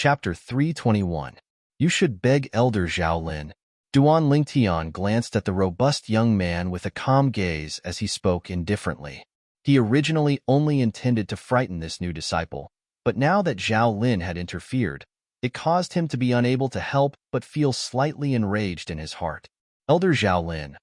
Chapter 321. You should beg Elder Zhao Lin. Duan Lingtian glanced at the robust young man with a calm gaze as he spoke indifferently. He originally only intended to frighten this new disciple, but now that Zhao Lin had interfered, it caused him to be unable to help but feel slightly enraged in his heart. Elder Zhao Lin,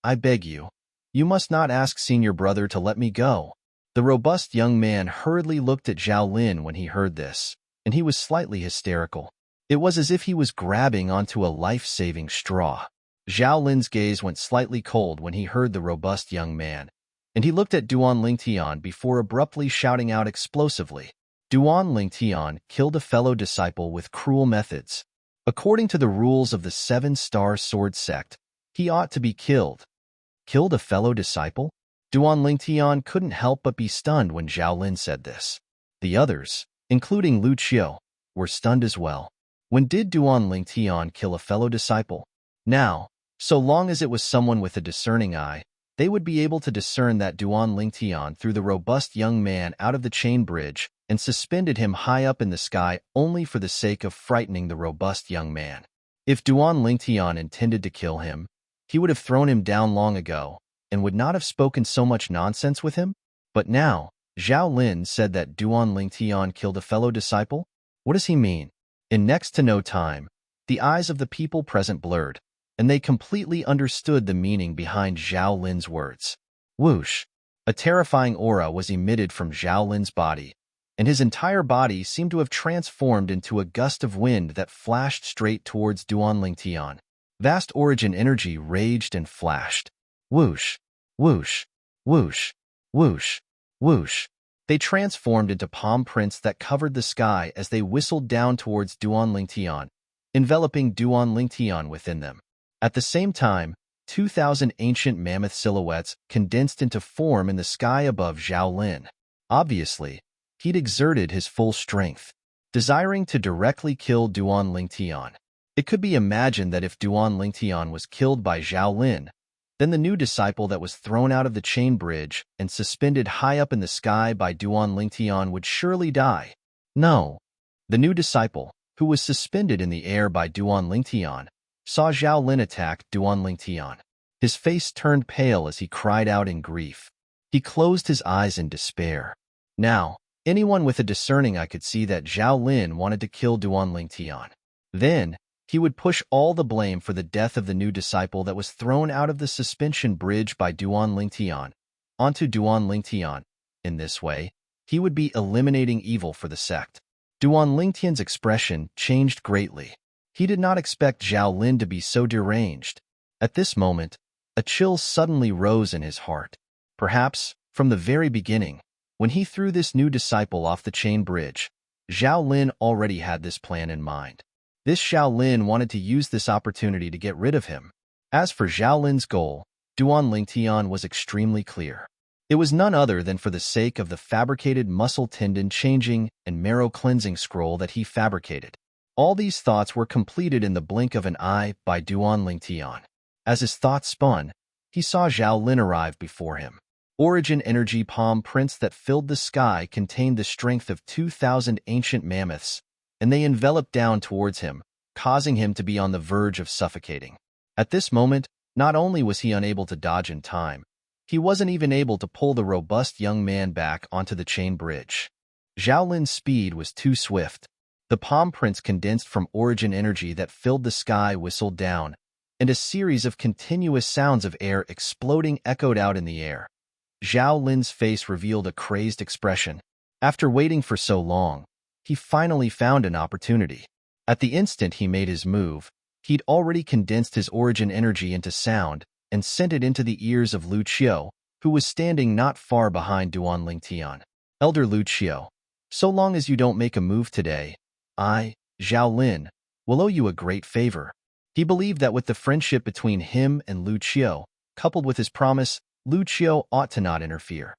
I beg you. You must not ask senior brother to let me go. The robust young man hurriedly looked at Zhao Lin when he heard this, and he was slightly hysterical. It was as if he was grabbing onto a life-saving straw. Zhao Lin's gaze went slightly cold when he heard the robust young man, and he looked at Duan Lingtian before abruptly shouting out explosively. Duan Lingtian killed a fellow disciple with cruel methods. According to the rules of the Seven-Star Sword Sect, he ought to be killed. Killed a fellow disciple? Duan Lingtian couldn't help but be stunned when Zhao Lin said this. The others, including Lu Qiu, were stunned as well. When did Duan Lingtian kill a fellow disciple? Now, so long as it was someone with a discerning eye, they would be able to discern that Duan Lingtian threw the robust young man out of the chain bridge and suspended him high up in the sky only for the sake of frightening the robust young man. If Duan Lingtian intended to kill him, he would have thrown him down long ago and would not have spoken so much nonsense with him. But now, Zhao Lin said that Duan Lingtian killed a fellow disciple? What does he mean? In next to no time, the eyes of the people present blurred, and they completely understood the meaning behind Zhao Lin's words. Whoosh! A terrifying aura was emitted from Zhao Lin's body, and his entire body seemed to have transformed into a gust of wind that flashed straight towards Duan Lingtian. Vast origin energy raged and flashed. Whoosh! Whoosh! Whoosh! Whoosh! Whoosh! They transformed into palm prints that covered the sky as they whistled down towards Duan Lingtian, enveloping Duan Lingtian within them. At the same time, 2,000 ancient mammoth silhouettes condensed into form in the sky above Zhao Lin. Obviously, he'd exerted his full strength, desiring to directly kill Duan Lingtian. It could be imagined that if Duan Lingtian was killed by Zhao Lin, then the new disciple that was thrown out of the chain bridge and suspended high up in the sky by Duan Lingtian would surely die. No. The new disciple, who was suspended in the air by Duan Lingtian, saw Zhao Lin attack Duan Lingtian. His face turned pale as he cried out in grief. He closed his eyes in despair. Now, anyone with a discerning eye could see that Zhao Lin wanted to kill Duan Lingtian. Then, he would push all the blame for the death of the new disciple that was thrown out of the suspension bridge by Duan Lingtian onto Duan Lingtian. In this way, he would be eliminating evil for the sect. Duan Lingtian's expression changed greatly. He did not expect Zhao Lin to be so deranged. At this moment, a chill suddenly rose in his heart. Perhaps, from the very beginning, when he threw this new disciple off the chain bridge, Zhao Lin already had this plan in mind. This Zhao Lin wanted to use this opportunity to get rid of him. As for Zhao Lin's goal, Duan Lingtian was extremely clear. It was none other than for the sake of the fabricated muscle tendon changing and marrow cleansing scroll that he fabricated. All these thoughts were completed in the blink of an eye by Duan Lingtian. As his thoughts spun, he saw Zhao Lin arrive before him. Origin energy palm prints that filled the sky contained the strength of 2,000 ancient mammoths, and they enveloped down towards him, causing him to be on the verge of suffocating. At this moment, not only was he unable to dodge in time, he wasn't even able to pull the robust young man back onto the chain bridge. Zhao Lin's speed was too swift. The palm prints condensed from origin energy that filled the sky whistled down, and a series of continuous sounds of air exploding echoed out in the air. Zhao Lin's face revealed a crazed expression. After waiting for so long, he finally found an opportunity. At the instant he made his move, he'd already condensed his origin energy into sound and sent it into the ears of Lu Qiu, who was standing not far behind Duan Lingtian. Elder Lu Qiu, so long as you don't make a move today, I, Zhao Lin, will owe you a great favor. He believed that with the friendship between him and Lu Qiu, coupled with his promise, Lu Qiu ought to not interfere.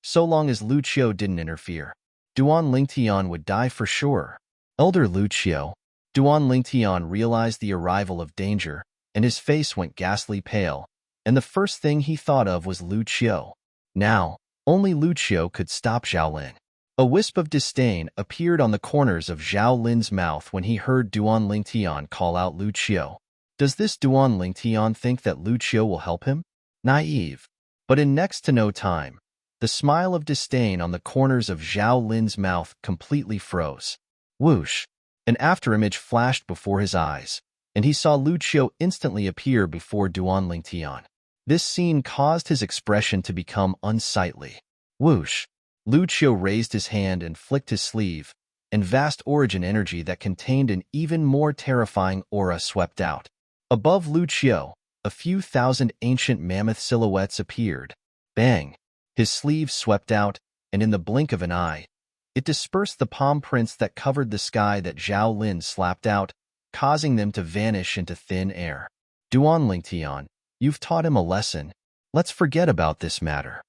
So long as Lu Qiu didn't interfere, Duan Lingtian would die for sure. Elder Lu Qiu. Duan Lingtian realized the arrival of danger, and his face went ghastly pale, and the first thing he thought of was Lu Qiu. Now, only Lu Qiu could stop Zhao Lin. A wisp of disdain appeared on the corners of Zhao Lin's mouth when he heard Duan Lingtian call out Lu Qiu. Does this Duan Lingtian think that Lu Qiu will help him? Naive. But in next to no time, the smile of disdain on the corners of Zhao Lin's mouth completely froze. Whoosh! An afterimage flashed before his eyes, and he saw Lu Qiu instantly appear before Duan Lingtian. This scene caused his expression to become unsightly. Whoosh! Lu Qiu raised his hand and flicked his sleeve, and vast origin energy that contained an even more terrifying aura swept out. Above Lu Qiu, a few thousand ancient mammoth silhouettes appeared. Bang! His sleeve swept out, and in the blink of an eye, it dispersed the palm prints that covered the sky that Zhao Lin slapped out, causing them to vanish into thin air. Duan Lingtian, you've taught him a lesson. Let's forget about this matter.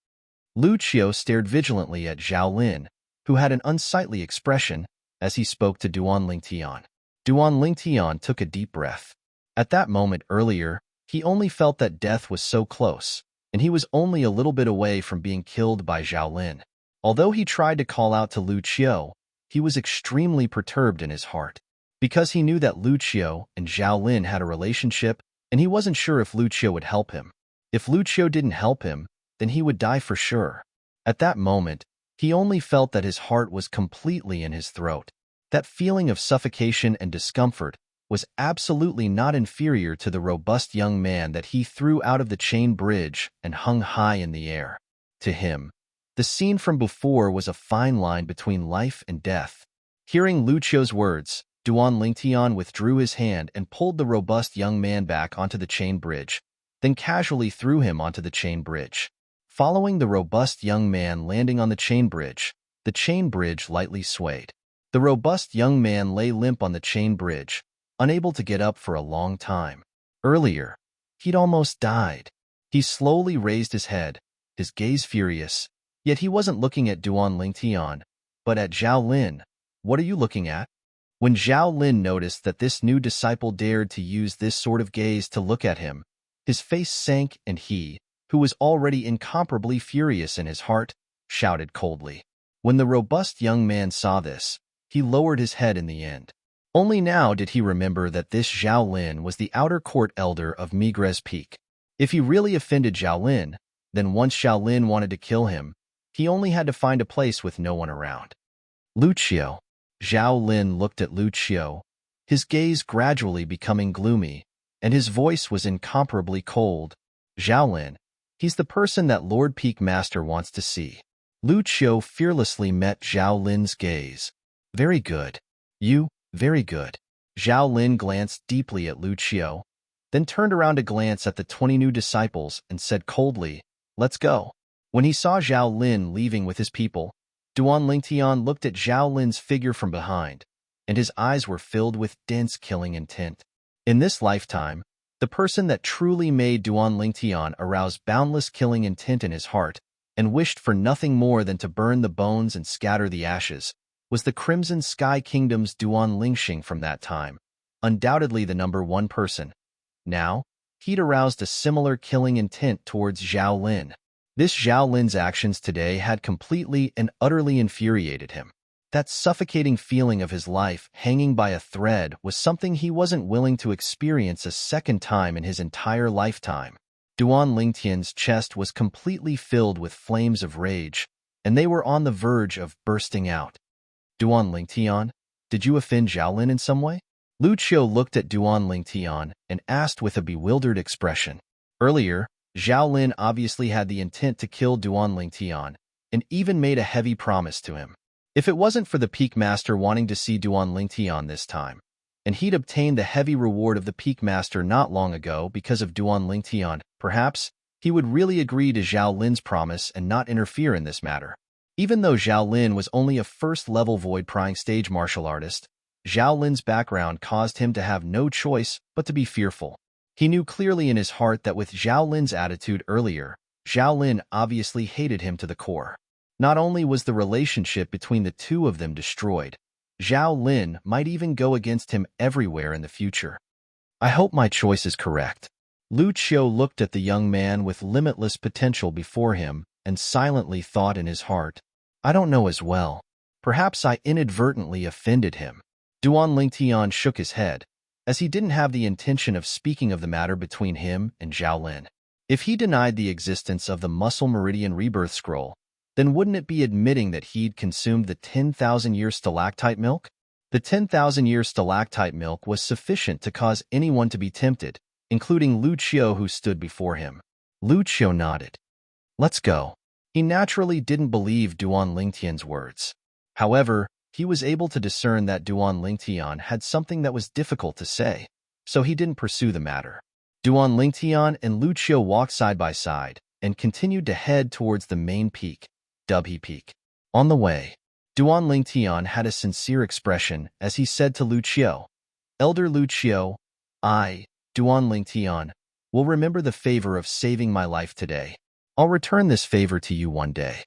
Lu Qiu stared vigilantly at Zhao Lin, who had an unsightly expression, as he spoke to Duan Lingtian. Duan Lingtian took a deep breath. At that moment earlier, he only felt that death was so close, and he was only a little bit away from being killed by Zhao Lin. Although he tried to call out to Lu Qiu, he was extremely perturbed in his heart, because he knew that Lu Qiu and Zhao Lin had a relationship, and he wasn't sure if Lu Qiu would help him. If Lu Qiu didn't help him, then he would die for sure. At that moment, he only felt that his heart was completely in his throat. That feeling of suffocation and discomfort was absolutely not inferior to the robust young man that he threw out of the chain bridge and hung high in the air. To him, the scene from before was a fine line between life and death. Hearing Lu Qiu's words, Duan Lingtian withdrew his hand and pulled the robust young man back onto the chain bridge, then casually threw him onto the chain bridge. Following the robust young man landing on the chain bridge lightly swayed. The robust young man lay limp on the chain bridge, unable to get up for a long time. Earlier, he'd almost died. He slowly raised his head, his gaze furious, yet he wasn't looking at Duan Lingtian, but at Zhao Lin. What are you looking at? When Zhao Lin noticed that this new disciple dared to use this sort of gaze to look at him, his face sank and he, who was already incomparably furious in his heart, shouted coldly. When the robust young man saw this, he lowered his head in the end. Only now did he remember that this Zhao Lin was the outer court elder of Migres Peak. If he really offended Zhao Lin, then once Zhao Lin wanted to kill him, he only had to find a place with no one around. Lu Qiu. Zhao Lin looked at Lu Qiu, his gaze gradually becoming gloomy, and his voice was incomparably cold. Zhao Lin. He's the person that Lord Peak Master wants to see. Lu Qiu fearlessly met Zhao Lin's gaze. Very good. You, very good. Zhao Lin glanced deeply at Lu Qiu, then turned around to glance at the 20 new disciples and said coldly, let's go. When he saw Zhao Lin leaving with his people, Duan Lingtian looked at Zhao Lin's figure from behind, and his eyes were filled with dense killing intent. In this lifetime, the person that truly made Duan Lingtian arouse boundless killing intent in his heart and wished for nothing more than to burn the bones and scatter the ashes was the Crimson Sky Kingdom's Duan Lingxing from that time, undoubtedly the #1 person. Now, he'd aroused a similar killing intent towards Zhao Lin. This Zhao Lin's actions today had completely and utterly infuriated him. That suffocating feeling of his life hanging by a thread was something he wasn't willing to experience a second time in his entire lifetime. Duan Lingtian's chest was completely filled with flames of rage, and they were on the verge of bursting out. Duan Lingtian, did you offend Zhao Lin in some way? Lu Qiu looked at Duan Lingtian and asked with a bewildered expression. Earlier, Zhao Lin obviously had the intent to kill Duan Lingtian, and even made a heavy promise to him. If it wasn't for the Peak Master wanting to see Duan Lingtian this time, and he'd obtained the heavy reward of the Peak Master not long ago because of Duan Lingtian, perhaps he would really agree to Zhao Lin's promise and not interfere in this matter. Even though Zhao Lin was only a first-level void-prying stage martial artist, Zhao Lin's background caused him to have no choice but to be fearful. He knew clearly in his heart that with Zhao Lin's attitude earlier, Zhao Lin obviously hated him to the core. Not only was the relationship between the two of them destroyed, Zhao Lin might even go against him everywhere in the future. I hope my choice is correct. Lu Qiu looked at the young man with limitless potential before him and silently thought in his heart, I don't know as well. Perhaps I inadvertently offended him. Duan Lingtian shook his head, as he didn't have the intention of speaking of the matter between him and Zhao Lin. If he denied the existence of the Muscle Meridian Rebirth Scroll, then wouldn't it be admitting that he'd consumed the 10,000-year stalactite milk? The 10,000-year stalactite milk was sufficient to cause anyone to be tempted, including Lu Qiu who stood before him. Lu Qiu nodded. Let's go. He naturally didn't believe Duan Lingtian's words. However, he was able to discern that Duan Lingtian had something that was difficult to say, so he didn't pursue the matter. Duan Lingtian and Lu Qiu walked side by side and continued to head towards the main peak, Dubhe Peak. On the way, Duan Lingtian had a sincere expression as he said to Lu Qiu, Elder Lu Qiu, I, Duan Lingtian, will remember the favor of saving my life today. I'll return this favor to you one day.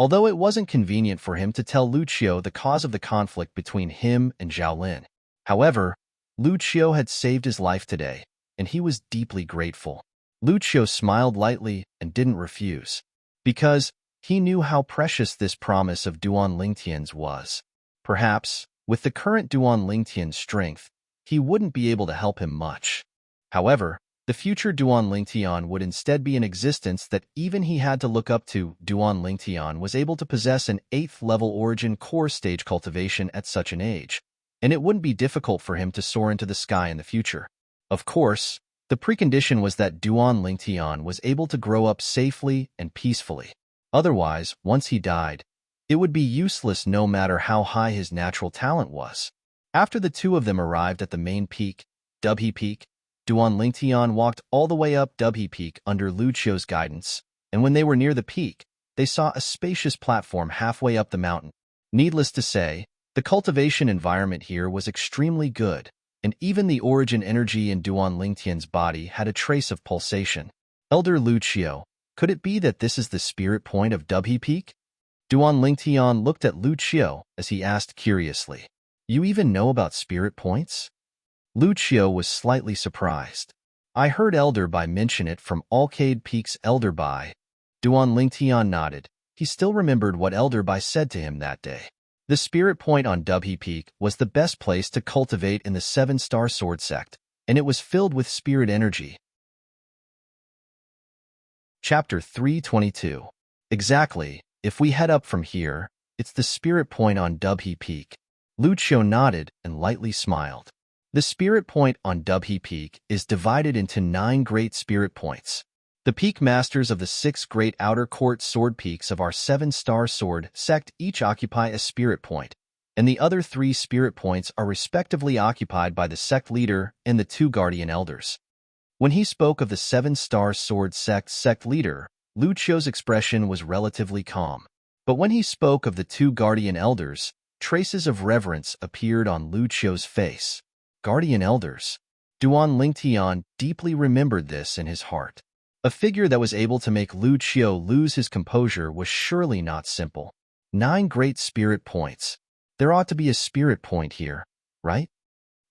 Although it wasn't convenient for him to tell Lu Qiu the cause of the conflict between him and Zhao Lin. However, Lu Qiu had saved his life today, and he was deeply grateful. Lu Qiu smiled lightly and didn't refuse, because he knew how precious this promise of Duan Lingtian's was. Perhaps, with the current Duan Lingtian's strength, he wouldn't be able to help him much. However, the future Duan Lingtian would instead be an existence that even he had to look up to. Duan Lingtian was able to possess an 8th-level origin core stage cultivation at such an age, and it wouldn't be difficult for him to soar into the sky in the future. Of course, the precondition was that Duan Lingtian was able to grow up safely and peacefully. Otherwise, once he died, it would be useless no matter how high his natural talent was. After the two of them arrived at the main peak, Dubhe Peak, Duan Lingtian walked all the way up Dubhe Peak under Lu Qiu's guidance, and when they were near the peak, they saw a spacious platform halfway up the mountain. Needless to say, the cultivation environment here was extremely good, and even the origin energy in Duan Lingtian's body had a trace of pulsation. Elder Lu Qiu, could it be that this is the spirit point of Dubhe Peak? Duan Lingtian looked at Lu Qiu as he asked curiously, You even know about spirit points? Lu Qiu was slightly surprised. I heard Elder Bai mention it from Alcade Peak's Elder Bai. Duan Lingtian nodded. He still remembered what Elder Bai said to him that day. The spirit point on Dubhe Peak was the best place to cultivate in the 7-star sword sect, and it was filled with spirit energy. Chapter 322. Exactly. If we head up from here, it's the spirit point on Dubhe Peak. Lu Qiu nodded and lightly smiled. The spirit point on Dubhe Peak is divided into 9 great spirit points. The peak masters of the 6 great outer court sword peaks of our 7-star sword sect each occupy a spirit point, and the other 3 spirit points are respectively occupied by the sect leader and the 2 guardian elders. When he spoke of the 7-star sword sect leader, Lu Qiu's expression was relatively calm. But when he spoke of the 2 guardian elders, traces of reverence appeared on Lu Qiu's face. Guardian elders. Duan Lingtian deeply remembered this in his heart. A figure that was able to make Lu Qiu lose his composure was surely not simple. 9 great spirit points. There ought to be a spirit point here, right?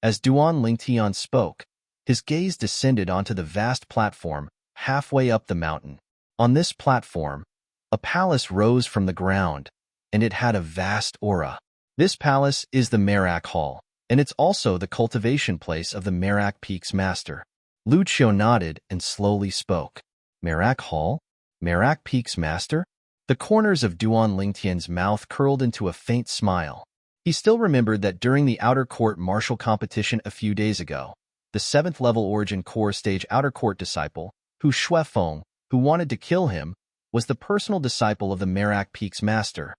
As Duan Lingtian spoke, his gaze descended onto the vast platform halfway up the mountain. On this platform, a palace rose from the ground, and it had a vast aura. This palace is the Merak Hall, and it's also the cultivation place of the Merak Peak's master. Lu Qiu nodded and slowly spoke. Merak Hall? Merak Peak's master? The corners of Duan Lingtian's mouth curled into a faint smile. He still remembered that during the outer court martial competition a few days ago, the 7th-level origin core stage outer court disciple, Hu Shuefeng, who wanted to kill him, was the personal disciple of the Merak Peak's master.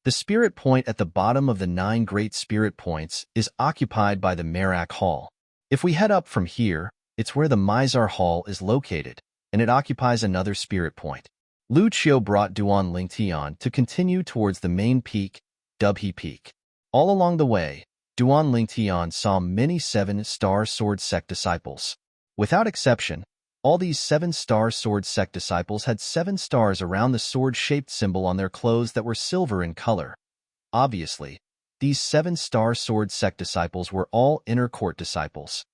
The spirit point at the bottom of the 9 great spirit points is occupied by the Merak Hall. If we head up from here, it's where the Mizar Hall is located, and it occupies another spirit point. Lu Qiu brought Duan Lingtian to continue towards the main peak, Dubhe Peak. All along the way, Duan Lingtian saw many 7-star sword sect disciples. Without exception, all these 7-star sword sect disciples had 7 stars around the sword-shaped symbol on their clothes that were silver in color. Obviously, these 7-star sword sect disciples were all inner court disciples.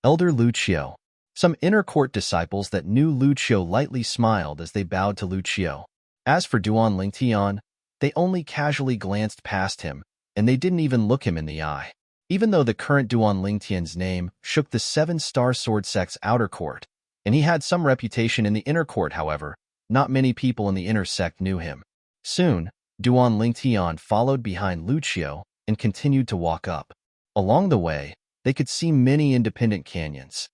Elder Lu Qiu. Some inner court disciples that knew Lu Qiu lightly smiled as they bowed to Lu Qiu. As for Duan Lingtian, They only casually glanced past him, and they didn't even look him in the eye. Even though the current Duan Lingtian's name shook the seven-star sword sect's outer court, and he had some reputation in the inner court, however, not many people in the inner sect knew him. Soon, Duan Lingtian followed behind Lucio and continued to walk up. Along the way, they could see many independent canyons.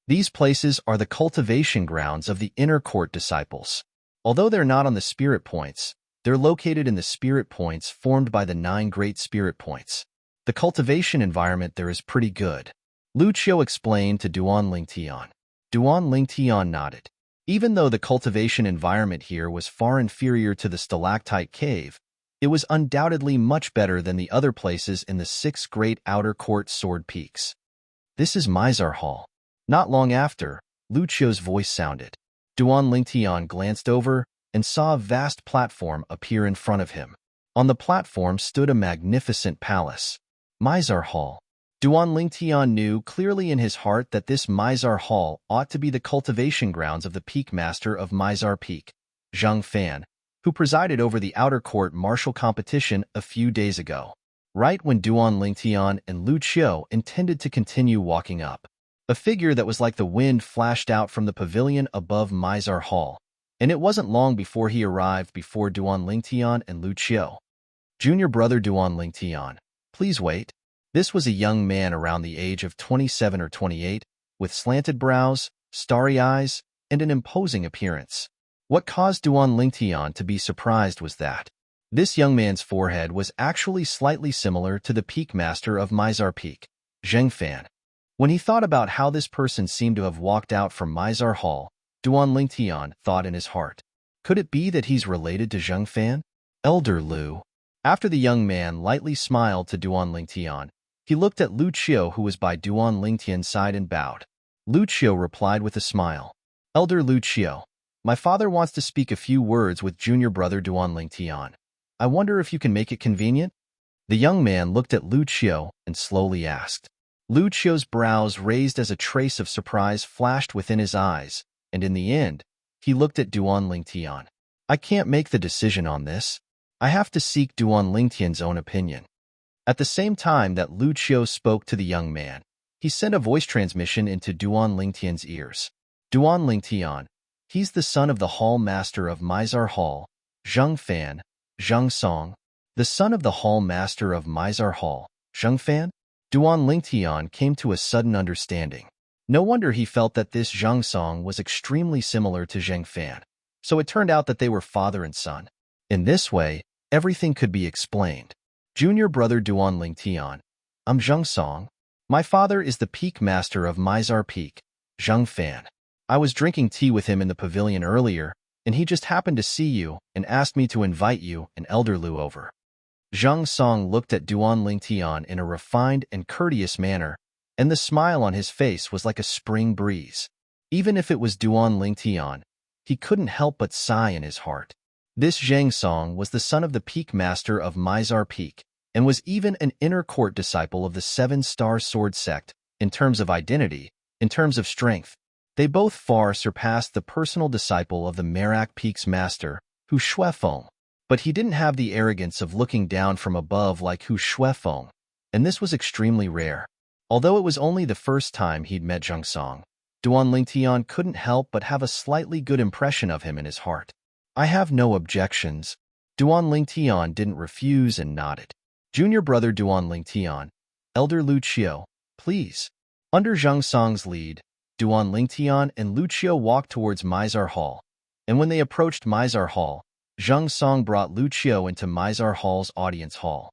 These places are the cultivation grounds of the inner court disciples. Although they're not on the spirit points, they're located in the spirit points formed by the 9 great spirit points. The cultivation environment there is pretty good, Lucio explained to Duan Lingtian. Duan Lingtian nodded. Even though the cultivation environment here was far inferior to the stalactite cave, it was undoubtedly much better than the other places in the 6 great outer court sword peaks. This is Mizar Hall. Not long after, Lucio's voice sounded. Duan Lingtian glanced over and saw a vast platform appear in front of him. On the platform stood a magnificent palace. Mizar Hall. Duan Lingtian knew clearly in his heart that this Mizar Hall ought to be the cultivation grounds of the Peak Master of Mizar Peak, Zheng Fan, who presided over the outer court martial competition a few days ago. Right when Duan Lingtian and Lucio intended to continue walking up, a figure that was like the wind flashed out from the pavilion above Mizar Hall, and it wasn't long before he arrived before Duan Lingtian and Lucio. Junior brother Duan Lingtian, please wait. This was a young man around the age of 27 or 28, with slanted brows, starry eyes, and an imposing appearance. What caused Duan Lingtian to be surprised was that this young man's forehead was actually slightly similar to the Peak Master of Mizar Peak, Zheng Fan. When he thought about how this person seemed to have walked out from Mizar Hall, Duan Lingtian thought in his heart, could it be that he's related to Zheng Fan? Elder Lu. After the young man lightly smiled to Duan Lingtian, he looked at Lucio, who was by Duan Lingtian's side, and bowed. Lucio replied with a smile. Elder Lucio, my father wants to speak a few words with junior brother Duan Lingtian. I wonder if you can make it convenient? The young man looked at Lucio and slowly asked. Lucio's brows raised as a trace of surprise flashed within his eyes, and in the end, he looked at Duan Lingtian. I can't make the decision on this. I have to seek Duan Lingtian's own opinion. At the same time that Lucio spoke to the young man, he sent a voice transmission into Duan Lingtian's ears. Duan Lingtian, he's the son of the Hall Master of Mizar Hall, Zheng Fan, Zheng Song, the son of the Hall Master of Mizar Hall, Zheng Fan? Duan Lingtian came to a sudden understanding. No wonder he felt that this Zheng Song was extremely similar to Zheng Fan. So it turned out that they were father and son. In this way, everything could be explained. Junior brother Duan Lingtian, I'm Zheng Song. My father is the Peak Master of Mizar Peak, Zheng Fan. I was drinking tea with him in the pavilion earlier, and he just happened to see you and asked me to invite you and Elder Lu over. Zheng Song looked at Duan Lingtian in a refined and courteous manner, and the smile on his face was like a spring breeze. Even if it was Duan Lingtian, he couldn't help but sigh in his heart. This Zheng Song was the son of the Peak Master of Mizar Peak, and was even an inner court disciple of the 7-star sword sect. In terms of identity, in terms of strength, they both far surpassed the personal disciple of the Merak Peak's master, Hu Shuefeng. But he didn't have the arrogance of looking down from above like Hu Shuefeng, and this was extremely rare. Although it was only the first time he'd met Zheng Song, Duan Lingtian couldn't help but have a slightly good impression of him in his heart. I have no objections. Duan Lingtian didn't refuse and nodded. Junior brother Duan Lingtian, Elder Lucio, please. Under Zheng Song's lead, Duan Lingtian and Lucio walked towards Mizar Hall, and when they approached Mizar Hall, Zheng Song brought Lucio into Mizar Hall's audience hall.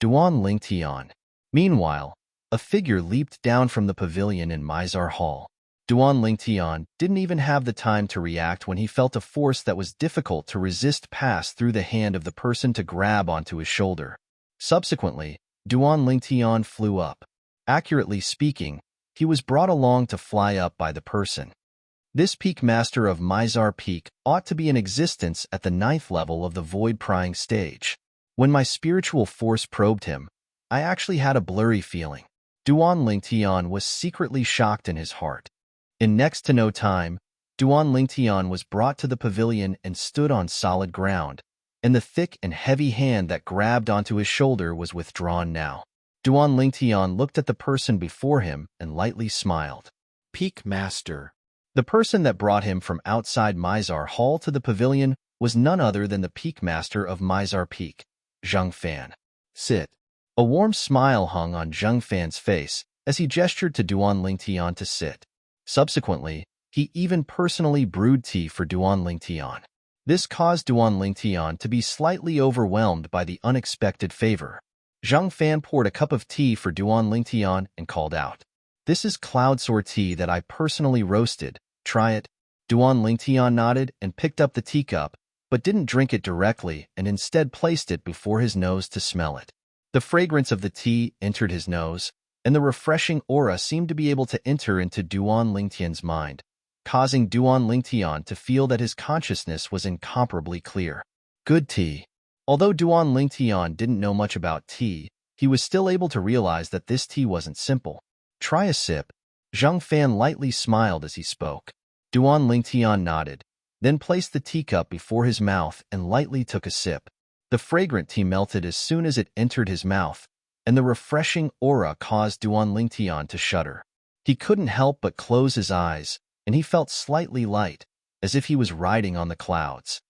Duan Lingtian. Meanwhile, a figure leaped down from the pavilion in Mizar Hall. Duan Lingtian didn't even have the time to react when he felt a force that was difficult to resist pass through the hand of the person to grab onto his shoulder. Subsequently, Duan Lingtian flew up. Accurately speaking, he was brought along to fly up by the person. This Peak Master of Mizar Peak ought to be in existence at the 9th level of the void-prying stage. When my spiritual force probed him, I actually had a blurry feeling. Duan Lingtian was secretly shocked in his heart. In next to no time, Duan Lingtian was brought to the pavilion and stood on solid ground, and the thick and heavy hand that grabbed onto his shoulder was withdrawn now. Duan Lingtian looked at the person before him and lightly smiled. Peak Master. The person that brought him from outside Mizar Hall to the pavilion was none other than the Peak Master of Mizar Peak, Zheng Fan. Sit. A warm smile hung on Zheng Fan's face as he gestured to Duan Lingtian to sit. Subsequently, he even personally brewed tea for Duan Lingtian. This caused Duan Lingtian to be slightly overwhelmed by the unexpected favor. Zheng Fan poured a cup of tea for Duan Lingtian and called out, "This is cloud-soar tea that I personally roasted. Try it." Duan Lingtian nodded and picked up the teacup, but didn't drink it directly and instead placed it before his nose to smell it. The fragrance of the tea entered his nose, and the refreshing aura seemed to be able to enter into Duan Lingtian's mind, causing Duan Lingtian to feel that his consciousness was incomparably clear. Good tea. Although Duan Lingtian didn't know much about tea, he was still able to realize that this tea wasn't simple. Try a sip. Zheng Fan lightly smiled as he spoke. Duan Lingtian nodded, then placed the teacup before his mouth and lightly took a sip. The fragrant tea melted as soon as it entered his mouth, and the refreshing aura caused Duan Lingtian to shudder. He couldn't help but close his eyes, and he felt slightly light, as if he was riding on the clouds.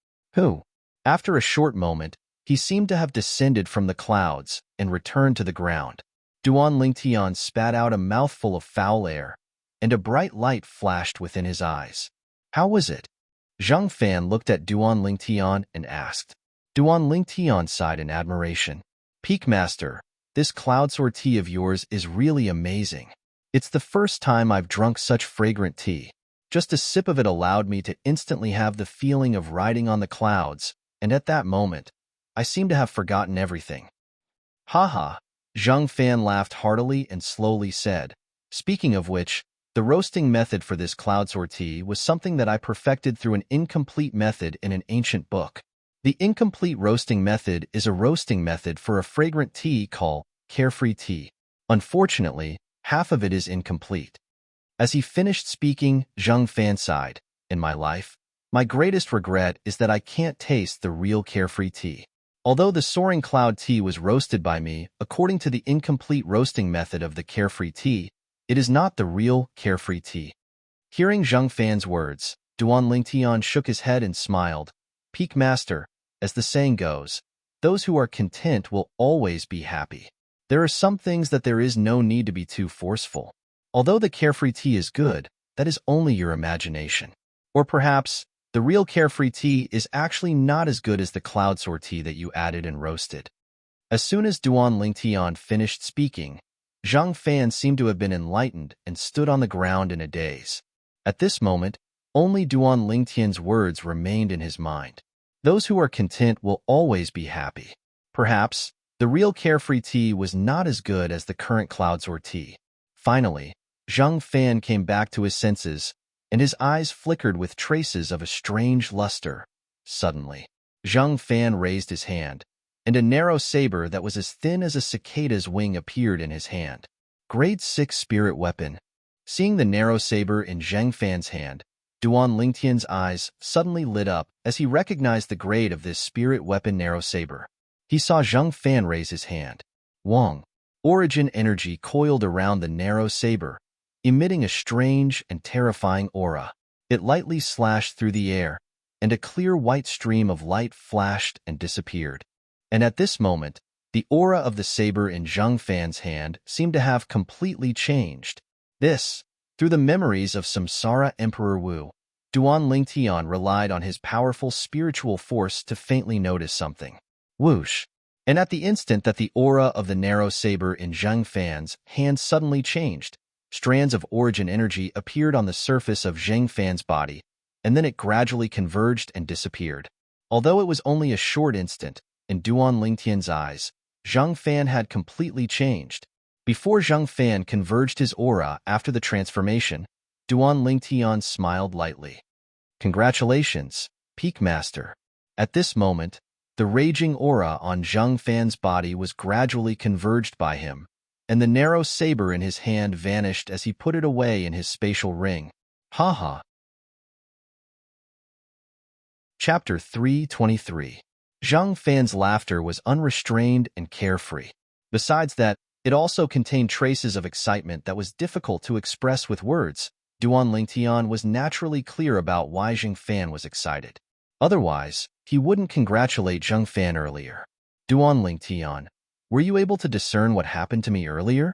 After a short moment, he seemed to have descended from the clouds and returned to the ground. Duan Lingtian spat out a mouthful of foul air, and a bright light flashed within his eyes. How was it? Zheng Fan looked at Duan Lingtian and asked. Duan Lingtian sighed in admiration. Peak Master, this cloud-soar tea of yours is really amazing. It's the first time I've drunk such fragrant tea. Just a sip of it allowed me to instantly have the feeling of riding on the clouds, and at that moment, I seem to have forgotten everything. Ha! Zheng Fan laughed heartily and slowly said, "Speaking of which, the roasting method for this cloud-soar tea was something that I perfected through an incomplete method in an ancient book. The incomplete roasting method is a roasting method for a fragrant tea called carefree tea. Unfortunately, half of it is incomplete." As he finished speaking, Zheng Fan sighed. In my life, my greatest regret is that I can't taste the real carefree tea. Although the soaring cloud tea was roasted by me according to the incomplete roasting method of the carefree tea, it is not the real carefree tea. Hearing Zheng Fan's words, Duan Lingtian shook his head and smiled. Peak Master, as the saying goes, those who are content will always be happy. There are some things that there is no need to be too forceful. Although the carefree tea is good, that is only your imagination. Or perhaps, the real carefree tea is actually not as good as the cloud-soar tea that you added and roasted. As soon as Duan Lingtian finished speaking, Zheng Fan seemed to have been enlightened and stood on the ground in a daze. At this moment, only Duan Lingtian's words remained in his mind. Those who are content will always be happy. Perhaps, the real carefree tea was not as good as the current cloud-soar tea. Finally, Zheng Fan came back to his senses, and his eyes flickered with traces of a strange luster. Suddenly, Zheng Fan raised his hand, and a narrow saber that was as thin as a cicada's wing appeared in his hand. Grade 6 spirit weapon. Seeing the narrow saber in Zheng Fan's hand, Duan Lingtian's eyes suddenly lit up as he recognized the grade of this spirit weapon narrow saber. He saw Zheng Fan raise his hand. Wong. Origin energy coiled around the narrow saber, emitting a strange and terrifying aura. It lightly slashed through the air, and a clear white stream of light flashed and disappeared. And at this moment, the aura of the saber in Zheng Fan's hand seemed to have completely changed. This, through the memories of Samsara Emperor Wu, Duan Lingtian relied on his powerful spiritual force to faintly notice something. Whoosh! And at the instant that the aura of the narrow saber in Zheng Fan's hand suddenly changed, strands of origin energy appeared on the surface of Zheng Fan's body, and then it gradually converged and disappeared. Although it was only a short instant, in Duan Lingtian's eyes, Zheng Fan had completely changed. Before Zheng Fan converged his aura after the transformation, Duan Lingtian smiled lightly. Congratulations, Peak Master. At this moment, the raging aura on Zheng Fan's body was gradually converged by him, and the narrow saber in his hand vanished as he put it away in his spatial ring. Ha! Chapter 323. Zhang Fan's laughter was unrestrained and carefree. Besides that, it also contained traces of excitement that was difficult to express with words. Duan Lingtian was naturally clear about why Zhang Fan was excited. Otherwise, he wouldn't congratulate Zhang Fan earlier. Duan Lingtian, were you able to discern what happened to me earlier?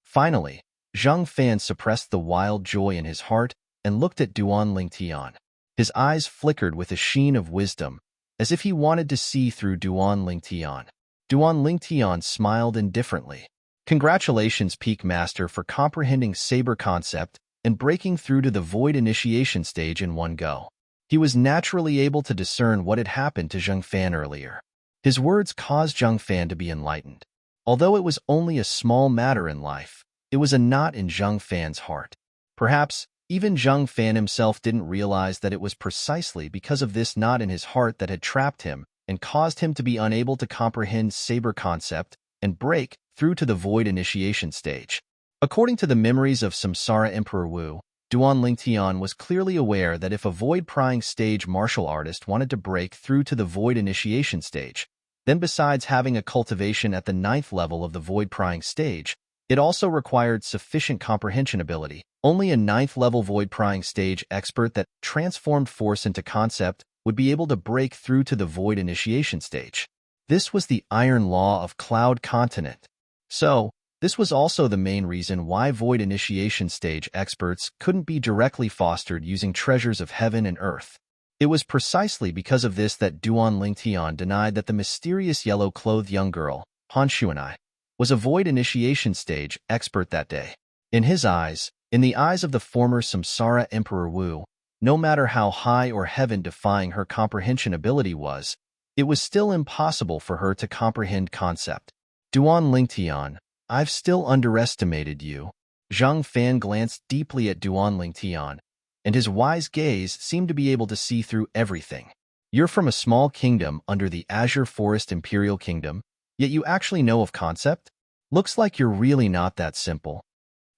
Finally, Zhang Fan suppressed the wild joy in his heart and looked at Duan Lingtian. His eyes flickered with a sheen of wisdom, as if he wanted to see through Duan Lingtian. Duan Lingtian smiled indifferently. Congratulations, Peak Master, for comprehending Saber concept and breaking through to the Void initiation stage in one go. He was naturally able to discern what had happened to Zhang Fan earlier. His words caused Zhang Fan to be enlightened. Although it was only a small matter in life, it was a knot in Zhang Fan's heart. Perhaps even Zhang Fan himself didn't realize that it was precisely because of this knot in his heart that had trapped him and caused him to be unable to comprehend Saber concept and break through to the Void initiation stage. According to the memories of Samsara Emperor Wu, Duan Lingtian was clearly aware that if a void-prying stage martial artist wanted to break through to the Void initiation stage, then besides having a cultivation at the 9th level of the void-prying stage, it also required sufficient comprehension ability. Only a 9th level void-prying stage expert that transformed force into concept would be able to break through to the Void initiation stage. This was the iron law of Cloud Continent. So, this was also the main reason why Void initiation stage experts couldn't be directly fostered using treasures of heaven and earth. It was precisely because of this that Duan Lingtian denied that the mysterious yellow-clothed young girl, Han Xuanai, was a Void initiation stage expert that day. In his eyes, in the eyes of the former Samsara Emperor Wu, no matter how high or heaven-defying her comprehension ability was, it was still impossible for her to comprehend concept. Duan Lingtian, I've still underestimated you. Zhang Fan glanced deeply at Duan Lingtian, and his wise gaze seemed to be able to see through everything. You're from a small kingdom under the Azure Forest Imperial Kingdom, yet you actually know of concept? Looks like you're really not that simple.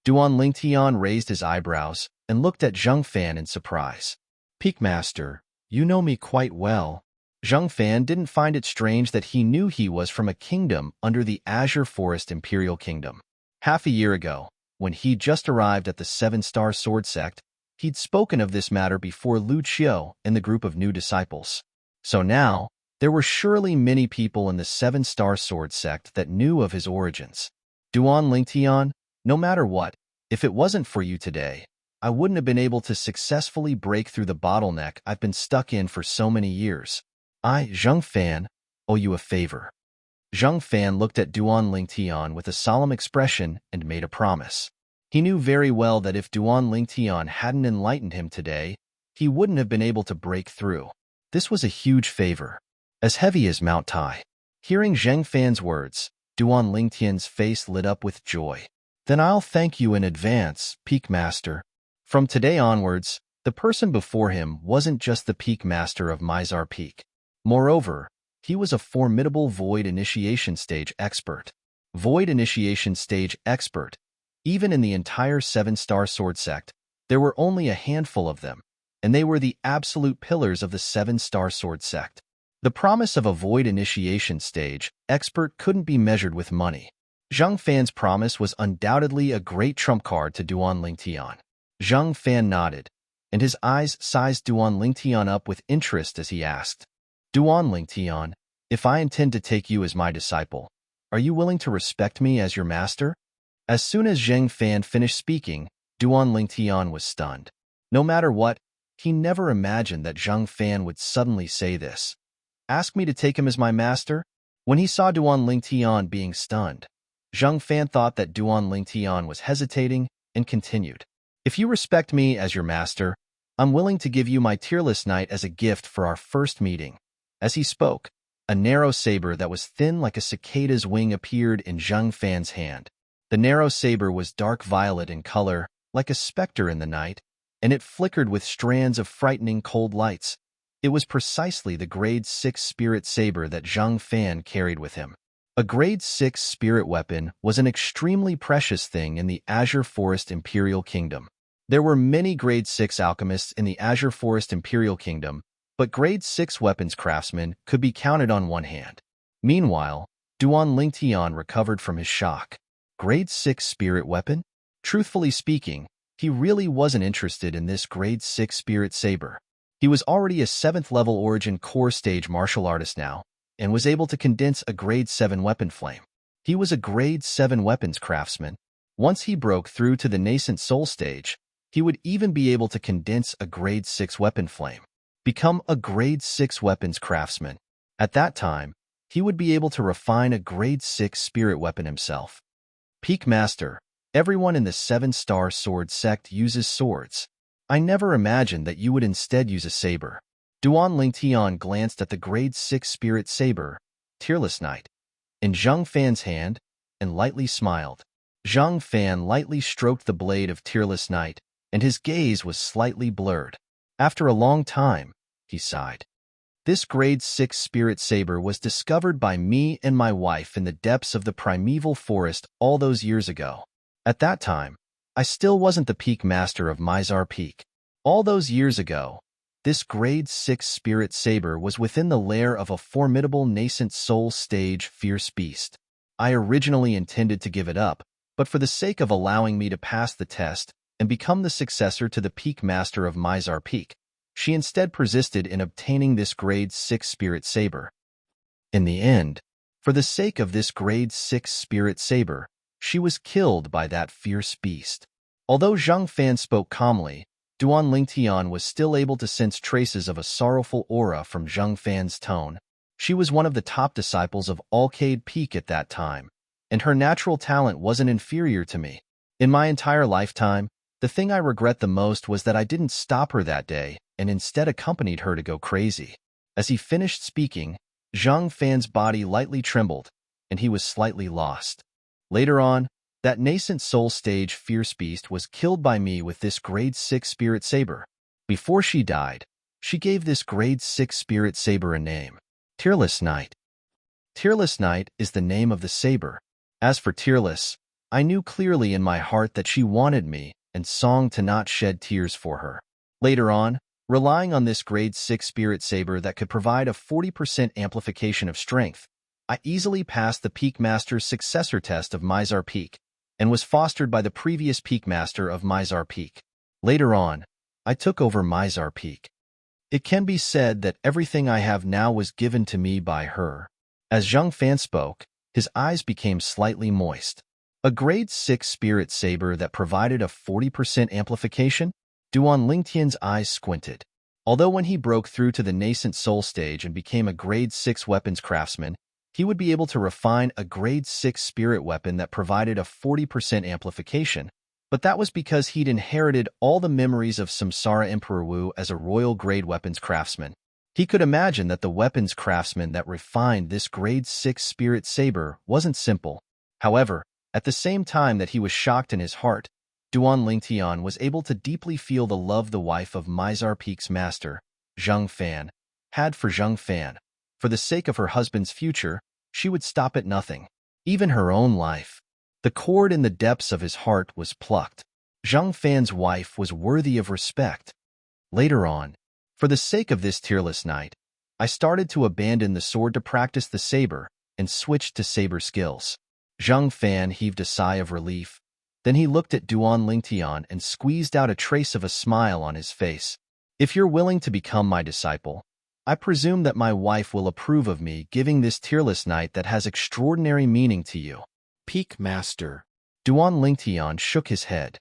Duan Lingtian raised his eyebrows and looked at Zhang Fan in surprise. Peak Master, you know me quite well. Zhang Fan didn't find it strange that he knew he was from a kingdom under the Azure Forest Imperial Kingdom. Half a year ago, when he just arrived at the 7-Star Sword Sect, he'd spoken of this matter before Lu Qiu and the group of new disciples. So now, there were surely many people in the 7-Star Sword Sect that knew of his origins. Duan Lingtian, no matter what, if it wasn't for you today, I wouldn't have been able to successfully break through the bottleneck I've been stuck in for so many years. I, Zhang Fan, owe you a favor. Zhang Fan looked at Duan Lingtian with a solemn expression and made a promise. He knew very well that if Duan Lingtian hadn't enlightened him today, he wouldn't have been able to break through. This was a huge favor, as heavy as Mount Tai. Hearing Zhang Fan's words, Duan Lingtian's face lit up with joy. Then I'll thank you in advance, Peak Master. From today onwards, the person before him wasn't just the Peak Master of Mizar Peak. Moreover, he was a formidable Void initiation stage expert. Void initiation stage expert. Even in the entire 7-Star Sword Sect, there were only a handful of them, and they were the absolute pillars of the 7-Star Sword Sect. The promise of a Void initiation stage expert couldn't be measured with money. Zhang Fan's promise was undoubtedly a great trump card to Duan Lingtian. Zhang Fan nodded, and his eyes sized Duan Lingtian up with interest as he asked, Duan Lingtian, if I intend to take you as my disciple, are you willing to respect me as your master? As soon as Zhang Fan finished speaking, Duan Lingtian was stunned. No matter what, he never imagined that Zhang Fan would suddenly say this. Ask me to take him as my master? When he saw Duan Lingtian being stunned, Zhang Fan thought that Duan Lingtian was hesitating and continued. If you respect me as your master, I'm willing to give you my tearless knight as a gift for our first meeting. As he spoke, a narrow saber that was thin like a cicada's wing appeared in Zhang Fan's hand. The narrow saber was dark violet in color, like a specter in the night, and it flickered with strands of frightening cold lights. It was precisely the Grade 6 spirit saber that Zhang Fan carried with him. A Grade 6 spirit weapon was an extremely precious thing in the Azure Forest Imperial Kingdom. There were many Grade 6 alchemists in the Azure Forest Imperial Kingdom, but grade 6 weapons craftsmen could be counted on one hand. Meanwhile, Duan Lingtian recovered from his shock. Grade 6 spirit weapon? Truthfully speaking, he really wasn't interested in this grade 6 spirit saber. He was already a 7th level origin core stage martial artist now, and was able to condense a grade 7 weapon flame. He was a grade 7 weapons craftsman. Once he broke through to the nascent soul stage, he would even be able to condense a grade 6 weapon flame. Become a grade 6 weapons craftsman. At that time, he would be able to refine a grade 6 spirit weapon himself. Peak Master. Everyone in the 7-star sword sect uses swords. I never imagined that you would instead use a saber. Duan Lingtian glanced at the grade 6 spirit saber, Tearless Knight, in Zhang Fan's hand, and lightly smiled. Zhang Fan lightly stroked the blade of Tearless Knight, and his gaze was slightly blurred. After a long time, he sighed. This grade 6 spirit saber was discovered by me and my wife in the depths of the primeval forest all those years ago. At that time, I still wasn't the peak master of Mizar Peak. All those years ago, this grade 6 spirit saber was within the lair of a formidable nascent soul stage fierce beast. I originally intended to give it up, but for the sake of allowing me to pass the test and become the successor to the peak master of Mizar Peak, she instead persisted in obtaining this grade 6 spirit saber. In the end, for the sake of this grade 6 spirit saber, she was killed by that fierce beast. Although Zhang Fan spoke calmly, Duan Lingtian was still able to sense traces of a sorrowful aura from Zhang Fan's tone. She was one of the top disciples of Alcade Peak at that time, and her natural talent wasn't inferior to me. In my entire lifetime, the thing I regret the most was that I didn't stop her that day and instead accompanied her to go crazy. As he finished speaking, Zhang Fan's body lightly trembled, and he was slightly lost. Later on, that nascent soul stage fierce beast was killed by me with this grade 6 spirit saber. Before she died, she gave this grade 6 spirit saber a name. Tearless Knight. Tearless Knight is the name of the saber. As for Tearless, I knew clearly in my heart that she wanted me and song to not shed tears for her. Later on, relying on this grade 6 spirit saber that could provide a 40% amplification of strength, I easily passed the Peak Master's successor test of Mizar Peak and was fostered by the previous Peak Master of Mizar Peak. Later on, I took over Mizar Peak. It can be said that everything I have now was given to me by her. As Zhang Fan spoke, his eyes became slightly moist. A grade 6 spirit saber that provided a 40% amplification? Duan Lingtian's eyes squinted. Although when he broke through to the nascent soul stage and became a grade 6 weapons craftsman, he would be able to refine a grade 6 spirit weapon that provided a 40% amplification, but that was because he'd inherited all the memories of Samsara Emperor Wu as a royal grade weapons craftsman. He could imagine that the weapons craftsman that refined this grade 6 spirit saber wasn't simple. However, at the same time that he was shocked in his heart, Duan Lingtian was able to deeply feel the love the wife of Mizar Peak's master, Zhang Fan, had for Zhang Fan. For the sake of her husband's future, she would stop at nothing, even her own life. The cord in the depths of his heart was plucked. Zhang Fan's wife was worthy of respect. Later on, for the sake of this Tearless Knight, I started to abandon the sword to practice the saber and switched to saber skills. Zhang Fan heaved a sigh of relief. Then he looked at Duan Lingtian and squeezed out a trace of a smile on his face. If you're willing to become my disciple, I presume that my wife will approve of me giving this Tearless Knight that has extraordinary meaning to you. Peak Master. Duan Lingtian shook his head.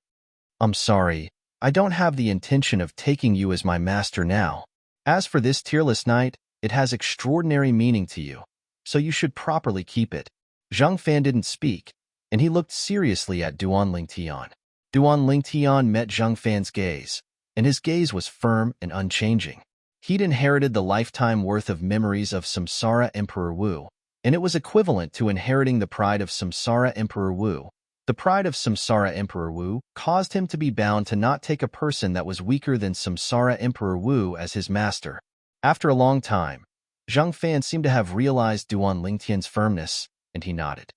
I'm sorry, I don't have the intention of taking you as my master now. As for this Tearless Knight, it has extraordinary meaning to you, so you should properly keep it. Zhang Fan didn't speak, and he looked seriously at Duan Lingtian. Duan Lingtian met Zhang Fan's gaze, and his gaze was firm and unchanging. He'd inherited the lifetime worth of memories of Samsara Emperor Wu, and it was equivalent to inheriting the pride of Samsara Emperor Wu. The pride of Samsara Emperor Wu caused him to be bound to not take a person that was weaker than Samsara Emperor Wu as his master. After a long time, Zhang Fan seemed to have realized Duan Lingtian's firmness, and he nodded.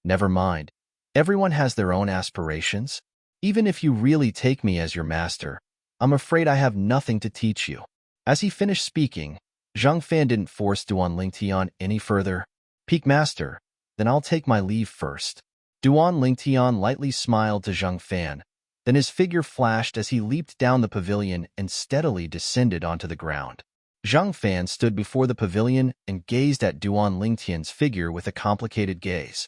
Never mind. Everyone has their own aspirations. Even if you really take me as your master, I'm afraid I have nothing to teach you. As he finished speaking, Zhang Fan didn't force Duan Lingtian any further. Peak Master, then I'll take my leave first. Duan Lingtian lightly smiled to Zhang Fan, then his figure flashed as he leaped down the pavilion and steadily descended onto the ground. Zhang Fan stood before the pavilion and gazed at Duan Lingtian's figure with a complicated gaze.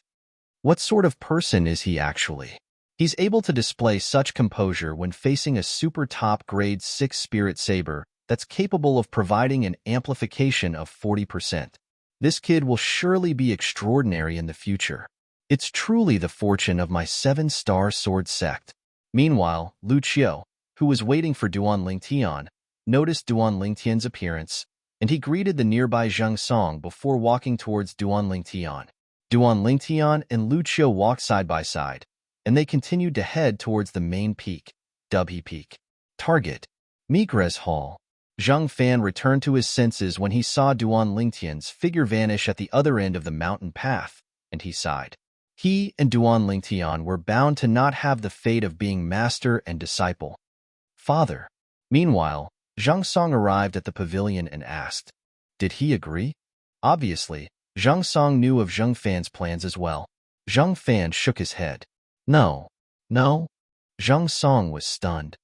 What sort of person is he actually? He's able to display such composure when facing a super top grade 6 spirit saber that's capable of providing an amplification of 40%. This kid will surely be extraordinary in the future. It's truly the fortune of my 7-star sword sect. Meanwhile, Lu Qiu, who was waiting for Duan Lingtian, noticed Duan Lingtian's appearance, and he greeted the nearby Zhang Song before walking towards Duan Lingtian. Duan Lingtian and Lu Qiu walked side by side, and they continued to head towards the main peak, Dubhe Peak. Target: Migres Hall. Zhang Fan returned to his senses when he saw Duan Lingtian's figure vanish at the other end of the mountain path, and he sighed. He and Duan Lingtian were bound to not have the fate of being master and disciple. Father. Meanwhile, Zhang Song arrived at the pavilion and asked, "Did he agree?" Obviously, Zhang Song knew of Zhang Fan's plans as well. Zhang Fan shook his head. No. Zhang Song was stunned.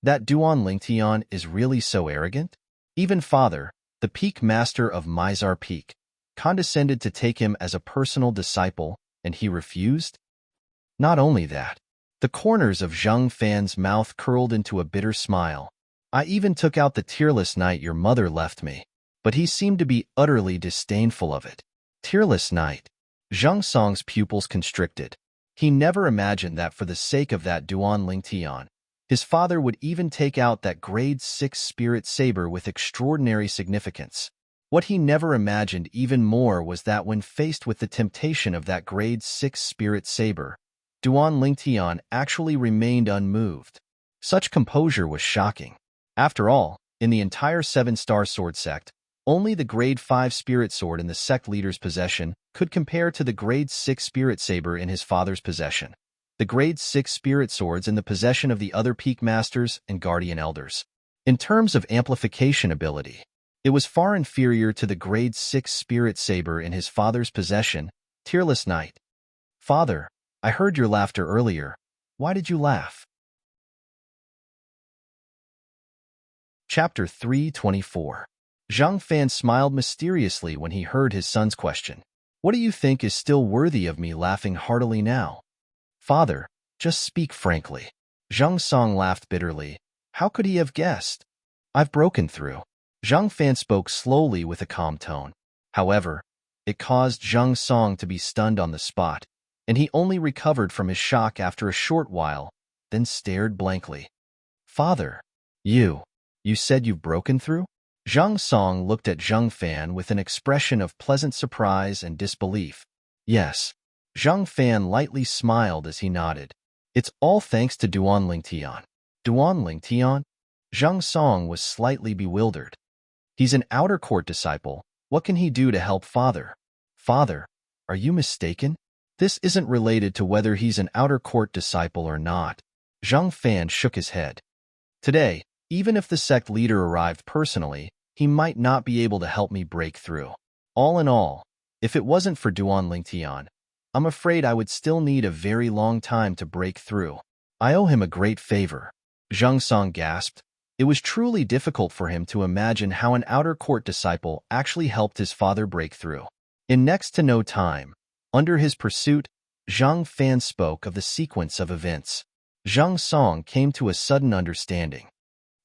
That Duan Lingtian is really so arrogant? Even Father, the peak master of Mizar Peak, condescended to take him as a personal disciple, and he refused? Not only that, the corners of Zhang Fan's mouth curled into a bitter smile. I even took out the tearless night your mother left me, but he seemed to be utterly disdainful of it. Tearless night. Zhang Song's pupils constricted. He never imagined that for the sake of that Duan Lingtian, his father would even take out that grade 6 spirit saber with extraordinary significance. What he never imagined even more was that when faced with the temptation of that grade 6 spirit saber, Duan Lingtian actually remained unmoved. Such composure was shocking. After all, in the entire 7-star sword sect, only the grade 5 spirit sword in the sect leader's possession could compare to the grade 6 spirit saber in his father's possession. The grade 6 spirit swords in the possession of the other peak masters and guardian elders. In terms of amplification ability, it was far inferior to the grade 6 spirit saber in his father's possession, Tearless Knight. Father, I heard your laughter earlier. Why did you laugh? Chapter 324. Zhang Fan smiled mysteriously when he heard his son's question. What do you think is still worthy of me laughing heartily now? Father, just speak frankly. Zhang Song laughed bitterly. How could he have guessed? I've broken through. Zhang Fan spoke slowly with a calm tone. However, it caused Zhang Song to be stunned on the spot, and he only recovered from his shock after a short while, then stared blankly. Father, you said you've broken through? Zhang Song looked at Zhang Fan with an expression of pleasant surprise and disbelief. Yes. Zhang Fan lightly smiled as he nodded. It's all thanks to Duan Lingtian. Duan Lingtian? Zhang Song was slightly bewildered. He's an outer court disciple. What can he do to help Father? Father, are you mistaken? This isn't related to whether he's an outer court disciple or not. Zhang Fan shook his head. Today, even if the sect leader arrived personally, he might not be able to help me break through. All in all, if it wasn't for Duan Lingtian, I'm afraid I would still need a very long time to break through. I owe him a great favor. Zhang Song gasped. It was truly difficult for him to imagine how an outer court disciple actually helped his father break through. In next to no time, under his pursuit, Zhang Fan spoke of the sequence of events. Zhang Song came to a sudden understanding.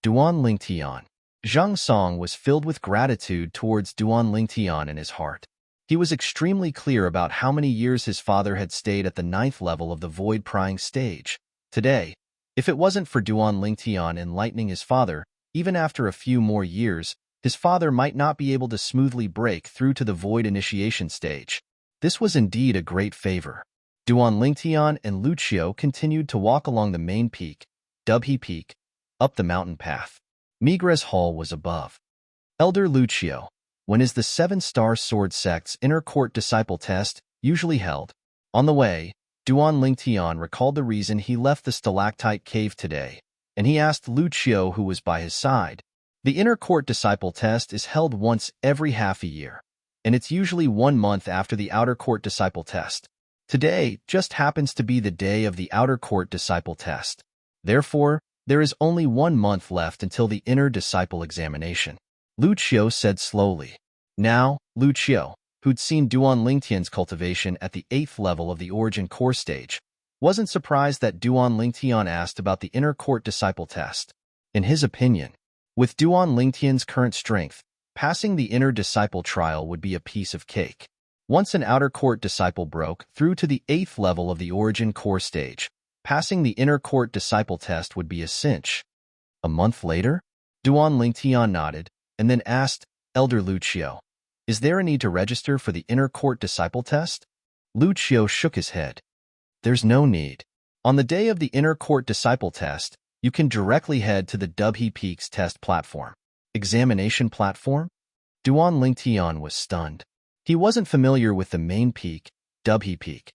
Duan Lingtian. Zhang Song was filled with gratitude towards Duan Lingtian in his heart. He was extremely clear about how many years his father had stayed at the 9th level of the void prying stage. Today, if it wasn't for Duan Lingtian enlightening his father, even after a few more years, his father might not be able to smoothly break through to the void initiation stage. This was indeed a great favor. Duan Lingtian and Lu Qiu continued to walk along the main peak, Dubhe Peak, up the mountain path. Migres Hall was above. Elder Lu Qiu, when is the 7-star sword sect's inner court disciple test usually held? On the way, Duan Lingtian recalled the reason he left the stalactite cave today, and he asked Lu Qiu, who was by his side, The inner court disciple test is held once every half a year, and it's usually 1 month after the outer court disciple test. Today just happens to be the day of the outer court disciple test. Therefore, there is only 1 month left until the inner disciple examination. Lu Qiu said slowly. Now, Lu Qiu, who'd seen Duan Lingtian's cultivation at the 8th level of the origin core stage, wasn't surprised that Duan Lingtian asked about the inner court disciple test. In his opinion, with Duan Lingtian's current strength, passing the inner disciple trial would be a piece of cake. Once an outer court disciple broke through to the 8th level of the origin core stage, passing the inner court disciple test would be a cinch. A month later, Duan Lingtian nodded and then asked, Elder Lu Qiu, is there a need to register for the inner court disciple test? Lu Qiu shook his head. There's no need. On the day of the inner court disciple test, you can directly head to the Dubhe Peaks test platform. Examination platform? Duan Lingtian was stunned. He wasn't familiar with the main peak, Dubhe Peak.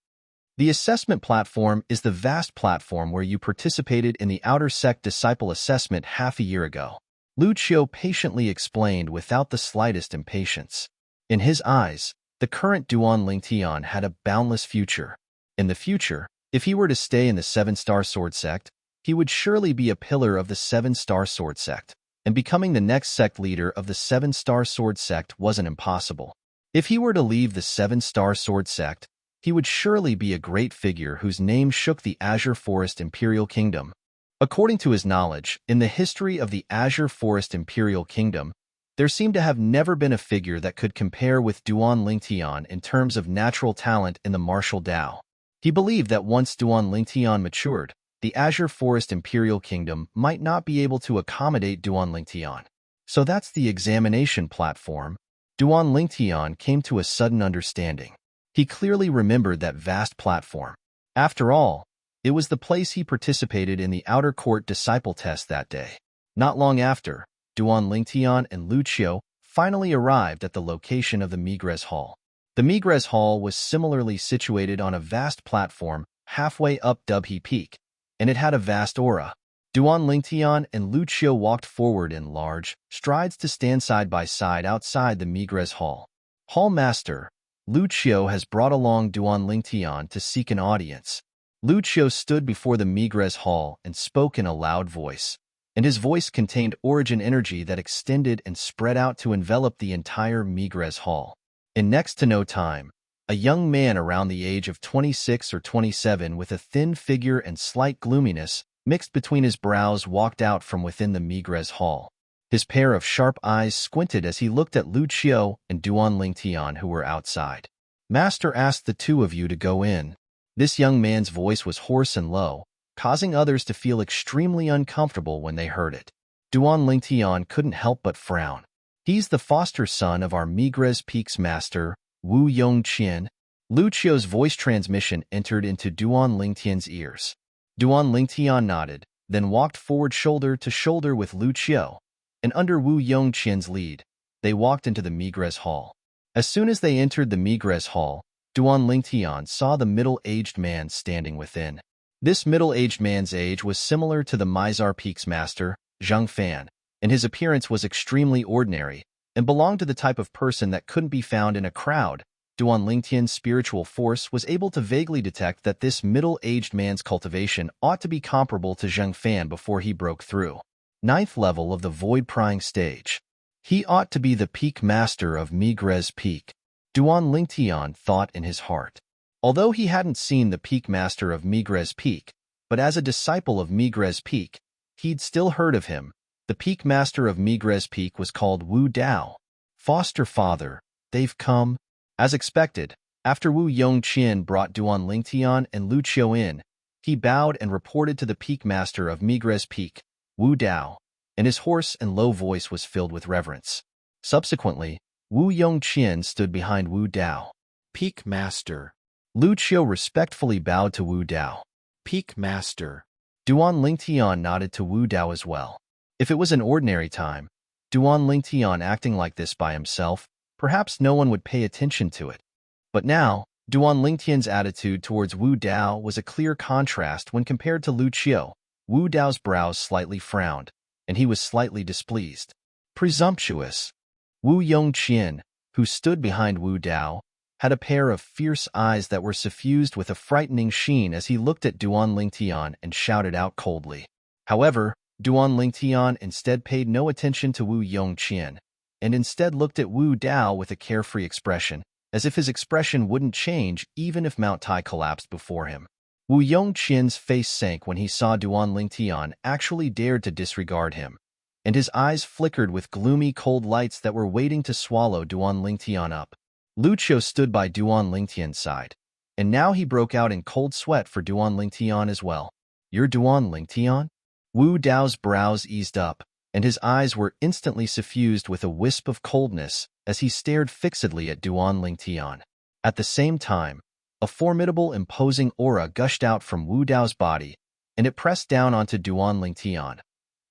The assessment platform is the vast platform where you participated in the outer sect disciple assessment half a year ago. Lu Qiu patiently explained without the slightest impatience. In his eyes, the current Duan Lingtian had a boundless future. In the future, if he were to stay in the 7-star sword sect, he would surely be a pillar of the 7-star sword sect, and becoming the next sect leader of the 7-star sword sect wasn't impossible. If he were to leave the 7-star sword sect, he would surely be a great figure whose name shook the Azure Forest Imperial Kingdom. According to his knowledge, in the history of the Azure Forest Imperial Kingdom, there seemed to have never been a figure that could compare with Duan Lingtian in terms of natural talent in the martial Dao. He believed that once Duan Lingtian matured, the Azure Forest Imperial Kingdom might not be able to accommodate Duan Lingtian. So that's the examination platform. Duan Lingtian came to a sudden understanding. He clearly remembered that vast platform. After all, it was the place he participated in the outer court disciple test that day. Not long after, Duan Lingtian and Lu Qiu finally arrived at the location of the Migres Hall. The Migres Hall was similarly situated on a vast platform halfway up Dubhe Peak, and it had a vast aura. Duan Lingtian and Lu Qiu walked forward in large strides to stand side by side outside the Migres Hall. Hall Master, Lu Qiu has brought along Duan Lingtian to seek an audience. Lu Qiu stood before the Migres Hall and spoke in a loud voice, and his voice contained origin energy that extended and spread out to envelop the entire Migres Hall. In next to no time, a young man around the age of 26 or 27 with a thin figure and slight gloominess mixed between his brows walked out from within the Migres Hall. His pair of sharp eyes squinted as he looked at Lu Qiu and Duan Lingtian who were outside. Master asked the two of you to go in. This young man's voice was hoarse and low, causing others to feel extremely uncomfortable when they heard it. Duan Lingtian couldn't help but frown. He's the foster son of our Migres Peaks master, Wu Yongqian. Lu Qiu's voice transmission entered into Duan Lingtian's ears. Duan Lingtian nodded, then walked forward shoulder to shoulder with Lu Qiu, and under Wu Yongqian's lead, they walked into the Migres Hall. As soon as they entered the Migres Hall, Duan Lingtian saw the middle-aged man standing within. This middle-aged man's age was similar to the Mizar Peaks master, Zhang Fan, and his appearance was extremely ordinary, and belonged to the type of person that couldn't be found in a crowd. Duan Lingtian's spiritual force was able to vaguely detect that this middle-aged man's cultivation ought to be comparable to Zhang Fan before he broke through. 9th level of the void-prying stage. He ought to be the peak master of Migres Peak. Duan Lingtian thought in his heart. Although he hadn't seen the peak master of Migres Peak, but as a disciple of Migres Peak, he'd still heard of him. The peak master of Migres Peak was called Wu Dao. Foster father, they've come. As expected, after Wu Yongqian brought Duan Lingtian and Lu Qiu in, he bowed and reported to the peak master of Migres Peak, Wu Dao, and his hoarse and low voice was filled with reverence. Subsequently, Wu Yongqian stood behind Wu Dao. Peak Master. Lu Qiu respectfully bowed to Wu Dao. Peak Master. Duan Lingtian nodded to Wu Dao as well. If it was an ordinary time, Duan Lingtian acting like this by himself, perhaps no one would pay attention to it. But now, Duan Lingtian's attitude towards Wu Dao was a clear contrast when compared to Lu Qiu. Wu Dao's brows slightly frowned, and he was slightly displeased. Presumptuous. Wu Yongqian, who stood behind Wu Dao, had a pair of fierce eyes that were suffused with a frightening sheen as he looked at Duan Lingtian and shouted out coldly. However, Duan Lingtian instead paid no attention to Wu Yongqian, and instead looked at Wu Dao with a carefree expression, as if his expression wouldn't change even if Mount Tai collapsed before him. Wu Yongqian's face sank when he saw Duan Lingtian actually dared to disregard him, and his eyes flickered with gloomy cold lights that were waiting to swallow Duan Lingtian up. Lu Qiu stood by Duan Lingtian's side, and now he broke out in cold sweat for Duan Lingtian as well. You're Duan Lingtian? Wu Dao's brows eased up, and his eyes were instantly suffused with a wisp of coldness as he stared fixedly at Duan Lingtian. At the same time, a formidable, imposing aura gushed out from Wu Dao's body, and it pressed down onto Duan Lingtian,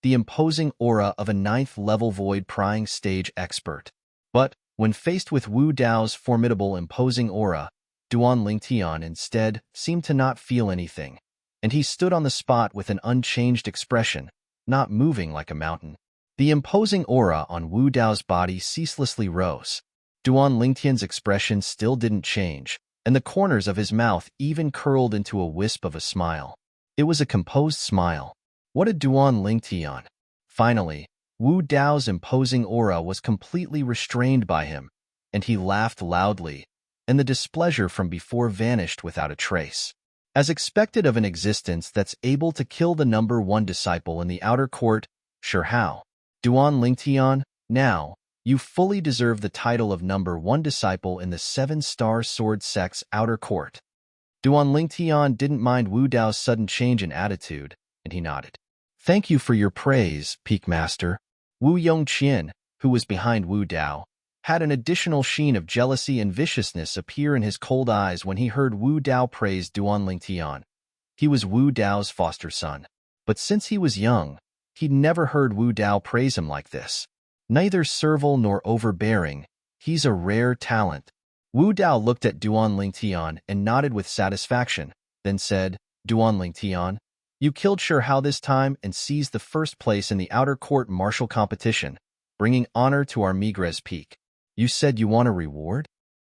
the imposing aura of a 9th-level void-prying stage expert. But when faced with Wu Dao's formidable, imposing aura, Duan Lingtian instead seemed to not feel anything, and he stood on the spot with an unchanged expression, not moving like a mountain. The imposing aura on Wu Dao's body ceaselessly rose. Duan Lingtian's expression still didn't change, and the corners of his mouth even curled into a wisp of a smile. It was a composed smile. What a Duan Lingtian! Finally, Wu Dao's imposing aura was completely restrained by him, and he laughed loudly, and the displeasure from before vanished without a trace. As expected of an existence that's able to kill the number 1 disciple in the outer court, sure how. Duan Lingtian, now, you fully deserve the title of number 1 disciple in the 7-star sword sect's outer court. Duan Lingtian didn't mind Wu Dao's sudden change in attitude, and he nodded. Thank you for your praise, Peak Master. Wu Yongqian, who was behind Wu Dao, had an additional sheen of jealousy and viciousness appear in his cold eyes when he heard Wu Dao praise Duan Lingtian. He was Wu Dao's foster son, but since he was young, he'd never heard Wu Dao praise him like this. Neither servile nor overbearing, he's a rare talent. Wu Dao looked at Duan Lingtian and nodded with satisfaction, then said, Duan Lingtian, you killed Sure Hao this time and seized the first place in the outer court martial competition, bringing honor to our Migres Peak. You said you want a reward?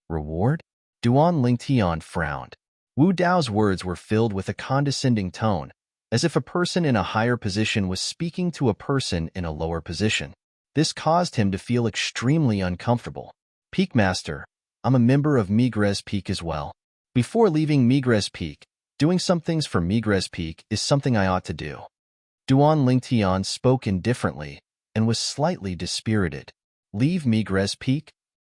Reward? Duan Lingtian frowned. Wu Dao's words were filled with a condescending tone, as if a person in a higher position was speaking to a person in a lower position. This caused him to feel extremely uncomfortable. Peak Master, I'm a member of Migres Peak as well. Before leaving Migres Peak, doing some things for Migres Peak is something I ought to do. Duan Lingtian spoke indifferently and was slightly dispirited. Leave Migres Peak?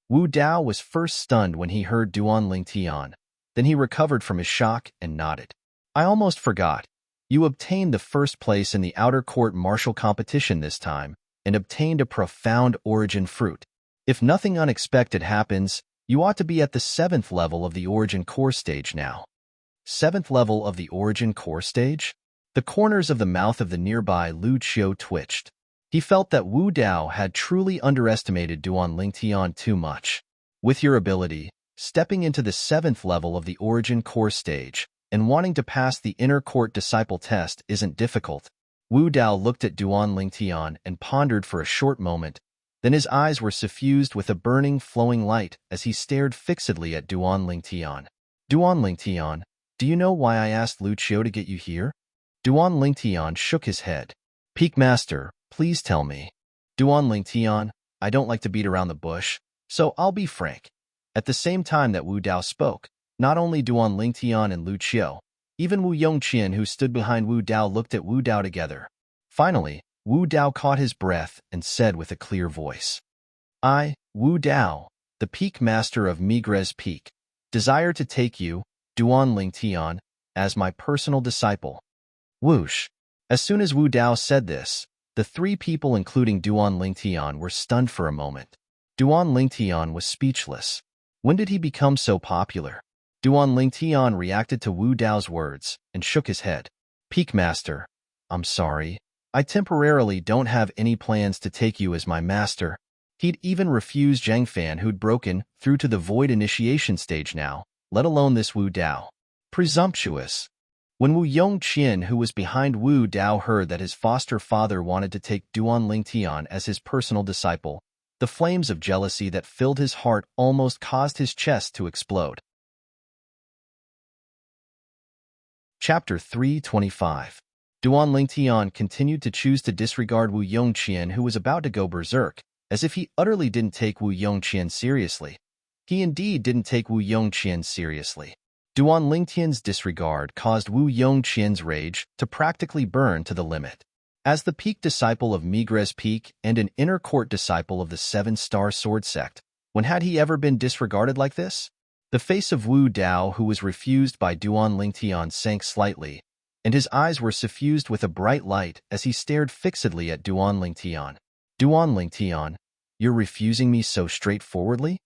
Wu Dao was first stunned when he heard Duan Lingtian. Then he recovered from his shock and nodded. I almost forgot. You obtained the first place in the outer court martial competition this time and obtained a profound origin fruit. If nothing unexpected happens, you ought to be at the 7th level of the origin core stage now. 7th level of the origin core stage? The corners of the mouth of the nearby Lu Qiu twitched. He felt that Wu Dao had truly underestimated Duan Lingtian too much. With your ability, stepping into the 7th level of the origin core stage and wanting to pass the inner court disciple test isn't difficult. Wu Dao looked at Duan Lingtian and pondered for a short moment. Then his eyes were suffused with a burning, flowing light as he stared fixedly at Duan Lingtian. Duan Lingtian, do you know why I asked Lu Qiu to get you here? Duan Lingtian shook his head. Peak Master, please tell me. Duan Lingtian, I don't like to beat around the bush, so I'll be frank. At the same time that Wu Dao spoke, not only Duan Lingtian and Lu Qiu, even Wu Yongqian who stood behind Wu Dao looked at Wu Dao together. Finally, Wu Dao caught his breath and said with a clear voice, I, Wu Dao, the Peak Master of Migres Peak, desire to take you, Duan Lingtian, as my personal disciple. Whoosh! As soon as Wu Dao said this, the 3 people including Duan Lingtian were stunned for a moment. Duan Lingtian was speechless. When did he become so popular? Duan Lingtian reacted to Wu Dao's words and shook his head. Peak Master, I'm sorry. I temporarily don't have any plans to take you as my master. He'd even refused Zhang Fan who'd broken through to the void initiation stage now, let alone this Wu Dao. Presumptuous. When Wu Yongqian, who was behind Wu Dao, heard that his foster father wanted to take Duan Lingtian as his personal disciple, the flames of jealousy that filled his heart almost caused his chest to explode. Chapter 325. Duan Lingtian continued to choose to disregard Wu Yongqian, who was about to go berserk, as if he utterly didn't take Wu Yongqian seriously. He indeed didn't take Wu Yongqian seriously. Duan Lingtian's disregard caused Wu Yongqian's rage to practically burn to the limit. As the peak disciple of Migres Peak and an inner court disciple of the Seven-Star Sword Sect, when had he ever been disregarded like this? The face of Wu Dao, who was refused by Duan Lingtian, sank slightly, and his eyes were suffused with a bright light as he stared fixedly at Duan Lingtian. Duan Lingtian, you're refusing me so straightforwardly?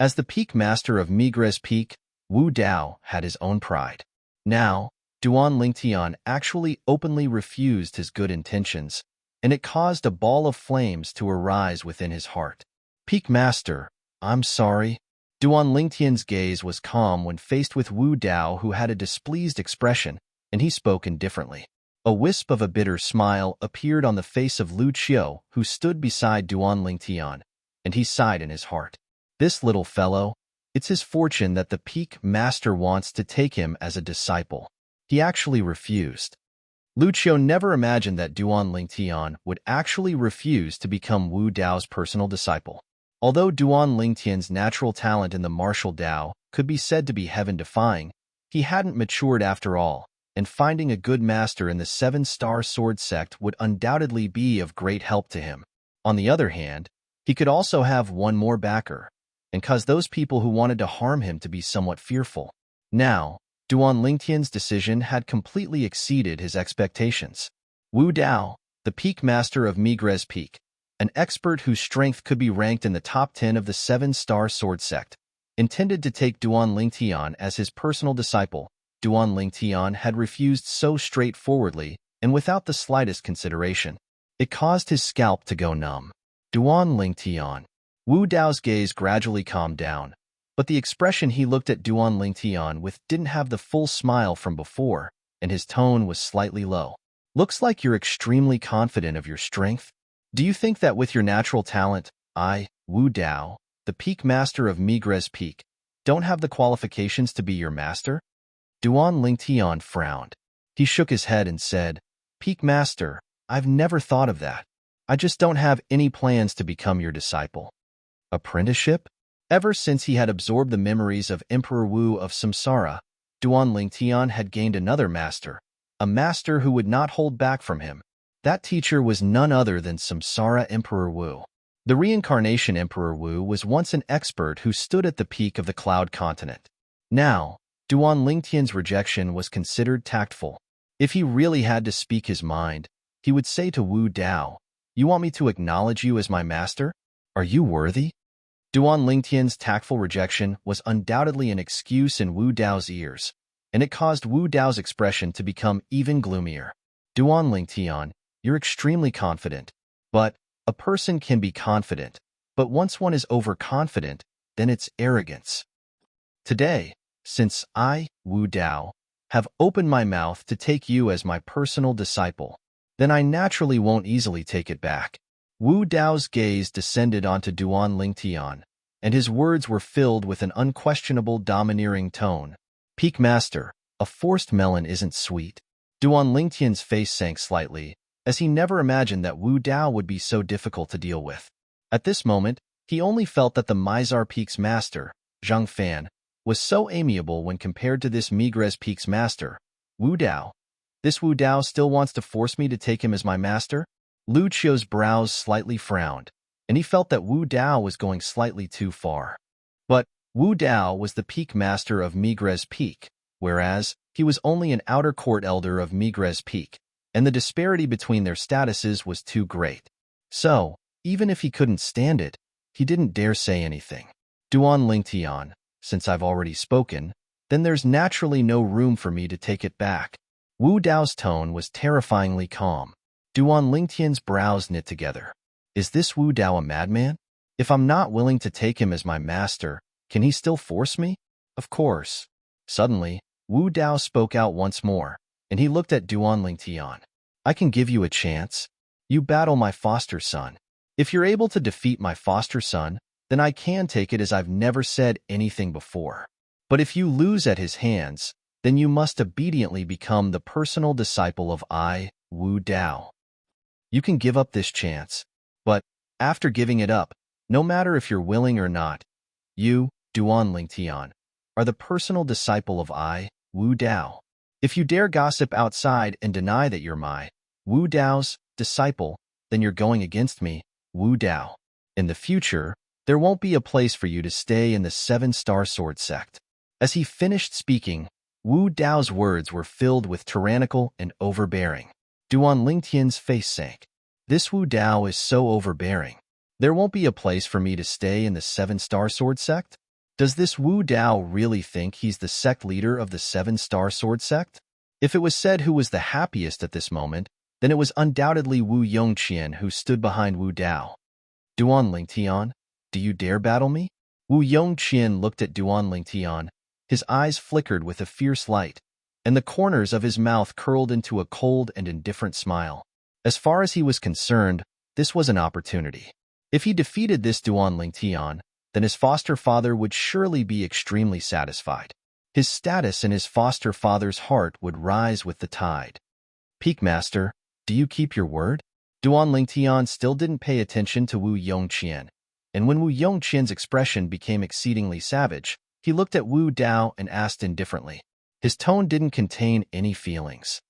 As the peak master of Migres Peak, Wu Dao had his own pride. Now, Duan Lingtian actually openly refused his good intentions, and it caused a ball of flames to arise within his heart. Peak Master, I'm sorry. Duan Lingtian's gaze was calm when faced with Wu Dao, who had a displeased expression, and he spoke indifferently. A wisp of a bitter smile appeared on the face of Lu Qiu, who stood beside Duan Lingtian, and he sighed in his heart. This little fellow, it's his fortune that the peak master wants to take him as a disciple. He actually refused. Lu Qiu never imagined that Duan Lingtian would actually refuse to become Wu Dao's personal disciple. Although Duan Lingtian's natural talent in the martial Dao could be said to be heaven-defying, he hadn't matured after all, and finding a good master in the Seven-Star Sword Sect would undoubtedly be of great help to him. On the other hand, he could also have one more backer, and cause those people who wanted to harm him to be somewhat fearful. Now, Duan Lingtian's decision had completely exceeded his expectations. Wu Dao, the peak master of Migres Peak, an expert whose strength could be ranked in the top 10 of the Seven-Star Sword Sect, intended to take Duan Lingtian as his personal disciple. Duan Lingtian had refused so straightforwardly and without the slightest consideration. It caused his scalp to go numb. Duan Lingtian. Wu Dao's gaze gradually calmed down, but the expression he looked at Duan Lingtian with didn't have the full smile from before, and his tone was slightly low. Looks like you're extremely confident of your strength. Do you think that with your natural talent, I, Wu Dao, the peak master of Migres Peak, don't have the qualifications to be your master? Duan Lingtian frowned. He shook his head and said, Peak master, I've never thought of that. I just don't have any plans to become your disciple. Apprenticeship? Ever since he had absorbed the memories of Emperor Wu of Samsara, Duan Lingtian had gained another master, a master who would not hold back from him. That teacher was none other than Samsara Emperor Wu. The reincarnation Emperor Wu was once an expert who stood at the peak of the Cloud Continent. Now, Duan Lingtian's rejection was considered tactful. If he really had to speak his mind, he would say to Wu Dao, You want me to acknowledge you as my master? Are you worthy? Duan Lingtian's tactful rejection was undoubtedly an excuse in Wu Dao's ears, and it caused Wu Dao's expression to become even gloomier. Duan Lingtian, you're extremely confident. But a person can be confident, but once one is overconfident, then it's arrogance. Today, since I, Wu Dao, have opened my mouth to take you as my personal disciple, then I naturally won't easily take it back. Wu Dao's gaze descended onto Duan Lingtian, and his words were filled with an unquestionable domineering tone. Peak Master, a forced melon isn't sweet. Duan Lingtian's face sank slightly, as he never imagined that Wu Dao would be so difficult to deal with. At this moment, he only felt that the Mizar Peak's master, Zhang Fan, was so amiable when compared to this Migres Peak's master, Wu Dao. This Wu Dao still wants to force me to take him as my master? Lu Qiu's brows slightly frowned, and he felt that Wu Dao was going slightly too far. But Wu Dao was the peak master of Migres Peak, whereas he was only an outer court elder of Migres Peak, and the disparity between their statuses was too great. So, even if he couldn't stand it, he didn't dare say anything. Duan Lingtian, since I've already spoken, then there's naturally no room for me to take it back. Wu Dao's tone was terrifyingly calm. Duan Lingtian's brows knit together. Is this Wu Dao a madman? If I'm not willing to take him as my master, can he still force me? Of course. Suddenly, Wu Dao spoke out once more. and he looked at Duan Lingtian. I can give you a chance. You battle my foster son. If you're able to defeat my foster son, then I can take it as I've never said anything before. But if you lose at his hands, then you must obediently become the personal disciple of I, Wu Dao. You can give up this chance, but after giving it up, no matter if you're willing or not, you, Duan Lingtian, are the personal disciple of I, Wu Dao. If you dare gossip outside and deny that you're my, Wu Dao's, disciple, then you're going against me, Wu Dao. In the future, there won't be a place for you to stay in the 7-star sword sect. As he finished speaking, Wu Dao's words were filled with tyrannical and overbearing. Duan Lingtian's face sank. This Wu Dao is so overbearing. There won't be a place for me to stay in the 7-star sword sect? Does this Wu Dao really think he's the sect leader of the 7-star sword sect? If it was said who was the happiest at this moment, then it was undoubtedly Wu Yongqian who stood behind Wu Dao. Duan Lingtian, do you dare battle me? Wu Yongqian looked at Duan Lingtian. His eyes flickered with a fierce light, and the corners of his mouth curled into a cold and indifferent smile. As far as he was concerned, this was an opportunity. If he defeated this Duan Lingtian, then his foster father would surely be extremely satisfied. His status in his foster father's heart would rise with the tide. Peak Master, do you keep your word? Duan Lingtian still didn't pay attention to Wu Yongqian, and when Wu Yongqian's expression became exceedingly savage, he looked at Wu Dao and asked indifferently. His tone didn't contain any feelings.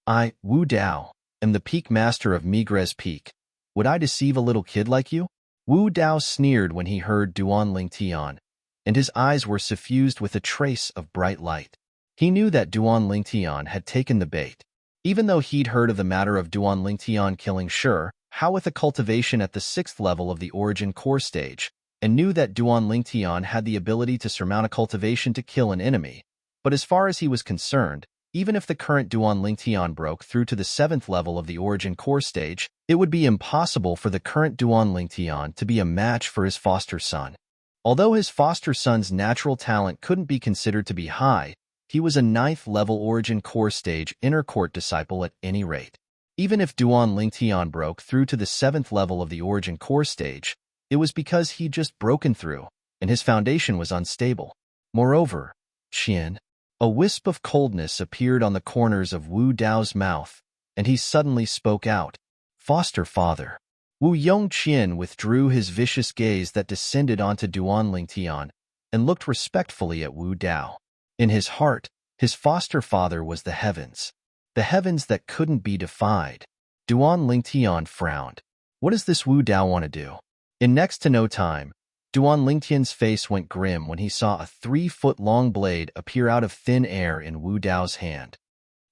I, Wu Dao, am the Peak Master of Migres Peak. Would I deceive a little kid like you? Wu Dao sneered when he heard Duan Lingtian, and his eyes were suffused with a trace of bright light. He knew that Duan Lingtian had taken the bait. Even though he'd heard of the matter of Duan Lingtian killing Shi, how with a cultivation at the 6th level of the origin core stage, and knew that Duan Lingtian had the ability to surmount a cultivation to kill an enemy. But as far as he was concerned, even if the current Duan Lingtian broke through to the 7th level of the origin core stage, it would be impossible for the current Duan Lingtian to be a match for his foster son. Although his foster son's natural talent couldn't be considered to be high, he was a 9th level origin core stage inner court disciple at any rate. Even if Duan Lingtian broke through to the 7th level of the origin core stage, it was because he'd just broken through, and his foundation was unstable. Moreover, Qian, a wisp of coldness appeared on the corners of Wu Dao's mouth, and he suddenly spoke out. Foster father. Wu Yongqian withdrew his vicious gaze that descended onto Duan Lingtian and looked respectfully at Wu Dao. In his heart, his foster father was the heavens that couldn't be defied. Duan Lingtian frowned. What does this Wu Dao want to do? In next to no time, Duan Lingtian's face went grim when he saw a 3-foot-long blade appear out of thin air in Wu Dao's hand.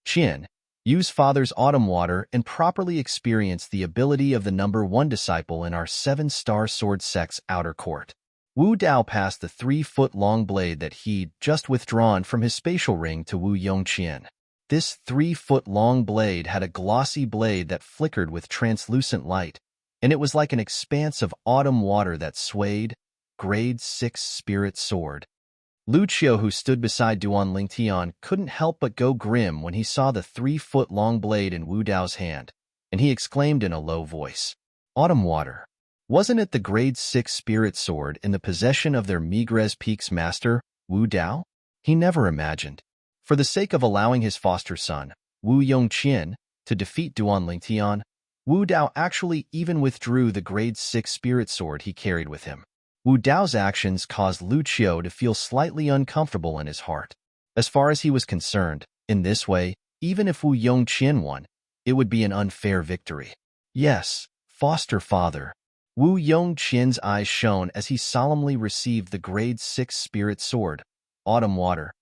Qian, use Father's Autumn Water and properly experience the ability of the number 1 disciple in our 7-star sword sect's outer court. Wu Dao passed the 3-foot-long blade that he'd just withdrawn from his spatial ring to Wu Yongqian. This 3-foot-long blade had a glossy blade that flickered with translucent light, and it was like an expanse of autumn water that swayed. Grade 6 Spirit Sword. Lucio, who stood beside Duan Lingtian, couldn't help but go grim when he saw the 3-foot-long blade in Wu Dao's hand, and he exclaimed in a low voice, Autumn Water. Wasn't it the Grade 6 Spirit Sword in the possession of their Migres Peak's master, Wu Dao? He never imagined. For the sake of allowing his foster son, Wu Yongqian, to defeat Duan Lingtian, Wu Dao actually even withdrew the Grade 6 Spirit Sword he carried with him. Wu Dao's actions caused Lucio to feel slightly uncomfortable in his heart. As far as he was concerned, in this way, even if Wu Yongqian won, it would be an unfair victory. Yes, foster father. Wu Yongqian's eyes shone as he solemnly received the Grade 6 Spirit Sword, Autumn Water,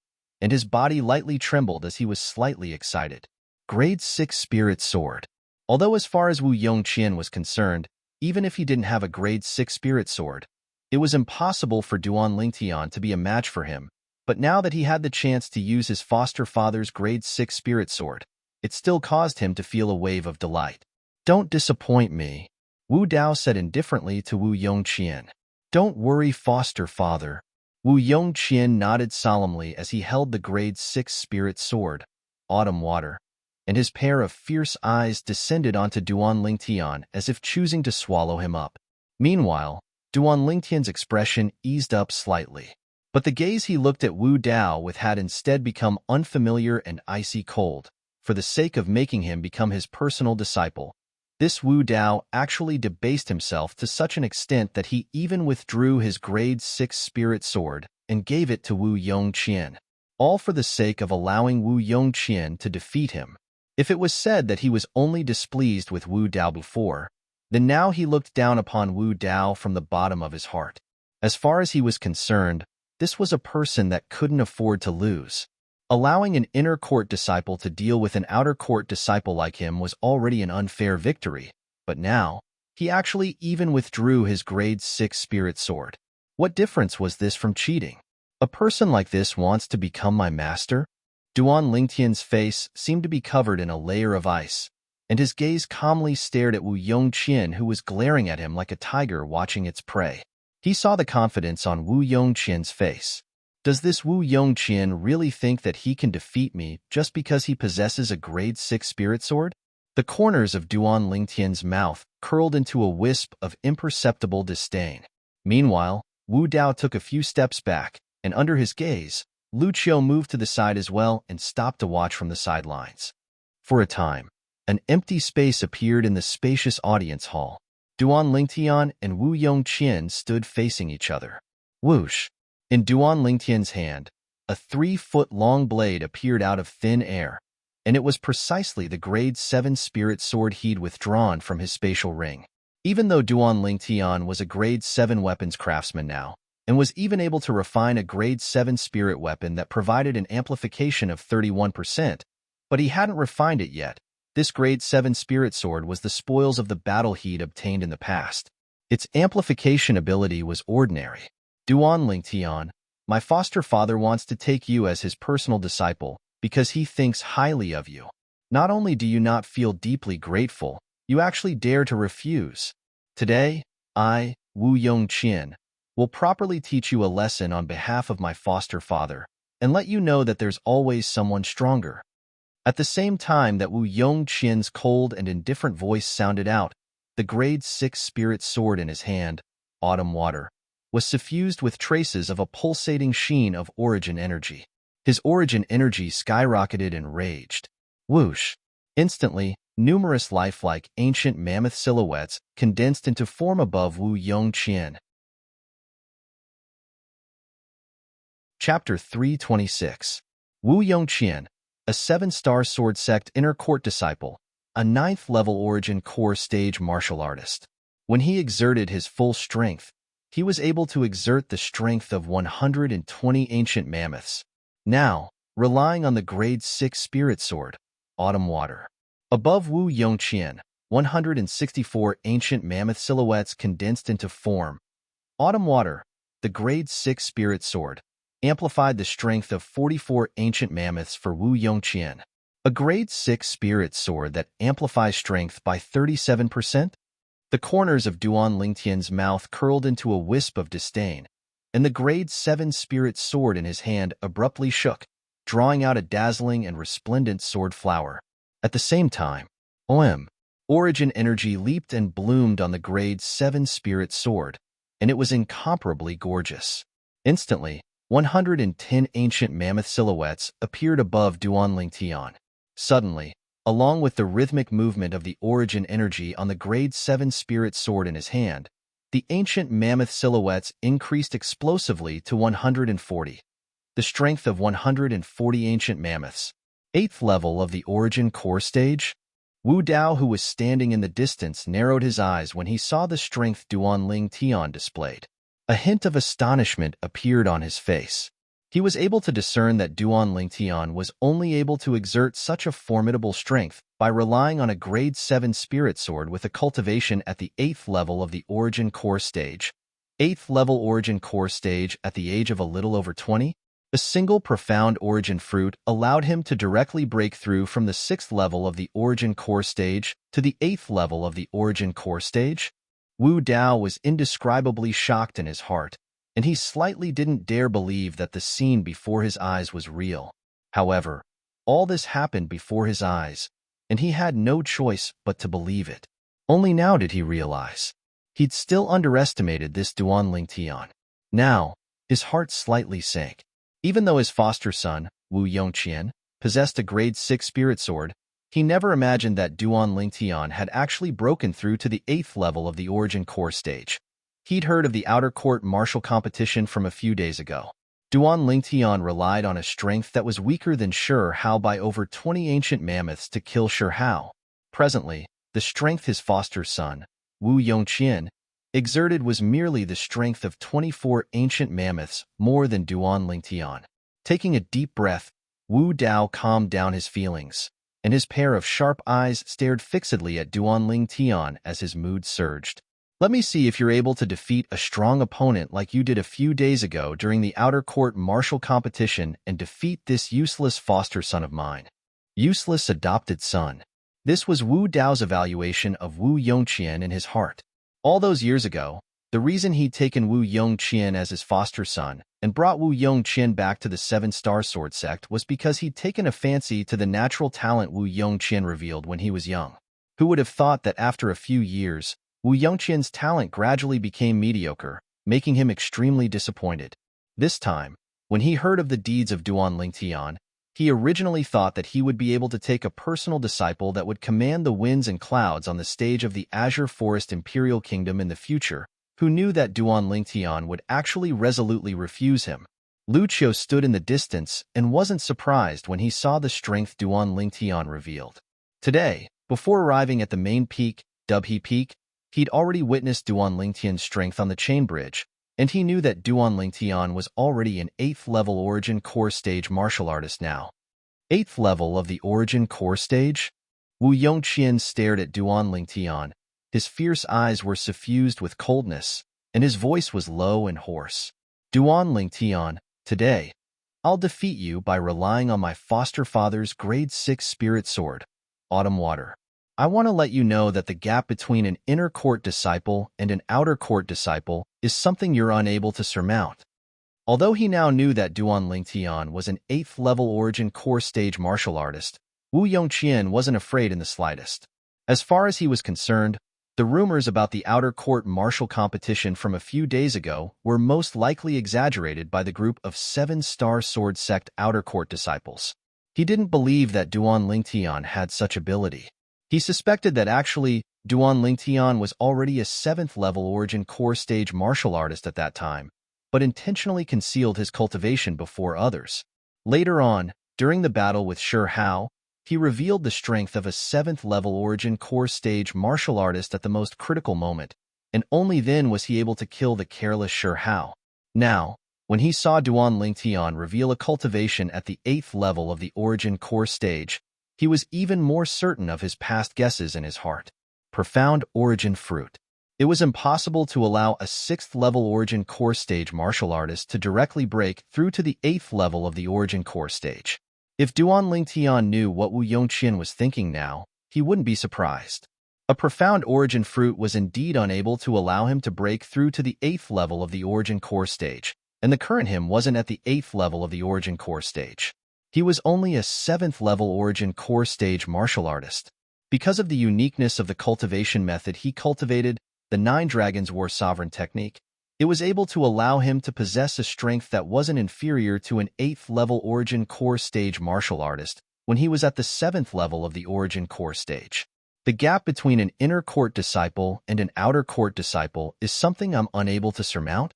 and his body lightly trembled as he was slightly excited. Grade 6 Spirit Sword. Although as far as Wu Yongqian was concerned, even if he didn't have a Grade 6 Spirit Sword, it was impossible for Duan Lingtian to be a match for him, but now that he had the chance to use his foster father's Grade 6 Spirit Sword, it still caused him to feel a wave of delight. Don't disappoint me, Wu Dao said indifferently to Wu Yongqian. Don't worry, foster father. Wu Yongqian nodded solemnly as he held the Grade 6 Spirit Sword, Autumn Water, and his pair of fierce eyes descended onto Duan Lingtian as if choosing to swallow him up. Meanwhile, Duan Lingtian's expression eased up slightly, but the gaze he looked at Wu Dao with had instead become unfamiliar and icy cold, for the sake of making him become his personal disciple. This Wu Dao actually debased himself to such an extent that he even withdrew his grade 6 spirit sword and gave it to Wu Yongqian, all for the sake of allowing Wu Yongqian to defeat him. If it was said that he was only displeased with Wu Dao before, then now he looked down upon Wu Dao from the bottom of his heart. As far as he was concerned, this was a person that couldn't afford to lose. Allowing an inner court disciple to deal with an outer court disciple like him was already an unfair victory, but now, he actually even withdrew his grade 6 spirit sword. What difference was this from cheating? A person like this wants to become my master? Duan Lingtian's face seemed to be covered in a layer of ice, and his gaze calmly stared at Wu Yongqian, who was glaring at him like a tiger watching its prey. He saw the confidence on Wu Yongqian's face. Does this Wu Yongqian really think that he can defeat me just because he possesses a grade 6 spirit sword? The corners of Duan Lingtian's mouth curled into a wisp of imperceptible disdain. Meanwhile, Wu Dao took a few steps back, and under his gaze, Lu Qiu moved to the side as well and stopped to watch from the sidelines. For a time, an empty space appeared in the spacious audience hall. Duan Lingtian and Wu Yongqian stood facing each other. Whoosh! In Duan Lingtian's hand, a 3-foot-long blade appeared out of thin air, and it was precisely the grade 7 spirit sword he'd withdrawn from his spatial ring. Even though Duan Lingtian was a grade 7 weapons craftsman now, and was even able to refine a grade 7 spirit weapon that provided an amplification of 31%, but he hadn't refined it yet. This grade 7 spirit sword was the spoils of the battle he'd obtained in the past. Its amplification ability was ordinary. Duan Lingtian, my foster father wants to take you as his personal disciple because he thinks highly of you. Not only do you not feel deeply grateful, you actually dare to refuse. Today, I, Wu Yongqian, will properly teach you a lesson on behalf of my foster father and let you know that there's always someone stronger. At the same time that Wu Yongqian's cold and indifferent voice sounded out, the grade 6 spirit sword in his hand, Autumn Water, was suffused with traces of a pulsating sheen of origin energy. His origin energy skyrocketed and raged. Whoosh! Instantly, numerous lifelike ancient mammoth silhouettes condensed into form above Wu Yongqian. Chapter 326. Wu Yongqian, a 7-star sword sect inner court disciple, a 9th-level origin core stage martial artist. When he exerted his full strength, he was able to exert the strength of 120 ancient mammoths. Now, relying on the grade 6 spirit sword, Autumn Water. Above Wu Yongqian, 164 ancient mammoth silhouettes condensed into form. Autumn Water, the grade 6 spirit sword, amplified the strength of 44 ancient mammoths for Wu Yongqian. A grade 6 spirit sword that amplifies strength by 37%? The corners of Duan Lingtian's mouth curled into a wisp of disdain, and the grade 7 spirit sword in his hand abruptly shook, drawing out a dazzling and resplendent sword flower. At the same time, origin energy leaped and bloomed on the grade 7 spirit sword, and it was incomparably gorgeous. Instantly, 110 ancient mammoth silhouettes appeared above Duan Lingtian. Suddenly, along with the rhythmic movement of the origin energy on the grade 7 spirit sword in his hand, the ancient mammoth silhouettes increased explosively to 140. The strength of 140 ancient mammoths. 8th level of the origin core stage? Wu Dao, who was standing in the distance, narrowed his eyes when he saw the strength Duan Lingtian displayed. A hint of astonishment appeared on his face. He was able to discern that Duan Lingtian was only able to exert such a formidable strength by relying on a grade 7 spirit sword with a cultivation at the 8th level of the origin core stage. 8th level origin core stage at the age of a little over 20? A single profound origin fruit allowed him to directly break through from the 6th level of the origin core stage to the 8th level of the origin core stage. Wu Dao was indescribably shocked in his heart, and he slightly didn't dare believe that the scene before his eyes was real. However, all this happened before his eyes, and he had no choice but to believe it. Only now did he realize he'd still underestimated this Duan Lingtian. Now, his heart slightly sank. Even though his foster son, Wu Yongqian, possessed a grade 6 spirit sword, he never imagined that Duan Lingtian had actually broken through to the 8th level of the Origin Core stage. He'd heard of the outer court martial competition from a few days ago. Duan Lingtian relied on a strength that was weaker than Shi Hao by over 20 ancient mammoths to kill Shi Hao. Presently, the strength his foster son, Wu Yongqian, exerted was merely the strength of 24 ancient mammoths more than Duan Lingtian. Taking a deep breath, Wu Dao calmed down his feelings, and his pair of sharp eyes stared fixedly at Duan Lingtian as his mood surged. Let me see if you're able to defeat a strong opponent like you did a few days ago during the outer court martial competition and defeat this useless foster son of mine. Useless adopted son. This was Wu Dao's evaluation of Wu Yongqian in his heart. All those years ago, the reason he'd taken Wu Yongqian as his foster son and brought Wu Yongqian back to the 7-Star Sword sect was because he'd taken a fancy to the natural talent Wu Yongqian revealed when he was young. Who would have thought that after a few years, Wu Yongqian's talent gradually became mediocre, making him extremely disappointed. This time, when he heard of the deeds of Duan Lingtian, he originally thought that he would be able to take a personal disciple that would command the winds and clouds on the stage of the Azure Forest Imperial Kingdom in the future, who knew that Duan Lingtian would actually resolutely refuse him. Lu Qiu stood in the distance and wasn't surprised when he saw the strength Duan Lingtian revealed. Today, before arriving at the main peak, Dubhe Peak, he'd already witnessed Duan Lingtian's strength on the chain bridge, and he knew that Duan Lingtian was already an 8th level Origin Core stage martial artist now. 8th level of the Origin Core stage? Wu Yongqian stared at Duan Lingtian. His fierce eyes were suffused with coldness, and his voice was low and hoarse. Duan Lingtian, today, I'll defeat you by relying on my foster father's grade 6 spirit sword, Autumn Water. I want to let you know that the gap between an inner court disciple and an outer court disciple is something you're unable to surmount. Although he now knew that Duan Lingtian was an 8th level Origin Core stage martial artist, Wu Yongqian wasn't afraid in the slightest. As far as he was concerned, the rumors about the outer court martial competition from a few days ago were most likely exaggerated by the group of 7-Star Sword sect outer court disciples. He didn't believe that Duan Lingtian had such ability. He suspected that actually, Duan Lingtian was already a 7th level Origin Core stage martial artist at that time, but intentionally concealed his cultivation before others. Later on, during the battle with Shi Hao, he revealed the strength of a 7th level Origin Core stage martial artist at the most critical moment, and only then was he able to kill the careless Shi Hao. Now, when he saw Duan Lingtian reveal a cultivation at the 8th level of the Origin Core stage, he was even more certain of his past guesses in his heart. Profound Origin Fruit. It was impossible to allow a 6th level Origin Core stage martial artist to directly break through to the 8th level of the Origin Core stage. If Duan Lingtian knew what Wu Yongqian was thinking now, he wouldn't be surprised. A profound Origin Fruit was indeed unable to allow him to break through to the 8th level of the Origin Core stage, and the current him wasn't at the 8th level of the Origin Core stage. He was only a 7th level Origin Core stage martial artist. Because of the uniqueness of the cultivation method he cultivated, the 9 Dragons War Sovereign technique, it was able to allow him to possess a strength that wasn't inferior to an 8th level Origin Core stage martial artist when he was at the 7th level of the Origin Core stage. The gap between an inner court disciple and an outer court disciple is something I'm unable to surmount.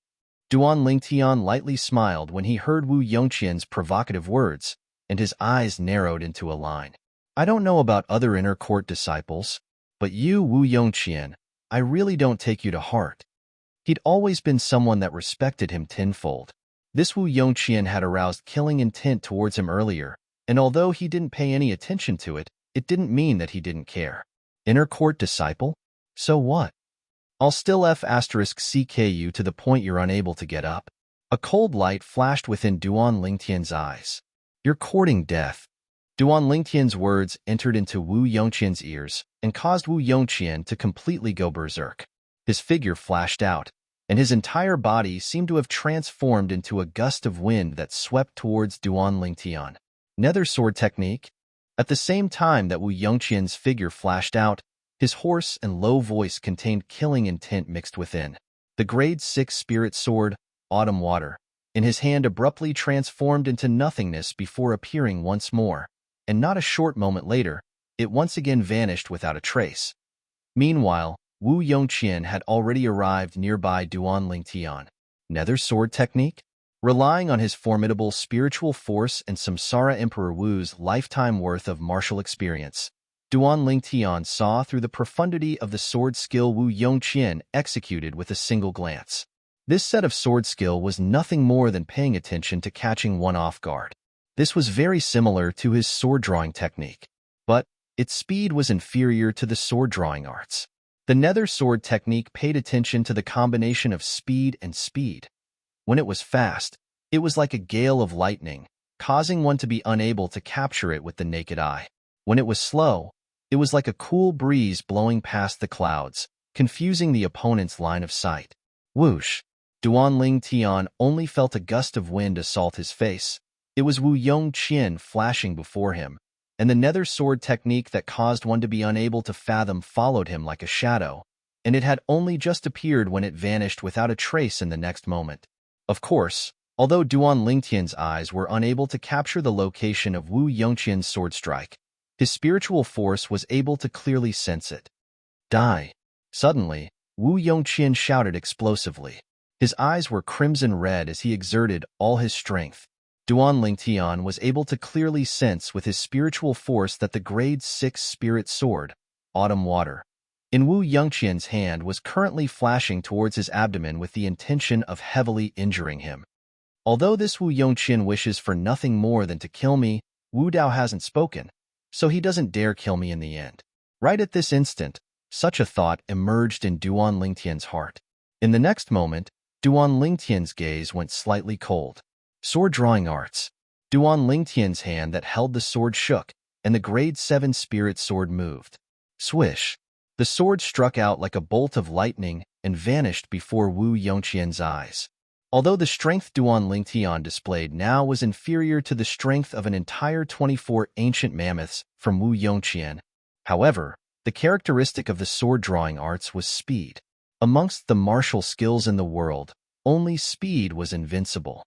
Duan Lingtian lightly smiled when he heard Wu Yongqian's provocative words, and his eyes narrowed into a line. I don't know about other inner court disciples, but you, Wu Yongqian, I really don't take you to heart. He'd always been someone that respected him tenfold. This Wu Yongqian had aroused killing intent towards him earlier, and although he didn't pay any attention to it, it didn't mean that he didn't care. Inner court disciple? So what? I'll still F***CK you to the point you're unable to get up. A cold light flashed within Duan Lingtian's eyes. You're courting death. Duan Lingtian's words entered into Wu Yongqian's ears and caused Wu Yongqian to completely go berserk. His figure flashed out, and his entire body seemed to have transformed into a gust of wind that swept towards Duan Lingtian. Nether Sword Technique? At the same time that Wu Yongqian's figure flashed out, his hoarse and low voice contained killing intent mixed within. The grade 6 spirit sword, Autumn Water, in his hand abruptly transformed into nothingness before appearing once more, and not a short moment later, it once again vanished without a trace. Meanwhile, Wu Yongqian had already arrived nearby Duan Lingtian. Nether sword technique? Relying on his formidable spiritual force and Samsara Emperor Wu's lifetime worth of martial experience, Duan Lingtian saw through the profundity of the sword skill Wu Yongqian executed with a single glance. This set of sword skill was nothing more than paying attention to catching one off guard. This was very similar to his sword-drawing technique, but its speed was inferior to the sword-drawing arts. The nether sword technique paid attention to the combination of speed and speed. When it was fast, it was like a gale of lightning, causing one to be unable to capture it with the naked eye. When it was slow, it was like a cool breeze blowing past the clouds, confusing the opponent's line of sight. Whoosh! Duan Lingtian only felt a gust of wind assault his face. It was Wu Yongqian flashing before him, and the nether sword technique that caused one to be unable to fathom followed him like a shadow, and it had only just appeared when it vanished without a trace in the next moment. Of course, although Duan Lingtian's eyes were unable to capture the location of Wu Yongqian's sword strike, his spiritual force was able to clearly sense it. Die! Suddenly, Wu Yongqian shouted explosively. His eyes were crimson red as he exerted all his strength. Duan Lingtian was able to clearly sense with his spiritual force that the grade 6 spirit sword, Autumn Water, in Wu Yongqian's hand was currently flashing towards his abdomen with the intention of heavily injuring him. Although this Wu Yongqian wishes for nothing more than to kill me, Wu Dao hasn't spoken, so he doesn't dare kill me in the end. Right at this instant, such a thought emerged in Duan Lingtian's heart. In the next moment, Duan Lingtian's gaze went slightly cold. Sword drawing arts. Duan Lingtian's hand that held the sword shook, and the grade 7 spirit sword moved. Swish! The sword struck out like a bolt of lightning and vanished before Wu Yongqian's eyes. Although the strength Duan Lingtian displayed now was inferior to the strength of an entire 24 ancient mammoths from Wu Yongqian, however, the characteristic of the sword drawing arts was speed. Amongst the martial skills in the world, only speed was invincible.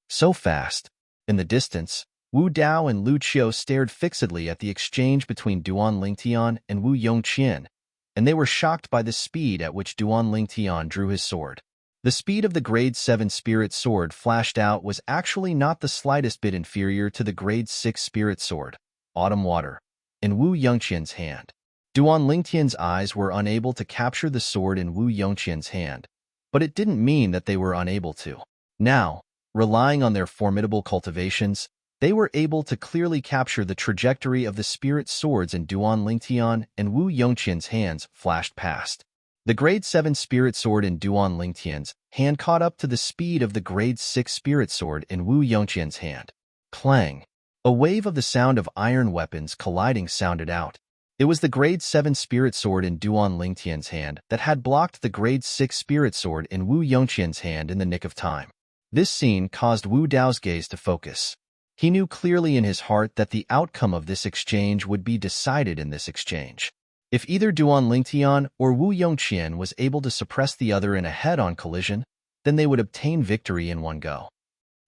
So fast. In the distance, Wu Dao and Lu Qiu stared fixedly at the exchange between Duan Lingtian and Wu Yongqian, and they were shocked by the speed at which Duan Lingtian drew his sword. The speed of the grade 7 spirit sword flashed out was actually not the slightest bit inferior to the grade 6 spirit sword, Autumn Water, in Wu Yongqian's hand. Duan Lingtian's eyes were unable to capture the sword in Wu Yongqian's hand, but it didn't mean that they were unable to. Now, relying on their formidable cultivations, they were able to clearly capture the trajectory of the spirit swords in Duan Lingtian and Wu Yongqian's hands flashed past. The grade 7 spirit sword in Duan Lingtian's hand caught up to the speed of the grade 6 spirit sword in Wu Yongqian's hand. Clang! A wave of the sound of iron weapons colliding sounded out. It was the grade 7 spirit sword in Duan Lingtian's hand that had blocked the grade 6 spirit sword in Wu Yongqian's hand in the nick of time. This scene caused Wu Dao's gaze to focus. He knew clearly in his heart that the outcome of this exchange would be decided in this exchange. If either Duan Lingtian or Wu Yongqian was able to suppress the other in a head-on collision, then they would obtain victory in one go.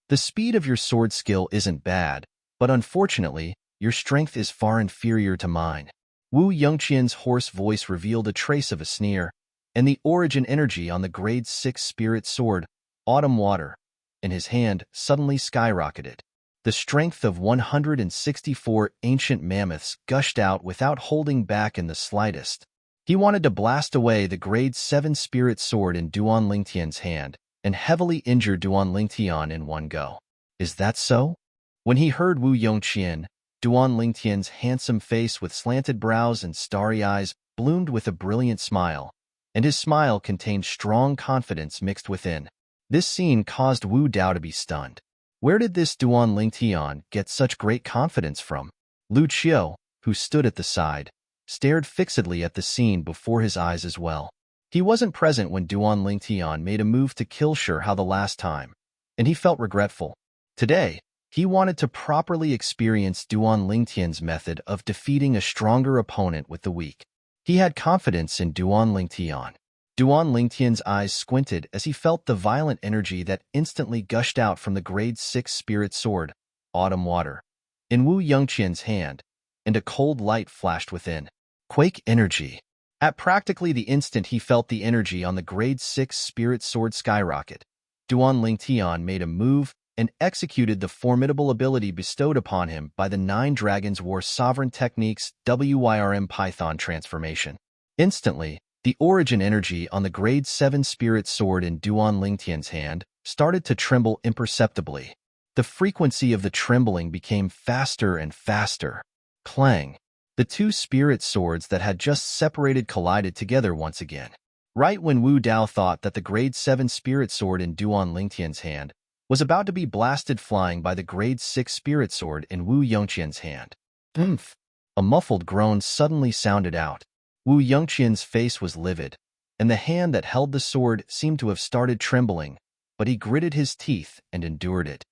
The speed of your sword skill isn't bad, but unfortunately, your strength is far inferior to mine. Wu Yongqian's hoarse voice revealed a trace of a sneer, and the origin energy on the grade 6 spirit sword, Autumn Water, in his hand suddenly skyrocketed. The strength of 164 ancient mammoths gushed out without holding back in the slightest. He wanted to blast away the grade 7 spirit sword in Duan Lingtian's hand and heavily injure Duan Lingtian in one go. Is that so? When he heard Wu Yongqian, Duan Lingtian's handsome face with slanted brows and starry eyes bloomed with a brilliant smile, and his smile contained strong confidence mixed within. This scene caused Wu Dao to be stunned. Where did this Duan Lingtian get such great confidence from? Lu Qiu, who stood at the side, stared fixedly at the scene before his eyes as well. He wasn't present when Duan Lingtian made a move to kill Shihao the last time, and he felt regretful. Today, He wanted to properly experience Duan Lingtian's method of defeating a stronger opponent with the weak. He had confidence in Duan Lingtian. Duan Lingtian's eyes squinted as he felt the violent energy that instantly gushed out from the grade 6 spirit sword, Autumn Water, in Wu Yongqian's hand, and a cold light flashed within. Quake energy. At practically the instant he felt the energy on the grade 6 spirit sword skyrocket, Duan Lingtian made a move and executed the formidable ability bestowed upon him by the 9 Dragons War Sovereign Techniques WYRM Python transformation. Instantly, the origin energy on the grade 7 spirit sword in Duan Lingtian's hand started to tremble imperceptibly. The frequency of the trembling became faster and faster. Clang. The 2 spirit swords that had just separated collided together once again. Right when Wu Dao thought that the grade 7 spirit sword in Duan Lingtian's hand was about to be blasted flying by the grade 6 spirit sword in Wu Yongqian's hand. Oomph! A muffled groan suddenly sounded out. Wu Yongqian's face was livid, and the hand that held the sword seemed to have started trembling, but he gritted his teeth and endured it.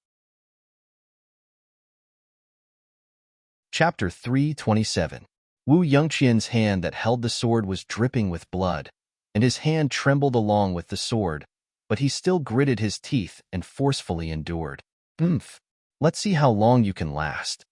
Chapter 327. Wu Yongqian's hand that held the sword was dripping with blood, and his hand trembled along with the sword, but he still gritted his teeth and forcefully endured. Oomph! Let's see how long you can last.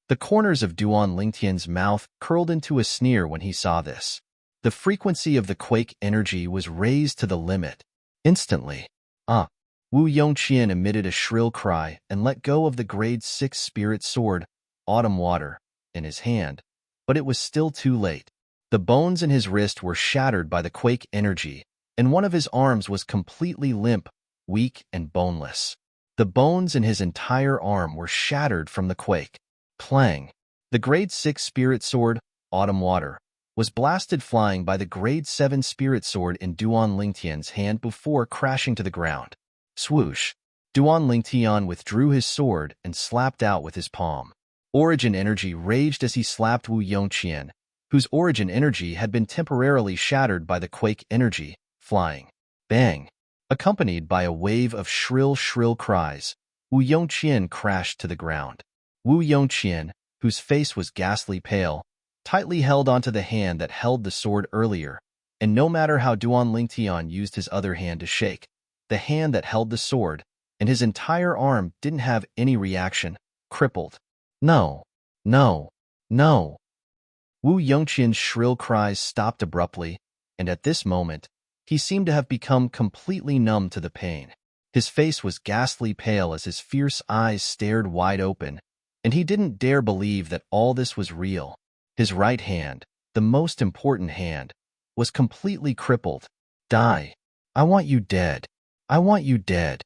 The corners of Duan Lingtian's mouth curled into a sneer when he saw this. The frequency of the quake energy was raised to the limit. Instantly, Wu Yongqian emitted a shrill cry and let go of the grade 6 spirit sword, Autumn Water, in his hand, but it was still too late. The bones in his wrist were shattered by the quake energy, and one of his arms was completely limp, weak, and boneless. The bones in his entire arm were shattered from the quake. Clang! The grade 6 spirit sword, Autumn Water, was blasted flying by the grade 7 spirit sword in Duan Lingtian's hand before crashing to the ground. Swoosh! Duan Lingtian withdrew his sword and slapped out with his palm. Origin energy raged as he slapped Wu Yongqian, whose origin energy had been temporarily shattered by the quake energy, flying. Bang! Accompanied by a wave of shrill cries, Wu Yongqian crashed to the ground. Wu Yongqian, whose face was ghastly pale, tightly held onto the hand that held the sword earlier, and no matter how Duan Lingtian used his other hand to shake, the hand that held the sword, and his entire arm didn't have any reaction, crippled. No, no, no. Wu Yongqian's shrill cries stopped abruptly, and at this moment, he seemed to have become completely numb to the pain. His face was ghastly pale as his fierce eyes stared wide open, and he didn't dare believe that all this was real. His right hand, the most important hand, was completely crippled. Die. I want you dead. I want you dead.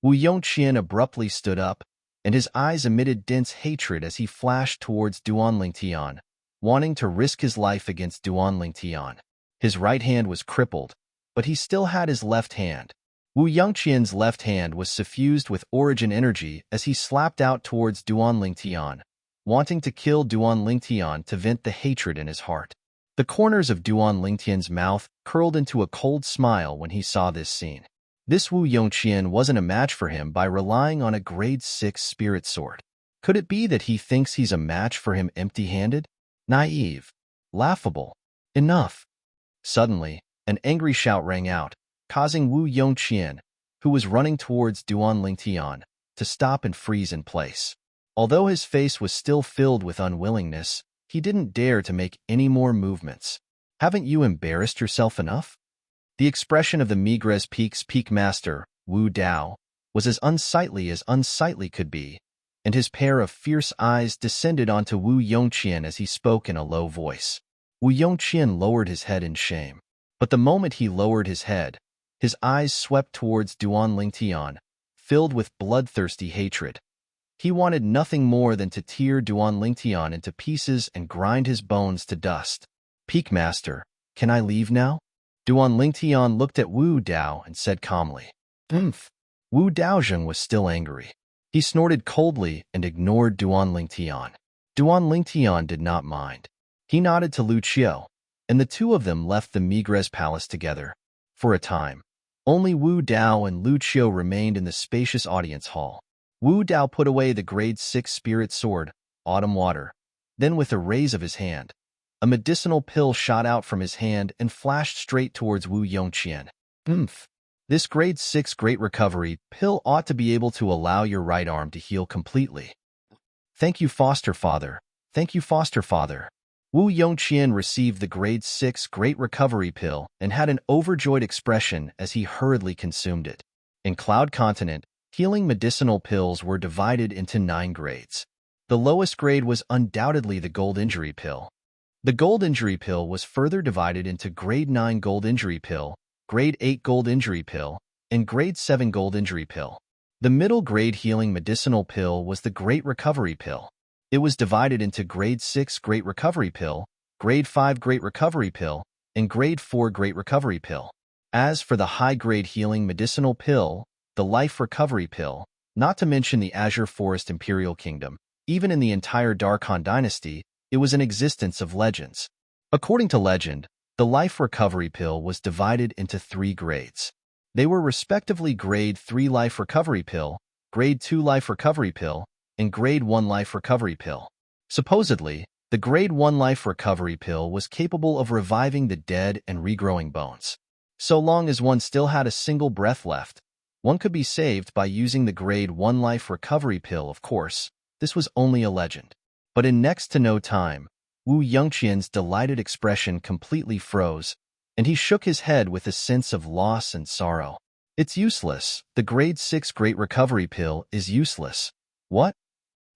Wu Yongqian abruptly stood up, and his eyes emitted dense hatred as he flashed towards Duan Lingtian, wanting to risk his life against Duan Lingtian. His right hand was crippled, but he still had his left hand. Wu Yongqian's left hand was suffused with origin energy as he slapped out towards Duan Lingtian, wanting to kill Duan Lingtian to vent the hatred in his heart. The corners of Duan Lingtian's mouth curled into a cold smile when he saw this scene. This Wu Yongqian wasn't a match for him by relying on a grade 6 spirit sword. Could it be that he thinks he's a match for him empty-handed? Naive. Laughable. Enough. Suddenly, an angry shout rang out, causing Wu Yongqian, who was running towards Duan Lingtian, to stop and freeze in place. Although his face was still filled with unwillingness, he didn't dare to make any more movements. Haven't you embarrassed yourself enough? The expression of the Migres Peak's peak master, Wu Dao, was as unsightly could be, and his pair of fierce eyes descended onto Wu Yongqian as he spoke in a low voice. Wu Yongqian lowered his head in shame. But the moment he lowered his head, his eyes swept towards Duan Lingtian, filled with bloodthirsty hatred. He wanted nothing more than to tear Duan Lingtian into pieces and grind his bones to dust. Peak Master, can I leave now? Duan Lingtian looked at Wu Dao and said calmly. Oomph. Wu Daozheng was still angry. He snorted coldly and ignored Duan Lingtian. Duan Lingtian did not mind. He nodded to Lu Qiu, and the two of them left the Migres Palace together. For a time, only Wu Dao and Lu Qiu remained in the spacious audience hall. Wu Dao put away the grade 6 spirit sword, autumn water. Then with a raise of his hand, a medicinal pill shot out from his hand and flashed straight towards Wu Yongqian. Oomph! This grade 6 great recovery pill ought to be able to allow your right arm to heal completely. Thank you, foster father. Thank you, foster father. Wu Yongqian received the grade 6 great recovery pill and had an overjoyed expression as he hurriedly consumed it. In Cloud Continent, healing medicinal pills were divided into 9 grades. The lowest grade was undoubtedly the gold injury pill. The gold injury pill was further divided into grade 9 gold injury pill, grade 8 gold injury pill, and grade 7 gold injury pill. The middle grade healing medicinal pill was the great recovery pill. It was divided into grade 6 great recovery pill, grade 5 great recovery pill, and grade 4 great recovery pill. As for the high grade healing medicinal pill, the life recovery pill, not to mention the Azure Forest Imperial Kingdom, even in the entire Darkhan dynasty, it was an existence of legends. According to legend, the life recovery pill was divided into 3 grades. They were respectively grade 3 life recovery pill, grade 2 life recovery pill, and grade 1 life recovery pill. Supposedly, the grade 1 life recovery pill was capable of reviving the dead and regrowing bones. So long as one still had a single breath left, one could be saved by using the grade 1 life recovery pill. Of course, this was only a legend. But in next to no time, Wu Yongqian's delighted expression completely froze, and he shook his head with a sense of loss and sorrow. It's useless. The grade 6 great recovery pill is useless. What?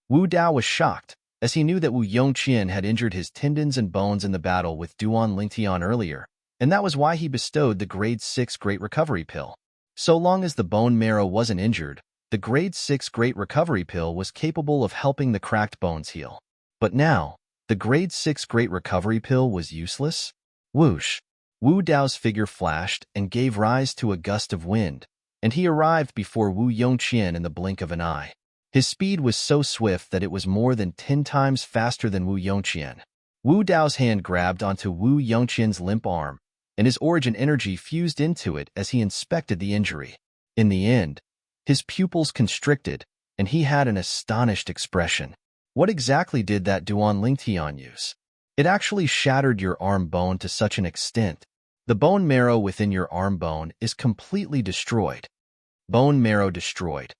Wu Dao was shocked, as he knew that Wu Yongqian had injured his tendons and bones in the battle with Duan Lingtian earlier, and that was why he bestowed the grade 6 great recovery pill. So long as the bone marrow wasn't injured, the grade 6 great recovery pill was capable of helping the cracked bones heal. But now, the grade 6 great recovery pill was useless? Whoosh! Wu Dao's figure flashed and gave rise to a gust of wind, and he arrived before Wu Yongqian in the blink of an eye. His speed was so swift that it was more than 10 times faster than Wu Yongqian. Wu Dao's hand grabbed onto Wu Yongqian's limp arm, and his origin energy fused into it as he inspected the injury. In the end, his pupils constricted, and he had an astonished expression. What exactly did that Duan Lingtian use? It actually shattered your arm bone to such an extent. The bone marrow within your arm bone is completely destroyed. Bone marrow destroyed.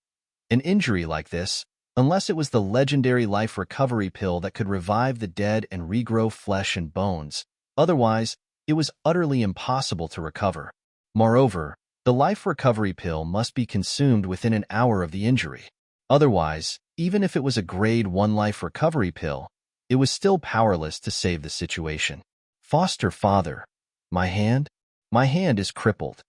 An injury like this, unless it was the legendary life recovery pill that could revive the dead and regrow flesh and bones, otherwise, it was utterly impossible to recover. Moreover, the life recovery pill must be consumed within an hour of the injury. Otherwise, even if it was a grade 1 life recovery pill, it was still powerless to save the situation. Foster father, my hand? My hand is crippled.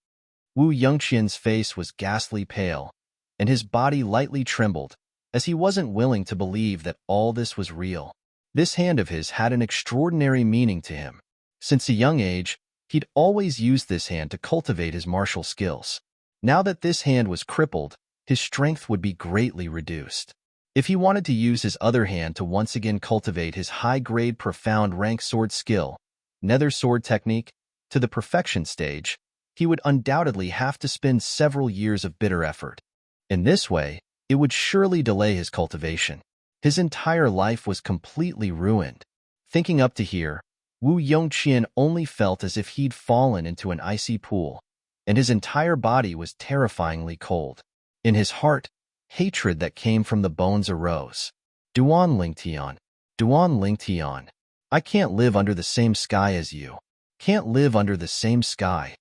Wu Yongqian's face was ghastly pale, and his body lightly trembled, as he wasn't willing to believe that all this was real. This hand of his had an extraordinary meaning to him. Since a young age, he'd always used this hand to cultivate his martial skills. Now that this hand was crippled, his strength would be greatly reduced. If he wanted to use his other hand to once again cultivate his high-grade profound rank sword skill, nether sword technique, to the perfection stage, he would undoubtedly have to spend several years of bitter effort. In this way, it would surely delay his cultivation. His entire life was completely ruined. Thinking up to here, Wu Yongqian only felt as if he'd fallen into an icy pool, and his entire body was terrifyingly cold. In his heart, hatred that came from the bones arose. Duan Lingtian, Duan Lingtian, I can't live under the same sky as you. Can't live under the same sky.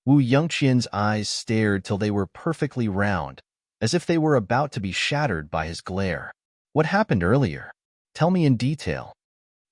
Wu Yongqian's eyes stared till they were perfectly round, as if they were about to be shattered by his glare. What happened earlier? Tell me in detail.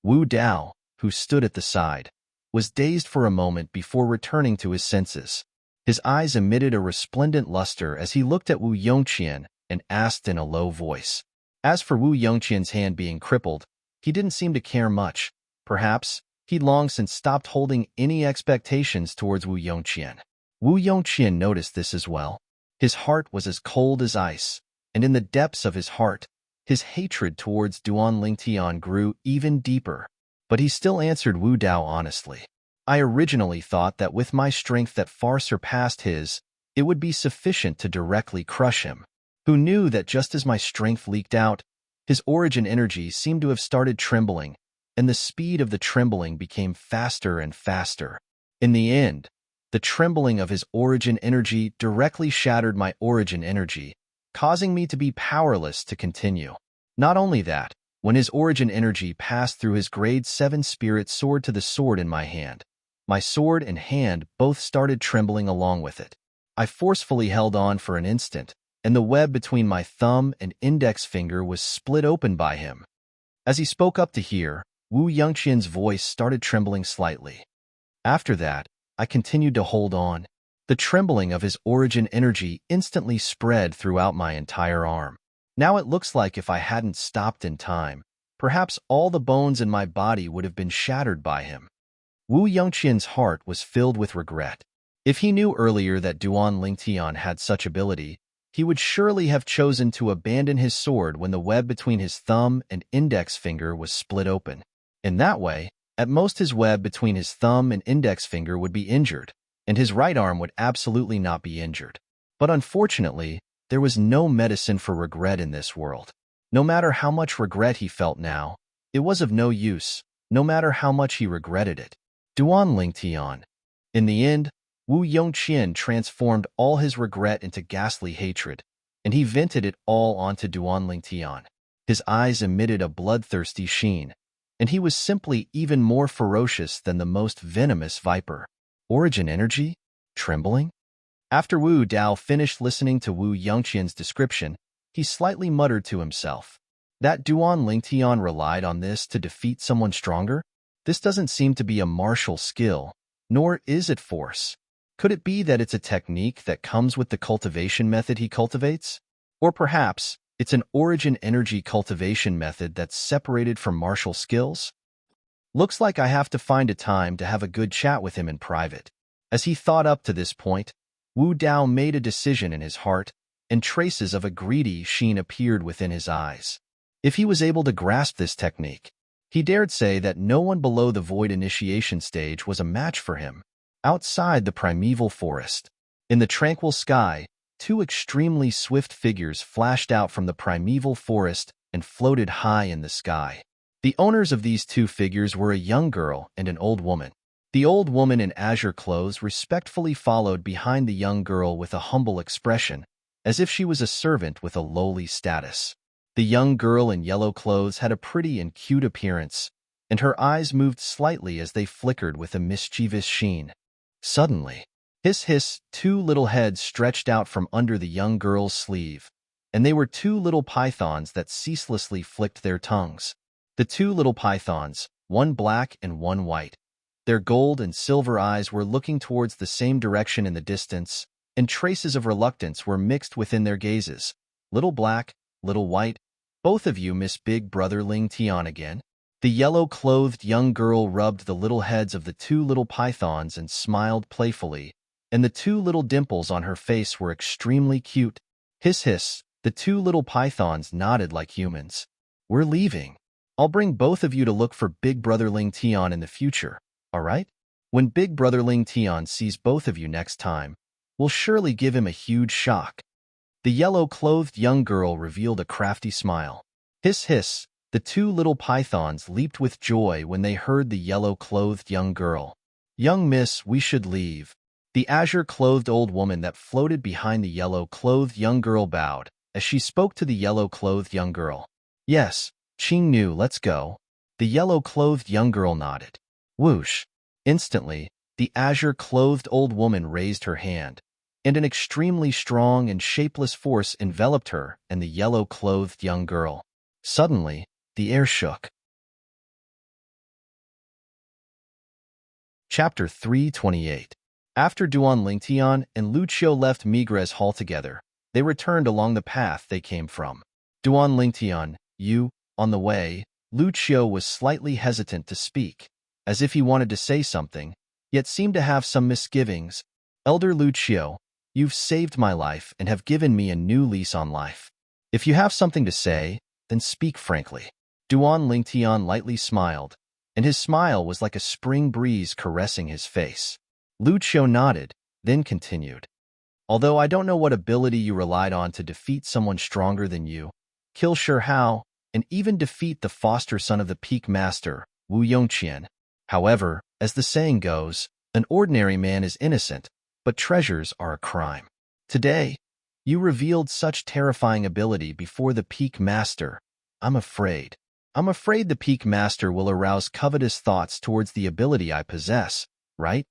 Wu Dao, who stood at the side, was dazed for a moment before returning to his senses. His eyes emitted a resplendent luster as he looked at Wu Yongqian and asked in a low voice. As for Wu Yongqian's hand being crippled, he didn't seem to care much. Perhaps he'd long since stopped holding any expectations towards Wu Yongqian. Wu Yongqian noticed this as well. His heart was as cold as ice, and in the depths of his heart, his hatred towards Duan Lingtian grew even deeper. But he still answered Wu Dao honestly. I originally thought that with my strength that far surpassed his, it would be sufficient to directly crush him. who knew that just as my strength leaked out, his origin energy seemed to have started trembling, and the speed of the trembling became faster and faster. In the end, the trembling of his origin energy directly shattered my origin energy, causing me to be powerless to continue. Not only that, when his origin energy passed through his grade 7 spirit sword to the sword in my sword and hand both started trembling along with it. I forcefully held on for an instant, and the web between my thumb and index finger was split open by him. As he spoke up to hear, Wu Yongqian's voice started trembling slightly. After that, I continued to hold on. The trembling of his origin energy instantly spread throughout my entire arm. Now it looks like if I hadn't stopped in time, perhaps all the bones in my body would have been shattered by him. Wu Yongqian's heart was filled with regret. If he knew earlier that Duan Lingtian had such ability, he would surely have chosen to abandon his sword when the web between his thumb and index finger was split open. In that way, at most his web between his thumb and index finger would be injured, and his right arm would absolutely not be injured. But unfortunately, there was no medicine for regret in this world. No matter how much regret he felt now, it was of no use, no matter how much he regretted it. Duan Lingtian. In the end, Wu Yongqian transformed all his regret into ghastly hatred, and he vented it all onto Duan Lingtian. His eyes emitted a bloodthirsty sheen, and he was simply even more ferocious than the most venomous viper. Origin energy? Trembling? After Wu Dao finished listening to Wu Yongqian's description, he slightly muttered to himself. That Duan Lingtian relied on this to defeat someone stronger? This doesn't seem to be a martial skill, nor is it force. Could it be that it's a technique that comes with the cultivation method he cultivates? Or perhaps it's an origin energy cultivation method that's separated from martial skills? Looks like I have to find a time to have a good chat with him in private. As he thought up to this point, Wu Dao made a decision in his heart, and traces of a greedy sheen appeared within his eyes. If he was able to grasp this technique, he dared say that no one below the void initiation stage was a match for him. Outside the primeval forest, in the tranquil sky, two extremely swift figures flashed out from the primeval forest and floated high in the sky. The owners of these two figures were a young girl and an old woman. The old woman in azure clothes respectfully followed behind the young girl with a humble expression, as if she was a servant with a lowly status. The young girl in yellow clothes had a pretty and cute appearance, and her eyes moved slightly as they flickered with a mischievous sheen. Suddenly, hiss, two little heads stretched out from under the young girl's sleeve, and they were two little pythons that ceaselessly flicked their tongues. The two little pythons, one black and one white. Their gold and silver eyes were looking towards the same direction in the distance, and traces of reluctance were mixed within their gazes. Little black, little white, both of you miss Big Brother Ling Tian again? The yellow-clothed young girl rubbed the little heads of the two little pythons and smiled playfully, and the two little dimples on her face were extremely cute. Hiss, the two little pythons nodded like humans. We're leaving. I'll bring both of you to look for Big Brother Ling Tian in the future, all right? When Big Brother Ling Tian sees both of you next time, we'll surely give him a huge shock. The yellow-clothed young girl revealed a crafty smile. Hiss, the two little pythons leaped with joy when they heard the yellow-clothed young girl. Young miss, we should leave. The azure-clothed old woman that floated behind the yellow-clothed young girl bowed, as she spoke to the yellow-clothed young girl. Yes, Qing Nu, let's go. The yellow-clothed young girl nodded. Whoosh! Instantly, the azure-clothed old woman raised her hand, and an extremely strong and shapeless force enveloped her and the yellow-clothed young girl. Suddenly, the air shook. Chapter 328. After Duan Lingtian and Lu Qiu left Migres Hall together, they returned along the path they came from. Duan Lingtian, on the way, Lu Qiu was slightly hesitant to speak, as if he wanted to say something, yet seemed to have some misgivings. Elder Lu Qiu, you've saved my life and have given me a new lease on life. If you have something to say, then speak frankly. Duan Lingtian lightly smiled, and his smile was like a spring breeze caressing his face. Lu Qiu nodded, then continued. Although I don't know what ability you relied on to defeat someone stronger than you, kill Shi Hao, and even defeat the foster son of the peak master, Wu Yongqian. However, as the saying goes, an ordinary man is innocent, but treasures are a crime. Today, you revealed such terrifying ability before the peak master. I'm afraid. I'm afraid the peak master will arouse covetous thoughts towards the ability I possess, right?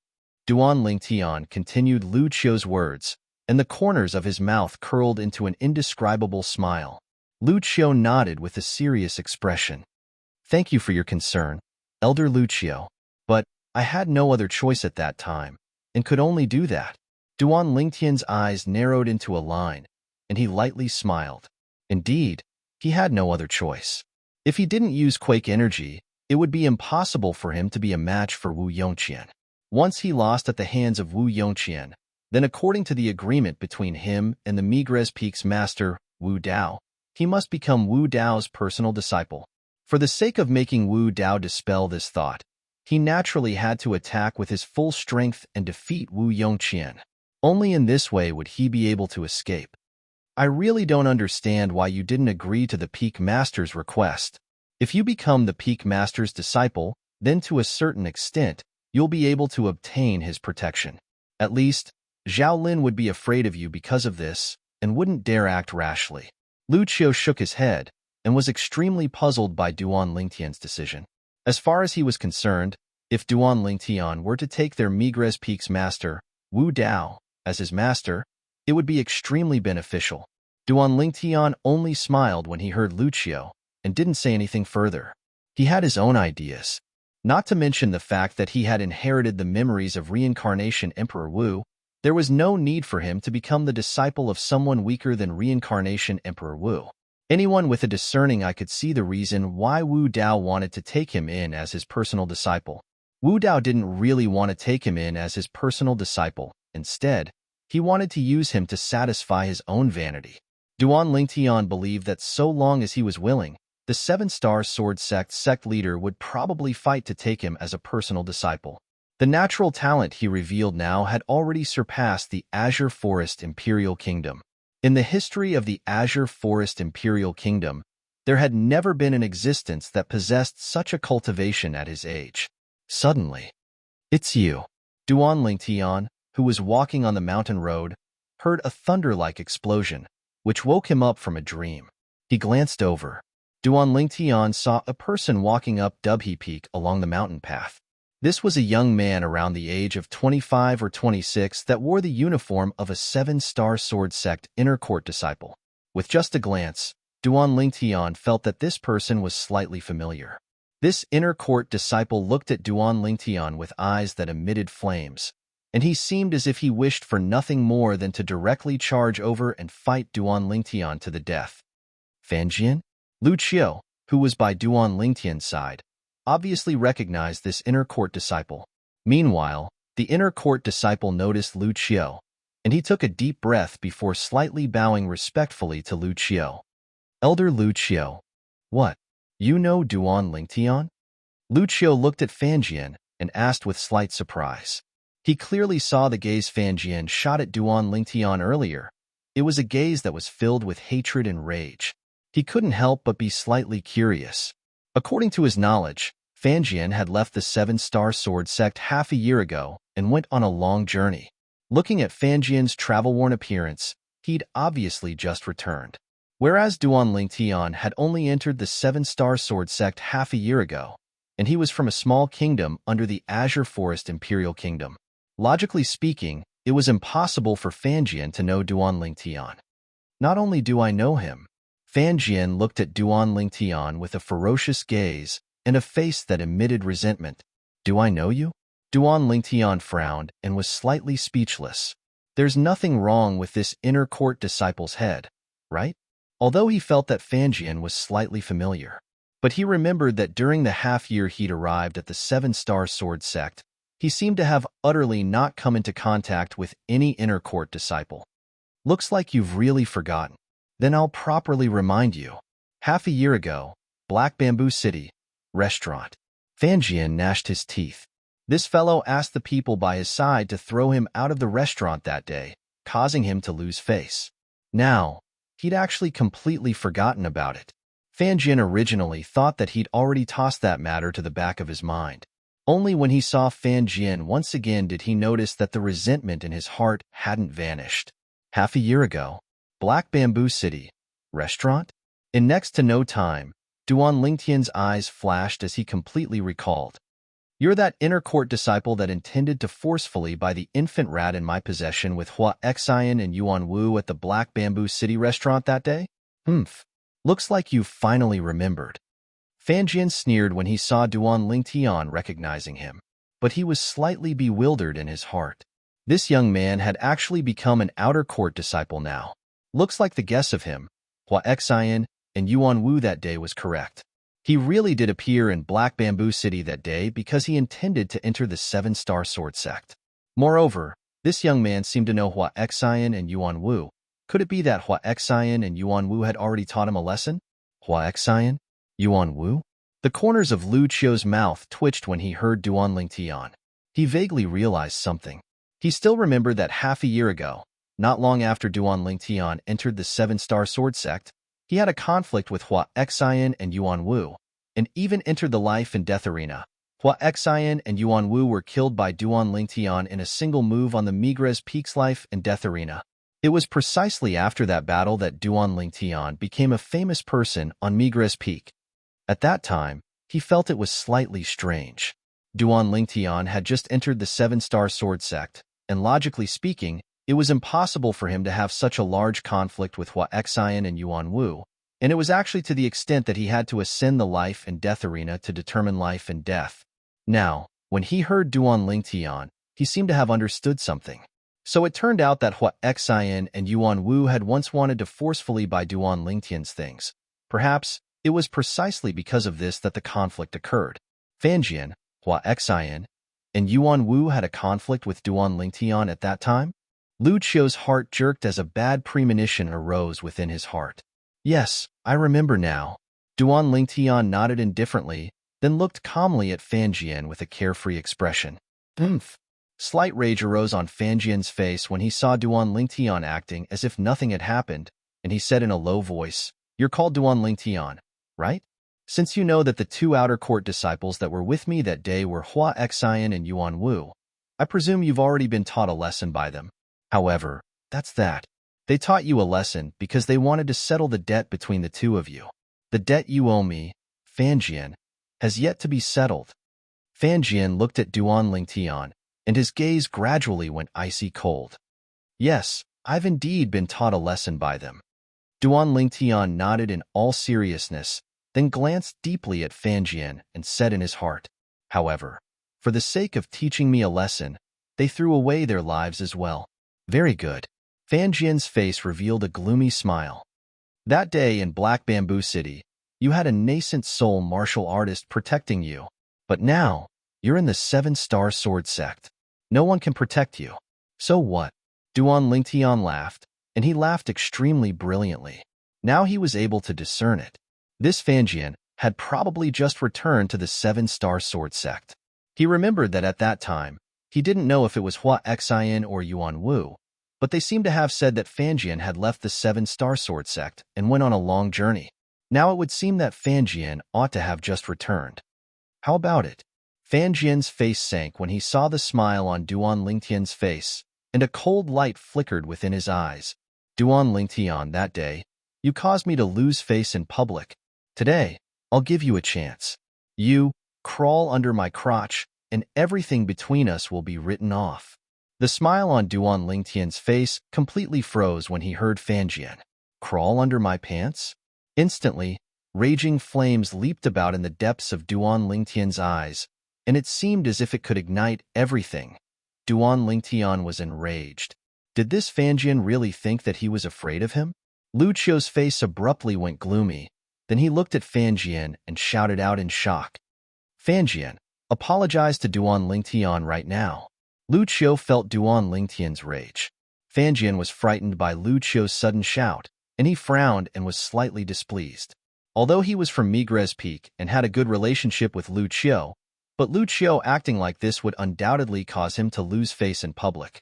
Duan Lingtian continued Lu Qiu's words, and the corners of his mouth curled into an indescribable smile. Lu Qiu nodded with a serious expression. Thank you for your concern, Elder Lu Qiu, but I had no other choice at that time, and could only do that. Duan Lingtian's eyes narrowed into a line, and he lightly smiled. Indeed, he had no other choice. If he didn't use Quake energy, it would be impossible for him to be a match for Wu Yongqian. Once he lost at the hands of Wu Yongqian, then according to the agreement between him and the Migres Peak's master, Wu Dao, he must become Wu Dao's personal disciple. For the sake of making Wu Dao dispel this thought, he naturally had to attack with his full strength and defeat Wu Yongqian. Only in this way would he be able to escape. I really don't understand why you didn't agree to the Peak Master's request. If you become the Peak Master's disciple, then to a certain extent, you'll be able to obtain his protection. At least, Zhao Lin would be afraid of you because of this, and wouldn't dare act rashly. Lu Qiu shook his head, and was extremely puzzled by Duan Lingtian's decision. As far as he was concerned, if Duan Lingtian were to take their Migres Peak's master, Wu Dao, as his master, it would be extremely beneficial. Duan Lingtian only smiled when he heard Lu Qiu, and didn't say anything further. He had his own ideas. Not to mention the fact that he had inherited the memories of reincarnation Emperor Wu, there was no need for him to become the disciple of someone weaker than reincarnation Emperor Wu. Anyone with a discerning eye could see the reason why Wu Dao wanted to take him in as his personal disciple. Wu Dao didn't really want to take him in as his personal disciple. Instead, he wanted to use him to satisfy his own vanity. Duan Lingtian believed that so long as he was willing, the Seven-Star Sword sect leader would probably fight to take him as a personal disciple. The natural talent he revealed now had already surpassed the Azure Forest Imperial Kingdom. In the history of the Azure Forest Imperial Kingdom, there had never been an existence that possessed such a cultivation at his age. Suddenly, "It's you." Duan Lingtian, who was walking on the mountain road, heard a thunder-like explosion, which woke him up from a dream. He glanced over. Duan Lingtian saw a person walking up Dubhe Peak along the mountain path. This was a young man around the age of 25 or 26 that wore the uniform of a Seven-Star Sword Sect inner court disciple. With just a glance, Duan Lingtian felt that this person was slightly familiar. This inner court disciple looked at Duan Lingtian with eyes that emitted flames, and he seemed as if he wished for nothing more than to directly charge over and fight Duan Lingtian to the death. Fanjian? Lu Qiu, who was by Duan Lingtian's side, obviously recognized this inner court disciple. Meanwhile, the inner court disciple noticed Lu Qiu, and he took a deep breath before slightly bowing respectfully to Lu Qiu. Elder Lu Qiu. What? You know Duan Lingtian? Lu Qiu looked at Fanjian and asked with slight surprise. He clearly saw the gaze Fanjian shot at Duan Lingtian earlier. It was a gaze that was filled with hatred and rage. He couldn't help but be slightly curious. According to his knowledge, Fanjian had left the Seven-Star Sword sect half a year ago and went on a long journey. Looking at Fanjian's travel-worn appearance, he'd obviously just returned. Whereas Duan Lingtian had only entered the Seven-Star Sword sect half a year ago, and he was from a small kingdom under the Azure Forest Imperial Kingdom. Logically speaking, it was impossible for Fanjian to know Duan Lingtian. Not only do I know him, Fanjian looked at Duan Lingtian with a ferocious gaze and a face that emitted resentment. Do I know you? Duan Lingtian frowned and was slightly speechless. There's nothing wrong with this inner court disciple's head, right? Although he felt that Fanjian was slightly familiar. But he remembered that during the half-year he'd arrived at the Seven-Star Sword sect, he seemed to have utterly not come into contact with any inner court disciple. Looks like you've really forgotten. Then I'll properly remind you. Half a year ago, Black Bamboo City, restaurant. Fanjian gnashed his teeth. This fellow asked the people by his side to throw him out of the restaurant that day, causing him to lose face. Now, he'd actually completely forgotten about it. Fan Jian originally thought that he'd already tossed that matter to the back of his mind. Only when he saw Fan Jian once again did he notice that the resentment in his heart hadn't vanished. Half a year ago, Black Bamboo City, restaurant? In next to no time, Duan Lingtian's eyes flashed as he completely recalled. You're that inner court disciple that intended to forcefully buy the infant rat in my possession with Hua Xian and Yuan Wu at the Black Bamboo City restaurant that day? Humph. Looks like you finally remembered. Fan Jian sneered when he saw Duan Lingtian recognizing him, but he was slightly bewildered in his heart. This young man had actually become an outer court disciple now. Looks like the guess of him, Hua Xian and Yuan Wu that day was correct. He really did appear in Black Bamboo City that day because he intended to enter the 7-Star Sword sect. Moreover, this young man seemed to know Hua Xian and Yuan Wu. Could it be that Hua Xian and Yuan Wu had already taught him a lesson? Hua Xian? Yuan Wu? The corners of Lu Qiu's mouth twitched when he heard Duan Lingtian. He vaguely realized something. He still remembered that half a year ago, not long after Duan Lingtian entered the 7-Star Sword sect, he had a conflict with Hua Xian and Yuan Wu, and even entered the life and death arena. Hua Xian and Yuan Wu were killed by Duan Lingtian in a single move on the Migres Peak's life and death arena. It was precisely after that battle that Duan Lingtian became a famous person on Migres Peak. At that time, he felt it was slightly strange. Duan Lingtian had just entered the 7-Star Sword sect, and logically speaking, it was impossible for him to have such a large conflict with Hua Xian and Yuan Wu, and it was actually to the extent that he had to ascend the life and death arena to determine life and death. Now, when he heard Duan Lingtian, he seemed to have understood something. So it turned out that Hua Xian and Yuan Wu had once wanted to forcefully buy Duan Lingtian's things. Perhaps it was precisely because of this that the conflict occurred. Fan Jian, Hua Xian, and Yuan Wu had a conflict with Duan Lingtian at that time? Lu Qiu's heart jerked as a bad premonition arose within his heart. Yes, I remember now. Duan Lingtian nodded indifferently, then looked calmly at Fan Jian with a carefree expression. Humph. Slight rage arose on Fan Jian's face when he saw Duan Lingtian acting as if nothing had happened, and he said in a low voice, You're called Duan Lingtian, right? Since you know that the 2 outer court disciples that were with me that day were Hua Xian and Yuan Wu, I presume you've already been taught a lesson by them. However, that's that. They taught you a lesson because they wanted to settle the debt between the two of you. The debt you owe me, Fan Jian, has yet to be settled. Fan Jian looked at Duan Lingtian, and his gaze gradually went icy cold. Yes, I've indeed been taught a lesson by them. Duan Lingtian nodded in all seriousness, then glanced deeply at Fan Jian and said in his heart, However, for the sake of teaching me a lesson, they threw away their lives as well. Very good. Fan Jian's face revealed a gloomy smile. That day in Black Bamboo City, you had a nascent soul martial artist protecting you. But now, you're in the 7-Star Sword sect. No one can protect you. So what? Duan Lingtian laughed, and he laughed extremely brilliantly. Now he was able to discern it. This Fan Jian had probably just returned to the 7-Star Sword sect. He remembered that at that time, he didn't know if it was Hua Xian or Yuan Wu, but they seemed to have said that Fan Jian had left the 7-Star Sword sect and went on a long journey. Now it would seem that Fan Jian ought to have just returned. How about it? Fan Jian's face sank when he saw the smile on Duan Lingtian's face, and a cold light flickered within his eyes. Duan Lingtian, that day, you caused me to lose face in public. Today, I'll give you a chance. You crawl under my crotch, and everything between us will be written off. The smile on Duan Lingtian's face completely froze when he heard Fan Jian. Crawl under my pants? Instantly, raging flames leaped about in the depths of Duan Lingtian's eyes, and it seemed as if it could ignite everything. Duan Lingtian was enraged. Did this Fan Jian really think that he was afraid of him? Lu Qiu's face abruptly went gloomy. Then he looked at Fan Jian and shouted out in shock. Fan Jian, apologize to Duan Lingtian right now. Lu Qiu felt Duan Lingtian's rage. Fan Jian was frightened by Lu Qiu's sudden shout, and he frowned and was slightly displeased. Although he was from Migres Peak and had a good relationship with Lu Qiu, but Lu Qiu acting like this would undoubtedly cause him to lose face in public.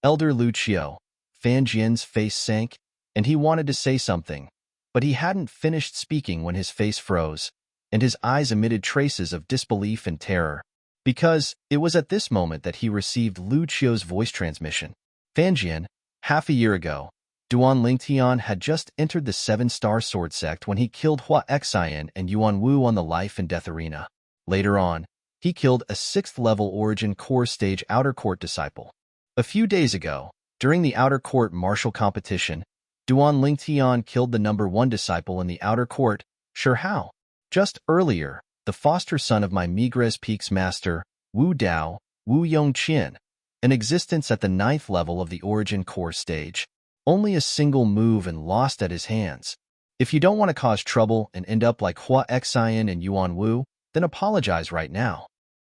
Elder Lu Qiu, Fan Jian's face sank, and he wanted to say something, but he hadn't finished speaking when his face froze, and his eyes emitted traces of disbelief and terror. Because it was at this moment that he received Lu Qiu's voice transmission. Fan Jian, half a year ago, Duan Lingtian had just entered the Seven-Star Sword Sect when he killed Hua Xian and Yuan Wu on the life and death arena. Later on, he killed a 6th-level Origin Core Stage Outer Court disciple. A few days ago, during the Outer Court martial competition, Duan Lingtian killed the number 1 disciple in the Outer Court, Shihao. Just earlier, the foster son of my Migres Peaks master, Wu Dao, Wu Yongqian, in existence at the 9th level of the Origin Core stage, only a single move and lost at his hands. If you don't want to cause trouble and end up like Hua Xian and Yuan Wu, then apologize right now.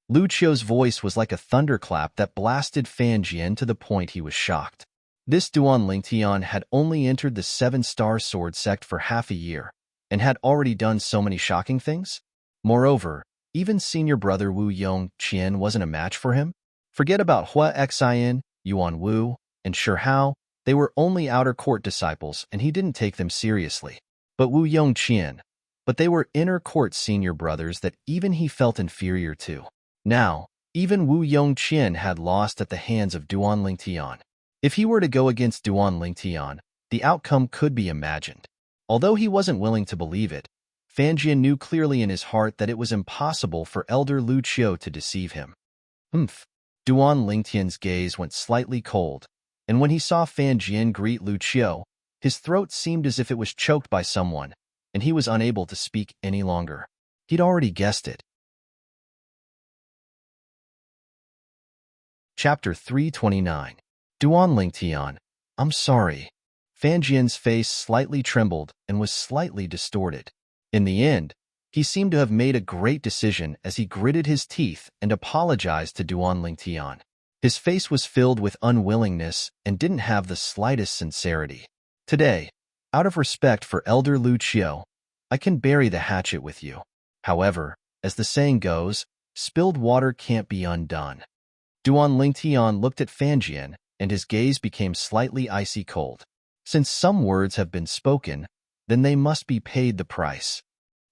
Lu Qiu's voice was like a thunderclap that blasted Fan Jian to the point he was shocked. This Duan Lingtian had only entered the 7-Star Sword Sect for half a year, and had already done so many shocking things? Moreover, even senior brother Wu Yongqian wasn't a match for him. Forget about Hua Xian, Yuan Wu, and Shihao. They were only outer court disciples, and he didn't take them seriously. But Wu Yongqian, they were inner court senior brothers that even he felt inferior to. Now, even Wu Yongqian had lost at the hands of Duan Lingtian. If he were to go against Duan Lingtian, the outcome could be imagined. Although he wasn't willing to believe it, Fan Jian knew clearly in his heart that it was impossible for Elder Lu Qiu to deceive him. Duan Lingtian's gaze went slightly cold, and when he saw Fan Jian greet Lu Qiu, his throat seemed as if it was choked by someone, and he was unable to speak any longer. He'd already guessed it. Chapter 329. Duan Lingtian, I'm sorry. Fan Jian's face slightly trembled and was slightly distorted. In the end, he seemed to have made a great decision as he gritted his teeth and apologized to Duan Lingtian. His face was filled with unwillingness and didn't have the slightest sincerity. Today, out of respect for Elder Lu Qiu, I can bury the hatchet with you. However, as the saying goes, spilled water can't be undone. Duan Lingtian looked at Fan Jian, and his gaze became slightly icy cold. Since some words have been spoken, then they must be paid the price.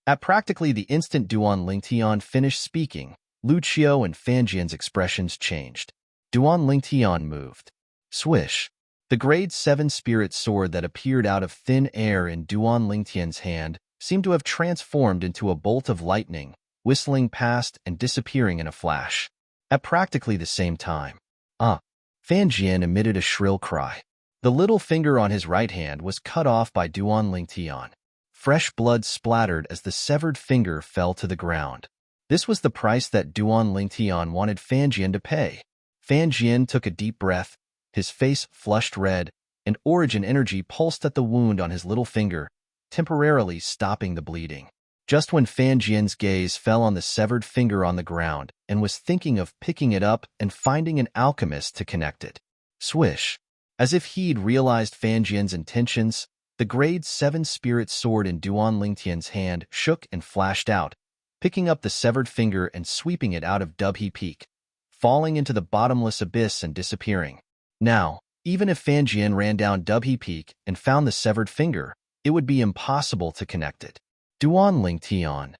At practically the instant Duan Lingtian finished speaking, Lu Qiu and Fan Jian's expressions changed. Duan Lingtian moved. Swish! The grade 7 spirit sword that appeared out of thin air in Duan Lingtian's hand seemed to have transformed into a bolt of lightning, whistling past and disappearing in a flash. At practically the same time, Fan Jian emitted a shrill cry. The little finger on his right hand was cut off by Duan Lingtian. Fresh blood splattered as the severed finger fell to the ground. This was the price that Duan Lingtian wanted Fan Jian to pay. Fan Jian took a deep breath, his face flushed red, and origin energy pulsed at the wound on his little finger, temporarily stopping the bleeding. Just when Fan Jian's gaze fell on the severed finger on the ground and was thinking of picking it up and finding an alchemist to connect it. Swish! As if he'd realized Fan Jian's intentions, the grade 7 spirit sword in Duan Lingtian's hand shook and flashed out, picking up the severed finger and sweeping it out of Dubhe Peak, falling into the bottomless abyss and disappearing. Now, even if Fan Jian ran down Dubhe Peak and found the severed finger, it would be impossible to connect it. Duan Lingtian.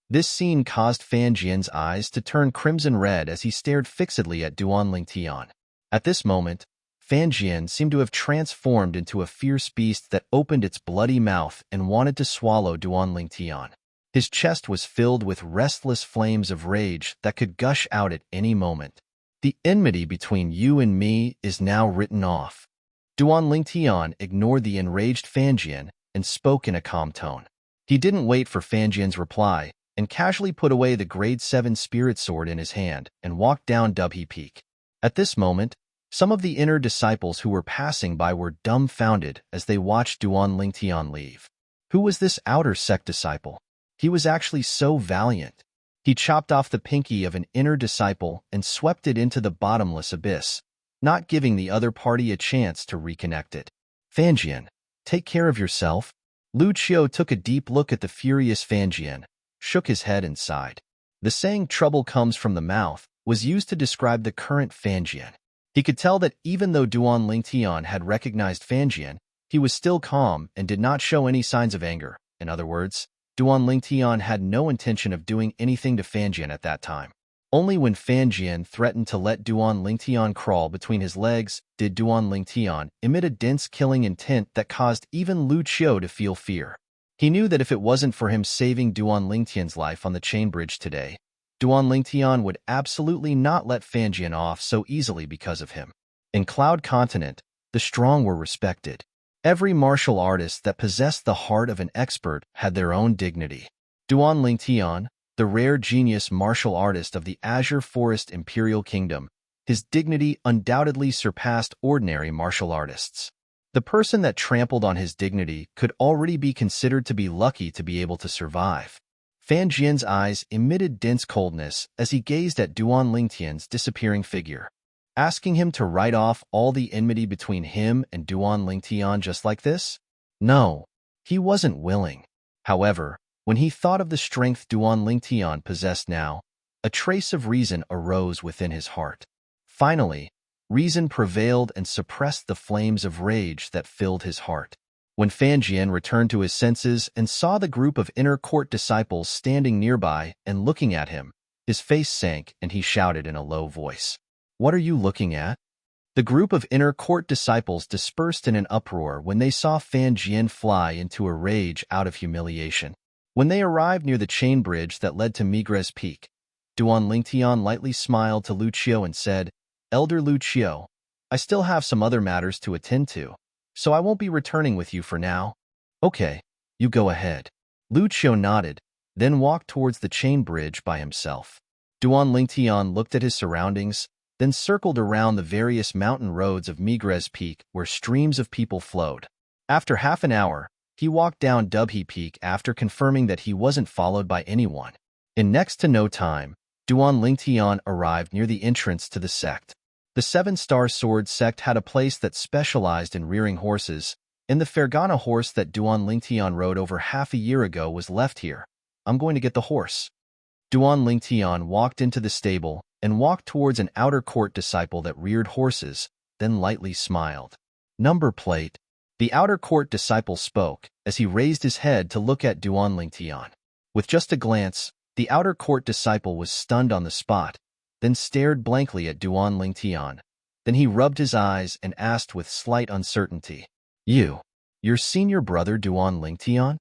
This scene caused Fan Jian's eyes to turn crimson red as he stared fixedly at Duan Lingtian. At this moment, Fan Jian seemed to have transformed into a fierce beast that opened its bloody mouth and wanted to swallow Duan Lingtian. His chest was filled with restless flames of rage that could gush out at any moment. The enmity between you and me is now written off. Duan Lingtian ignored the enraged Fan Jian and spoke in a calm tone. He didn't wait for Fan Jian's reply and casually put away the grade 7 spirit sword in his hand and walked down Dubhe Peak. At this moment, some of the inner disciples who were passing by were dumbfounded as they watched Duan Lingtian leave. Who was this outer sect disciple? He was actually so valiant. He chopped off the pinky of an inner disciple and swept it into the bottomless abyss, not giving the other party a chance to reconnect it. Fan Jian, take care of yourself. Lu Qiu took a deep look at the furious Fan Jian, shook his head and sighed. The saying trouble comes from the mouth was used to describe the current Fan Jian. He could tell that even though Duan Lingtian had recognized Fanjian, he was still calm and did not show any signs of anger. In other words, Duan Lingtian had no intention of doing anything to Fanjian at that time. Only when Fanjian threatened to let Duan Lingtian crawl between his legs did Duan Lingtian emit a dense killing intent that caused even Lu Qiu to feel fear. He knew that if it wasn't for him saving Duan Lingtian's life on the chain bridge today, Duan Lingtian would absolutely not let Fanjian off so easily because of him. In Cloud Continent, the strong were respected. Every martial artist that possessed the heart of an expert had their own dignity. Duan Lingtian, the rare genius martial artist of the Azure Forest Imperial Kingdom, his dignity undoubtedly surpassed ordinary martial artists. The person that trampled on his dignity could already be considered to be lucky to be able to survive. Fanjian's eyes emitted dense coldness as he gazed at Duan Lingtian's disappearing figure, asking him to write off all the enmity between him and Duan Lingtian just like this? No, he wasn't willing. However, when he thought of the strength Duan Lingtian possessed now, a trace of reason arose within his heart. Finally, reason prevailed and suppressed the flames of rage that filled his heart. When Fanjian returned to his senses and saw the group of inner court disciples standing nearby and looking at him, his face sank and he shouted in a low voice, "What are you looking at?" The group of inner court disciples dispersed in an uproar when they saw Fanjian fly into a rage out of humiliation. When they arrived near the chain bridge that led to Migres Peak, Duan Lingtian lightly smiled to Lu Qiu and said, "Elder Lu Qiu, I still have some other matters to attend to, so I won't be returning with you for now." "Okay, you go ahead." Lu Qiu nodded, then walked towards the chain bridge by himself. Duan Lingtian looked at his surroundings, then circled around the various mountain roads of Migres Peak where streams of people flowed. After half an hour, he walked down Dubhe Peak after confirming that he wasn't followed by anyone. In next to no time, Duan Lingtian arrived near the entrance to the sect. The Seven-Star Sword sect had a place that specialized in rearing horses, and the Fergana horse that Duan Lingtian rode over half a year ago was left here. "I'm going to get the horse." Duan Lingtian walked into the stable and walked towards an outer court disciple that reared horses, then lightly smiled. "Number plate." The outer court disciple spoke as he raised his head to look at Duan Lingtian. With just a glance, the outer court disciple was stunned on the spot, then stared blankly at Duan Lingtian. Then he rubbed his eyes and asked with slight uncertainty, Your senior brother Duan Lingtian?"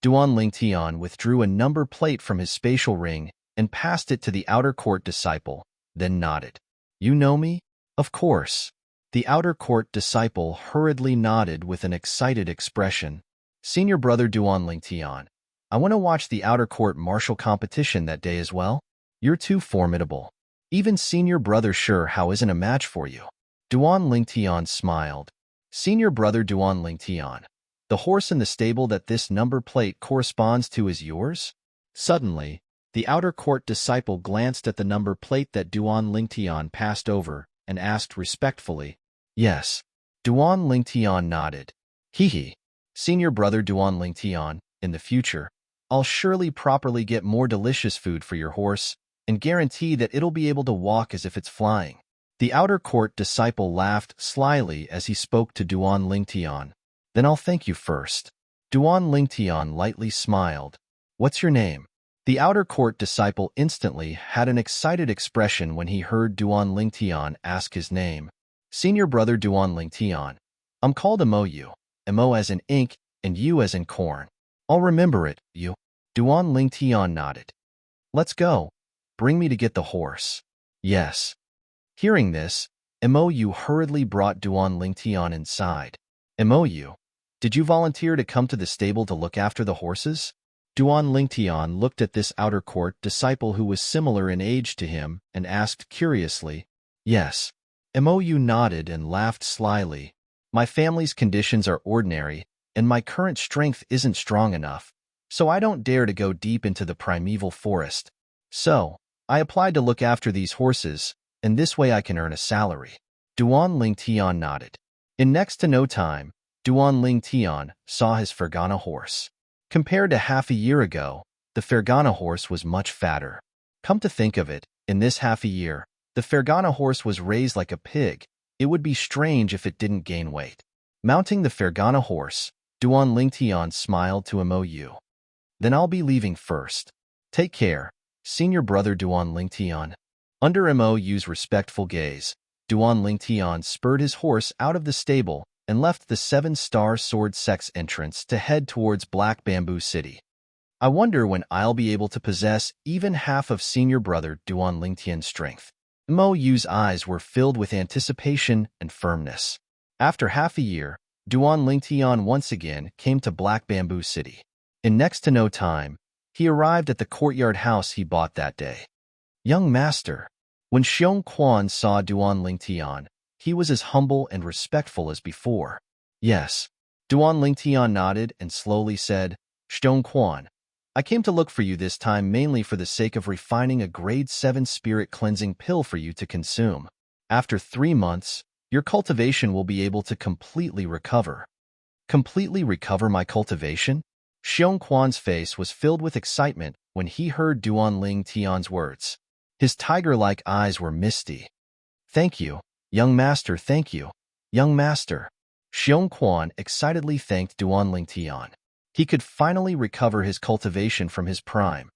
Duan Lingtian withdrew a number plate from his spatial ring and passed it to the outer court disciple, then nodded. "You know me?" "Of course." The outer court disciple hurriedly nodded with an excited expression. "Senior brother Duan Lingtian, I want to watch the outer court martial competition that day as well. You're too formidable. Even senior brother Sure How isn't a match for you." Duan Lingtian smiled. "Senior brother Duan Lingtian, the horse in the stable that this number plate corresponds to is yours?" Suddenly, the outer court disciple glanced at the number plate that Duan Lingtian passed over and asked respectfully, "Yes." Duan Lingtian nodded. "Hee. Senior brother Duan Lingtian, in the future, I'll surely properly get more delicious food for your horse and guarantee that it'll be able to walk as if it's flying." The outer court disciple laughed slyly as he spoke to Duan Lingtian. "Then I'll thank you first." Duan Lingtian lightly smiled. "What's your name?" The outer court disciple instantly had an excited expression when he heard Duan Lingtian ask his name. "Senior brother Duan Lingtian, I'm called Mo. Mo as in ink and U as in corn." "I'll remember it, you." Duan Lingtian nodded. "Let's go. Bring me to get the horse." "Yes." Hearing this, Mo hurriedly brought Duan Lingtian inside. "Mo, did you volunteer to come to the stable to look after the horses?" Duan Lingtian looked at this outer court disciple who was similar in age to him and asked curiously. "Yes." Mo nodded and laughed slyly. "My family's conditions are ordinary, and my current strength isn't strong enough, so I don't dare to go deep into the primeval forest. So, I applied to look after these horses, and this way I can earn a salary." Duan Lingtian nodded. In next to no time, Duan Lingtian saw his Fergana horse. Compared to half a year ago, the Fergana horse was much fatter. Come to think of it, in this half a year, The Fergana horse was raised like a pig. It would be strange if it didn't gain weight. Mounting the Fergana horse, Duan Lingtian smiled to Mo Yu. Then I'll be leaving first. Take care, senior brother Duan Lingtian. Under Mo Yu's respectful gaze, Duan Lingtian spurred his horse out of the stable and left the 7-star sword sex entrance to head towards Black Bamboo City. I wonder when I'll be able to possess even half of senior brother Duan Lingtian's strength. Mo Yu's eyes were filled with anticipation and firmness. After half a year, Duan Lingtian once again came to Black Bamboo City. In next to no time, he arrived at the courtyard house he bought that day. Young master. When Xiong Quan saw Duan Lingtian, he was as humble and respectful as before. Yes. Duan Lingtian nodded and slowly said, Xiong Quan, I came to look for you this time mainly for the sake of refining a grade 7 spirit cleansing pill for you to consume. After 3 months, your cultivation will be able to completely recover. Completely recover my cultivation? Xiong Quan's face was filled with excitement when he heard Duan Lingtian's words. His tiger-like eyes were misty. Thank you, young master, thank you, young master. Xiong Quan excitedly thanked Duan Lingtian. He could finally recover his cultivation from his prime,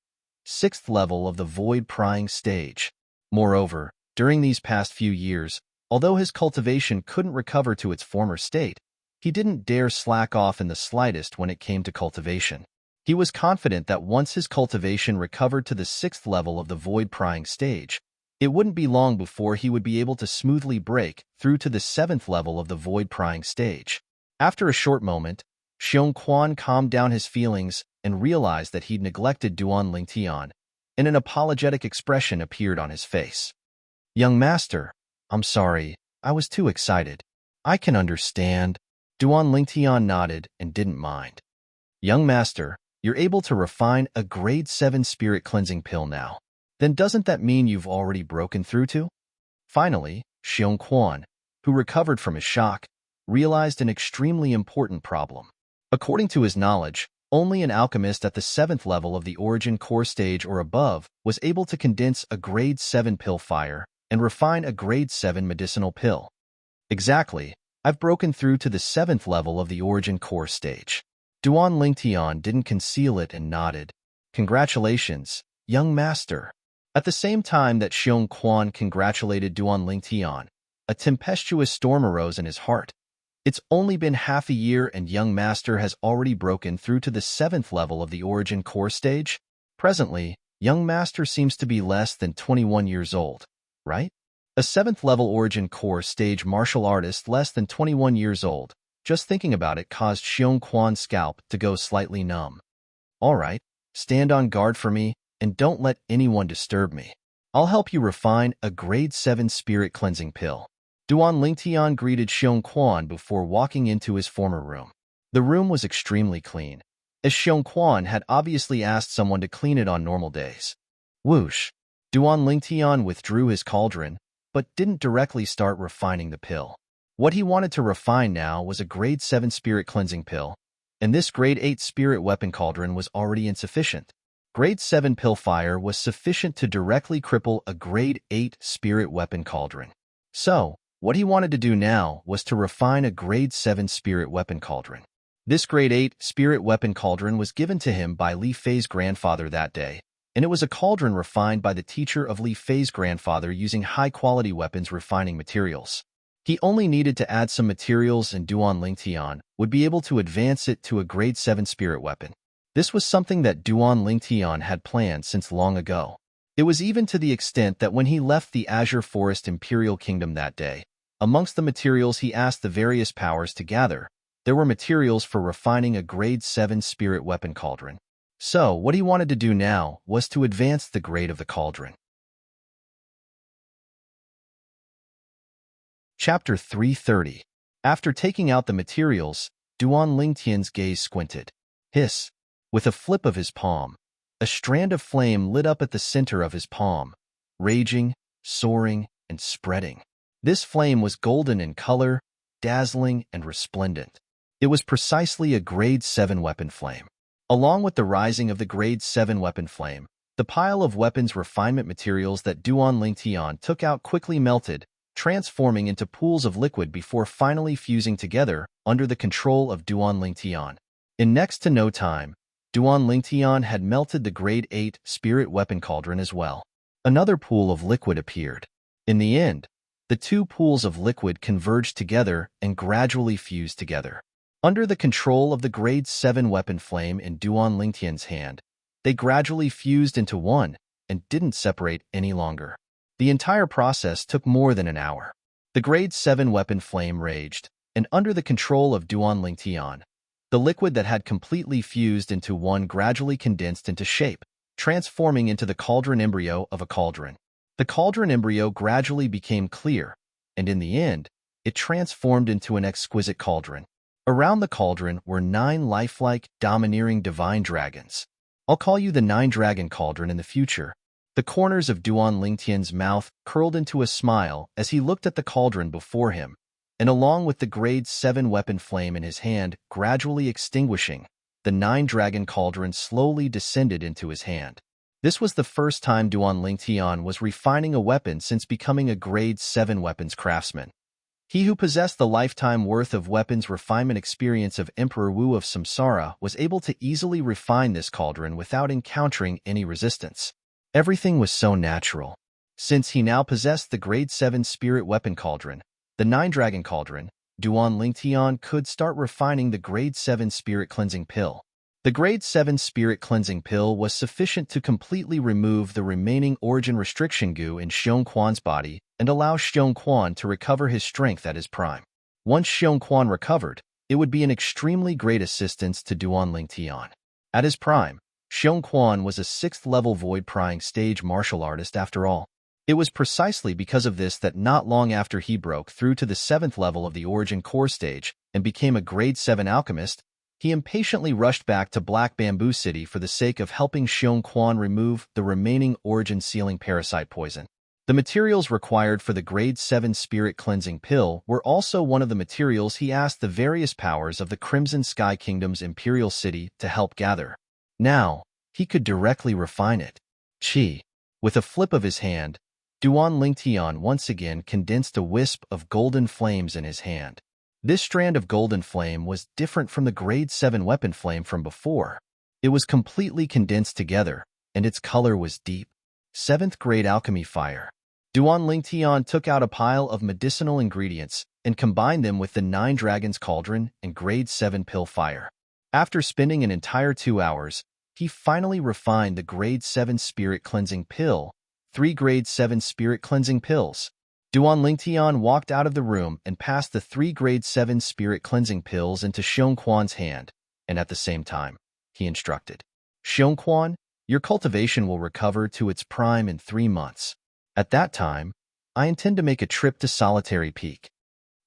6th level of the void prying stage. Moreover, during these past few years, although his cultivation couldn't recover to its former state, he didn't dare slack off in the slightest when it came to cultivation. He was confident that once his cultivation recovered to the 6th level of the void prying stage, it wouldn't be long before he would be able to smoothly break through to the 7th level of the void prying stage. After a short moment, Xiong Quan calmed down his feelings and realized that he'd neglected Duan Lingtian, and an apologetic expression appeared on his face. Young master, I'm sorry, I was too excited. I can understand. Duan Lingtian nodded and didn't mind. Young master, you're able to refine a grade 7 spirit cleansing pill now. Then doesn't that mean you've already broken through to? Finally, Xiong Quan, who recovered from his shock, realized an extremely important problem. According to his knowledge, only an alchemist at the 7th level of the origin core stage or above was able to condense a grade 7 pill fire and refine a grade 7 medicinal pill. Exactly, I've broken through to the 7th level of the origin core stage. Duan Lingtian didn't conceal it and nodded. Congratulations, young master. At the same time that Xiong Quan congratulated Duan Lingtian, a tempestuous storm arose in his heart. It's only been half a year and young master has already broken through to the 7th level of the origin core stage. Presently, young master seems to be less than 21 years old, right? A 7th level origin core stage martial artist less than 21 years old. Just thinking about it caused Xiong Quan's scalp to go slightly numb. All right, stand on guard for me and don't let anyone disturb me. I'll help you refine a grade 7 spirit cleansing pill. Duan Lingtian greeted Xiong Quan before walking into his former room. The room was extremely clean, as Xiong Quan had obviously asked someone to clean it on normal days. Whoosh! Duan Lingtian withdrew his cauldron, but didn't directly start refining the pill. What he wanted to refine now was a grade 7 spirit cleansing pill, and this grade 8 spirit weapon cauldron was already insufficient. Grade 7 pill fire was sufficient to directly cripple a grade 8 spirit weapon cauldron. So, what he wanted to do now was to refine a grade 7 spirit weapon cauldron. This grade 8 spirit weapon cauldron was given to him by Li Fei's grandfather that day, and it was a cauldron refined by the teacher of Li Fei's grandfather using high-quality weapons refining materials. He only needed to add some materials and Duan Lingtian would be able to advance it to a grade 7 spirit weapon. This was something that Duan Lingtian had planned since long ago. It was even to the extent that when he left the Azure Forest Imperial Kingdom that day, amongst the materials he asked the various powers to gather, there were materials for refining a grade 7 spirit weapon cauldron. So, what he wanted to do now was to advance the grade of the cauldron. Chapter 330. After taking out the materials, Duan Lingtian's gaze squinted. Hiss! With a flip of his palm, a strand of flame lit up at the center of his palm, raging, soaring, and spreading. This flame was golden in color, dazzling, and resplendent. It was precisely a grade 7 weapon flame. Along with the rising of the grade 7 weapon flame, The pile of weapons refinement materials that Duan Lingtian took out quickly melted, transforming into pools of liquid before finally fusing together under the control of Duan Lingtian. In next to no time, Duan Lingtian had melted the Grade 8 Spirit Weapon Cauldron as well. Another pool of liquid appeared. In the end, the two pools of liquid converged together and gradually fused together. Under the control of the Grade 7 weapon flame in Duan Lingtian's hand, they gradually fused into one and didn't separate any longer. The entire process took more than an hour. The Grade 7 weapon flame raged, and under the control of Duan Lingtian, the liquid that had completely fused into one gradually condensed into shape, transforming into the cauldron embryo of a cauldron. The cauldron embryo gradually became clear, and in the end, it transformed into an exquisite cauldron. Around the cauldron were 9 lifelike, domineering divine dragons. I'll call you the 9-dragon cauldron in the future. The corners of Duan Lingtian's mouth curled into a smile as he looked at the cauldron before him, and along with the Grade 7 weapon flame in his hand gradually extinguishing, the 9-dragon cauldron slowly descended into his hand. This was the first time Duan Lingtian was refining a weapon since becoming a Grade 7 weapons craftsman. He who possessed the lifetime worth of weapons refinement experience of Emperor Wu of Samsara was able to easily refine this cauldron without encountering any resistance. Everything was so natural. Since he now possessed the Grade 7 Spirit Weapon Cauldron, the 9-dragon cauldron, Duan Lingtian could start refining the Grade 7 Spirit Cleansing Pill. The Grade 7 Spirit Cleansing Pill was sufficient to completely remove the remaining origin restriction goo in Xiongquan's body and allow Xiongquan to recover his strength at his prime. Once Xiongquan recovered, it would be an extremely great assistance to Duan Lingtian. At his prime, Xiongquan was a 6th-level void-prying stage martial artist after all. It was precisely because of this that not long after he broke through to the 7th level of the Origin Core stage and became a Grade 7 alchemist, he impatiently rushed back to Black Bamboo City for the sake of helping Xiongquan remove the remaining origin-sealing parasite poison. The materials required for the Grade 7 Spirit Cleansing Pill were also one of the materials he asked the various powers of the Crimson Sky Kingdom's Imperial City to help gather. Now, he could directly refine it. Chi. With a flip of his hand, Duan Lingtian once again condensed a wisp of golden flames in his hand. This strand of golden flame was different from the Grade 7 weapon flame from before. It was completely condensed together, and its color was deep. 7th grade alchemy fire. Duan Lingtian took out a pile of medicinal ingredients and combined them with the 9 dragons cauldron and Grade 7 pill fire. After spending an entire 2 hours, he finally refined the Grade 7 Spirit Cleansing Pill, 3 Grade 7 Spirit Cleansing Pills. Duan Lingtian walked out of the room and passed the 3 Grade 7 Spirit Cleansing Pills into Xiongquan's hand, and at the same time, he instructed, "Xiongquan, your cultivation will recover to its prime in 3 months. At that time, I intend to make a trip to Solitary Peak."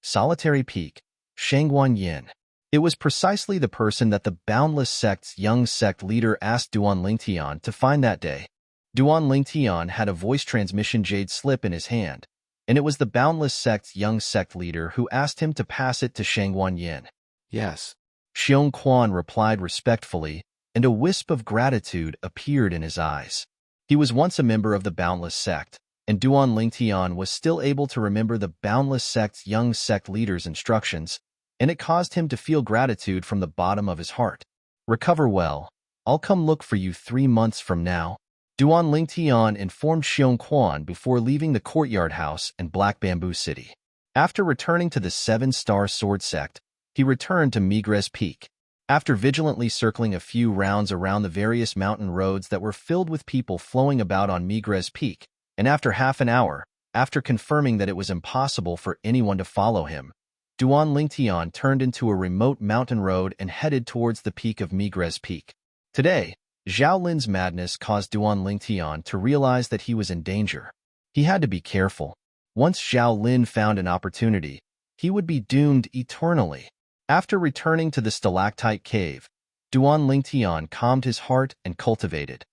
Solitary Peak, Shangguan Yin. It was precisely the person that the Boundless Sect's young sect leader asked Duan Lingtian to find that day. Duan Lingtian had a voice transmission jade slip in his hand, and it was the Boundless Sect's young sect leader who asked him to pass it to Shangguan Yin. Yes. Xiongquan replied respectfully, and a wisp of gratitude appeared in his eyes. He was once a member of the Boundless Sect, and Duan Lingtian was still able to remember the Boundless Sect's young sect leader's instructions, and it caused him to feel gratitude from the bottom of his heart. "Recover well. I'll come look for you 3 months from now." Duan Lingtian informed Xiongquan before leaving the courtyard house in Black Bamboo City. After returning to the 7-star sword sect, he returned to Migres Peak. After vigilantly circling a few rounds around the various mountain roads that were filled with people flowing about on Migres Peak, and after half an hour, after confirming that it was impossible for anyone to follow him, Duan Lingtian turned into a remote mountain road and headed towards the peak of Migres Peak. Today, Zhao Lin's madness caused Duan Lingtian to realize that he was in danger. He had to be careful. Once Zhao Lin found an opportunity, he would be doomed eternally. After returning to the stalactite cave, Duan Lingtian calmed his heart and cultivated,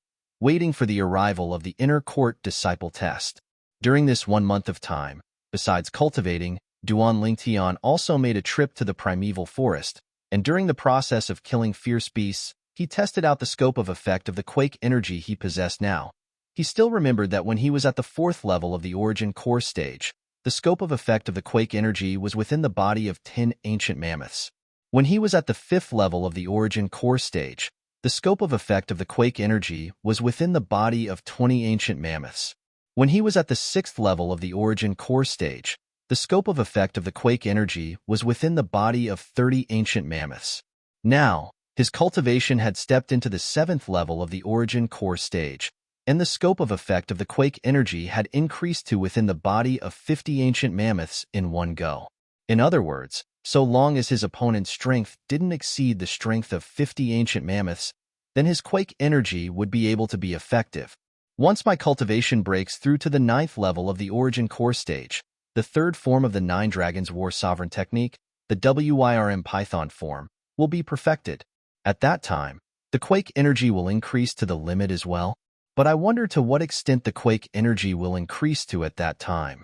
waiting for the arrival of the inner court disciple test. During this 1 month of time, besides cultivating, Duan Lingtian also made a trip to the primeval forest, and during the process of killing fierce beasts, He tested out the scope of effect of the quake energy he possessed now. He still remembered that when he was at the 4th level of the origin core stage, the scope of effect of the quake energy was within the body of 10 ancient mammoths. When he was at the 5th level of the origin core stage, the scope of effect of the quake energy was within the body of 20 ancient mammoths. When he was at the 6th level of the origin core stage, the scope of effect of the quake energy was within the body of 30 ancient mammoths. Now, his cultivation had stepped into the 7th level of the origin core stage, and the scope of effect of the quake energy had increased to within the body of 50 ancient mammoths in one go. In other words, so long as his opponent's strength didn't exceed the strength of 50 ancient mammoths, then his quake energy would be able to be effective. Once my cultivation breaks through to the 9th level of the origin core stage, the 3rd form of the 9 Dragons War Sovereign technique, the WYRM Python form, will be perfected. At that time, the quake energy will increase to the limit as well. But I wonder to what extent the quake energy will increase to at that time.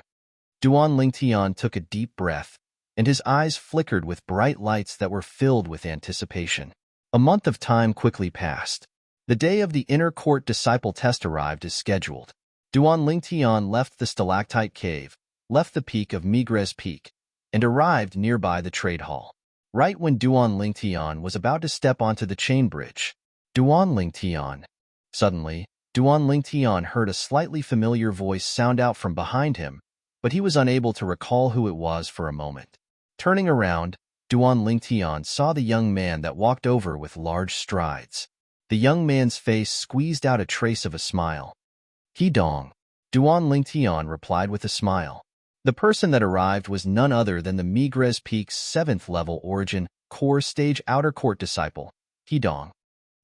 Duan Lingtian took a deep breath, and his eyes flickered with bright lights that were filled with anticipation. A month of time quickly passed. The day of the inner court disciple test arrived as scheduled. Duan Lingtian left the stalactite cave, left the peak of Migres Peak, and arrived nearby the trade hall. Right when Duan Lingtian was about to step onto the chain bridge, Suddenly, Duan Lingtian heard a slightly familiar voice sound out from behind him, but he was unable to recall who it was for a moment. Turning around, Duan Lingtian saw the young man that walked over with large strides. The young man's face squeezed out a trace of a smile. Hidong. Duan Lingtian replied with a smile. The person that arrived was none other than the Migres Peak's 7th level origin core stage outer court disciple, Hidong.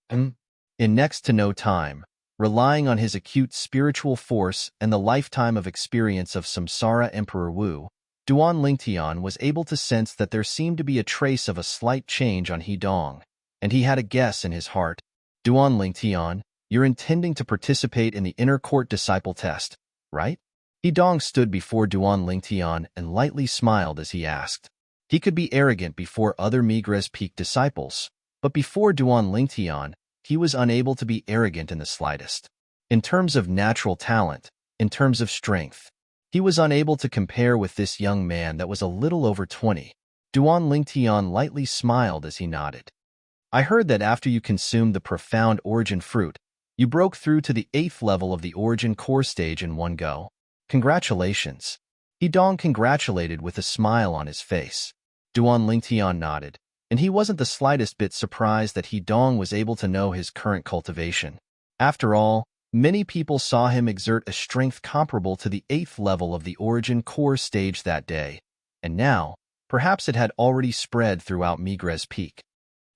In next to no time, relying on his acute spiritual force and the lifetime of experience of Samsara Emperor Wu, Duan Lingtian was able to sense that there seemed to be a trace of a slight change on Hidong, and he had a guess in his heart. Duan Lingtian, you're intending to participate in the inner court disciple test, right? Hidong stood before Duan Lingtian and lightly smiled as he asked. He could be arrogant before other Migres Peak disciples, but before Duan Lingtian, he was unable to be arrogant in the slightest. In terms of natural talent, in terms of strength, he was unable to compare with this young man that was a little over 20. Duan Lingtian lightly smiled as he nodded. I heard that after you consumed the profound origin fruit, you broke through to the 8th level of the origin core stage in one go. Congratulations. Hidong congratulated with a smile on his face. Duan Lingtian nodded, and he wasn't the slightest bit surprised that Hidong was able to know his current cultivation. After all, many people saw him exert a strength comparable to the 8th level of the origin core stage that day, and now, perhaps it had already spread throughout Migres Peak.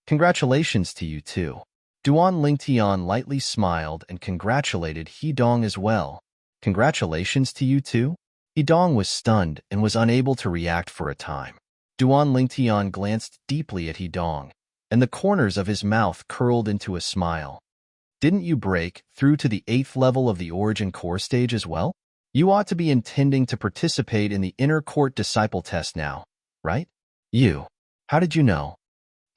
Congratulations to you too. Duan Lingtian lightly smiled and congratulated Hidong as well. Congratulations to you too? Hidong was stunned and was unable to react for a time. Duan Lingtian glanced deeply at Hidong, and the corners of his mouth curled into a smile. Didn't you break through to the 8th level of the origin core stage as well? You ought to be intending to participate in the inner court disciple test now, right? You. How did you know?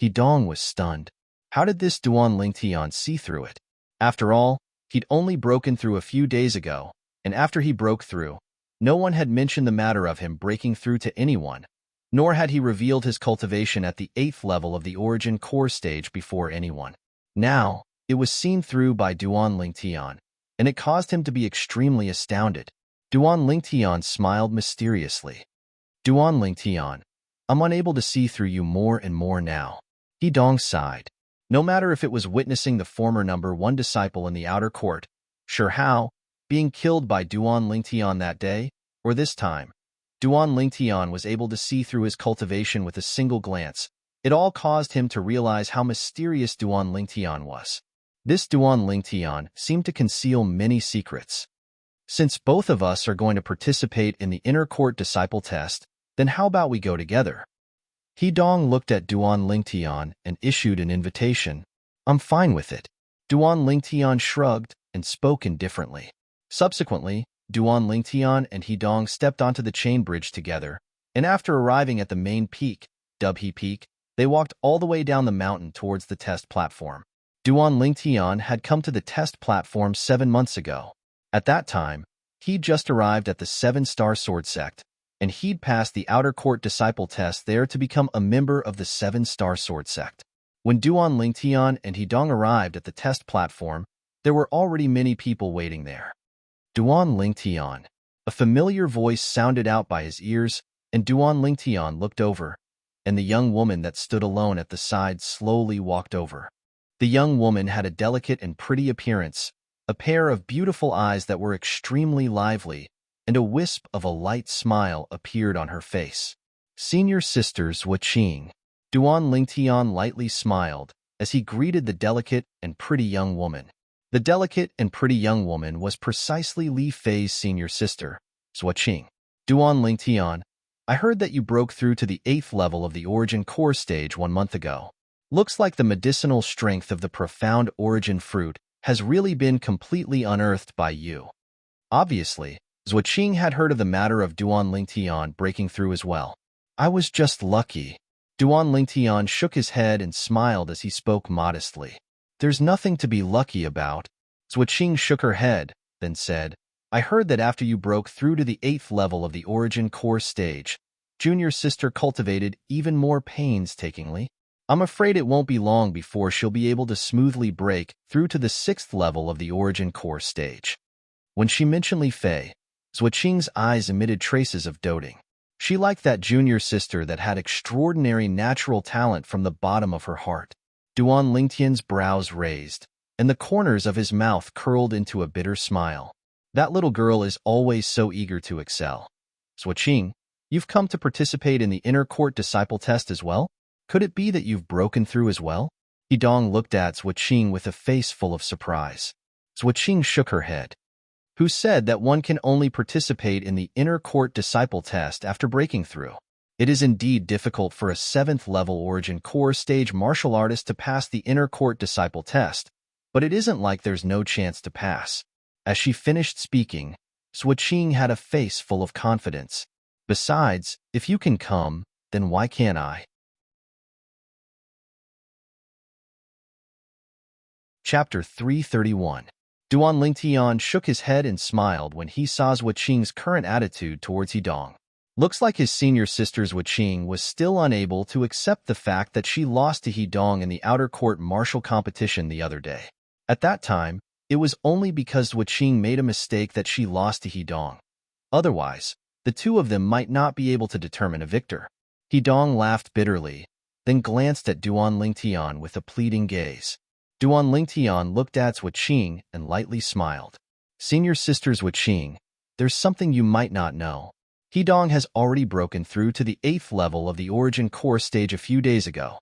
Hidong was stunned. How did this Duan Lingtian see through it? After all, he'd only broken through a few days ago, and after he broke through, no one had mentioned the matter of him breaking through to anyone, nor had he revealed his cultivation at the 8th level of the origin core stage before anyone. Now, it was seen through by Duan Lingtian, and it caused him to be extremely astounded. Duan Lingtian smiled mysteriously. Duan Lingtian, I'm unable to see through you more and more now. Hidong sighed. No matter if it was witnessing the former number 1 disciple in the outer court, sure how, being killed by Duan Lingtian that day, or this time, Duan Lingtian was able to see through his cultivation with a single glance. It all caused him to realize how mysterious Duan Lingtian was. This Duan Lingtian seemed to conceal many secrets. Since both of us are going to participate in the inner court disciple test, then how about we go together? Hidong looked at Duan Lingtian and issued an invitation. I'm fine with it. Duan Lingtian shrugged and spoke indifferently. Subsequently, Duan Lingtian and Hidong stepped onto the chain bridge together, and after arriving at the main peak, Dubhe Peak, they walked all the way down the mountain towards the test platform. Duan Lingtian had come to the test platform 7 months ago. At that time, he'd just arrived at the 7-star sword sect, and he'd passed the outer court disciple test there to become a member of the 7-star sword sect. When Duan Lingtian and Hidong arrived at the test platform, there were already many people waiting there. Duan Lingtian. A familiar voice sounded out by his ears, and Duan Lingtian looked over, and the young woman that stood alone at the side slowly walked over. The young woman had a delicate and pretty appearance, a pair of beautiful eyes that were extremely lively, and a wisp of a light smile appeared on her face. Senior Sister Zhuqing. Duan Lingtian lightly smiled as he greeted the delicate and pretty young woman. The delicate and pretty young woman was precisely Li Fei's senior sister, Zhuqing. Duan Lingtian, I heard that you broke through to the 8th level of the Origin Core stage 1 month ago. Looks like the medicinal strength of the profound origin fruit has really been completely unearthed by you. Obviously, Zhuqing had heard of the matter of Duan Lingtian breaking through as well. I was just lucky. Duan Lingtian shook his head and smiled as he spoke modestly. There's nothing to be lucky about. Zhuqing shook her head, then said, I heard that after you broke through to the 8th level of the Origin Core stage, Junior Sister cultivated even more painstakingly. I'm afraid it won't be long before she'll be able to smoothly break through to the 6th level of the Origin Core stage. When she mentioned Li Fei, Zhuqing's eyes emitted traces of doting. She liked that junior sister that had extraordinary natural talent from the bottom of her heart. Duan Lingtian's brows raised, and the corners of his mouth curled into a bitter smile. That little girl is always so eager to excel. Zhuqing, you've come to participate in the inner court disciple test as well? Could it be that you've broken through as well? Hidong looked at Zhuqing with a face full of surprise. Zhuqing shook her head. Who said that one can only participate in the inner court disciple test after breaking through? It is indeed difficult for a 7th level Origin Core stage martial artist to pass the inner court disciple test, but it isn't like there's no chance to pass. As she finished speaking, Zhuqing had a face full of confidence. Besides, if you can come, then why can't I? Chapter 331. Duan Lingtian shook his head and smiled when he saw Zhuqing's current attitude towards Hidong. Looks like his senior sister Zhuqing was still unable to accept the fact that she lost to Hidong in the outer court martial competition the other day. At that time, it was only because Zhuqing made a mistake that she lost to Hidong. Otherwise, the two of them might not be able to determine a victor. Hidong laughed bitterly, then glanced at Duan Lingtian with a pleading gaze. Duan Lingtian looked at Zhuqing and lightly smiled. Senior Sister Zhuqing, there's something you might not know. Hidong has already broken through to the 8th level of the Origin Core stage a few days ago.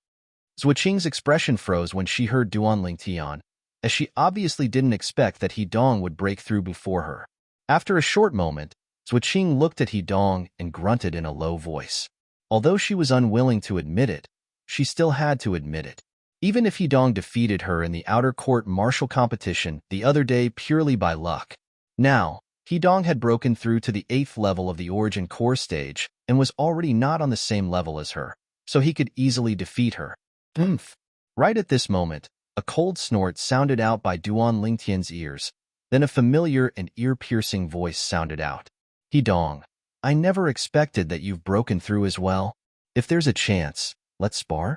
Zhuqing's expression froze when she heard Duan Lingtian, as she obviously didn't expect that Hidong would break through before her. After a short moment, Zhuqing looked at Hidong and grunted in a low voice. Although she was unwilling to admit it, she still had to admit it. Even if Hidong defeated her in the outer court martial competition the other day purely by luck. Now, Hidong had broken through to the 8th level of the Origin Core stage and was already not on the same level as her, so he could easily defeat her. Oomph! Right at this moment, a cold snort sounded out by Duan Lingtian's ears, then a familiar and ear-piercing voice sounded out. Hidong, I never expected that you've broken through as well. If there's a chance, let's spar?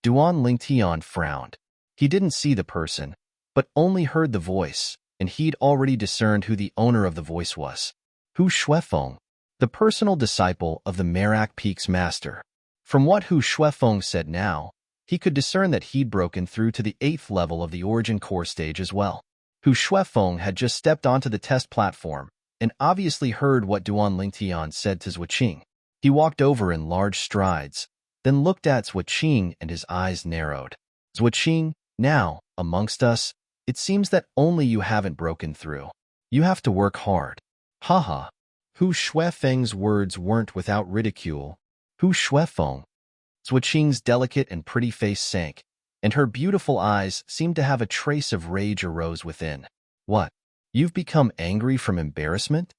Duan Lingtian frowned. He didn't see the person, but only heard the voice, and he'd already discerned who the owner of the voice was. Hu Shuefeng, the personal disciple of the Merak Peak's master. From what Hu Shuefeng said now, he could discern that he'd broken through to the 8th level of the Origin Core stage as well. Hu Shuefeng had just stepped onto the test platform and obviously heard what Duan Lingtian said to Zhuqing. He walked over in large strides, then looked at Zhuqing and his eyes narrowed. Zhuqing, now, amongst us, it seems that only you haven't broken through. You have to work hard. Haha. Hu Shuefeng's words weren't without ridicule. Hu Shuefeng. Zhuqing's delicate and pretty face sank, and her beautiful eyes seemed to have a trace of rage arose within. What? You've become angry from embarrassment?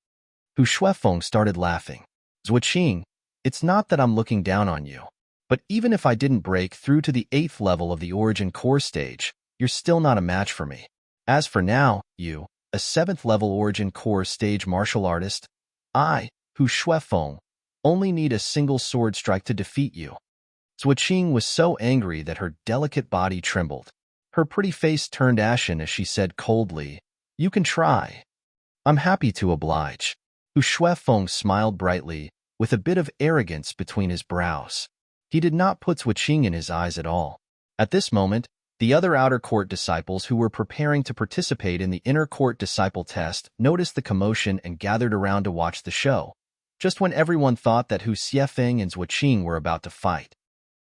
Hu Shuefeng started laughing. Zhuqing, it's not that I'm looking down on you. But even if I didn't break through to the 8th level of the Origin Core stage, you're still not a match for me. As for now, you, a 7th level origin core stage martial artist, I, Hu Shuefeng, only need a single sword strike to defeat you. Zuoqing was so angry that her delicate body trembled. Her pretty face turned ashen as she said coldly, "You can try. I'm happy to oblige." Hu Shuefeng smiled brightly, with a bit of arrogance between his brows. He did not put Zuoqing in his eyes at all. At this moment, the other outer court disciples who were preparing to participate in the inner court disciple test noticed the commotion and gathered around to watch the show, just when everyone thought that Hu Xiefeng and Zuoqing were about to fight.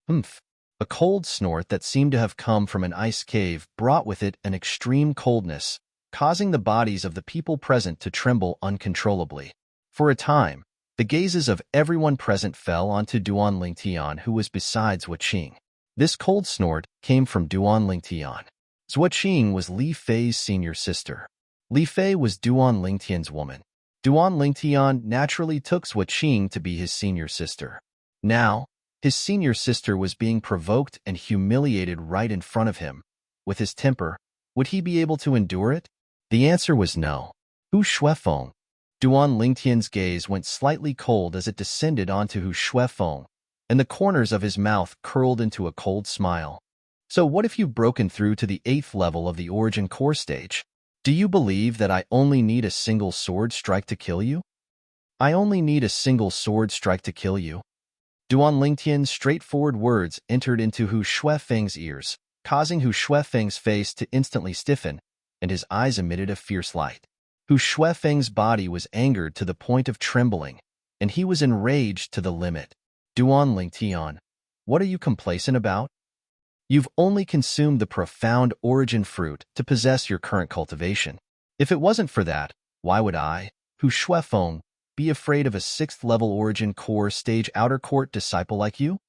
Humph! A cold snort that seemed to have come from an ice cave brought with it an extreme coldness, causing the bodies of the people present to tremble uncontrollably. For a time, the gazes of everyone present fell onto Duan Lingtian, who was beside Zuoqing. This cold snort came from Duan Lingtian. Zuoqing was Li Fei's senior sister. Li Fei was Duan Lingtian's woman. Duan Lingtian naturally took Zuoqing to be his senior sister. Now, his senior sister was being provoked and humiliated right in front of him. With his temper, would he be able to endure it? The answer was no. Hu Shuefeng. Duan Lingtian's gaze went slightly cold as it descended onto Hu Shuefeng, and the corners of his mouth curled into a cold smile. So what if you've broken through to the 8th level of the origin core stage? Do you believe that I only need a single sword strike to kill you? I only need a single sword strike to kill you. Duan Lingtian's straightforward words entered into Hu Shuefeng's ears, causing Hu Shuefeng's face to instantly stiffen, and his eyes emitted a fierce light. Hu Shuefeng's body was angered to the point of trembling, and he was enraged to the limit. Duan Lingtian, what are you complacent about? You've only consumed the profound origin fruit to possess your current cultivation. If it wasn't for that, why would I, Hu Shuefeng, be afraid of a 6th level origin core stage outer court disciple like you?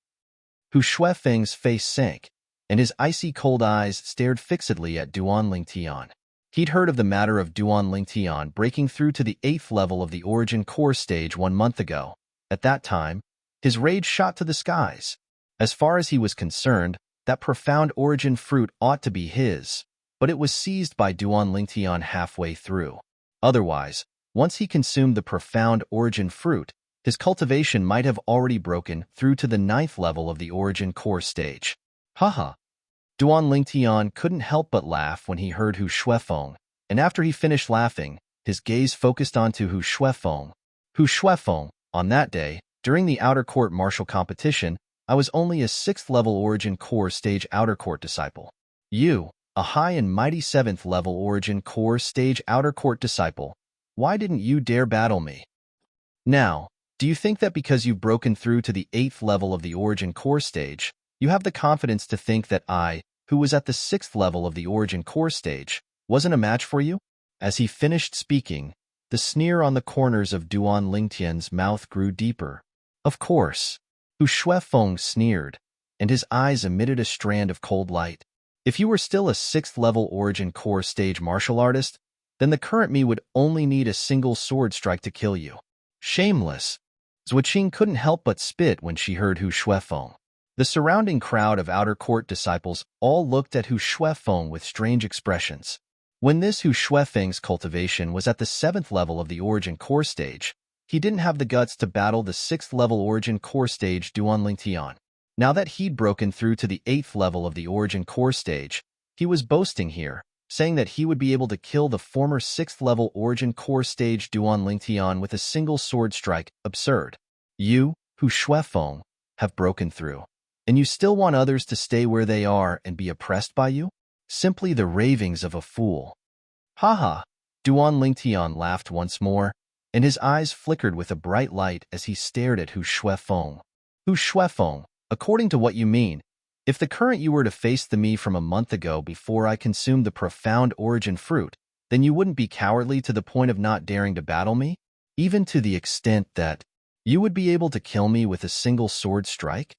Hu Shuefeng's face sank, and his icy cold eyes stared fixedly at Duan Lingtian. He'd heard of the matter of Duan Lingtian breaking through to the 8th level of the origin core stage 1 month ago. At that time, his rage shot to the skies. As far as he was concerned, that profound origin fruit ought to be his, but it was seized by Duan Lingtian halfway through. Otherwise, once he consumed the profound origin fruit, his cultivation might have already broken through to the 9th level of the origin core stage. Haha. Duan Lingtian couldn't help but laugh when he heard Hu Shuefeng, and after he finished laughing, his gaze focused onto Hu Shuefeng. Hu Shuefeng, on that day, during the outer court martial competition, I was only a 6th level origin core stage outer court disciple. You, a high and mighty 7th level origin core stage outer court disciple, why didn't you dare battle me? Now, do you think that because you've broken through to the 8th level of the origin core stage, you have the confidence to think that I, who was at the 6th level of the origin core stage, wasn't a match for you? As he finished speaking, the sneer on the corners of Duan Lingtian's mouth grew deeper. Of course. Hu Shuefeng sneered, and his eyes emitted a strand of cold light. If you were still a 6th level origin core stage martial artist, then the current me would only need a single sword strike to kill you. Shameless. Zuoqing couldn't help but spit when she heard Hu Shuefeng. The surrounding crowd of outer court disciples all looked at Hu Shuefeng with strange expressions. When this Hu Shuefeng's cultivation was at the 7th level of the origin core stage, he didn't have the guts to battle the 6th level origin core stage Duan Lingtian. Now that he'd broken through to the 8th level of the origin core stage, he was boasting here, saying that he would be able to kill the former 6th level origin core stage Duan Lingtian with a single sword strike. Absurd. You, Hu Shuefeng, have broken through, and you still want others to stay where they are and be oppressed by you? Simply the ravings of a fool. Haha. Duan Lingtian laughed once more, and his eyes flickered with a bright light as he stared at Hu Shuefeng. Hu Shuefeng, according to what you mean, if the current you were to face the me from a month ago before I consumed the profound origin fruit, then you wouldn't be cowardly to the point of not daring to battle me? Even to the extent that you would be able to kill me with a single sword strike?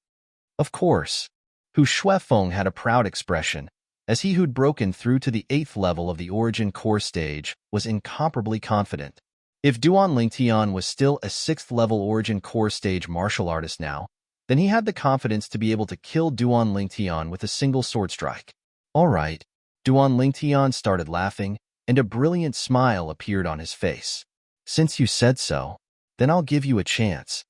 Of course. Hu Shuefeng had a proud expression, as he who'd broken through to the 8th level of the origin core stage was incomparably confident. If Duan Lingtian was still a 6th level origin core stage martial artist now, then he had the confidence to be able to kill Duan Lingtian with a single sword strike. All right, Duan Lingtian started laughing, and a brilliant smile appeared on his face. Since you said so, then I'll give you a chance.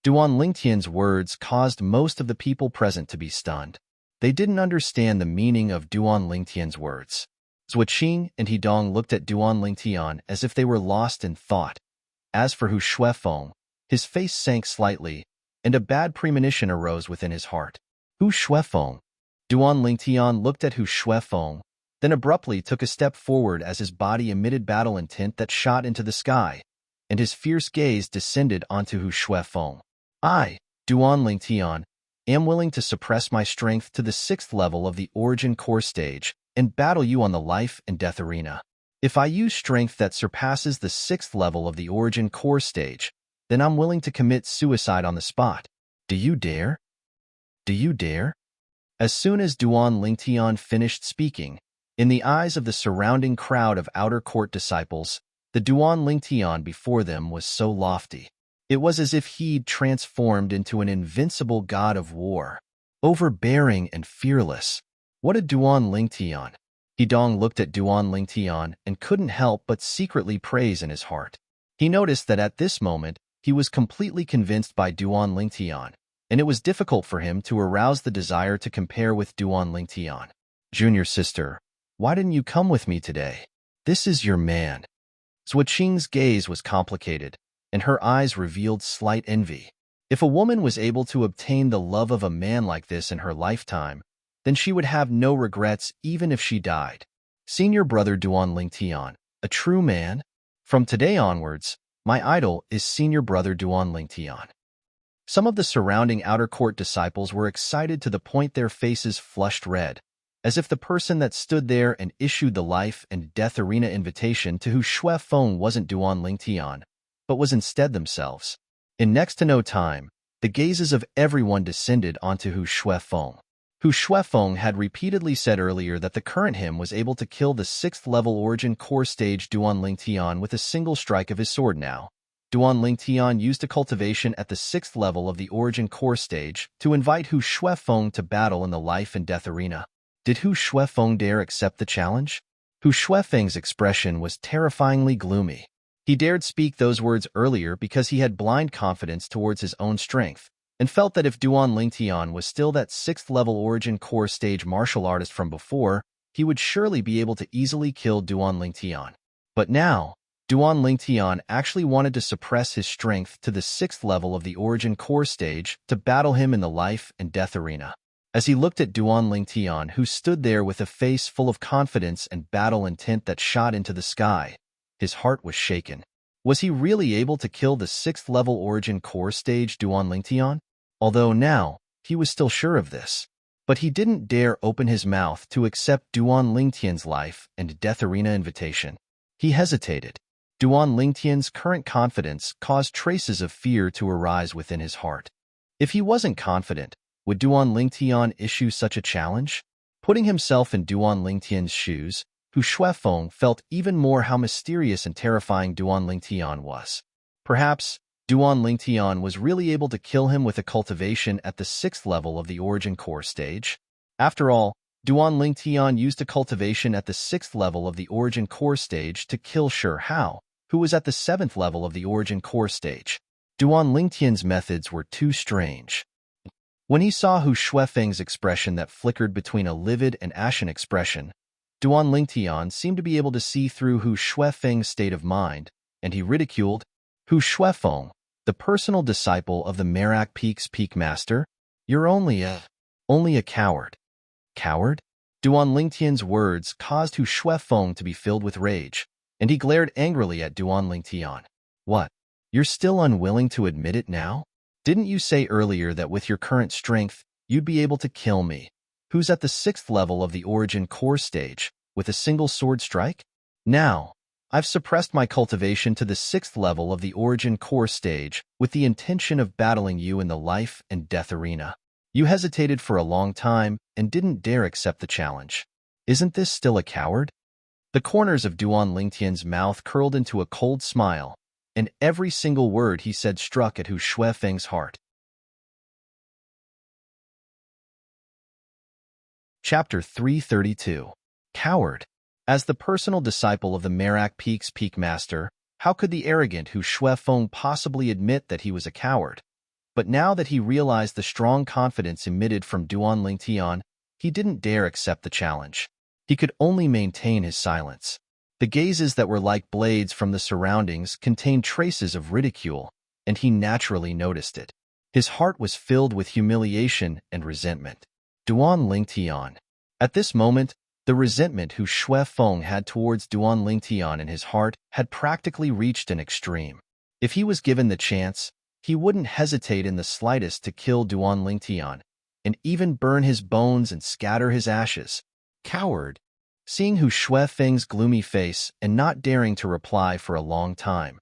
Duan Lingtian's words caused most of the people present to be stunned. They didn't understand the meaning of Duan Lingtian's words. Zuoqing and Hidong looked at Duan Lingtian as if they were lost in thought. As for Hu Shuefeng, his face sank slightly, and a bad premonition arose within his heart. Hu Shuefeng. Duan Lingtian looked at Hu Shuefeng, then abruptly took a step forward as his body emitted battle intent that shot into the sky, and his fierce gaze descended onto Hu Shuefeng. I, Duan Lingtian, am willing to suppress my strength to the 6th level of the Origin Core stage and battle you on the life and death arena. If I use strength that surpasses the 6th level of the Origin Core stage, then I'm willing to commit suicide on the spot. Do you dare? Do you dare? As soon as Duan Lingtian finished speaking, in the eyes of the surrounding crowd of outer court disciples, the Duan Lingtian before them was so lofty. It was as if he'd transformed into an invincible god of war, overbearing and fearless. What a Duan Lingtian! Hidong looked at Duan Lingtian and couldn't help but secretly praise in his heart. He noticed that at this moment, he was completely convinced by Duan Lingtian, and it was difficult for him to arouse the desire to compare with Duan Lingtian. Junior sister, why didn't you come with me today? This is your man. Zuoqing's gaze was complicated, and her eyes revealed slight envy. If a woman was able to obtain the love of a man like this in her lifetime, then she would have no regrets even if she died. Senior brother Duan Lingtian, a true man? From today onwards, my idol is senior brother Duan Lingtian. Some of the surrounding outer court disciples were excited to the point their faces flushed red, as if the person that stood there and issued the life and death arena invitation to Hu Shuefeng wasn't Duan Lingtian, but was instead themselves. In next to no time, the gazes of everyone descended onto Hu Shuefeng. Hu Shuefeng had repeatedly said earlier that the current him was able to kill the 6th level Origin Core stage Duan Lingtian with a single strike of his sword now. Duan Lingtian used a cultivation at the 6th level of the Origin Core stage to invite Hu Shuefeng to battle in the life and death arena. Did Hu Shuefeng dare accept the challenge? Hu Shuefeng's expression was terrifyingly gloomy. He dared speak those words earlier because he had blind confidence towards his own strength, and felt that if Duan Lingtian was still that 6th level Origin Core stage martial artist from before, he would surely be able to easily kill Duan Lingtian. But now, Duan Lingtian actually wanted to suppress his strength to the 6th level of the Origin Core stage to battle him in the life and death arena. As he looked at Duan Lingtian, who stood there with a face full of confidence and battle intent that shot into the sky, his heart was shaken. Was he really able to kill the 6th level Origin Core stage Duan Lingtian? Although now, he was still sure of this. But he didn't dare open his mouth to accept Duan Lingtian's life and death arena invitation. He hesitated. Duan Lingtian's current confidence caused traces of fear to arise within his heart. If he wasn't confident, would Duan Lingtian issue such a challenge? Putting himself in Duan Lingtian's shoes, Hu Shuefeng felt even more how mysterious and terrifying Duan Lingtian was. Perhaps, Duan Lingtian was really able to kill him with a cultivation at the 6th level of the Origin Core stage. After all, Duan Lingtian used a cultivation at the 6th level of the Origin Core stage to kill Shi Hao, who was at the 7th level of the Origin Core stage. Duan Lingtian's methods were too strange. When he saw Hu Shuefeng's expression that flickered between a livid and ashen expression, Duan Lingtian seemed to be able to see through Hu Shuefeng's state of mind, and he ridiculed, Hu Shuefeng, the personal disciple of the Merak Peak's Peak Master? You're only a coward. Coward? Duan Lingtian's words caused Hu Shuefeng to be filled with rage, and he glared angrily at Duan Lingtian. What? You're still unwilling to admit it now? Didn't you say earlier that with your current strength, you'd be able to kill me, who's at the 6th level of the Origin Core stage, with a single sword strike? Now, I've suppressed my cultivation to the 6th level of the Origin Core stage with the intention of battling you in the life and death arena. You hesitated for a long time and didn't dare accept the challenge. Isn't this still a coward? The corners of Duan Lingtian's mouth curled into a cold smile, and every single word he said struck at Hu Shuefeng's heart. Chapter 332. Coward. As the personal disciple of the Merak Peak's Peak Master, how could the arrogant Hu Shuefeng possibly admit that he was a coward? But now that he realized the strong confidence emitted from Duan Lingtian, he didn't dare accept the challenge. He could only maintain his silence. The gazes that were like blades from the surroundings contained traces of ridicule, and he naturally noticed it. His heart was filled with humiliation and resentment. Duan Lingtian. At this moment, the resentment Hu Shuefeng had towards Duan Lingtian in his heart had practically reached an extreme. If he was given the chance, he wouldn't hesitate in the slightest to kill Duan Lingtian, and even burn his bones and scatter his ashes. Coward. Seeing Hu Shuefeng's gloomy face and not daring to reply for a long time,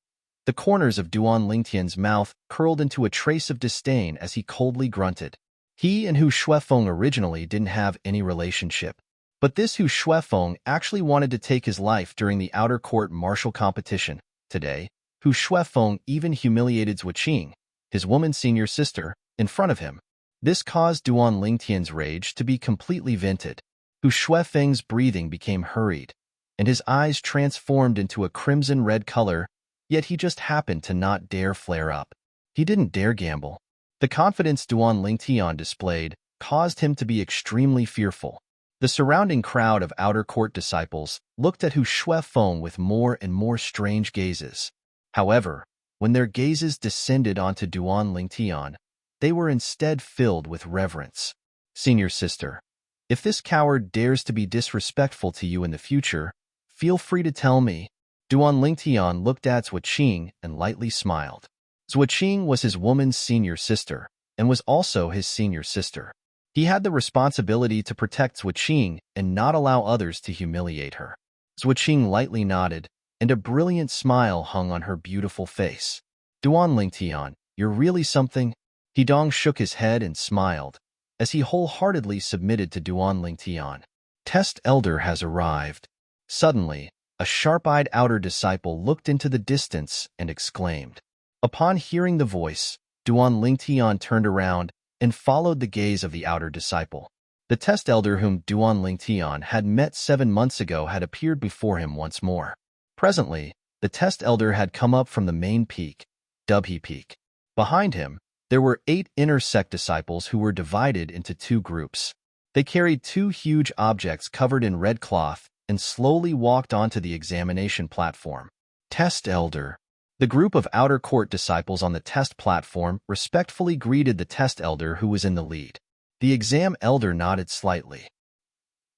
the corners of Duan Lingtian's mouth curled into a trace of disdain as he coldly grunted. He and Hu Shuefeng originally didn't have any relationship, but this Hu Shuefeng actually wanted to take his life during the outer court martial competition. Today, Hu Shuefeng even humiliated Zuoqing, his woman's senior sister, in front of him. This caused Duan Lingtian's rage to be completely vented. Hu Shuefeng's breathing became hurried, and his eyes transformed into a crimson-red color, yet he just happened to not dare flare up. He didn't dare gamble. The confidence Duan Lingtian displayed caused him to be extremely fearful. The surrounding crowd of outer court disciples looked at Hu Shuefeng with more and more strange gazes. However, when their gazes descended onto Duan Lingtian, they were instead filled with reverence. Senior sister, if this coward dares to be disrespectful to you in the future, feel free to tell me. Duan Lingtian looked at Zuoqing and lightly smiled. Zuoqing was his woman's senior sister, and was also his senior sister. He had the responsibility to protect Zuoqing and not allow others to humiliate her. Zuoqing lightly nodded, and a brilliant smile hung on her beautiful face. Duan Lingtian, you're really something? Hidong shook his head and smiled, as he wholeheartedly submitted to Duan Lingtian. Test Elder has arrived. Suddenly, a sharp-eyed outer disciple looked into the distance and exclaimed. Upon hearing the voice, Duan Lingtian turned around and followed the gaze of the outer disciple. The test elder whom Duan Lingtian had met 7 months ago had appeared before him once more. Presently, the test elder had come up from the main peak, Dubhe Peak. Behind him, there were 8 inner sect disciples who were divided into 2 groups. They carried 2 huge objects covered in red cloth and slowly walked onto the examination platform. Test Elder. The group of outer court disciples on the test platform respectfully greeted the test elder who was in the lead. The exam elder nodded slightly.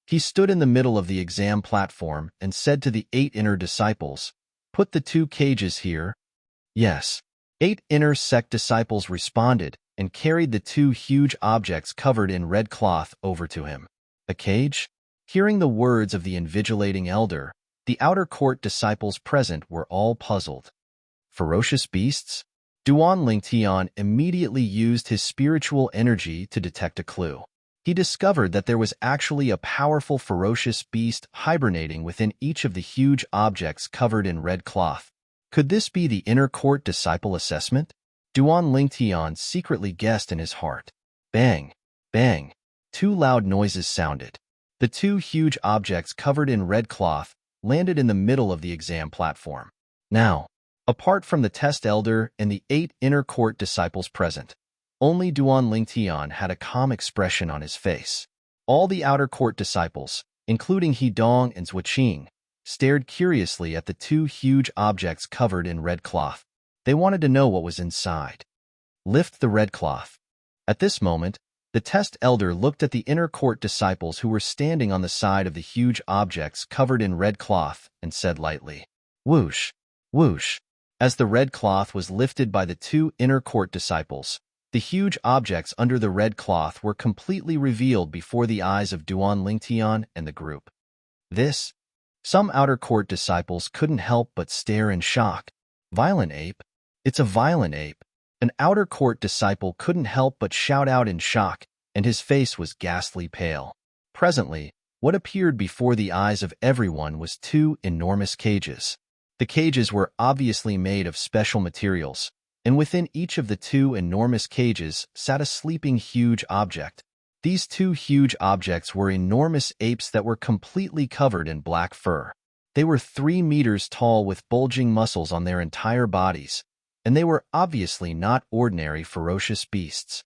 He stood in the middle of the exam platform and said to the 8 inner disciples, "Put the 2 cages here." Yes. 8 inner sect disciples responded and carried the 2 huge objects covered in red cloth over to him. A cage? Hearing the words of the invigilating elder, the outer court disciples present were all puzzled. Ferocious beasts? Duan Lingtian immediately used his spiritual energy to detect a clue. He discovered that there was actually a powerful ferocious beast hibernating within each of the huge objects covered in red cloth. Could this be the inner court disciple assessment? Duan Lingtian secretly guessed in his heart. Bang! Bang! 2 loud noises sounded. The 2 huge objects covered in red cloth landed in the middle of the exam platform. Now, apart from the test elder and the 8 inner court disciples present, only Duan Lingtian had a calm expression on his face. All the outer court disciples, including Hidong and Zuoqing, stared curiously at the 2 huge objects covered in red cloth. They wanted to know what was inside. Lift the red cloth. At this moment, the test elder looked at the inner court disciples who were standing on the side of the huge objects covered in red cloth and said lightly, "Whoosh, whoosh." As the red cloth was lifted by the 2 inner court disciples, the huge objects under the red cloth were completely revealed before the eyes of Duan Lingtian and the group. This? Some outer court disciples couldn't help but stare in shock. Violent ape? It's a violent ape. An outer court disciple couldn't help but shout out in shock, and his face was ghastly pale. Presently, what appeared before the eyes of everyone was 2 enormous cages. The cages were obviously made of special materials, and within each of the 2 enormous cages sat a sleeping huge object. These two huge objects were enormous apes that were completely covered in black fur. They were 3 meters tall with bulging muscles on their entire bodies, and they were obviously not ordinary ferocious beasts.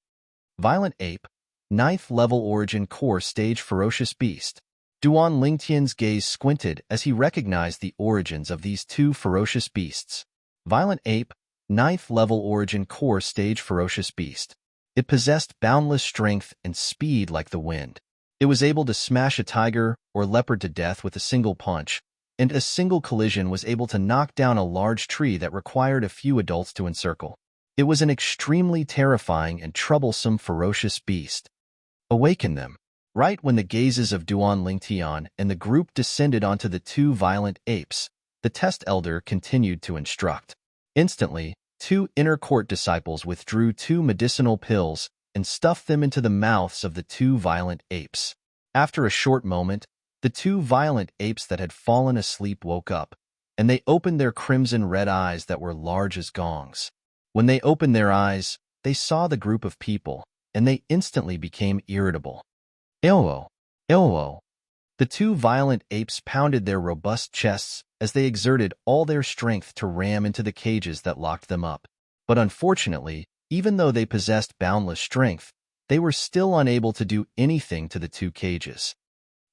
Violent ape, 9th level origin core stage ferocious beast. Duan Lingtian's gaze squinted as he recognized the origins of these two ferocious beasts. Violent ape, 9th level origin core stage ferocious beast. It possessed boundless strength and speed like the wind. It was able to smash a tiger or leopard to death with a single punch, and a single collision was able to knock down a large tree that required a few adults to encircle. It was an extremely terrifying and troublesome ferocious beast. Awaken them. Right when the gazes of Duan Lingtian and the group descended onto the two violent apes, the test elder continued to instruct. Instantly, 2 inner court disciples withdrew 2 medicinal pills and stuffed them into the mouths of the 2 violent apes. After a short moment, the 2 violent apes that had fallen asleep woke up, and they opened their crimson red eyes that were large as gongs. When they opened their eyes, they saw the group of people, and they instantly became irritable. Ewo! Ewo! The 2 violent apes pounded their robust chests as they exerted all their strength to ram into the cages that locked them up. But unfortunately, even though they possessed boundless strength, they were still unable to do anything to the 2 cages.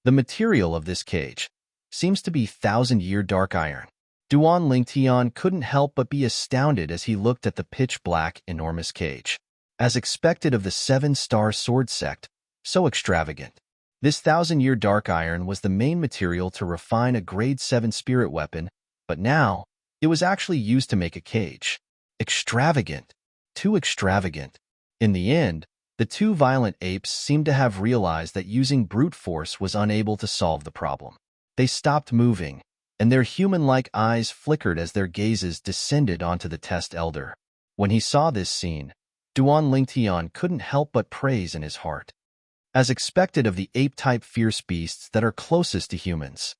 The material of this cage seems to be 1,000-year dark iron. Duan Lingtian couldn't help but be astounded as he looked at the pitch-black, enormous cage. As expected of the 7-star sword sect, so extravagant. This 1,000-year dark iron was the main material to refine a grade 7 spirit weapon, but now, it was actually used to make a cage. Extravagant. Too extravagant. In the end, the 2 violent apes seemed to have realized that using brute force was unable to solve the problem. They stopped moving, and their human-like eyes flickered as their gazes descended onto the test elder. When he saw this scene, Duan Lingtian couldn't help but praise in his heart. As expected of the ape-type fierce beasts that are closest to humans.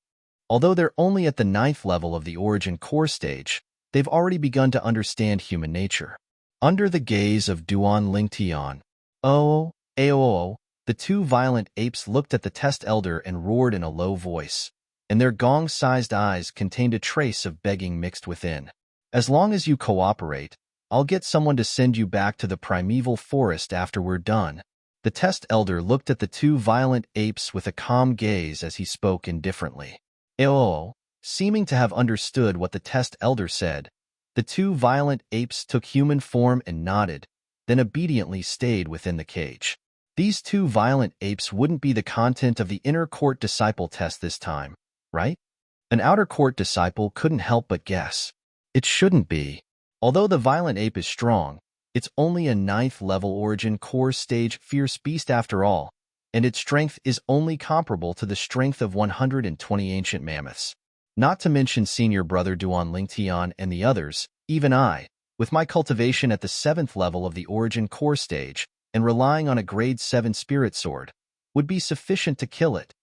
Although they're only at the 9th level of the origin core stage, they've already begun to understand human nature. Under the gaze of Duan Lingtian, the 2 violent apes looked at the test elder and roared in a low voice, and their gong-sized eyes contained a trace of begging mixed within. As long as you cooperate, I'll get someone to send you back to the primeval forest after we're done. The test elder looked at the 2 violent apes with a calm gaze as he spoke indifferently. Seeming to have understood what the test elder said, the 2 violent apes took human form and nodded, then obediently stayed within the cage. These 2 violent apes wouldn't be the content of the inner court disciple test this time, right? An outer court disciple couldn't help but guess. It shouldn't be. Although the violent ape is strong, it's only a 9th level origin core stage fierce beast after all, and its strength is only comparable to the strength of 120 ancient mammoths. Not to mention senior brother Duan Lingtian and the others, even I, with my cultivation at the 7th level of the origin core stage and relying on a grade 7 spirit sword, would be sufficient to kill it.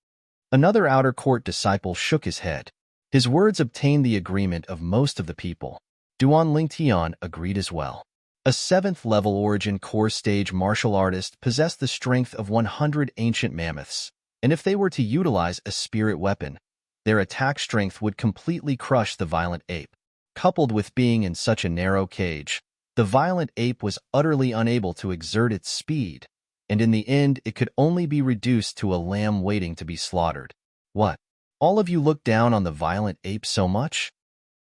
Another outer court disciple shook his head. His words obtained the agreement of most of the people. Duan Lingtian agreed as well. A 7th level origin core stage martial artist possessed the strength of 100 ancient mammoths, and if they were to utilize a spirit weapon, their attack strength would completely crush the violent ape. Coupled with being in such a narrow cage, the violent ape was utterly unable to exert its speed, and in the end it could only be reduced to a lamb waiting to be slaughtered. What? All of you look down on the violent ape so much?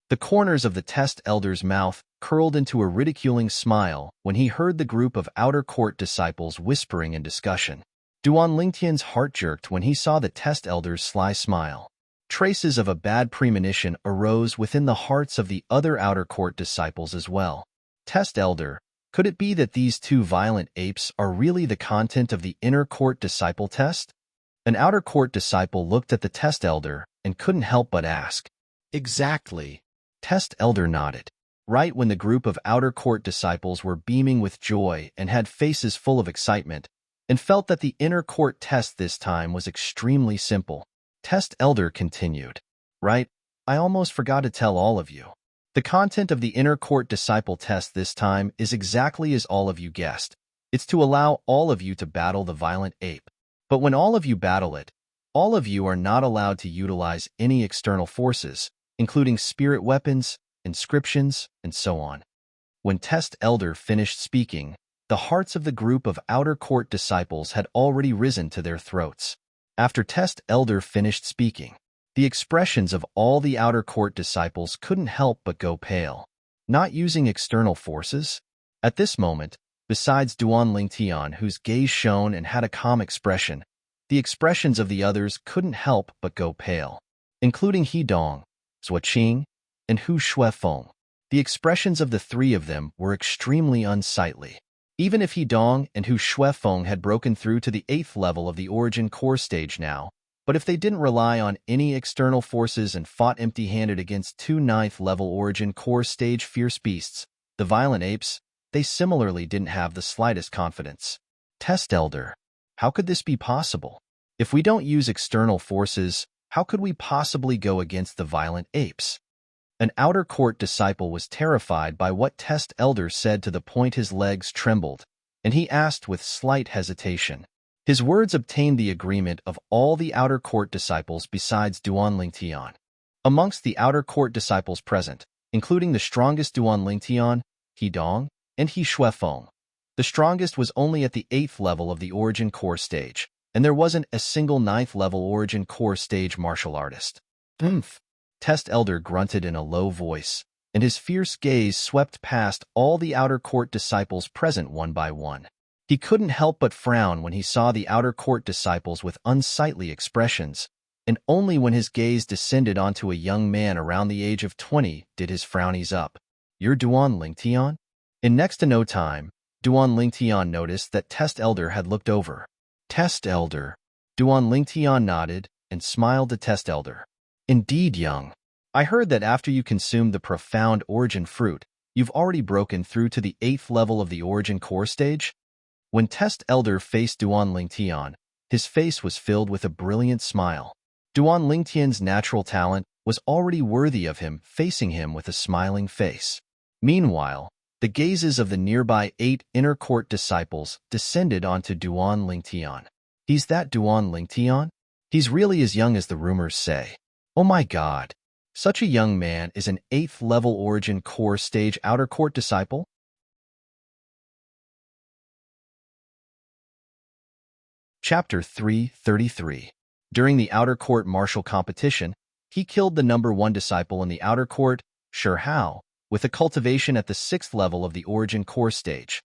The corners of the test elder's mouth curled into a ridiculing smile when he heard the group of outer court disciples whispering in discussion. Duan Lingtian's heart jerked when he saw the test elder's sly smile. Traces of a bad premonition arose within the hearts of the other outer court disciples as well. Test elder, could it be that these 2 violent apes are really the content of the inner court disciple test? An outer court disciple looked at the test elder and couldn't help but ask. Exactly. Test elder nodded. Right when the group of outer court disciples were beaming with joy and had faces full of excitement, and felt that the inner court test this time was extremely simple, test elder continued. Right, I almost forgot to tell all of you. The content of the inner court disciple test this time is exactly as all of you guessed. It's to allow all of you to battle the violent ape. But when all of you battle it, all of you are not allowed to utilize any external forces, including spirit weapons, inscriptions, and so on. When Test Elder finished speaking, the hearts of the group of outer court disciples had already risen to their throats. After Test Elder finished speaking, the expressions of all the outer court disciples couldn't help but go pale. Not using external forces? At this moment, besides Duan Lingtian, whose gaze shone and had a calm expression, the expressions of the others couldn't help but go pale, including He Dong, Zhuo Qing, and Hu Shuefeng. The expressions of the three of them were extremely unsightly. Even if He Dong and Hu Shuefeng had broken through to the 8th level of the Origin Core stage now, but if they didn't rely on any external forces and fought empty-handed against 2 9th level Origin Core stage fierce beasts, the violent apes, they similarly didn't have the slightest confidence. Test Elder, how could this be possible? If we don't use external forces, how could we possibly go against the violent apes? An outer court disciple was terrified by what Test Elder said to the point his legs trembled, and he asked with slight hesitation. His words obtained the agreement of all the outer court disciples besides Duan Lingtian. Amongst the outer court disciples present, including the strongest Duan Lingtian, He Dong, and He Shuefeng, the strongest was only at the 8th level of the Origin Core stage, and there wasn't a single 9th level Origin Core stage martial artist. Test Elder grunted in a low voice, and his fierce gaze swept past all the outer court disciples present one by one. He couldn't help but frown when he saw the outer court disciples with unsightly expressions, and only when his gaze descended onto a young man around the age of 20 did his frown ease up. You're Duan Lingtian? In next to no time, Duan Lingtian noticed that Test Elder had looked over. Test Elder. Duan Lingtian nodded and smiled to Test Elder. Indeed, young. I heard that after you consumed the profound origin fruit, you've already broken through to the 8th level of the Origin Core stage? When Test Elder faced Duan Lingtian, his face was filled with a brilliant smile. Duan Lingtian's natural talent was already worthy of him facing him with a smiling face. Meanwhile, the gazes of the nearby 8 inner court disciples descended onto Duan Lingtian. He's that Duan Lingtian? He's really as young as the rumors say. Oh my god. Such a young man is an 8th level Origin Core stage outer court disciple? Chapter 333. During the outer court martial competition, he killed the number 1 disciple in the outer court, Shi Hao, with a cultivation at the 6th level of the Origin Core stage.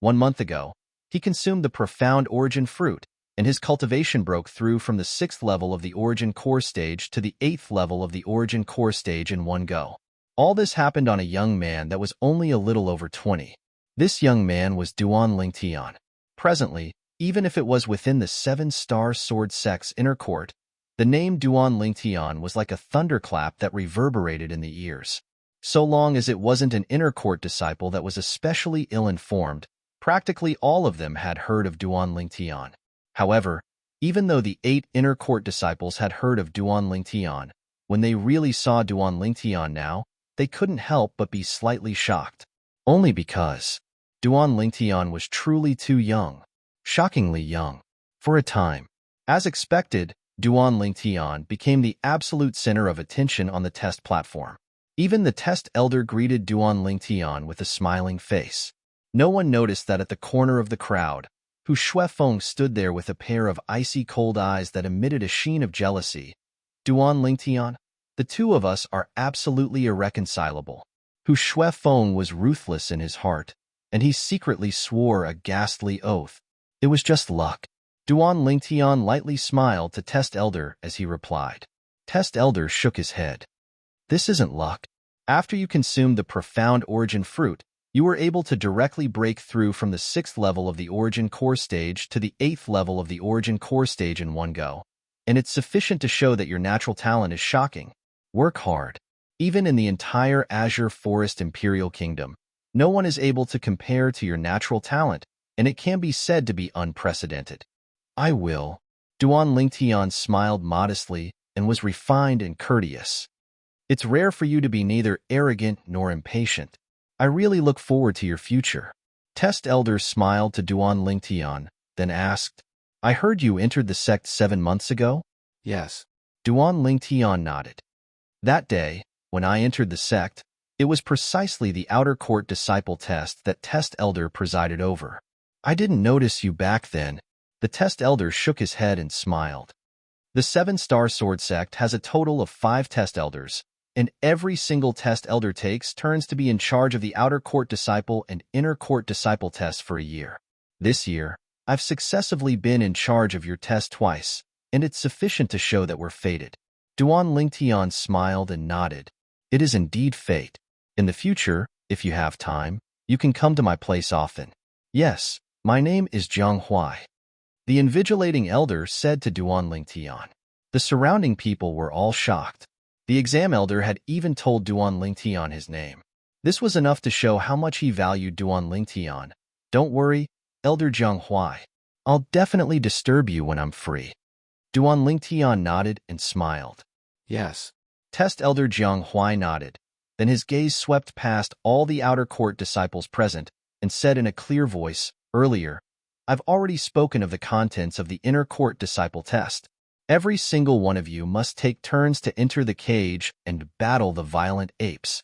1 month ago, he consumed the profound origin fruit, and his cultivation broke through from the 6th level of the Origin Core stage to the 8th level of the Origin Core stage in one go. All this happened on a young man that was only a little over 20. This young man was Duan Lingtian. Presently, even if it was within the 7-star sword sect's inner court, the name Duan Lingtian was like a thunderclap that reverberated in the ears. So long as it wasn't an inner court disciple that was especially ill-informed, practically all of them had heard of Duan Lingtian. However, even though the 8 inner court disciples had heard of Duan Lingtian, when they really saw Duan Lingtian now, they couldn't help but be slightly shocked. Only because Duan Lingtian was truly too young. Shockingly young. For a time. As expected, Duan Lingtian became the absolute center of attention on the test platform. Even the Test Elder greeted Duan Lingtian with a smiling face. No one noticed that at the corner of the crowd, Hu Shuefeng stood there with a pair of icy cold eyes that emitted a sheen of jealousy. Duan Lingtian, the two of us are absolutely irreconcilable. Hu Shuefeng was ruthless in his heart, and he secretly swore a ghastly oath. It was just luck. Duan Lingtian lightly smiled to Test Elder as he replied. Test Elder shook his head. This isn't luck. After you consumed the profound origin fruit, you were able to directly break through from the 6th level of the Origin Core stage to the 8th level of the Origin Core stage in one go. And it's sufficient to show that your natural talent is shocking. Work hard. Even in the entire Azure Forest Imperial Kingdom, no one is able to compare to your natural talent, and it can be said to be unprecedented. I will. Duan Lingtian smiled modestly and was refined and courteous. It's rare for you to be neither arrogant nor impatient. I really look forward to your future. Test elder smiled to Duan Lingtian, then asked, I heard you entered the sect 7 months ago? Yes. Duan Lingtian nodded. That day, when I entered the sect, it was precisely the outer court disciple test that Test Elder presided over. I didn't notice you back then. The Test Elder shook his head and smiled. The 7-star sword sect has a total of 5 Test Elders, and every single Test Elder takes turns to be in charge of the outer court disciple and inner court disciple tests for a year. This year, I've successively been in charge of your test twice, and it's sufficient to show that we're fated. Duan Lingtian smiled and nodded. It is indeed fate. In the future, if you have time, you can come to my place often. Yes, my name is Zhang Huai. The invigilating elder said to Duan Lingtian. The surrounding people were all shocked. The exam elder had even told Duan Lingtian his name. This was enough to show how much he valued Duan Lingtian. Don't worry, Elder Zhang Huai. I'll definitely disturb you when I'm free. Duan Lingtian nodded and smiled. Yes. Test Elder Zhang Huai nodded. Then his gaze swept past all the outer court disciples present and said in a clear voice, Earlier, I've already spoken of the contents of the inner court disciple test. Every single one of you must take turns to enter the cage and battle the violent apes.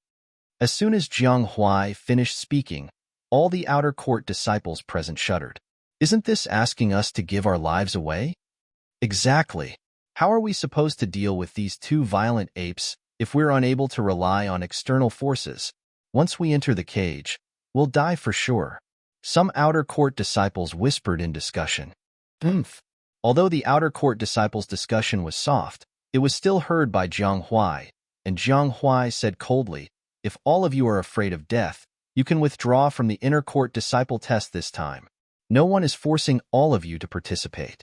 As soon as Zhang Huai finished speaking, all the outer court disciples present shuddered. Isn't this asking us to give our lives away? Exactly. How are we supposed to deal with these 2 violent apes if we're unable to rely on external forces? Once we enter the cage, we'll die for sure. Some outer court disciples whispered in discussion. Although the outer court disciples' discussion was soft, it was still heard by Zhang Huai, and Zhang Huai said coldly, If all of you are afraid of death, you can withdraw from the inner court disciple test this time. No one is forcing all of you to participate.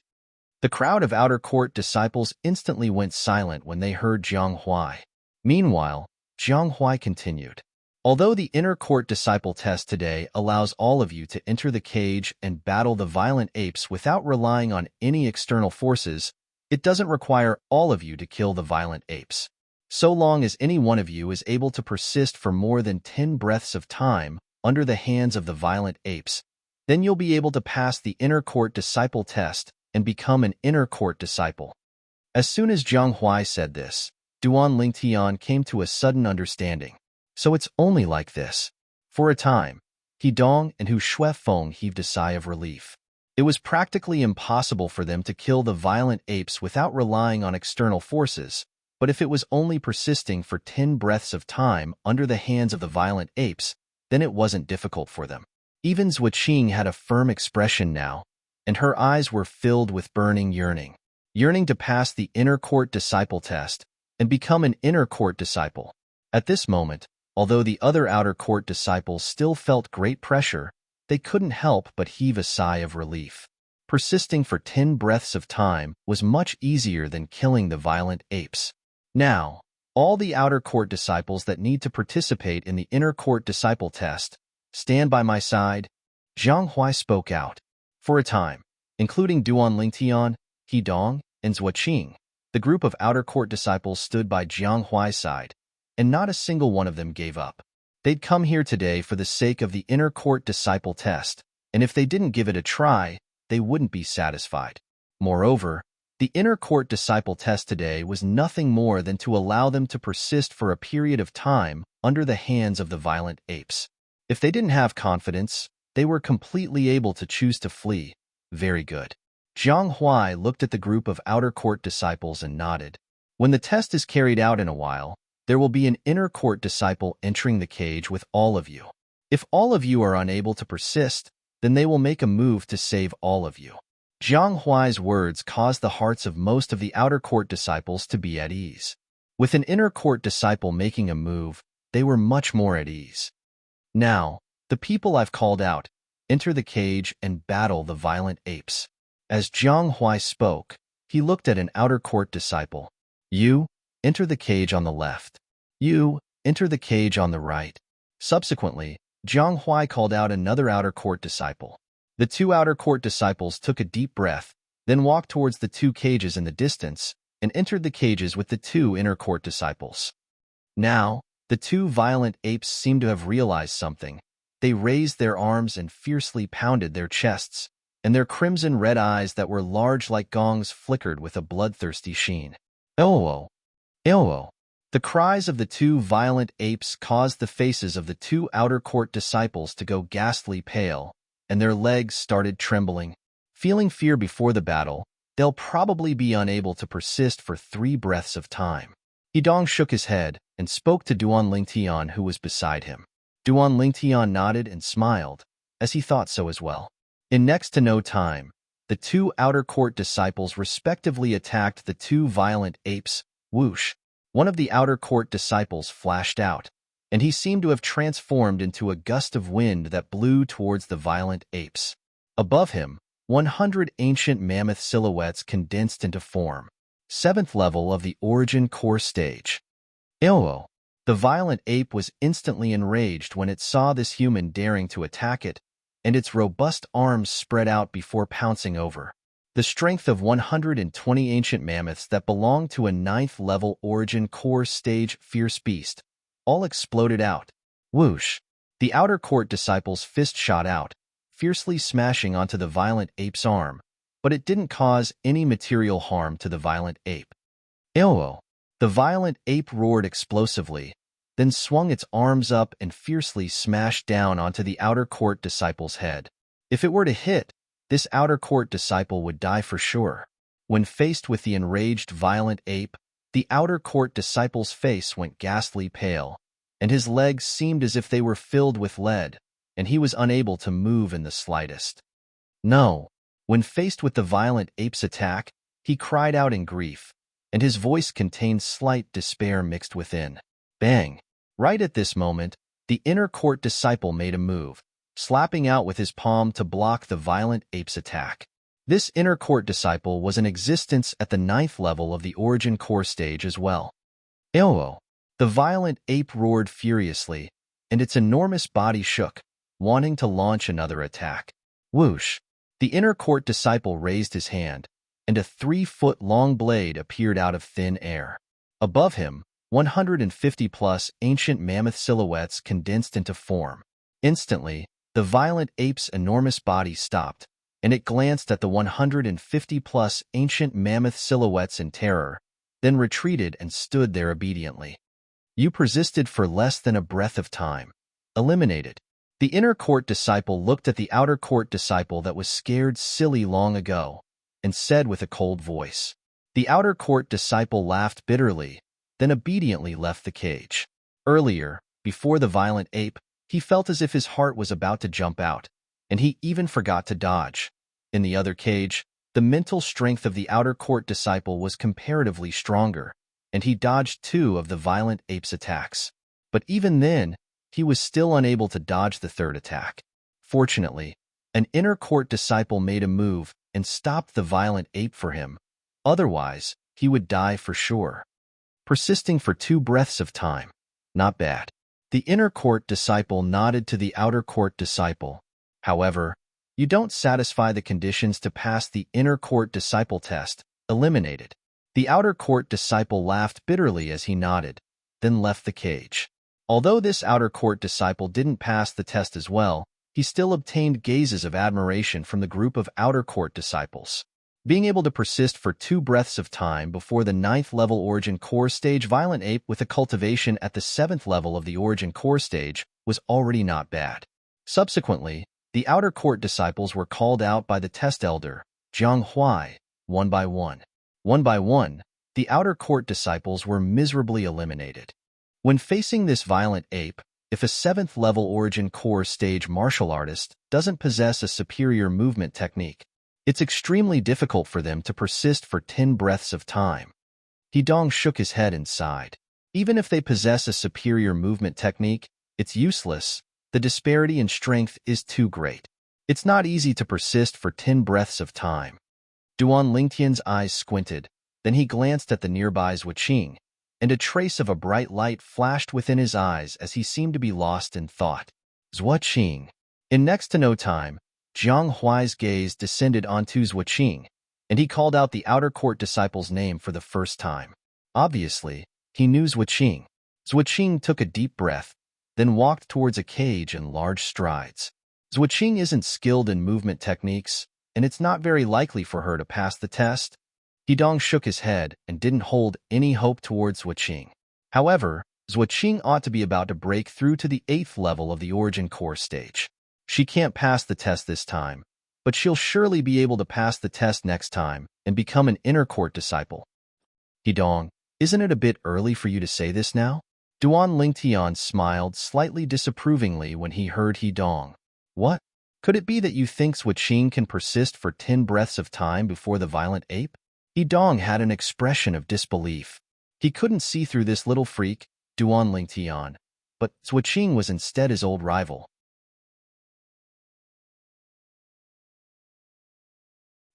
The crowd of outer court disciples instantly went silent when they heard Zhang Huai. Meanwhile, Zhang Huai continued. Although the inner court disciple test today allows all of you to enter the cage and battle the violent apes without relying on any external forces, it doesn't require all of you to kill the violent apes. So long as any one of you is able to persist for more than 10 breaths of time under the hands of the violent apes, then you'll be able to pass the inner court disciple test and become an inner court disciple. As soon as Zhang Huai said this, Duan Lingtian came to a sudden understanding. So it's only like this. For a time, He Dong and Hu Shuefeng heaved a sigh of relief. It was practically impossible for them to kill the violent apes without relying on external forces, but if it was only persisting for 10 breaths of time under the hands of the violent apes, then it wasn't difficult for them. Even Zhuqing had a firm expression now, and her eyes were filled with burning yearning to pass the inner court disciple test and become an inner court disciple. At this moment, although the other outer court disciples still felt great pressure, they couldn't help but heave a sigh of relief. Persisting for 10 breaths of time was much easier than killing the violent apes. Now, all the outer court disciples that need to participate in the inner court disciple test, stand by my side. Zhang Huai spoke out. For a time, including Duan Lingtian, He Dong, and Zhuqing, the group of outer court disciples stood by Zhang Huai's side, and not a single one of them gave up. They'd come here today for the sake of the inner court disciple test, and if they didn't give it a try, they wouldn't be satisfied. Moreover, the inner court disciple test today was nothing more than to allow them to persist for a period of time under the hands of the violent apes. If they didn't have confidence, they were completely able to choose to flee. Very good. Zhang Huai looked at the group of outer court disciples and nodded. When the test is carried out in a while, there will be an inner court disciple entering the cage with all of you. If all of you are unable to persist, then they will make a move to save all of you. Zhang Huai's words caused the hearts of most of the outer court disciples to be at ease. With an inner court disciple making a move, they were much more at ease. Now, the people I've called out, enter the cage and battle the violent apes. As Zhang Huai spoke, he looked at an outer court disciple. You, enter the cage on the left. You, enter the cage on the right. Subsequently, Zhang Huai called out another outer court disciple. The 2 outer court disciples took a deep breath, then walked towards the 2 cages in the distance and entered the cages with the 2 inner court disciples. Now, the 2 violent apes seemed to have realized something, They raised their arms and fiercely pounded their chests, and their crimson-red eyes that were large like gongs flickered with a bloodthirsty sheen. "Elwo! Elwo!" The cries of the two violent apes caused the faces of the two outer court disciples to go ghastly pale, and their legs started trembling. Feeling fear before the battle, they'll probably be unable to persist for 3 breaths of time. Hidong shook his head and spoke to Duan Lingtian, who was beside him. Duan Lingtian nodded and smiled, as he thought so as well. In next to no time, the two outer court disciples respectively attacked the two violent apes. Whoosh! One of the outer court disciples flashed out, and he seemed to have transformed into a gust of wind that blew towards the violent apes. Above him, 100 ancient mammoth silhouettes condensed into form. 7th level of the origin core stage. Elwo! The violent ape was instantly enraged when it saw this human daring to attack it, and its robust arms spread out before pouncing over. The strength of 120 ancient mammoths that belonged to a 9th level origin core stage fierce beast all exploded out. Whoosh! The outer court disciple's fist shot out, fiercely smashing onto the violent ape's arm, but it didn't cause any material harm to the violent ape. Elwo! The violent ape roared explosively, then swung its arms up and fiercely smashed down onto the outer court disciple's head. If it were to hit, this outer court disciple would die for sure. When faced with the enraged violent ape, the outer court disciple's face went ghastly pale, and his legs seemed as if they were filled with lead, and he was unable to move in the slightest. No! When faced with the violent ape's attack, he cried out in grief, and his voice contained slight despair mixed within. Bang! Right at this moment, the inner court disciple made a move, slapping out with his palm to block the violent ape's attack. This inner court disciple was in existence at the 9th level of the origin core stage as well. Elwo! The violent ape roared furiously, and its enormous body shook, wanting to launch another attack. Whoosh! The inner court disciple raised his hand, and a 3-foot-long blade appeared out of thin air. Above him, 150-plus ancient mammoth silhouettes condensed into form. Instantly, the violent ape's enormous body stopped, and it glanced at the 150-plus ancient mammoth silhouettes in terror, then retreated and stood there obediently. You persisted for less than a breath of time. Eliminated. The inner court disciple looked at the outer court disciple that was scared silly long ago, and said with a cold voice. The outer court disciple laughed bitterly, then obediently left the cage. Earlier, before the violent ape, he felt as if his heart was about to jump out, and he even forgot to dodge. In the other cage, the mental strength of the outer court disciple was comparatively stronger, and he dodged 2 of the violent ape's attacks. But even then, he was still unable to dodge the 3rd attack. Fortunately, an inner court disciple made a move and stopped the violent ape for him. Otherwise, he would die for sure. Persisting for 2 breaths of time. Not bad. The inner court disciple nodded to the outer court disciple. However, you don't satisfy the conditions to pass the inner court disciple test. Eliminated. The outer court disciple laughed bitterly as he nodded, then left the cage. Although this outer court disciple didn't pass the test as well, he still obtained gazes of admiration from the group of outer court disciples. Being able to persist for 2 breaths of time before the 9th level origin core stage violent ape with a cultivation at the 7th level of the origin core stage was already not bad. Subsequently, the outer court disciples were called out by the test elder, Jiang Huai, one by one. One by one, the outer court disciples were miserably eliminated. When facing this violent ape, if a 7th level origin core stage martial artist doesn't possess a superior movement technique, it's extremely difficult for them to persist for 10 breaths of time. Hidong shook his head and sighed. Even if they possess a superior movement technique, it's useless. The disparity in strength is too great. It's not easy to persist for 10 breaths of time. Duan Lingtian's eyes squinted, then he glanced at the nearby Zhuqing, and a trace of a bright light flashed within his eyes as he seemed to be lost in thought. Zhuqing. In next to no time, Jiang Huai's gaze descended onto Zhuqing, and he called out the outer court disciple's name for the first time. Obviously, he knew Zhuqing. Zhuqing took a deep breath, then walked towards a cage in large strides. Zhuqing isn't skilled in movement techniques, and it's not very likely for her to pass the test. Hidong shook his head and didn't hold any hope towards Zhuqing. However, Zhuqing ought to be about to break through to the 8th level of the Origin Core stage. She can't pass the test this time, but she'll surely be able to pass the test next time and become an inner court disciple. Hidong, isn't it a bit early for you to say this now? Duan Lingtian smiled slightly disapprovingly when he heard Hidong. What? Could it be that you think Zhuqing can persist for 10 breaths of time before the violent ape? Hidong had an expression of disbelief. He couldn't see through this little freak, Duan Lingtian, but Zhuqing was instead his old rival.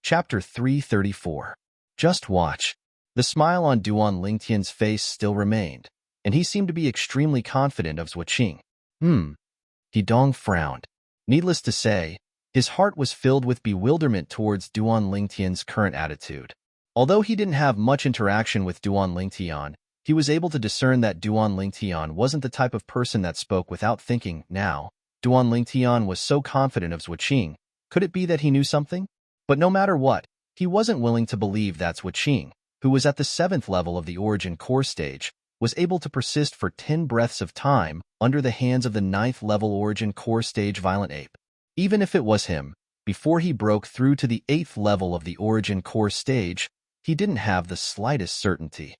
Chapter 334. Just watch. The smile on Duan Lingtian's face still remained, and he seemed to be extremely confident of Zhuqing. Hidong frowned. Needless to say, his heart was filled with bewilderment towards Duan Lingtian's current attitude. Although he didn't have much interaction with Duan Lingtian, he was able to discern that Duan Lingtian wasn't the type of person that spoke without thinking. Now, Duan Lingtian was so confident of Zhuqing. Could it be that he knew something? But no matter what, he wasn't willing to believe that Zhuqing, who was at the 7th level of the Origin Core stage, was able to persist for 10 breaths of time under the hands of the 9th level Origin Core stage violent ape. Even if it was him, before he broke through to the 8th level of the Origin Core stage, he didn't have the slightest certainty.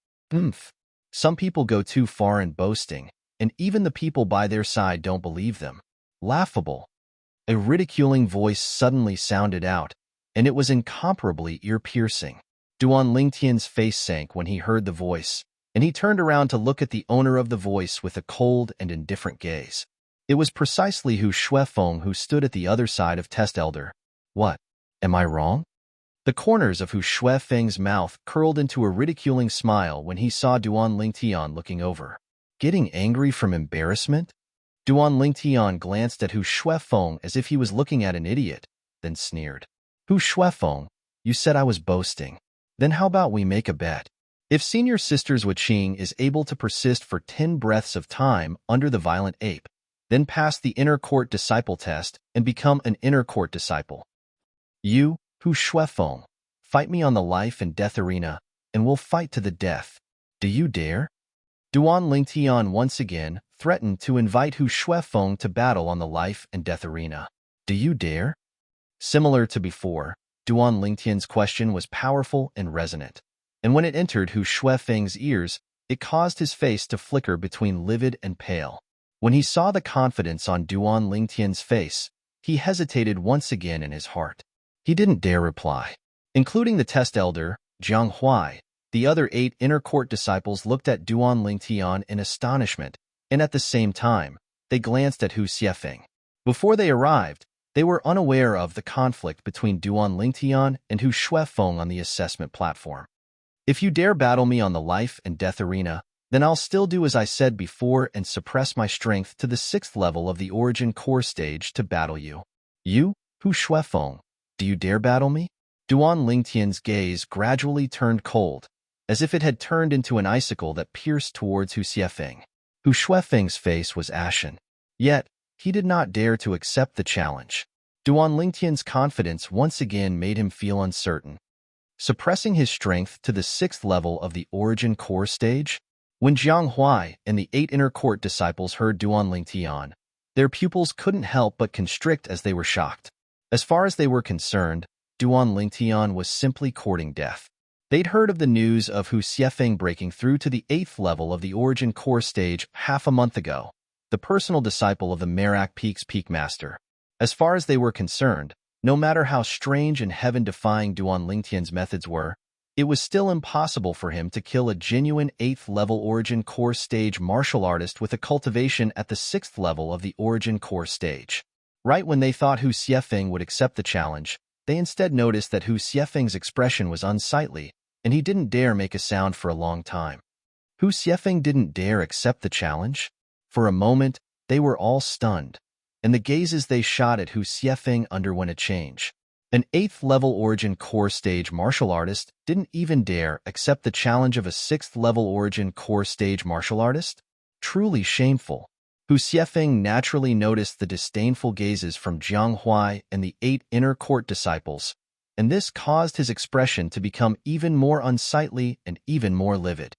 Some people go too far in boasting, and even the people by their side don't believe them. Laughable. A ridiculing voice suddenly sounded out, and it was incomparably ear-piercing. Duan Lingtian's face sank when he heard the voice, and he turned around to look at the owner of the voice with a cold and indifferent gaze. It was precisely Hu Shuefeng who stood at the other side of Test Elder. What? Am I wrong? The corners of Hu Shuefeng's mouth curled into a ridiculing smile when he saw Duan Lingtian looking over. Getting angry from embarrassment? Duan Lingtian glanced at Hu Shuefeng as if he was looking at an idiot, then sneered. Hu Shuefeng, you said I was boasting. Then how about we make a bet? If Senior Sister Zhuqing is able to persist for 10 breaths of time under the violent ape, then pass the inner court disciple test and become an inner court disciple. You, Hu Shuefeng, fight me on the life and death arena, and we'll fight to the death. Do you dare? Duan Lingtian once again threatened to invite Hu Shuefeng to battle on the life and death arena. Do you dare? Similar to before, Duan Lingtian's question was powerful and resonant, and when it entered Hu Shuefeng's ears, it caused his face to flicker between livid and pale. When he saw the confidence on Duan Lingtian's face, he hesitated once again in his heart. He didn't dare reply. Including the test elder, Jiang Huai, the other 8 inner court disciples looked at Duan Lingtian in astonishment, and at the same time, they glanced at Hu Xiefeng. Before they arrived, they were unaware of the conflict between Duan Lingtian and Hu Shuefeng on the assessment platform. If you dare battle me on the life and death arena, then I'll still do as I said before and suppress my strength to the 6th level of the Origin Core stage to battle you. You, Hu Shuefeng, do you dare battle me? Duan Lingtian's gaze gradually turned cold, as if it had turned into an icicle that pierced towards Hu Xiefeng. Hu Shuefeng's face was ashen. Yet, he did not dare to accept the challenge. Duan Lingtian's confidence once again made him feel uncertain. Suppressing his strength to the 6th level of the Origin Core stage? When Jiang Huai and the 8 inner court disciples heard Duan Lingtian, their pupils couldn't help but constrict as they were shocked. As far as they were concerned, Duan Lingtian was simply courting death. They'd heard of the news of Hu Xiefeng breaking through to the 8th level of the Origin Core stage half a month ago, the personal disciple of the Merak Peak's Peak Master. As far as they were concerned, no matter how strange and heaven-defying Duan Lingtian's methods were, it was still impossible for him to kill a genuine 8th level Origin Core stage martial artist with a cultivation at the 6th level of the Origin Core stage. Right when they thought Hu Xiefeng would accept the challenge, they instead noticed that Hu Xiefeng's expression was unsightly, and he didn't dare make a sound for a long time. Hu Xiefeng didn't dare accept the challenge? For a moment, they were all stunned, and the gazes they shot at Hu Xiefeng underwent a change. An 8th level Origin Core stage martial artist didn't even dare accept the challenge of a 6th level Origin Core stage martial artist? Truly shameful. Hu Xiefeng naturally noticed the disdainful gazes from Jiang Huai and the 8 inner court disciples, and this caused his expression to become even more unsightly and even more livid.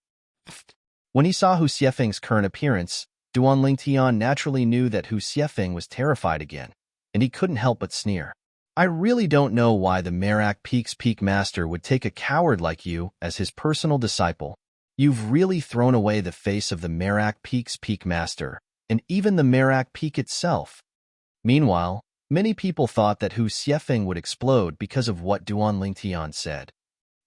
When he saw Hu Xiefeng's current appearance, Duan Lingtian naturally knew that Hu Xiefeng was terrified again, and he couldn't help but sneer. I really don't know why the Merak Peak's Peak Master would take a coward like you as his personal disciple. You've really thrown away the face of the Merak Peak's Peak Master, and even the Merak Peak itself. Meanwhile, many people thought that Hu Xiefeng would explode because of what Duan Lingtian said.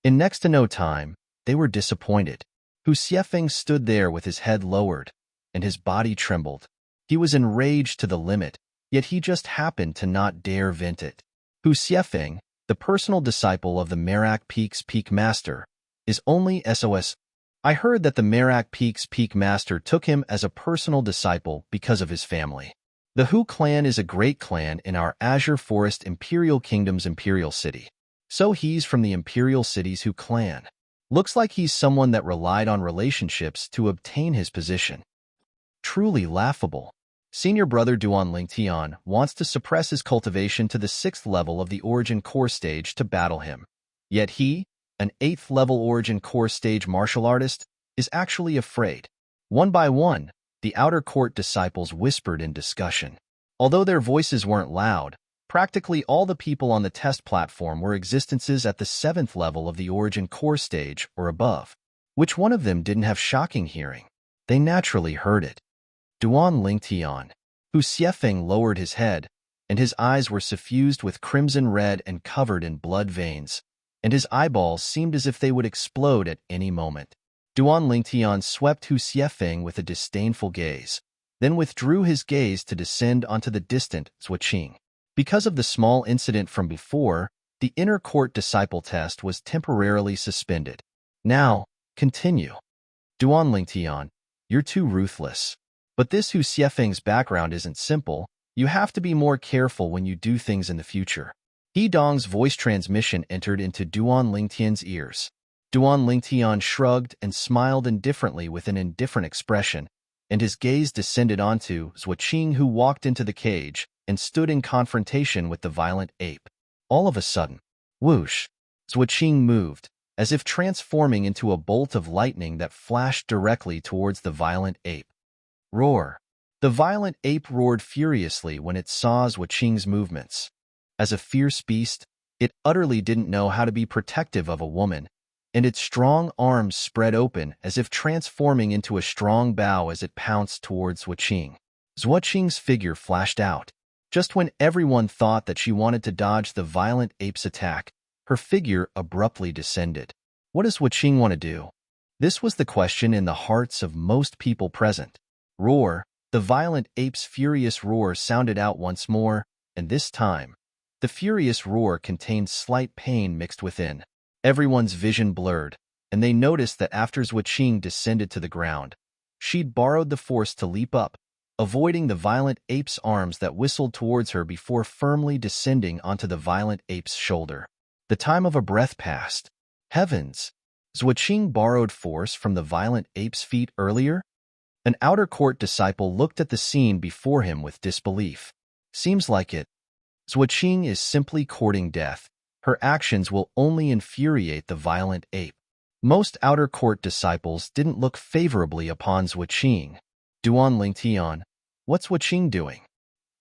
In next to no time, they were disappointed. Hu Xiefeng stood there with his head lowered, and his body trembled. He was enraged to the limit, yet he just happened to not dare vent it. Hu Xiefeng, the personal disciple of the Merak Peak's Peak Master, is only SOS. I heard that the Merak Peak's Peak Master took him as a personal disciple because of his family. The Hu clan is a great clan in our Azure Forest Imperial Kingdom's Imperial City. So he's from the Imperial City's Hu clan. Looks like he's someone that relied on relationships to obtain his position. Truly laughable. Senior brother Duan Lingtian wants to suppress his cultivation to the 6th level of the Origin Core stage to battle him. Yet he, an 8th level Origin Core stage martial artist, is actually afraid. One by one, the outer court disciples whispered in discussion. Although their voices weren't loud, practically all the people on the test platform were existences at the 7th level of the Origin Core stage or above. Which one of them didn't have shocking hearing? They naturally heard it. Duan Lingtian. Hu Xiefeng lowered his head, and his eyes were suffused with crimson red and covered in blood veins, and his eyeballs seemed as if they would explode at any moment. Duan Lingtian swept Hu Xiefeng with a disdainful gaze, then withdrew his gaze to descend onto the distant Zhuoqing. Because of the small incident from before, the inner court disciple test was temporarily suspended. Now, continue. Duan Lingtian, you're too ruthless. But this Hu Xiefeng's background isn't simple. You have to be more careful when you do things in the future. He Dong's voice transmission entered into Duan Lingtian's ears. Duan Lingtian shrugged and smiled indifferently with an indifferent expression, and his gaze descended onto Zhuoqing, who walked into the cage and stood in confrontation with the violent ape. All of a sudden, whoosh, Zhuoqing moved, as if transforming into a bolt of lightning that flashed directly towards the violent ape. Roar. The violent ape roared furiously when it saw Zhuoqing's movements. As a fierce beast, it utterly didn't know how to be protective of a woman, and its strong arms spread open as if transforming into a strong bow as it pounced towards Zhuoqing. Zhuoqing's figure flashed out. Just when everyone thought that she wanted to dodge the violent ape's attack, her figure abruptly descended. What does Zhuoqing want to do? This was the question in the hearts of most people present. Roar. The violent ape's furious roar sounded out once more, and this time, the furious roar contained slight pain mixed within. Everyone's vision blurred, and they noticed that after Zhuoqing descended to the ground, she'd borrowed the force to leap up, avoiding the violent ape's arms that whistled towards her before firmly descending onto the violent ape's shoulder. The time of a breath passed. Heavens! Zhuoqing borrowed force from the violent ape's feet earlier? An outer court disciple looked at the scene before him with disbelief. Seems like it. Zhuoqing is simply courting death. Her actions will only infuriate the violent ape. Most outer court disciples didn't look favorably upon Zhuoqing. Duan Lingtian, what's Zhuoqing doing?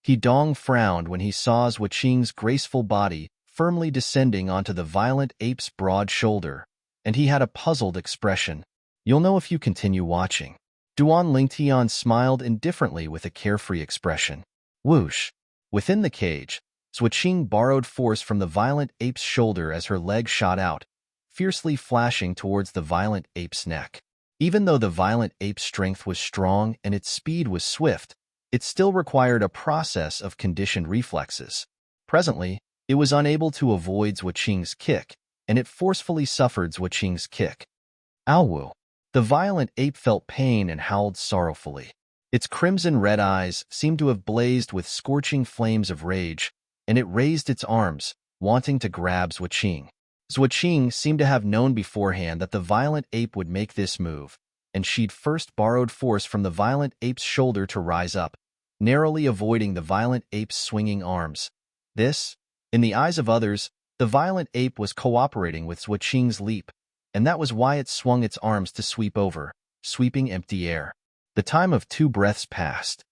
He Dong frowned when he saw Zhuoqing's graceful body firmly descending onto the violent ape's broad shoulder, and he had a puzzled expression. You'll know if you continue watching. Duan Lingtian smiled indifferently with a carefree expression. Whoosh! Within the cage, Zhuoqing borrowed force from the violent ape's shoulder as her leg shot out, fiercely flashing towards the violent ape's neck. Even though the violent ape's strength was strong and its speed was swift, it still required a process of conditioned reflexes. Presently, it was unable to avoid Zhuoqing's kick, and it forcefully suffered Zhuoqing's kick. Ow! The violent ape felt pain and howled sorrowfully. Its crimson red eyes seemed to have blazed with scorching flames of rage, and it raised its arms, wanting to grab Zhuoqing. Zhuoqing seemed to have known beforehand that the violent ape would make this move, and she'd first borrowed force from the violent ape's shoulder to rise up, narrowly avoiding the violent ape's swinging arms. This, in the eyes of others, the violent ape was cooperating with Zhuqing's leap, and that was why it swung its arms to sweep over, sweeping empty air. The time of 2 breaths passed.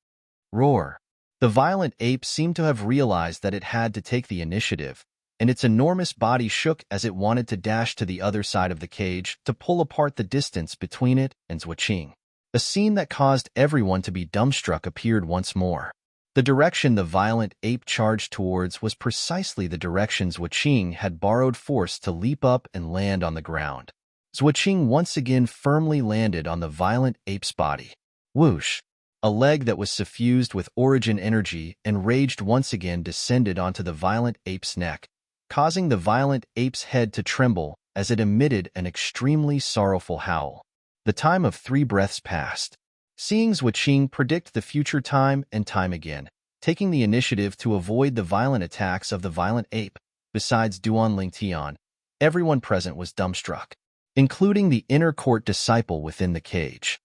Roar. The violent ape seemed to have realized that it had to take the initiative, and its enormous body shook as it wanted to dash to the other side of the cage to pull apart the distance between it and Zhuqing. A scene that caused everyone to be dumbstruck appeared once more. The direction the violent ape charged towards was precisely the direction Zhuqing had borrowed force to leap up and land on the ground. Zhuqing once again firmly landed on the violent ape's body. Whoosh! A leg that was suffused with origin energy and raged once again descended onto the violent ape's neck, causing the violent ape's head to tremble as it emitted an extremely sorrowful howl. The time of 3 breaths passed. Seeing Zhuqing predict the future time and time again, taking the initiative to avoid the violent attacks of the violent ape, besides Duan Lingtian, everyone present was dumbstruck, including the inner court disciple within the cage.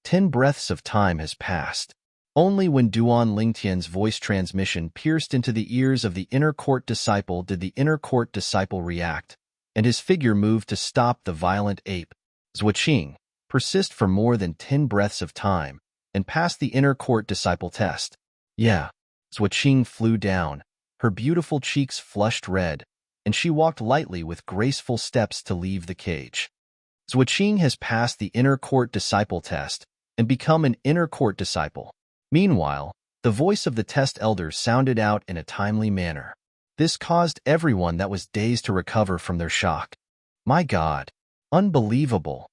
10 breaths of time has passed. Only when Duan Lingtian's voice transmission pierced into the ears of the inner court disciple did the inner court disciple react, and his figure moved to stop the violent ape. Zhuqing persist for more than 10 breaths of time and passed the inner court disciple test. Yeah. Zhuqing flew down, her beautiful cheeks flushed red, and she walked lightly with graceful steps to leave the cage. Zhuqing has passed the inner court disciple test and become an inner court disciple. Meanwhile, the voice of the test elder sounded out in a timely manner. This caused everyone that was dazed to recover from their shock. My God! Unbelievable!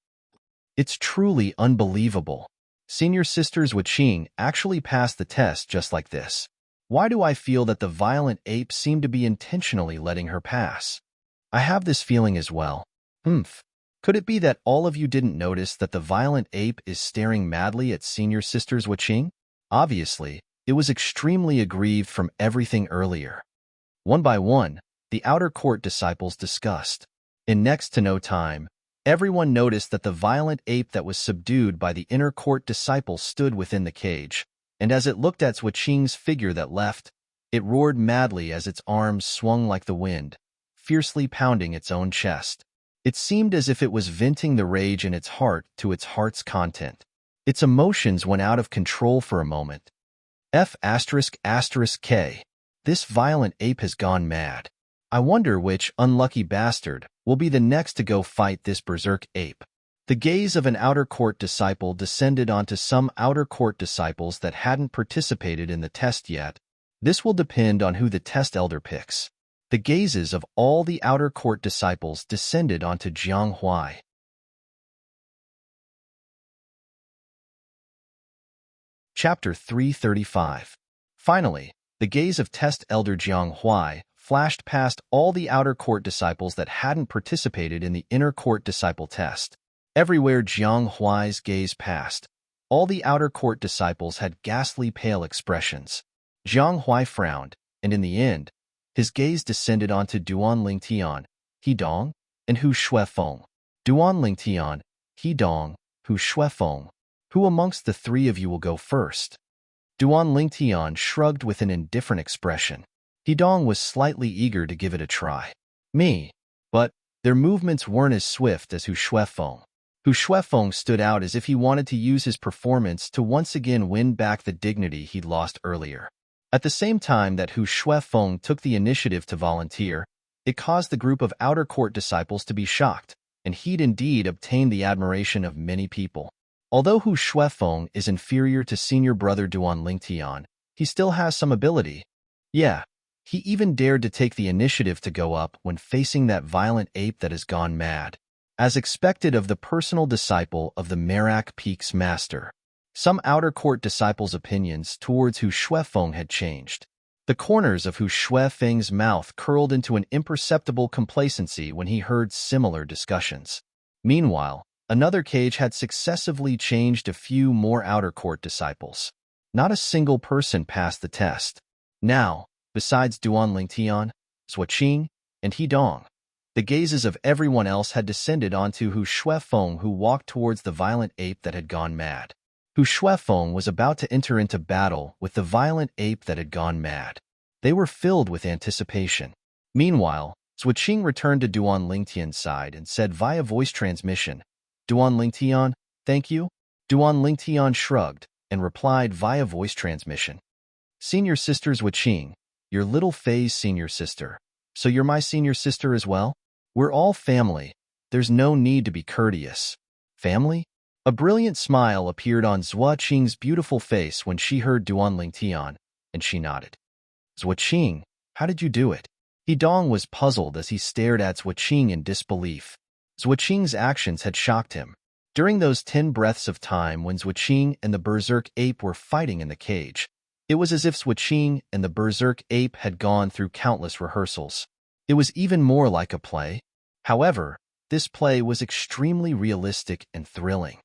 It's truly unbelievable. Senior Sister Zhuqing actually passed the test just like this. Why do I feel that the violent ape seemed to be intentionally letting her pass? I have this feeling as well. Could it be that all of you didn't notice that the violent ape is staring madly at Senior Sister Zhuqing? Obviously, it was extremely aggrieved from everything earlier. One by one, the outer court disciples discussed. In next to no time, everyone noticed that the violent ape that was subdued by the inner court disciple stood within the cage, and as it looked at Zhuqing's figure that left, it roared madly as its arms swung like the wind, fiercely pounding its own chest. It seemed as if it was venting the rage in its heart to its heart's content. Its emotions went out of control for a moment. F***K. This violent ape has gone mad. I wonder which unlucky bastard will be the next to go fight this berserk ape. The gaze of an outer court disciple descended onto some outer court disciples that hadn't participated in the test yet. This will depend on who the test elder picks. The gazes of all the outer court disciples descended onto Jiang Huai. Chapter 335. Finally, the gaze of test elder Jiang Huai flashed past all the outer court disciples that hadn't participated in the inner court disciple test. Everywhere Jiang Huai's gaze passed, all the outer court disciples had ghastly pale expressions. Jiang Huai frowned, and in the end, his gaze descended onto Duan Lingtian, Hidong, and Hu Shuefeng. Duan Lingtian, Hidong, Hu Shuefeng. Who amongst the 3 of you will go first? Duan Lingtian shrugged with an indifferent expression. Hidong was slightly eager to give it a try. Me. But their movements weren't as swift as Hu Shuefeng. Hu Shuefeng stood out as if he wanted to use his performance to once again win back the dignity he'd lost earlier. At the same time that Hu Shuefeng took the initiative to volunteer, it caused the group of outer court disciples to be shocked, and he'd indeed obtained the admiration of many people. Although Hu Shuefeng is inferior to senior brother Duan Lingtian, he still has some ability. Yeah, he even dared to take the initiative to go up when facing that violent ape that has gone mad. As expected of the personal disciple of the Merak Peak's master, some outer court disciples' opinions towards Hu Shuefeng had changed. The corners of Hu Shuefeng's mouth curled into an imperceptible complacency when he heard similar discussions. Meanwhile, another cage had successively changed a few more outer court disciples. Not a single person passed the test. Now, besides Duan Lingtian, Zhuqing, and Hidong, The gazes of everyone else had descended onto Hu Shuefeng, who walked towards the violent ape that had gone mad. Hu Shuefeng was about to enter into battle with the violent ape that had gone mad. They were filled with anticipation. Meanwhile, Zuoqing returned to Duan Lingtian's side and said via voice transmission, "Duan Lingtian, thank you?" Duan Lingtian shrugged and replied via voice transmission, "Senior sister Zuoqing, your little Fei's senior sister. So you're my senior sister as well? We're all family. There's no need to be courteous." Family? A brilliant smile appeared on Zuoqing's beautiful face when she heard Duan Lingtian, and she nodded. "Zuoqing, how did you do it?" Hidong was puzzled as he stared at Zuoqing in disbelief. Zuoqing's actions had shocked him. During those 10 breaths of time when Zuoqing and the berserk ape were fighting in the cage, it was as if Zuoqing and the berserk ape had gone through countless rehearsals. It was even more like a play. However, this play was extremely realistic and thrilling.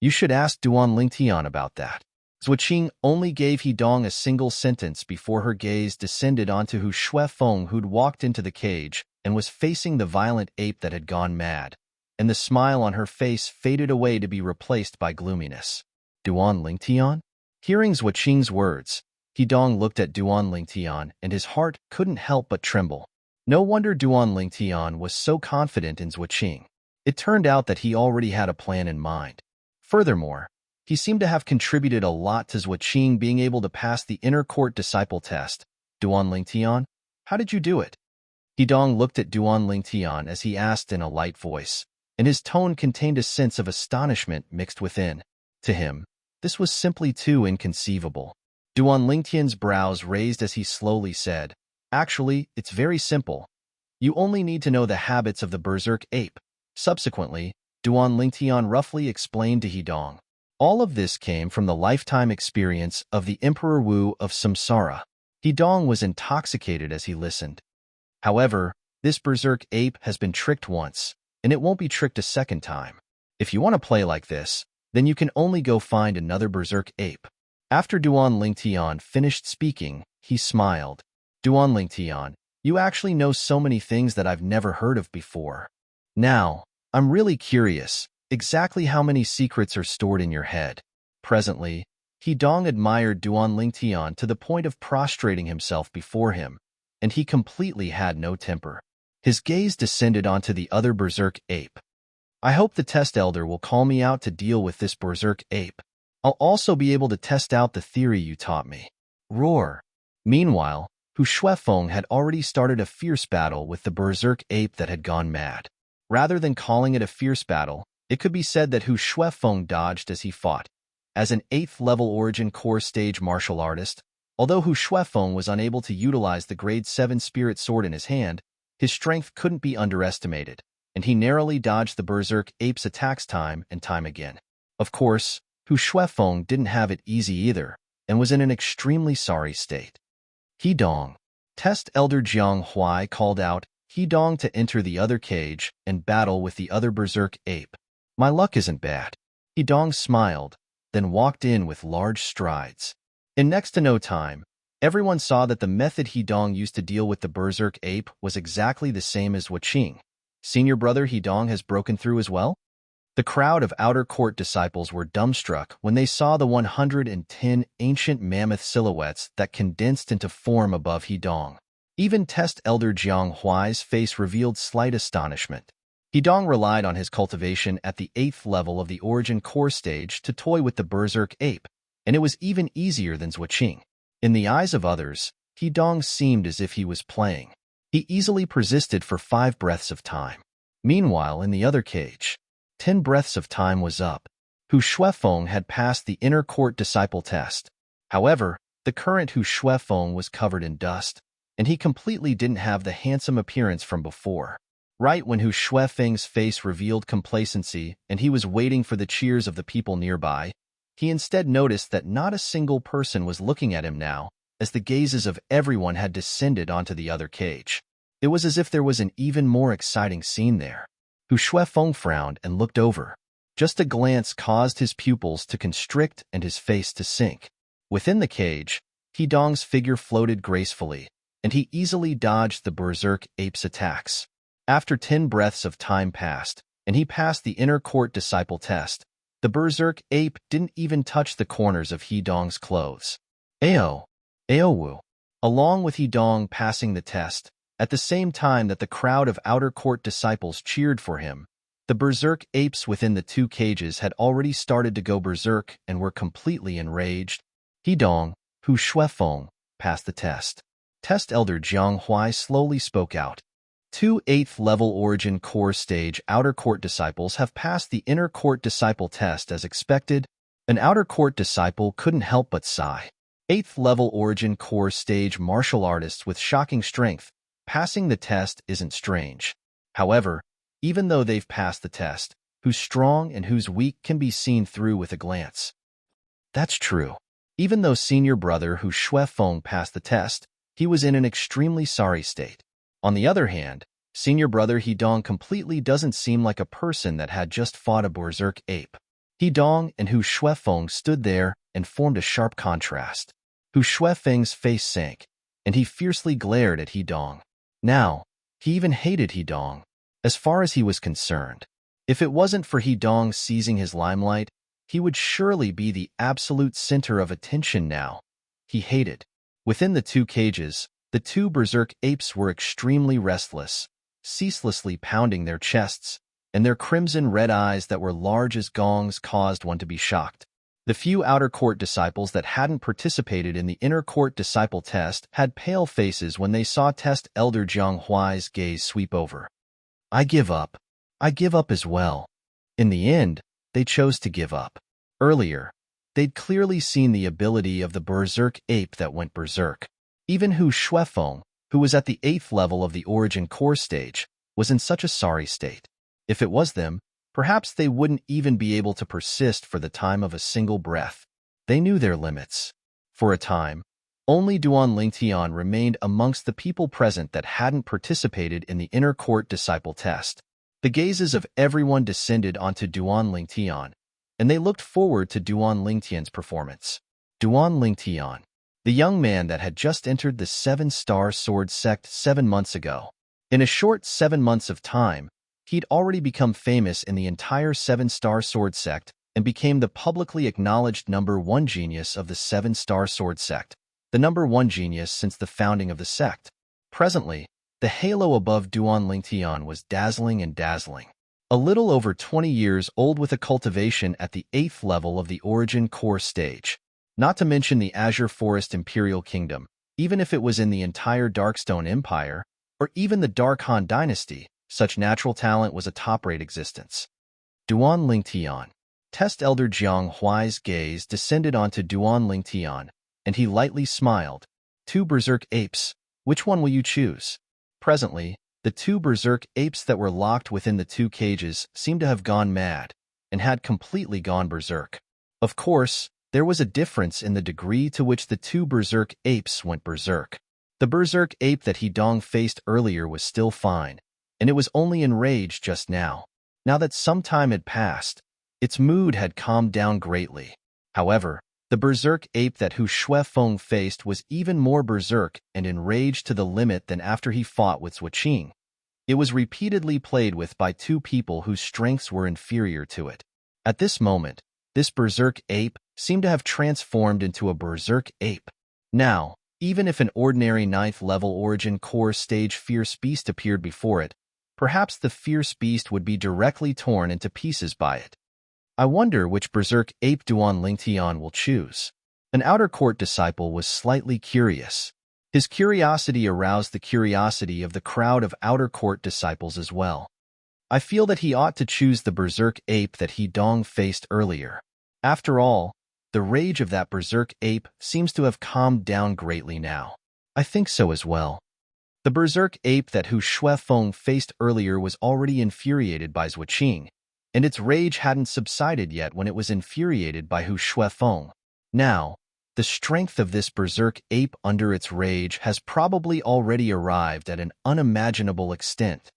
You should ask Duan Lingtian about that. Zuoqing only gave Hidong a single sentence before her gaze descended onto Hu Shuefeng, who'd walked into the cage and was facing the violent ape that had gone mad, and the smile on her face faded away to be replaced by gloominess. Duan Lingtian? Hearing Zuoqing's words, Hidong looked at Duan Lingtian and his heart couldn't help but tremble. No wonder Duan Lingtian was so confident in Zuoqing. It turned out that he already had a plan in mind. Furthermore, he seemed to have contributed a lot to Zuoqing being able to pass the inner court disciple test. Duan Lingtian, how did you do it? Hidong looked at Duan Lingtian as he asked in a light voice, and his tone contained a sense of astonishment mixed within. To him, this was simply too inconceivable. Duan Lingtian's brows raised as he slowly said, "Actually, it's very simple. You only need to know the habits of the berserk ape." Subsequently, Duan Lingtian roughly explained to Hidong. All of this came from the lifetime experience of the Emperor Wu of Samsara. Hidong was intoxicated as he listened. However, this berserk ape has been tricked once, and it won't be tricked a second time. If you want to play like this, then you can only go find another berserk ape. After Duan Lingtian finished speaking, he smiled. Duan Lingtian, you actually know so many things that I've never heard of before. Now, I'm really curious, exactly how many secrets are stored in your head? Presently, Hidong admired Duan Lingtian to the point of prostrating himself before him, and he completely had no temper. His gaze descended onto the other berserk ape. I hope the test elder will call me out to deal with this berserk ape. I'll also be able to test out the theory you taught me. Roar. Meanwhile, Hu Shuefeng had already started a fierce battle with the berserk ape that had gone mad. Rather than calling it a fierce battle, it could be said that Hu Shuefeng dodged as he fought. As an 8th-level Origin Core stage martial artist, although Hu Shuefeng was unable to utilize the Grade 7 Spirit Sword in his hand, his strength couldn't be underestimated, and he narrowly dodged the berserk ape's attacks time and time again. Of course, Hu Shuefeng didn't have it easy either, and was in an extremely sorry state. Hidong. Test Elder Jiang Huai called out Hidong to enter the other cage and battle with the other berserk ape. My luck isn't bad. Hidong smiled, then walked in with large strides. In next to no time, everyone saw that the method Hidong used to deal with the berserk ape was exactly the same as Zuoqing. Senior brother Hidong has broken through as well? The crowd of outer court disciples were dumbstruck when they saw the 110 ancient mammoth silhouettes that condensed into form above Hidong. Even Test Elder Jiang Huai's face revealed slight astonishment. Hidong relied on his cultivation at the 8th level of the Origin Core stage to toy with the berserk ape, and it was even easier than Zuoqing. In the eyes of others, Hidong seemed as if he was playing. He easily persisted for 5 breaths of time. Meanwhile, in the other cage, 10 breaths of time was up. Hu Shuefeng had passed the inner court disciple test. However, the current Hu Shuefeng was covered in dust, and he completely didn't have the handsome appearance from before. Right when Hu Shuefeng's face revealed complacency and he was waiting for the cheers of the people nearby, he instead noticed that not a single person was looking at him now, as the gazes of everyone had descended onto the other cage. It was as if there was an even more exciting scene there. Hu Shuefeng frowned and looked over. Just a glance caused his pupils to constrict and his face to sink. Within the cage, Hidong's figure floated gracefully, and he easily dodged the berserk ape's attacks. After 10 breaths of time passed, and he passed the inner court disciple test, the berserk ape didn't even touch the corners of Hidong's clothes. Ao, Aowu. Along with Hidong passing the test, at the same time that the crowd of outer court disciples cheered for him, the berserk apes within the two cages had already started to go berserk and were completely enraged. Hidong, Hu Shuefeng, passed the test. Test Elder Jiang Huai slowly spoke out. Two 8th level origin core stage outer court disciples have passed the inner court disciple test as expected. An outer court disciple couldn't help but sigh. 8th level origin core stage martial artists with shocking strength. Passing the test isn't strange. However, even though they've passed the test, who's strong and who's weak can be seen through with a glance. That's true. Even though senior brother Hu Shuefeng passed the test, he was in an extremely sorry state. On the other hand, senior brother Hidong completely doesn't seem like a person that had just fought a berserk ape. Hidong and Hu Shuefeng stood there and formed a sharp contrast. Hu Shuefeng's face sank, and he fiercely glared at Hidong. Now, he even hated Hidong. As far as he was concerned, if it wasn't for Hidong seizing his limelight, he would surely be the absolute center of attention now. He hated. Within the two cages, the two berserk apes were extremely restless, ceaselessly pounding their chests, and their crimson-red eyes that were large as gongs caused one to be shocked. The few outer court disciples that hadn't participated in the inner court disciple test had pale faces when they saw Test Elder Jiang Huai's gaze sweep over. I give up. I give up as well. In the end, they chose to give up. Earlier, they'd clearly seen the ability of the berserk ape that went berserk. Even Hu Shuefeng, who was at the 8th level of the origin core stage, was in such a sorry state. If it was them, perhaps they wouldn't even be able to persist for the time of a single breath. They knew their limits. For a time, only Duan Lingtian remained amongst the people present that hadn't participated in the inner court disciple test. The gazes of everyone descended onto Duan Lingtian, and they looked forward to Duan Lingtian's performance. Duan Lingtian, the young man that had just entered the 7-star sword sect 7 months ago. In a short 7 months of time, he'd already become famous in the entire 7-star sword sect and became the publicly acknowledged #1 genius of the 7-star sword sect, the #1 genius since the founding of the sect. Presently, the halo above Duan Lingtian was dazzling and dazzling. A little over 20 years old with a cultivation at the 8th level of the origin core stage. Not to mention the Azure Forest Imperial Kingdom, even if it was in the entire Darkstone Empire, or even the Dark Han Dynasty, such natural talent was a top-rate existence. Duan Lingtian. Test Elder Jiang Huai's gaze descended onto Duan Lingtian, and he lightly smiled. Two berserk apes, which one will you choose? Presently, the two berserk apes that were locked within the two cages seemed to have gone mad, and had completely gone berserk. Of course, there was a difference in the degree to which the two berserk apes went berserk. The berserk ape that Hidong faced earlier was still fine, and it was only enraged just now. Now that some time had passed, its mood had calmed down greatly. However, the berserk ape that Hu Shuefeng faced was even more berserk and enraged to the limit than after he fought with Zhuqing. It was repeatedly played with by two people whose strengths were inferior to it. At this moment, this berserk ape seemed to have transformed into a berserk ape. Now, even if an ordinary 9th level origin core stage fierce beast appeared before it, perhaps the fierce beast would be directly torn into pieces by it. I wonder which berserk ape Duan Lingtian will choose. An outer court disciple was slightly curious. His curiosity aroused the curiosity of the crowd of outer court disciples as well. I feel that he ought to choose the berserk ape that Hidong faced earlier. After all, the rage of that berserk ape seems to have calmed down greatly now. I think so as well. The berserk ape that Hu Shuefeng faced earlier was already infuriated by Zhuqing, and its rage hadn't subsided yet when it was infuriated by Hu Shuefeng. Now, the strength of this berserk ape under its rage has probably already arrived at an unimaginable extent.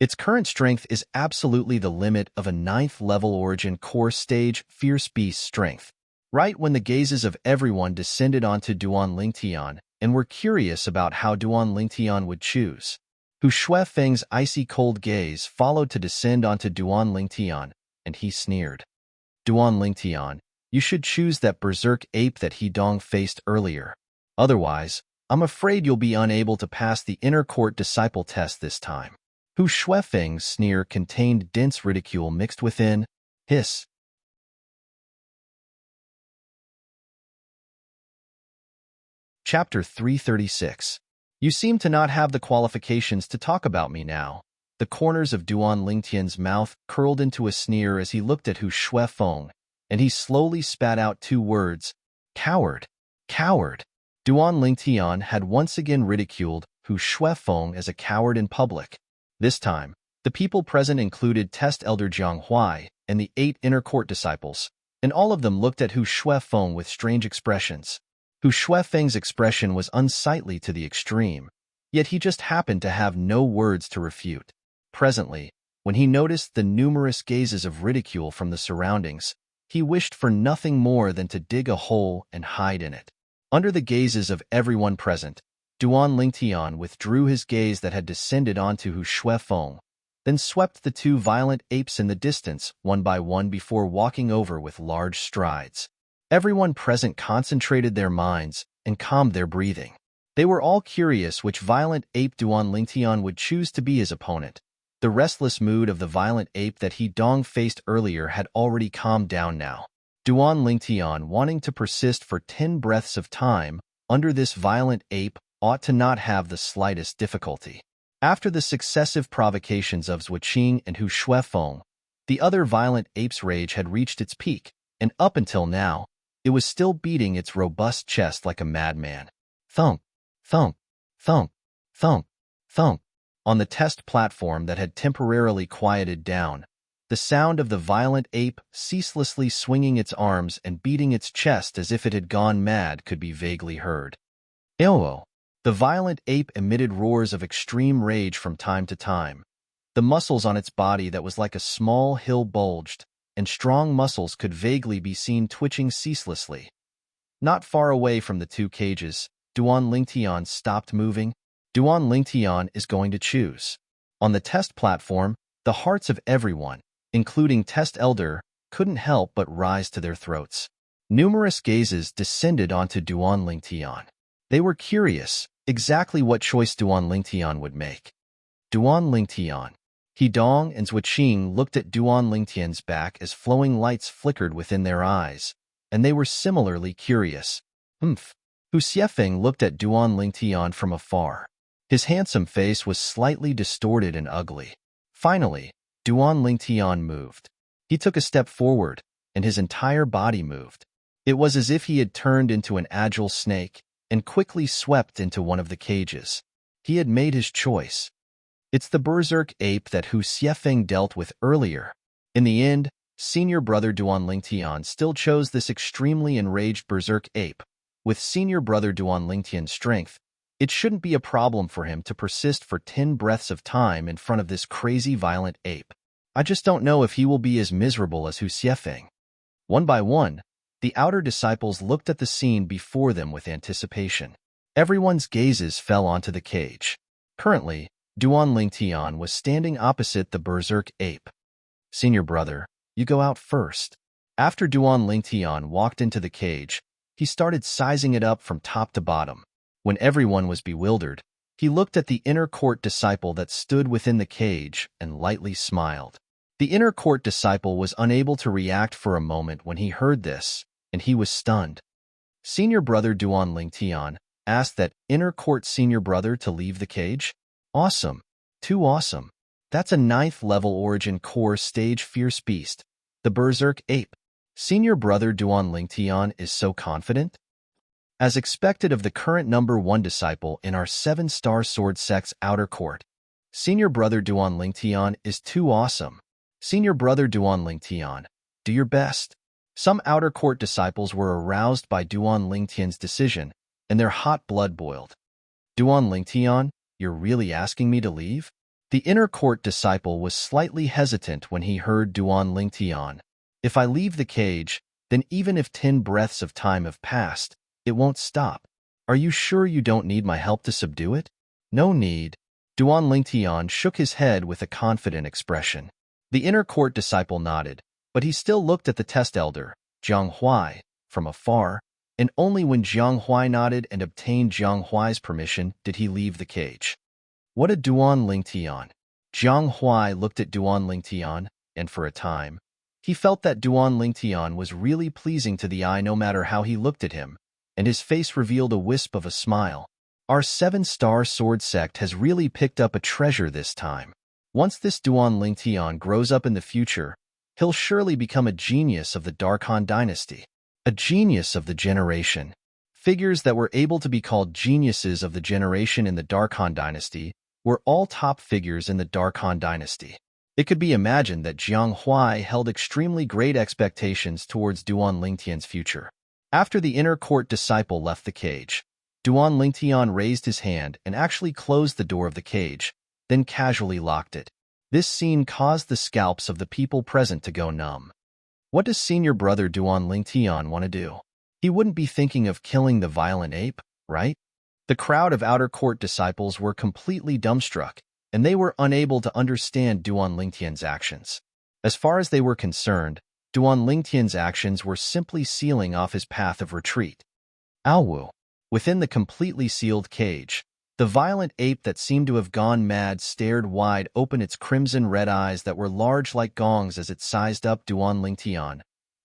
Its current strength is absolutely the limit of a 9th level origin core stage fierce beast strength. Right when the gazes of everyone descended onto Duan Lingtian and were curious about how Duan Lingtian would choose, Hu Shuefeng's icy-cold gaze followed to descend onto Duan Lingtian, and he sneered. Duan Lingtian, you should choose that berserk ape that He Dong faced earlier. Otherwise, I'm afraid you'll be unable to pass the inner court disciple test this time. Hu Shuefeng's sneer contained dense ridicule mixed within hiss. Chapter 336. You seem to not have the qualifications to talk about me now. The corners of Duan Lingtian's mouth curled into a sneer as he looked at Hu Shuefeng, and he slowly spat out 2 words, coward, coward. Duan Lingtian had once again ridiculed Hu Shuefeng as a coward in public. This time, the people present included Test Elder Jiang Huai and the 8 inner court disciples, and all of them looked at Hu Shuefeng with strange expressions. Hu Shuefeng's expression was unsightly to the extreme, yet he just happened to have no words to refute. Presently, when he noticed the numerous gazes of ridicule from the surroundings, he wished for nothing more than to dig a hole and hide in it. Under the gazes of everyone present, Duan Lingtian withdrew his gaze that had descended onto Hu Shuefeng, then swept the 2 violent apes in the distance one by one before walking over with large strides. Everyone present concentrated their minds and calmed their breathing. They were all curious which violent ape Duan Lingtian would choose to be his opponent. The restless mood of the violent ape that He Dong faced earlier had already calmed down now. Duan Lingtian, wanting to persist for 10 breaths of time under this violent ape, ought to not have the slightest difficulty. After the successive provocations of Zhuqing and Hu Shuefeng, the other violent ape's rage had reached its peak, and up until now, it was still beating its robust chest like a madman. Thump, thump, thump, thump, thump. On the test platform that had temporarily quieted down, the sound of the violent ape ceaselessly swinging its arms and beating its chest as if it had gone mad could be vaguely heard. Ew! The violent ape emitted roars of extreme rage from time to time. The muscles on its body that was like a small hill bulged, and strong muscles could vaguely be seen twitching ceaselessly. Not far away from the 2 cages, Duan Lingtian stopped moving. Duan Lingtian is going to choose. On the test platform, the hearts of everyone, including Test Elder, couldn't help but rise to their throats. Numerous gazes descended onto Duan Lingtian. They were curious exactly what choice Duan Lingtian would make. Duan Lingtian. He Dong and Zhuqing looked at Duan Lingtian's back as flowing lights flickered within their eyes, and they were similarly curious. Hu Shuefeng looked at Duan Lingtian from afar. His handsome face was slightly distorted and ugly. Finally, Duan Lingtian moved. He took a step forward, and his entire body moved. It was as if he had turned into an agile snake and quickly swept into one of the cages. He had made his choice. It's the berserk ape that Hu Shuefeng dealt with earlier. In the end, senior brother Duan Lingtian still chose this extremely enraged berserk ape. With senior brother Duan Lingtian's strength, it shouldn't be a problem for him to persist for 10 breaths of time in front of this crazy violent ape. I just don't know if he will be as miserable as Hu Shuefeng. One by one, the outer disciples looked at the scene before them with anticipation. Everyone's gazes fell onto the cage. Currently, Duan Lingtian was standing opposite the berserk ape. Senior brother, you go out first. After Duan Lingtian walked into the cage, he started sizing it up from top to bottom. When everyone was bewildered, he looked at the inner court disciple that stood within the cage and lightly smiled. The inner court disciple was unable to react for a moment when he heard this, and he was stunned. Senior brother Duan Lingtian asked that inner court senior brother to leave the cage? Awesome. Too awesome. That's a 9th level origin core stage fierce beast, the berserk ape. Senior brother Duan Lingtian is so confident? As expected of the current number 1 disciple in our 7-star sword sect's outer court, senior brother Duan Lingtian is too awesome. Senior brother Duan Lingtian, do your best. Some outer court disciples were aroused by Duan Lingtian's decision, and their hot blood boiled. Duan Lingtian, you're really asking me to leave? The inner court disciple was slightly hesitant when he heard Duan Lingtian. If I leave the cage, then even if 10 breaths of time have passed, it won't stop. Are you sure you don't need my help to subdue it? No need. Duan Lingtian shook his head with a confident expression. The inner court disciple nodded, but he still looked at the test elder, Jiang Huai, from afar, and only when Jiang Huai nodded and obtained Jiang Huai's permission did he leave the cage. What a Duan Lingtian! Jiang Huai looked at Duan Lingtian, and for a time, he felt that Duan Lingtian was really pleasing to the eye no matter how he looked at him, and his face revealed a wisp of a smile. Our 7-star sword sect has really picked up a treasure this time. Once this Duan Lingtian grows up in the future, he'll surely become a genius of the Darkhan dynasty. A genius of the generation. Figures that were able to be called geniuses of the generation in the Darkhan dynasty were all top figures in the Darkhan dynasty. It could be imagined that Jiang Huai held extremely great expectations towards Duan Lingtian's future. After the inner court disciple left the cage, Duan Lingtian raised his hand and actually closed the door of the cage, then casually locked it. This scene caused the scalps of the people present to go numb. What does senior brother Duan Lingtian want to do? He wouldn't be thinking of killing the violent ape, right? The crowd of outer court disciples were completely dumbstruck, and they were unable to understand Duan Lingtian's actions. As far as they were concerned, Duan Lingtian's actions were simply sealing off his path of retreat. Aowu. Within the completely sealed cage, the violent ape that seemed to have gone mad stared wide open its crimson-red eyes that were large like gongs as it sized up Duan Lingtian,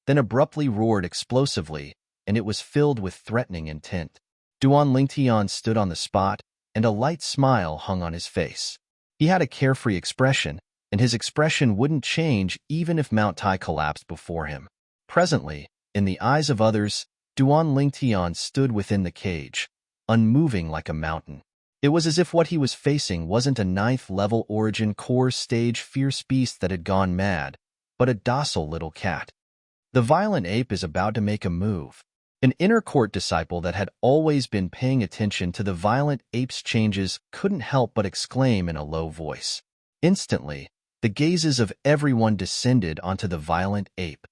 then abruptly roared explosively, and it was filled with threatening intent. Duan Lingtian stood on the spot, and a light smile hung on his face. He had a carefree expression, and his expression wouldn't change even if Mount Tai collapsed before him. Presently, in the eyes of others, Duan Lingtian stood within the cage, unmoving like a mountain. It was as if what he was facing wasn't a 9th-level origin core stage fierce beast that had gone mad, but a docile little cat. The violent ape is about to make a move. An inner court disciple that had always been paying attention to the violent ape's changes couldn't help but exclaim in a low voice. Instantly, the gazes of everyone descended onto the violent ape.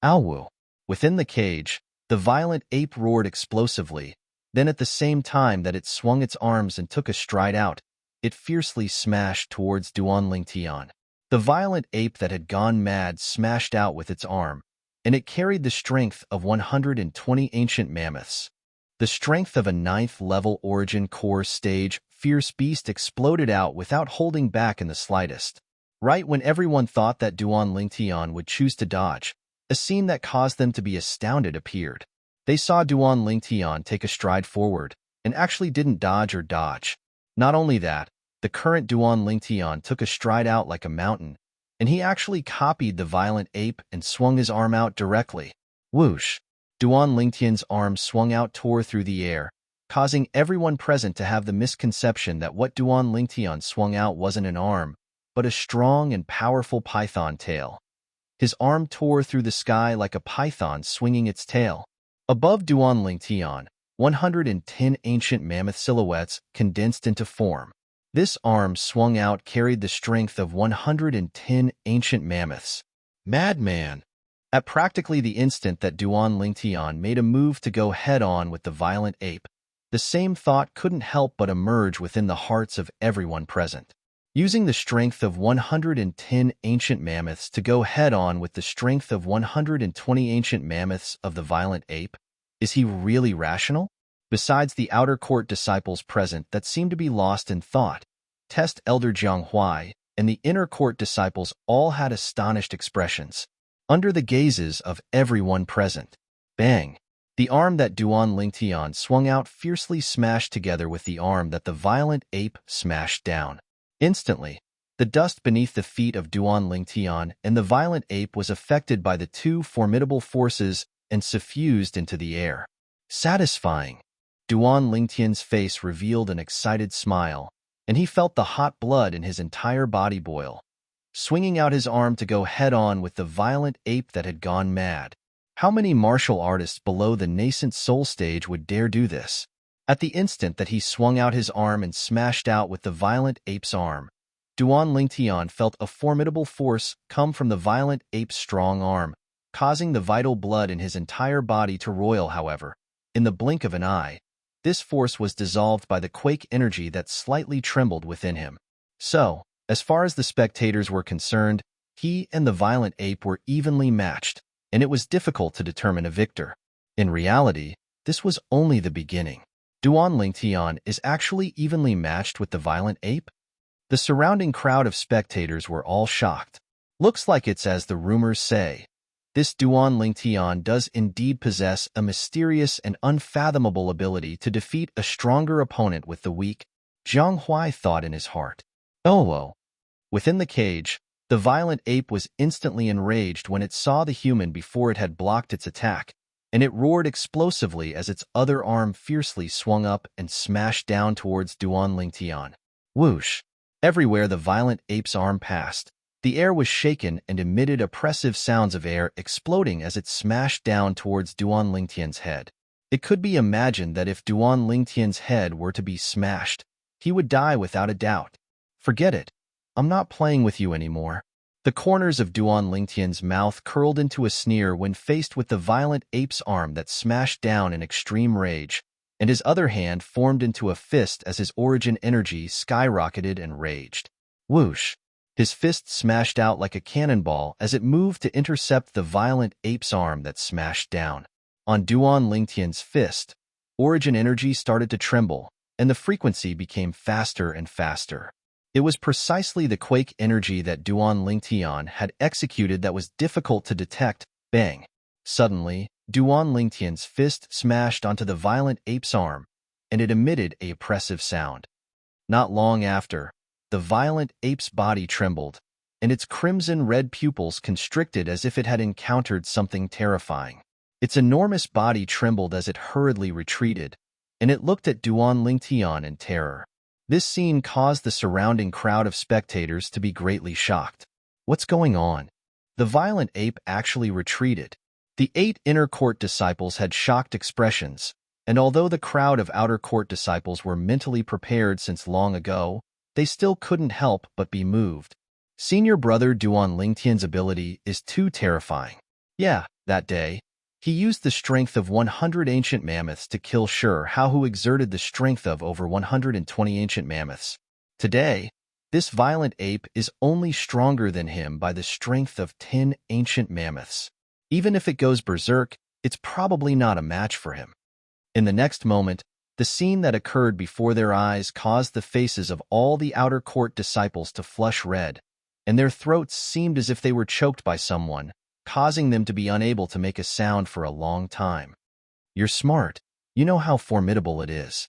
Aowu. Within the cage, the violent ape roared explosively, then at the same time that it swung its arms and took a stride out, it fiercely smashed towards Duan Lingtian. The violent ape that had gone mad smashed out with its arm, and it carried the strength of 120 ancient mammoths. The strength of a 9th-level origin core stage fierce beast exploded out without holding back in the slightest. Right when everyone thought that Duan Lingtian would choose to dodge, a scene that caused them to be astounded appeared. They saw Duan Lingtian take a stride forward, and actually didn't dodge or dodge. Not only that, the current Duan Lingtian took a stride out like a mountain, and he actually copied the violent ape and swung his arm out directly. Whoosh! Duan Lingtian's arm swung out tore through the air, causing everyone present to have the misconception that what Duan Lingtian swung out wasn't an arm, but a strong and powerful python tail. His arm tore through the sky like a python swinging its tail. Above Duan Lingtian, 110 ancient mammoth silhouettes condensed into form. This arm swung out carried the strength of 110 ancient mammoths. Madman! At practically the instant that Duan Lingtian made a move to go head-on with the violent ape, the same thought couldn't help but emerge within the hearts of everyone present. Using the strength of 110 ancient mammoths to go head-on with the strength of 120 ancient mammoths of the violent ape, is he really rational? Besides the outer court disciples present that seemed to be lost in thought, Test Elder Jiang Huai and the inner court disciples all had astonished expressions. Under the gazes of everyone present, bang! The arm that Duan Lingtian swung out fiercely smashed together with the arm that the violent ape smashed down. Instantly, the dust beneath the feet of Duan Lingtian and the violent ape was affected by the two formidable forces and suffused into the air. Satisfying! Duan Lingtian's face revealed an excited smile, and he felt the hot blood in his entire body boil. Swinging out his arm to go head-on with the violent ape that had gone mad. How many martial artists below the nascent soul stage would dare do this? At the instant that he swung out his arm and smashed out with the violent ape's arm, Duan Lingtian felt a formidable force come from the violent ape's strong arm, causing the vital blood in his entire body to roil. However, in the blink of an eye, this force was dissolved by the quake energy that slightly trembled within him. So, as far as the spectators were concerned, he and the violent ape were evenly matched, and it was difficult to determine a victor. In reality, this was only the beginning. Duan Lingtian is actually evenly matched with the violent ape? The surrounding crowd of spectators were all shocked. Looks like it's as the rumors say. This Duan Lingtian does indeed possess a mysterious and unfathomable ability to defeat a stronger opponent with the weak, Zhang Huai thought in his heart. Oh. Within the cage, the violent ape was instantly enraged when it saw the human before it had blocked its attack, and it roared explosively as its other arm fiercely swung up and smashed down towards Duan Lingtian. Whoosh! Everywhere the violent ape's arm passed, the air was shaken and emitted oppressive sounds of air exploding as it smashed down towards Duan Lingtian's head. It could be imagined that if Duan Lingtian's head were to be smashed, he would die without a doubt. Forget it. I'm not playing with you anymore. The corners of Duan Lingtian's mouth curled into a sneer when faced with the violent ape's arm that smashed down in extreme rage, and his other hand formed into a fist as his origin energy skyrocketed and raged. Whoosh! His fist smashed out like a cannonball as it moved to intercept the violent ape's arm that smashed down. On Duan Lingtian's fist, origin energy started to tremble, and the frequency became faster and faster. It was precisely the quake energy that Duan Lingtian had executed that was difficult to detect. Bang! Suddenly, Duan Lingtian's fist smashed onto the violent ape's arm, and it emitted a oppressive sound. Not long after, the violent ape's body trembled, and its crimson-red pupils constricted as if it had encountered something terrifying. Its enormous body trembled as it hurriedly retreated, and it looked at Duan Lingtian in terror. This scene caused the surrounding crowd of spectators to be greatly shocked. What's going on? The violent ape actually retreated. The 8 inner court disciples had shocked expressions, and although the crowd of outer court disciples were mentally prepared since long ago, they still couldn't help but be moved. Senior brother Duan Lingtian's ability is too terrifying. Yeah, that day, he used the strength of 100 ancient mammoths to kill Shi Hao, who exerted the strength of over 120 ancient mammoths. Today, this violent ape is only stronger than him by the strength of 10 ancient mammoths. Even if it goes berserk, it's probably not a match for him. In the next moment, the scene that occurred before their eyes caused the faces of all the outer court disciples to flush red, and their throats seemed as if they were choked by someone, causing them to be unable to make a sound for a long time. You're smart. You know how formidable it is.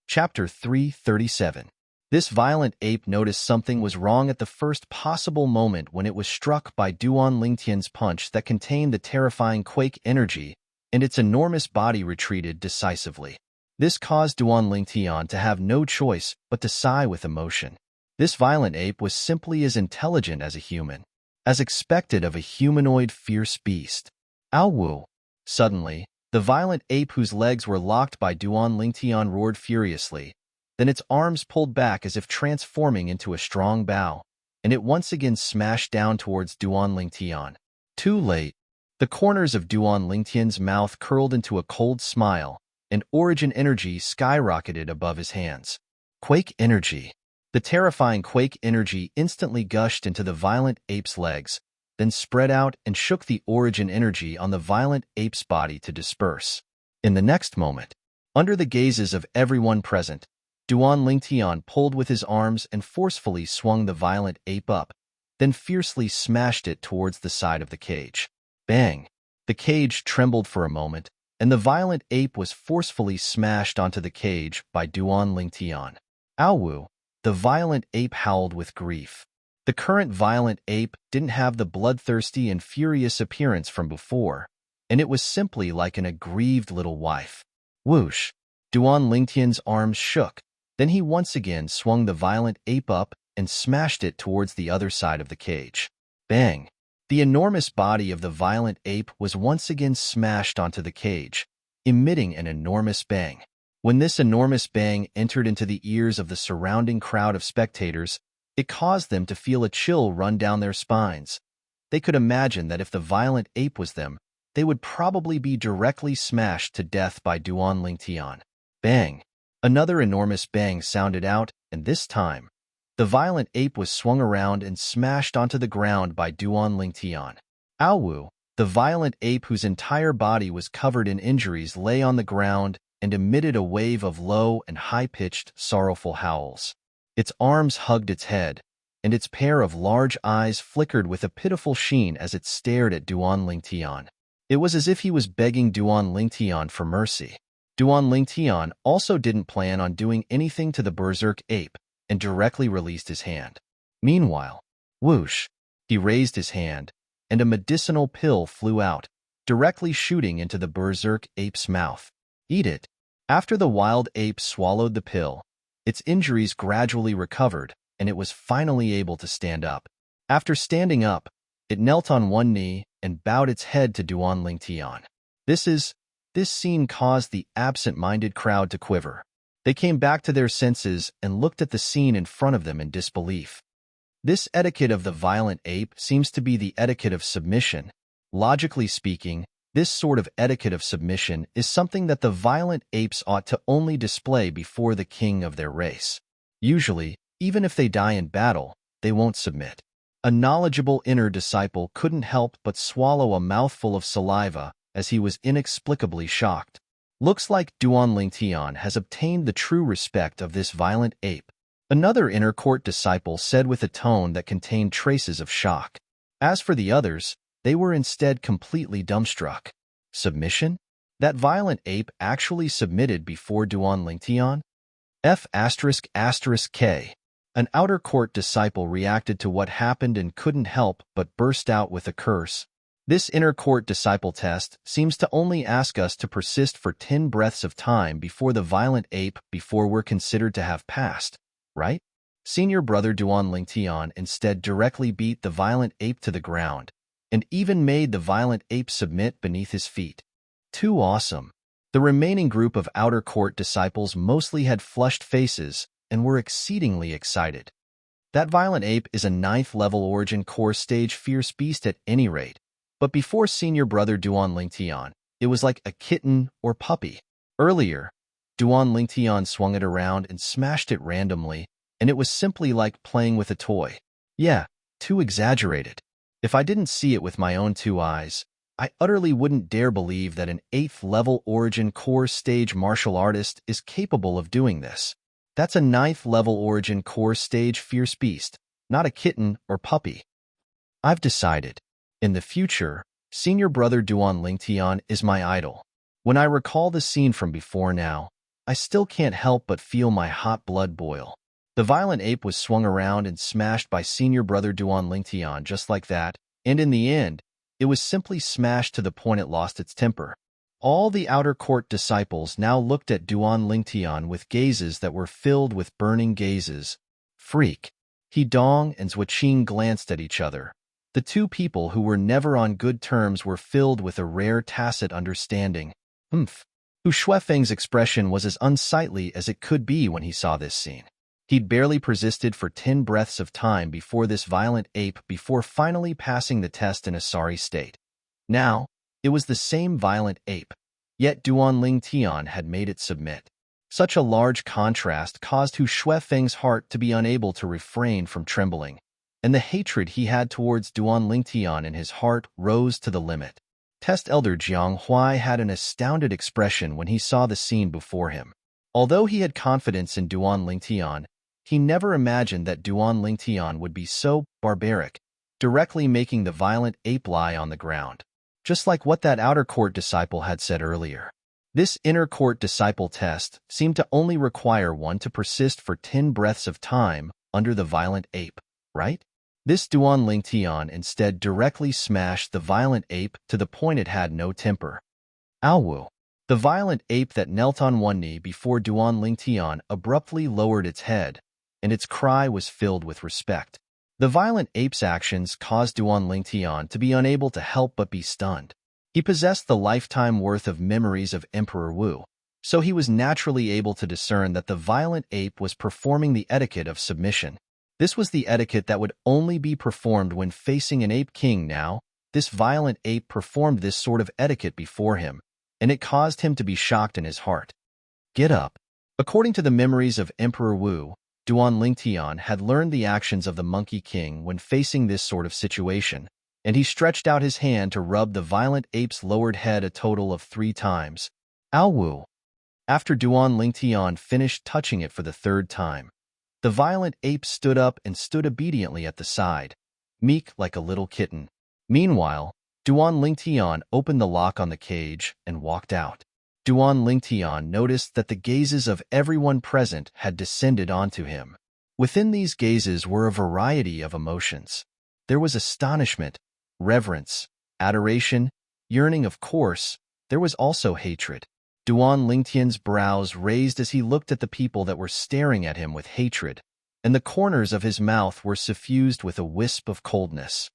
Chapter 337. This violent ape noticed something was wrong at the first possible moment when it was struck by Duan Lingtian's punch that contained the terrifying quake energy, and its enormous body retreated decisively. This caused Duan Lingtian to have no choice but to sigh with emotion. This violent ape was simply as intelligent as a human, as expected of a humanoid fierce beast. Ow! Suddenly, the violent ape whose legs were locked by Duan Lingtian roared furiously. Then its arms pulled back as if transforming into a strong bow, and it once again smashed down towards Duan Lingtian. Too late. The corners of Duan Lingtian's mouth curled into a cold smile, and origin energy skyrocketed above his hands. Quake energy. The terrifying quake energy instantly gushed into the violent ape's legs, then spread out and shook the origin energy on the violent ape's body to disperse. In the next moment, under the gazes of everyone present, Duan Lingtian pulled with his arms and forcefully swung the violent ape up, then fiercely smashed it towards the side of the cage. Bang! The cage trembled for a moment, and the violent ape was forcefully smashed onto the cage by Duan Lingtian. Ow! The violent ape howled with grief. The current violent ape didn't have the bloodthirsty and furious appearance from before, and it was simply like an aggrieved little wife. Whoosh! Duan Lingtian's arms shook. Then he once again swung the violent ape up and smashed it towards the other side of the cage. Bang! The enormous body of the violent ape was once again smashed onto the cage, emitting an enormous bang. When this enormous bang entered into the ears of the surrounding crowd of spectators, it caused them to feel a chill run down their spines. They could imagine that if the violent ape was them, they would probably be directly smashed to death by Duan Lingtian. Bang! Another enormous bang sounded out, and this time, the violent ape was swung around and smashed onto the ground by Duan Lingtian. Aowu, the violent ape whose entire body was covered in injuries, lay on the ground and emitted a wave of low and high-pitched, sorrowful howls. Its arms hugged its head, and its pair of large eyes flickered with a pitiful sheen as it stared at Duan Lingtian. It was as if he was begging Duan Lingtian for mercy. Duan Lingtian also didn't plan on doing anything to the berserk ape and directly released his hand. Meanwhile, whoosh, he raised his hand, and a medicinal pill flew out, directly shooting into the berserk ape's mouth. Eat it. After the wild ape swallowed the pill, its injuries gradually recovered, and it was finally able to stand up. After standing up, it knelt on one knee and bowed its head to Duan Lingtian. This scene caused the absent-minded crowd to quiver. They came back to their senses and looked at the scene in front of them in disbelief. This etiquette of the violent ape seems to be the etiquette of submission. Logically speaking, this sort of etiquette of submission is something that the violent apes ought to only display before the king of their race. Usually, even if they die in battle, they won't submit. A knowledgeable inner disciple couldn't help but swallow a mouthful of saliva as he was inexplicably shocked. Looks like Duan Lingtian has obtained the true respect of this violent ape, another inner court disciple said with a tone that contained traces of shock. As for the others, they were instead completely dumbstruck. Submission? That violent ape actually submitted before Duan Lingtian? F***K. An outer court disciple reacted to what happened and couldn't help but burst out with a curse. This inner court disciple test seems to only ask us to persist for 10 breaths of time before the violent ape before we're considered to have passed, right? Senior brother Duan Lingtian instead directly beat the violent ape to the ground, and even made the violent ape submit beneath his feet. Too awesome. The remaining group of outer court disciples mostly had flushed faces and were exceedingly excited. That violent ape is a 9th level origin core stage fierce beast at any rate, but before senior brother Duan Lingtian, it was like a kitten or puppy. Earlier, Duan Lingtian swung it around and smashed it randomly, and it was simply like playing with a toy. Yeah, too exaggerated. If I didn't see it with my own 2 eyes, I utterly wouldn't dare believe that an 8th level origin core stage martial artist is capable of doing this. That's a 9th level origin core stage fierce beast, not a kitten or puppy. I've decided. In the future, senior brother Duan Lingtian is my idol. When I recall the scene from before now, I still can't help but feel my hot blood boil. The violent ape was swung around and smashed by senior brother Duan Lingtian just like that, and in the end, it was simply smashed to the point it lost its temper. All the outer court disciples now looked at Duan Lingtian with gazes that were filled with burning gazes. Freak. He Dong and Zhuaqing glanced at each other. The 2 people who were never on good terms were filled with a rare tacit understanding. Hu Shuifeng's expression was as unsightly as it could be when he saw this scene. He'd barely persisted for 10 breaths of time before this violent ape before finally passing the test in a sorry state. Now, it was the same violent ape, yet Duan Lingtian had made it submit. Such a large contrast caused Hu Shuifeng's heart to be unable to refrain from trembling, and the hatred he had towards Duan Lingtian in his heart rose to the limit. Test Elder Jiang Huai had an astounded expression when he saw the scene before him. Although he had confidence in Duan Lingtian, he never imagined that Duan Lingtian would be so barbaric, directly making the violent ape lie on the ground. Just like what that outer court disciple had said earlier. This inner court disciple test seemed to only require one to persist for 10 breaths of time under the violent ape, right? This Duan Lingtian instead directly smashed the violent ape to the point it had no temper. Aowu. The violent ape that knelt on one knee before Duan Lingtian abruptly lowered its head, and its cry was filled with respect. The violent ape's actions caused Duan Lingtian to be unable to help but be stunned. He possessed the lifetime worth of memories of Emperor Wu, so he was naturally able to discern that the violent ape was performing the etiquette of submission. This was the etiquette that would only be performed when facing an ape king. Now, this violent ape performed this sort of etiquette before him, and it caused him to be shocked in his heart. Get up. According to the memories of Emperor Wu, Duan Lingtian had learned the actions of the Monkey King when facing this sort of situation, and he stretched out his hand to rub the violent ape's lowered head a total of 3 times. Ow Wu. After Duan Lingtian finished touching it for the 3rd time, the violent ape stood up and stood obediently at the side, meek like a little kitten. Meanwhile, Duan Lingtian opened the lock on the cage and walked out. Duan Lingtian noticed that the gazes of everyone present had descended onto him. Within these gazes were a variety of emotions. There was astonishment, reverence, adoration, yearning. Of course, there was also hatred. Duan Lingtian's brows raised as he looked at the people that were staring at him with hatred, and the corners of his mouth were suffused with a wisp of coldness.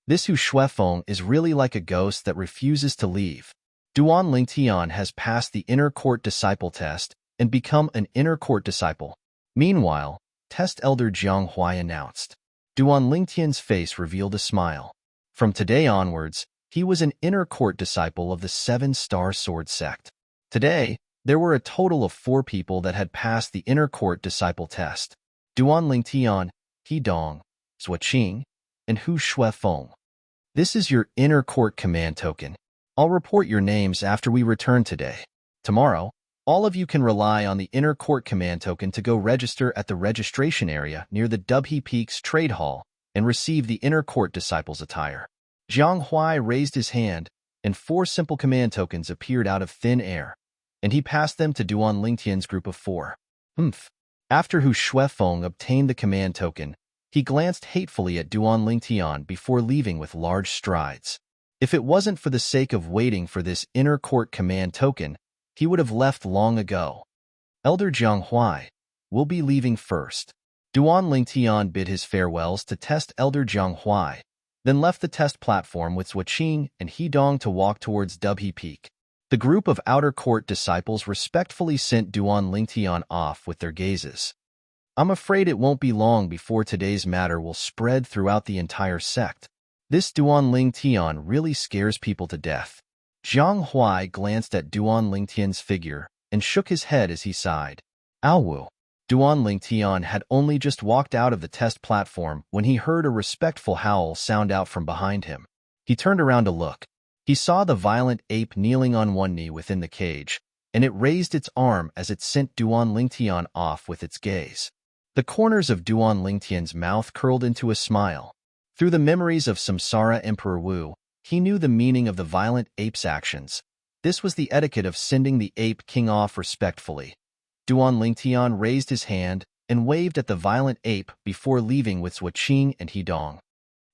This Hu Shuifeng is really like a ghost that refuses to leave. Duan Lingtian has passed the inner court disciple test and become an inner court disciple. Meanwhile, test elder Jiang Huai announced. Duan Lingtian's face revealed a smile. From today onwards, he was an inner court disciple of the 7-Star Sword sect. Today, there were a total of 4 people that had passed the inner court disciple test. Duan Lingtian, He Dong, Zuoqing, and Hu Shuifeng. This is your inner court command token. I'll report your names after we return today. Tomorrow, all of you can rely on the inner court command token to go register at the registration area near the Dubhe Peaks Trade Hall and receive the inner court disciples attire. Jiang Huai raised his hand, and 4 simple command tokens appeared out of thin air, and he passed them to Duan Lingtian's group of 4. After Hu Shuifeng obtained the command token, he glanced hatefully at Duan Lingtian before leaving with large strides. If it wasn't for the sake of waiting for this inner court command token, he would have left long ago. Elder Jiang Huai, we'll be leaving first. Duan Lingtian bid his farewells to test Elder Jiang Huai, then left the test platform with Zuoqing and He Dong to walk towards Dubhe Peak. The group of outer court disciples respectfully sent Duan Lingtian off with their gazes. I'm afraid it won't be long before today's matter will spread throughout the entire sect. This Duan Lingtian really scares people to death. Jiang Huai glanced at Duan Lingtian's figure and shook his head as he sighed. Ow! Duan Lingtian had only just walked out of the test platform when he heard a respectful howl sound out from behind him. He turned around to look. He saw the violent ape kneeling on one knee within the cage, and it raised its arm as it sent Duan Lingtian off with its gaze. The corners of Duan Lingtian's mouth curled into a smile. Through the memories of Samsara Emperor Wu, he knew the meaning of the violent ape's actions. This was the etiquette of sending the ape king off respectfully. Duan Lingtian raised his hand and waved at the violent ape before leaving with Zuoqing and He Dong.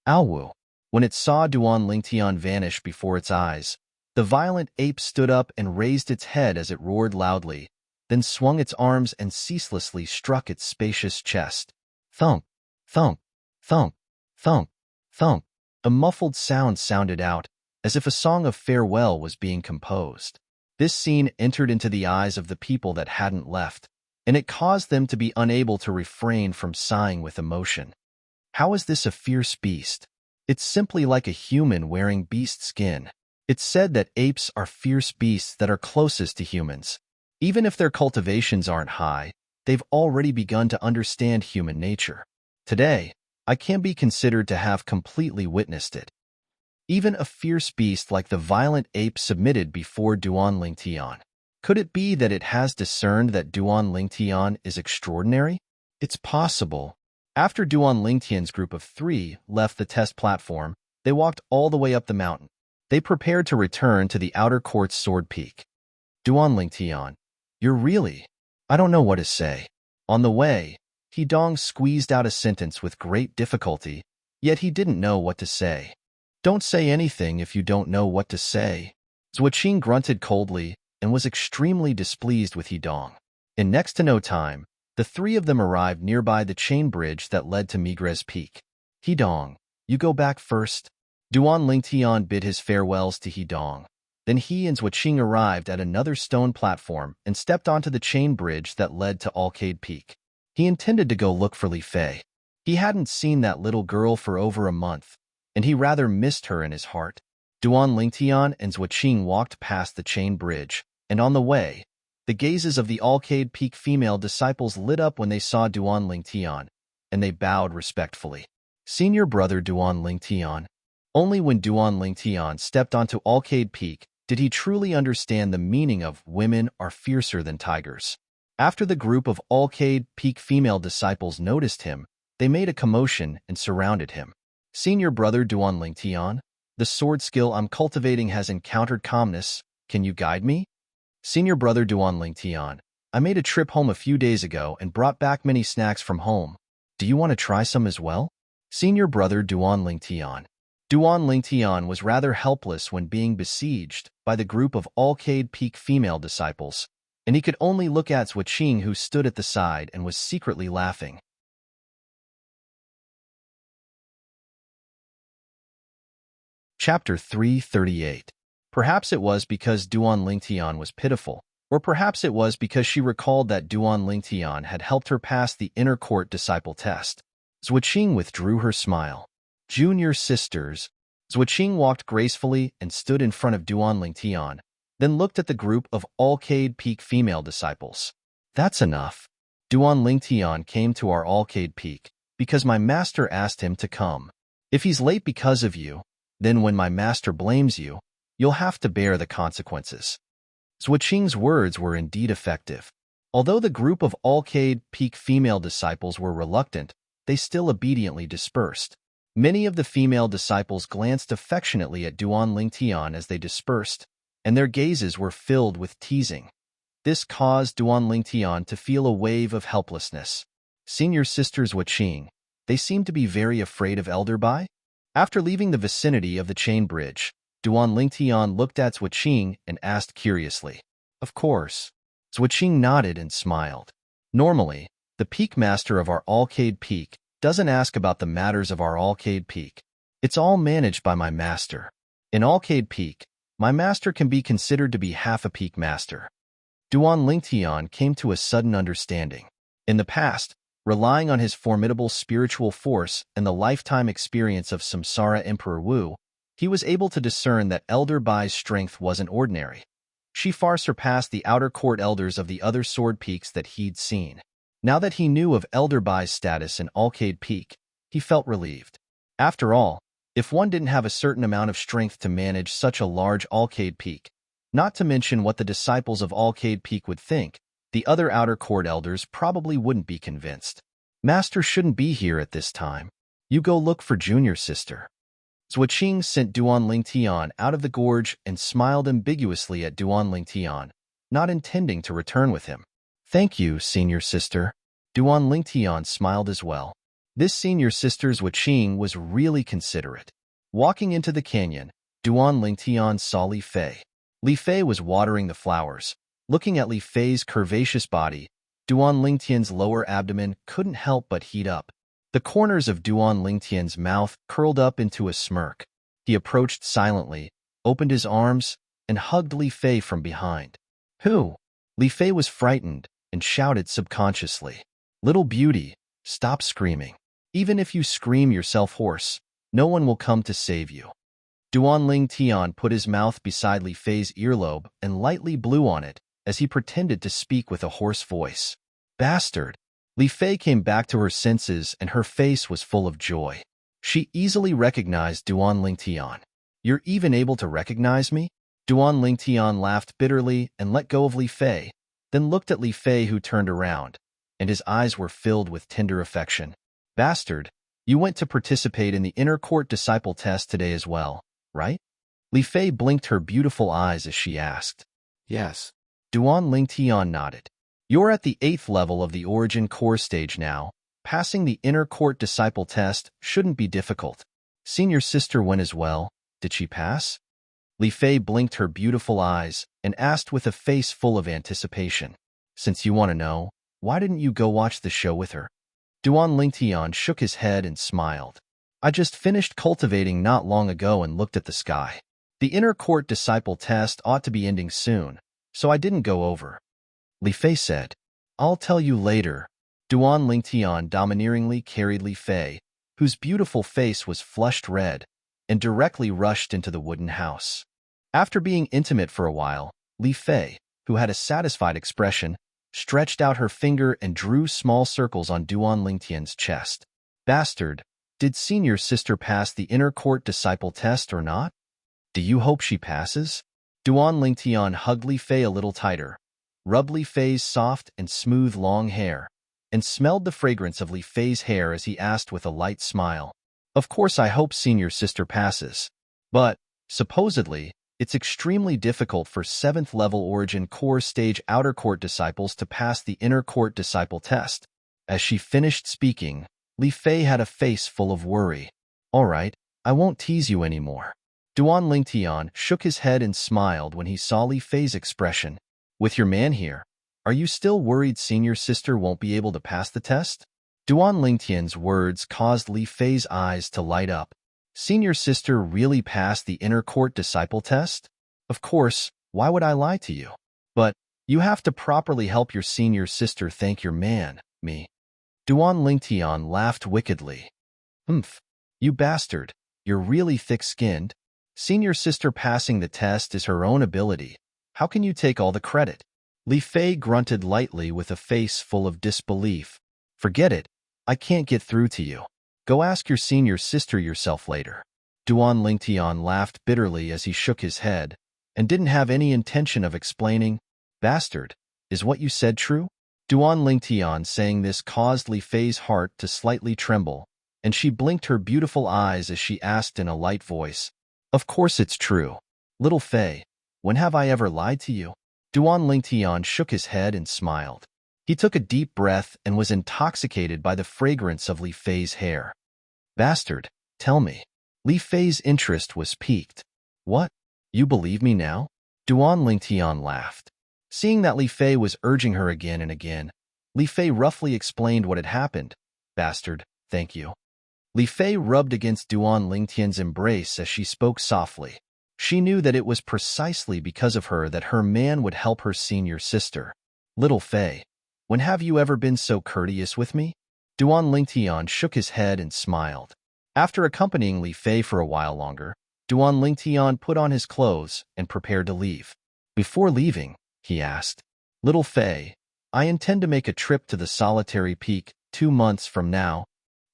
Ow! When it saw Duan Lingtian vanish before its eyes, the violent ape stood up and raised its head as it roared loudly, then swung its arms and ceaselessly struck its spacious chest. Thump, thump, thump, thump, thump. A muffled sound sounded out, as if a song of farewell was being composed. This scene entered into the eyes of the people that hadn't left, and it caused them to be unable to refrain from sighing with emotion. How is this a fierce beast? It's simply like a human wearing beast skin. It's said that apes are fierce beasts that are closest to humans. Even if their cultivations aren't high, they've already begun to understand human nature. Today, I can be considered to have completely witnessed it. Even a fierce beast like the violent ape submitted before Duan Lingtian. Could it be that it has discerned that Duan Lingtian is extraordinary? It's possible. After Duan Lingtian's group of 3 left the test platform, they walked all the way up the mountain. They prepared to return to the outer court's sword peak. Duan Lingtian, you're really... I don't know what to say. On the way, He Dong squeezed out a sentence with great difficulty, yet he didn't know what to say. Don't say anything if you don't know what to say. Zuoqing grunted coldly and was extremely displeased with He Dong. In next to no time, the 3 of them arrived nearby the chain bridge that led to Migres Peak. He Dong, you go back first. Duan Lingtian bid his farewells to He Dong. Then he and Zuoqing arrived at another stone platform and stepped onto the chain bridge that led to Alcade Peak. He intended to go look for Li Fei. He hadn't seen that little girl for over a month, and he rather missed her in his heart. Duan Lingtian and Zhuqing walked past the chain bridge, and on the way, the gazes of the Alcade Peak female disciples lit up when they saw Duan Lingtian, and they bowed respectfully. Senior brother Duan Lingtian. Only when Duan Lingtian stepped onto Alcade Peak did he truly understand the meaning of women are fiercer than tigers. After the group of Alcade Peak female disciples noticed him, they made a commotion and surrounded him. Senior brother Duan Lingtian, the sword skill I'm cultivating has encountered calmness. Can you guide me? Senior brother Duan Lingtian, I made a trip home a few days ago and brought back many snacks from home. Do you want to try some as well? Senior brother Duan Lingtian. Duan Lingtian was rather helpless when being besieged by the group of Alcade Peak female disciples, and he could only look at Zhuqing, who stood at the side and was secretly laughing. Chapter 338. Perhaps it was because Duan Lingtian was pitiful, or perhaps it was because she recalled that Duan Lingtian had helped her pass the inner court disciple test. Zhuqing withdrew her smile. Junior sisters. Zhuqing walked gracefully and stood in front of Duan Lingtian, then looked at the group of Alcade Peak female disciples. That's enough. Duan Lingtian came to our Alcade Peak because my master asked him to come. If he's late because of you, then when my master blames you, you'll have to bear the consequences. Zhuqing's words were indeed effective. Although the group of Alcade Peak female disciples were reluctant, they still obediently dispersed. Many of the female disciples glanced affectionately at Duan Lingtian as they dispersed, and their gazes were filled with teasing. This caused Duan Lingtian to feel a wave of helplessness. Senior sisters Zhuqing, they seemed to be very afraid of Elder Bai. After leaving the vicinity of the chain bridge, Duan Lingtian looked at Zhuqing and asked curiously. Of course. Zhuqing nodded and smiled. Normally, the peak master of our Alcade Peak doesn't ask about the matters of our Alcade Peak. It's all managed by my master. In Alcade Peak, my master can be considered to be half a peak master. Duan Lingtian came to a sudden understanding. In the past, relying on his formidable spiritual force and the lifetime experience of Samsara Emperor Wu, he was able to discern that Elder Bai's strength wasn't ordinary. She far surpassed the outer court elders of the other sword peaks that he'd seen. Now that he knew of Elder Bai's status in Alcade Peak, he felt relieved. After all, if one didn't have a certain amount of strength to manage such a large Alcade Peak, not to mention what the disciples of Alcade Peak would think, the other outer court elders probably wouldn't be convinced. Master shouldn't be here at this time. You go look for junior sister. Zhuqing sent Duan Lingtian out of the gorge and smiled ambiguously at Duan Lingtian, not intending to return with him. Thank you, senior sister. Duan Lingtian smiled as well. This senior sister Zhuqing was really considerate. Walking into the canyon, Duan Lingtian saw Li Fei. Li Fei was watering the flowers. Looking at Li Fei's curvaceous body, Duan Lingtian's lower abdomen couldn't help but heat up. The corners of Duan Lingtian's mouth curled up into a smirk. He approached silently, opened his arms, and hugged Li Fei from behind. Who? Li Fei was frightened and shouted subconsciously. Little beauty, stop screaming. Even if you scream yourself hoarse, no one will come to save you. Duan Lingtian put his mouth beside Li Fei's earlobe and lightly blew on it as he pretended to speak with a hoarse voice. Bastard! Li Fei came back to her senses and her face was full of joy. She easily recognized Duan Lingtian. You're even able to recognize me? Duan Lingtian laughed bitterly and let go of Li Fei, then looked at Li Fei, who turned around, and his eyes were filled with tender affection. Bastard, you went to participate in the inner court disciple test today as well, right? Li Fei blinked her beautiful eyes as she asked. Yes. Duan Lingtian nodded. You're at the 8th level of the origin core stage now. Passing the inner court disciple test shouldn't be difficult. Senior sister went as well. Did she pass? Li Fei blinked her beautiful eyes and asked with a face full of anticipation. Since you want to know, why didn't you go watch the show with her? Duan Lingtian shook his head and smiled. I just finished cultivating not long ago and looked at the sky. The inner court disciple test ought to be ending soon, so I didn't go over. Li Fei said. I'll tell you later. Duan Lingtian domineeringly carried Li Fei, whose beautiful face was flushed red, and directly rushed into the wooden house. After being intimate for a while, Li Fei, who had a satisfied expression, stretched out her finger and drew small circles on Duan Lingtian's chest. Bastard, did senior sister pass the inner court disciple test or not? Do you hope she passes? Duan Lingtian hugged Li Fei a little tighter, rubbed Li Fei's soft and smooth long hair, and smelled the fragrance of Li Fei's hair as he asked with a light smile. Of course I hope senior sister passes. But, supposedly, it's extremely difficult for 7th level origin core stage outer court disciples to pass the inner court disciple test. As she finished speaking, Li Fei had a face full of worry. All right, I won't tease you anymore. Duan Lingtian shook his head and smiled when he saw Li Fei's expression. With your man here, are you still worried senior sister won't be able to pass the test? Duan Lingtian's words caused Li Fei's eyes to light up. Senior sister really passed the inner court disciple test? Of course, why would I lie to you? But you have to properly help your senior sister thank your man, me. Duan Lingtian laughed wickedly. Humph, you bastard, you're really thick-skinned. Senior sister passing the test is her own ability. How can you take all the credit? Li Fei grunted lightly with a face full of disbelief. Forget it, I can't get through to you. Go ask your senior sister yourself later. Duan Lingtian laughed bitterly as he shook his head, and didn't have any intention of explaining. Bastard, is what you said true? Duan Lingtian saying this caused Li Fei's heart to slightly tremble, and she blinked her beautiful eyes as she asked in a light voice. Of course it's true. Little Fei, when have I ever lied to you? Duan Lingtian shook his head and smiled. He took a deep breath and was intoxicated by the fragrance of Li Fei's hair. Bastard, tell me. Li Fei's interest was piqued. What? You believe me now? Duan Lingtian laughed. Seeing that Li Fei was urging her again and again, Li Fei roughly explained what had happened. Bastard, thank you. Li Fei rubbed against Duan Lingtian's embrace as she spoke softly. She knew that it was precisely because of her that her man would help her senior sister. Little Fei, when have you ever been so courteous with me? Duan Lingtian shook his head and smiled. After accompanying Li Fei for a while longer, Duan Lingtian put on his clothes and prepared to leave. Before leaving, he asked, Little Fei, I intend to make a trip to the solitary peak 2 months from now.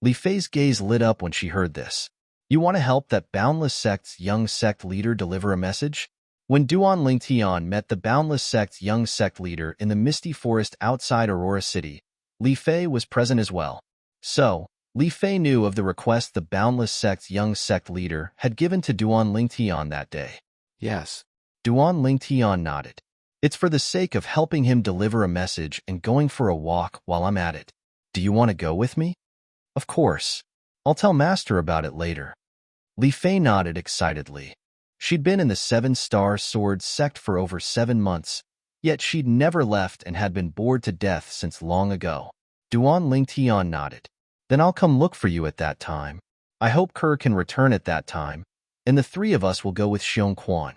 Li Fei's gaze lit up when she heard this. You want to help that Boundless Sect's young sect leader deliver a message? When Duan Lingtian met the Boundless Sect's young sect leader in the misty forest outside Aurora City, Li Fei was present as well. So, Li Fei knew of the request the Boundless Sect's young sect leader had given to Duan Lingtian that day. Yes. Duan Lingtian nodded. It's for the sake of helping him deliver a message and going for a walk while I'm at it. Do you want to go with me? Of course. I'll tell Master about it later. Li Fei nodded excitedly. She'd been in the 7-Star Sword sect for over 7 months, yet she'd never left and had been bored to death since long ago. Duan Lingtian nodded. Then I'll come look for you at that time. I hope Kerr can return at that time, and the 3 of us will go with Xiong Quan.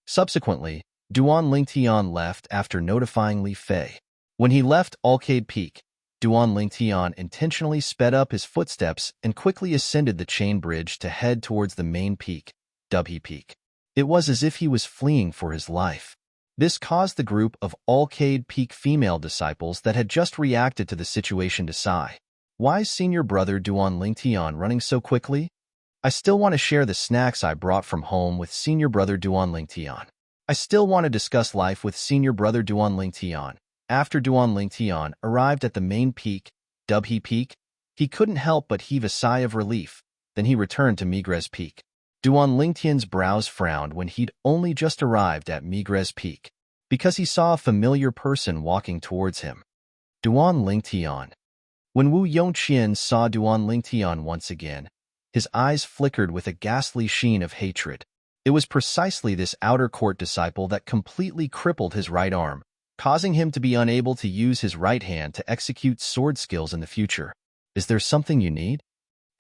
Subsequently, Duan Lingtian left after notifying Li Fei. When he left Alcade Peak, Duan Lingtian intentionally sped up his footsteps and quickly ascended the chain bridge to head towards the main peak, Dubhe Peak. It was as if he was fleeing for his life. This caused the group of Alcade Peak female disciples that had just reacted to the situation to sigh. Why's senior brother Duan Lingtian running so quickly? I still want to share the snacks I brought from home with senior brother Duan Lingtian. I still want to discuss life with senior brother Duan Lingtian. After Duan Lingtian arrived at the main peak, Dubhe Peak, he couldn't help but heave a sigh of relief. Then he returned to Migres Peak. Duan Lingtian's brows frowned when he'd only just arrived at Migres Peak, because he saw a familiar person walking towards him. Duan Lingtian. When Wu Yongqian saw Duan Lingtian once again, his eyes flickered with a ghastly sheen of hatred. It was precisely this outer court disciple that completely crippled his right arm, causing him to be unable to use his right hand to execute sword skills in the future. Is there something you need?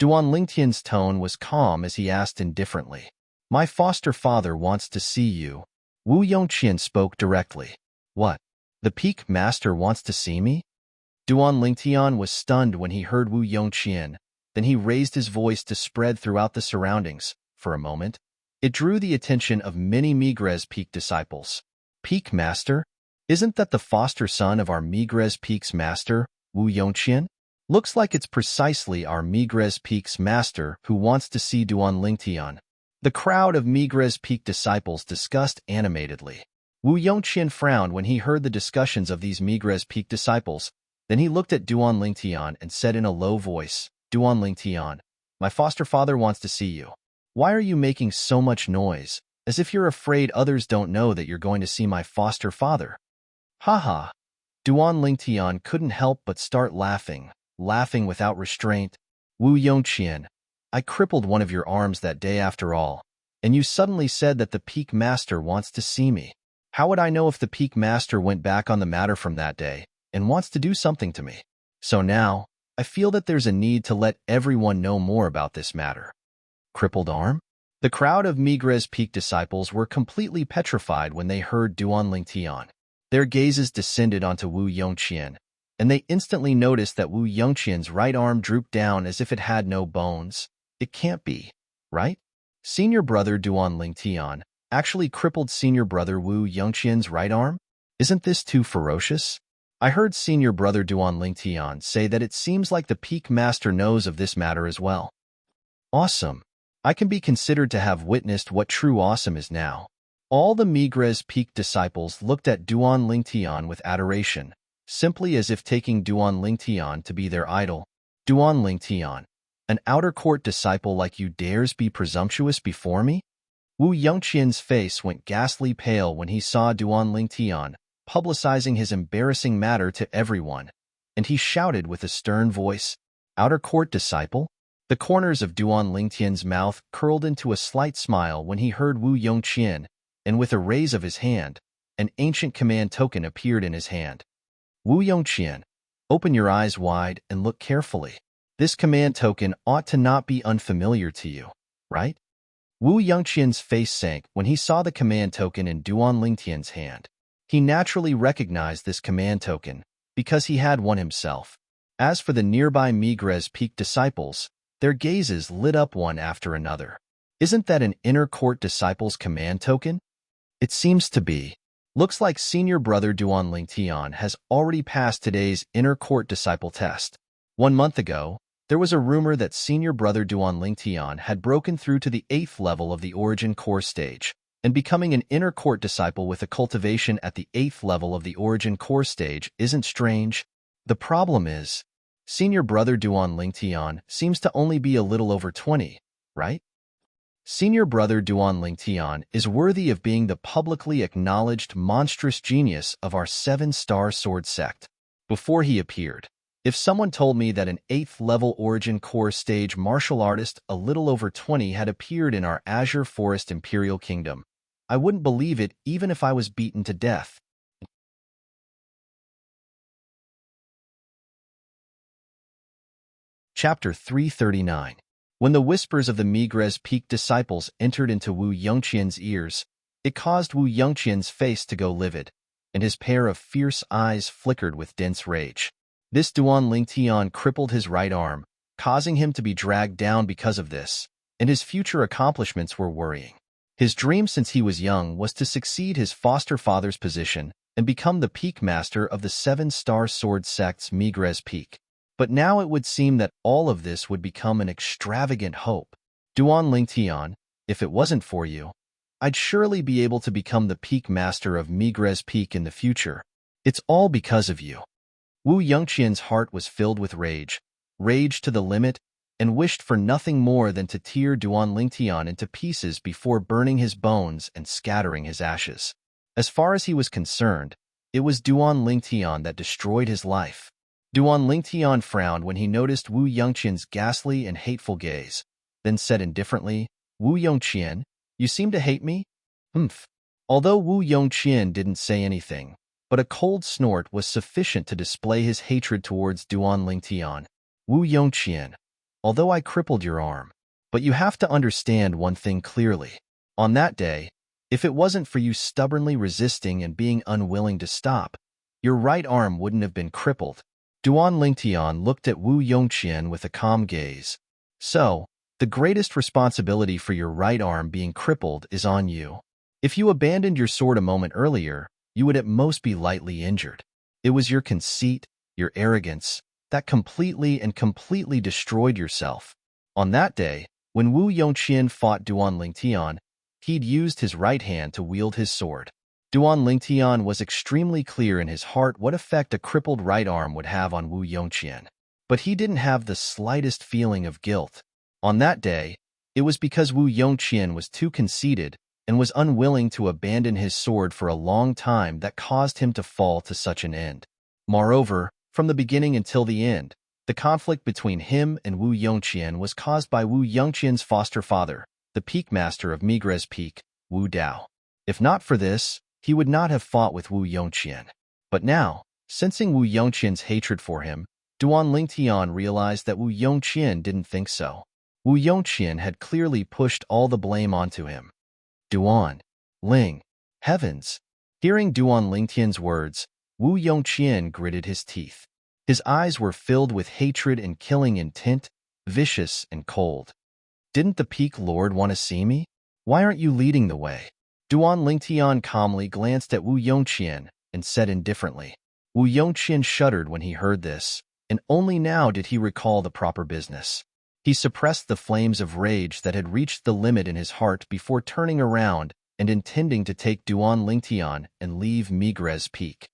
Duan Lingtian's tone was calm as he asked indifferently. My foster father wants to see you. Wu Yongqian spoke directly. What? The Peak Master wants to see me? Duan Lingtian was stunned when he heard Wu Yongqian. Then he raised his voice to spread throughout the surroundings. For a moment, it drew the attention of many Migres Peak disciples. Peak Master? Isn't that the foster son of our Migres Peak's master, Wu Yongqian? Looks like it's precisely our Migres Peak's master who wants to see Duan Lingtian. The crowd of Migres Peak disciples discussed animatedly. Wu Yongqian frowned when he heard the discussions of these Migres Peak disciples. Then he looked at Duan Lingtian and said in a low voice, Duan Lingtian, my foster father wants to see you. Why are you making so much noise, as if you're afraid others don't know that you're going to see my foster father? Ha. Duan Lingtian couldn't help but start laughing without restraint. Wu Yongqian, I crippled one of your arms that day after all, and you suddenly said that the Peak Master wants to see me. How would I know if the Peak Master went back on the matter from that day and wants to do something to me? So now, I feel that there's a need to let everyone know more about this matter. Crippled arm? The crowd of Migres Peak disciples were completely petrified when they heard Duan Lingtian. Their gazes descended onto Wu Yongqian, and they instantly noticed that Wu Yongqian's right arm drooped down as if it had no bones. It can't be, right? Senior brother Duan Lingtian actually crippled senior brother Wu Yongqian's right arm? Isn't this too ferocious? I heard senior brother Duan Lingtian say that it seems like the Peak Master knows of this matter as well. Awesome. I can be considered to have witnessed what true awesome is now. All the Migres Peak disciples looked at Duan Lingtian with adoration, simply as if taking Duan Lingtian to be their idol. Duan Lingtian, an outer court disciple like you dares be presumptuous before me? Wu Yongqian's face went ghastly pale when he saw Duan Lingtian publicizing his embarrassing matter to everyone, and he shouted with a stern voice, Outer court disciple? The corners of Duan Lingtian's mouth curled into a slight smile when he heard Wu Yongqian, and with a raise of his hand, an ancient command token appeared in his hand. Wu Yongqian, open your eyes wide and look carefully. This command token ought to not be unfamiliar to you, right? Wu Yongqian's face sank when he saw the command token in Duan Lingtian's hand. He naturally recognized this command token, because he had one himself. As for the nearby Migres Peak disciples, their gazes lit up one after another. Isn't that an inner court disciple's command token? It seems to be. Looks like senior brother Duan Lingtian has already passed today's inner court disciple test. 1 month ago, there was a rumor that senior brother Duan Lingtian had broken through to the 8th level of the origin core stage, and becoming an inner court disciple with a cultivation at the 8th level of the origin core stage isn't strange. The problem is, senior brother Duan Lingtian seems to only be a little over 20, right? Senior brother Duan Lingtian is worthy of being the publicly acknowledged monstrous genius of our 7-star sword sect. Before he appeared, if someone told me that an 8th level origin core stage martial artist a little over 20 had appeared in our Azure Forest Imperial Kingdom, I wouldn't believe it even if I was beaten to death. Chapter 339. When the whispers of the Migres Peak disciples entered into Wu Yongqian's ears, it caused Wu Yongqian's face to go livid, and his pair of fierce eyes flickered with dense rage. This Duan Lingtian crippled his right arm, causing him to be dragged down because of this, and his future accomplishments were worrying. His dream since he was young was to succeed his foster father's position and become the Peak Master of the 7-star sword sect's Migres Peak. But now it would seem that all of this would become an extravagant hope. Duan Lingtian, if it wasn't for you, I'd surely be able to become the Peak Master of Migres Peak in the future. It's all because of you. Wu Yongqian's heart was filled with rage to the limit, and wished for nothing more than to tear Duan Lingtian into pieces before burning his bones and scattering his ashes. As far as he was concerned, it was Duan Lingtian that destroyed his life. Duan Lingtian frowned when he noticed Wu Yongqian's ghastly and hateful gaze, then said indifferently, Wu Yongqian, you seem to hate me? Humph. Although Wu Yongqian didn't say anything, but a cold snort was sufficient to display his hatred towards Duan Lingtian. Wu Yongqian, although I crippled your arm, but you have to understand one thing clearly. On that day, if it wasn't for you stubbornly resisting and being unwilling to stop, your right arm wouldn't have been crippled. Duan Lingtian looked at Wu Yongqian with a calm gaze. So, the greatest responsibility for your right arm being crippled is on you. If you abandoned your sword a moment earlier, you would at most be lightly injured. It was your conceit, your arrogance, that completely destroyed yourself. On that day, when Wu Yongqian fought Duan Lingtian, he'd used his right hand to wield his sword. Duan Lingtian was extremely clear in his heart what effect a crippled right arm would have on Wu Yongqian. But he didn't have the slightest feeling of guilt. On that day, it was because Wu Yongqian was too conceited and was unwilling to abandon his sword for a long time that caused him to fall to such an end. Moreover, from the beginning until the end, the conflict between him and Wu Yongqian was caused by Wu Yongqian's foster father, the peak master of Migres Peak, Wu Dao. If not for this, he would not have fought with Wu Yongqian. But now, sensing Wu Yongqian's hatred for him, Duan Lingtian realized that Wu Yongqian didn't think so. Wu Yongqian had clearly pushed all the blame onto him. Duan Ling, heavens! Hearing Duan Lingtian's words, Wu Yongqian gritted his teeth. His eyes were filled with hatred and killing intent, vicious and cold. Didn't the Peak Lord want to see me? Why aren't you leading the way? Duan Lingtian calmly glanced at Wu Yongqian and said indifferently. Wu Yongqian shuddered when he heard this, and only now did he recall the proper business. He suppressed the flames of rage that had reached the limit in his heart before turning around and intending to take Duan Lingtian and leave Migres Peak.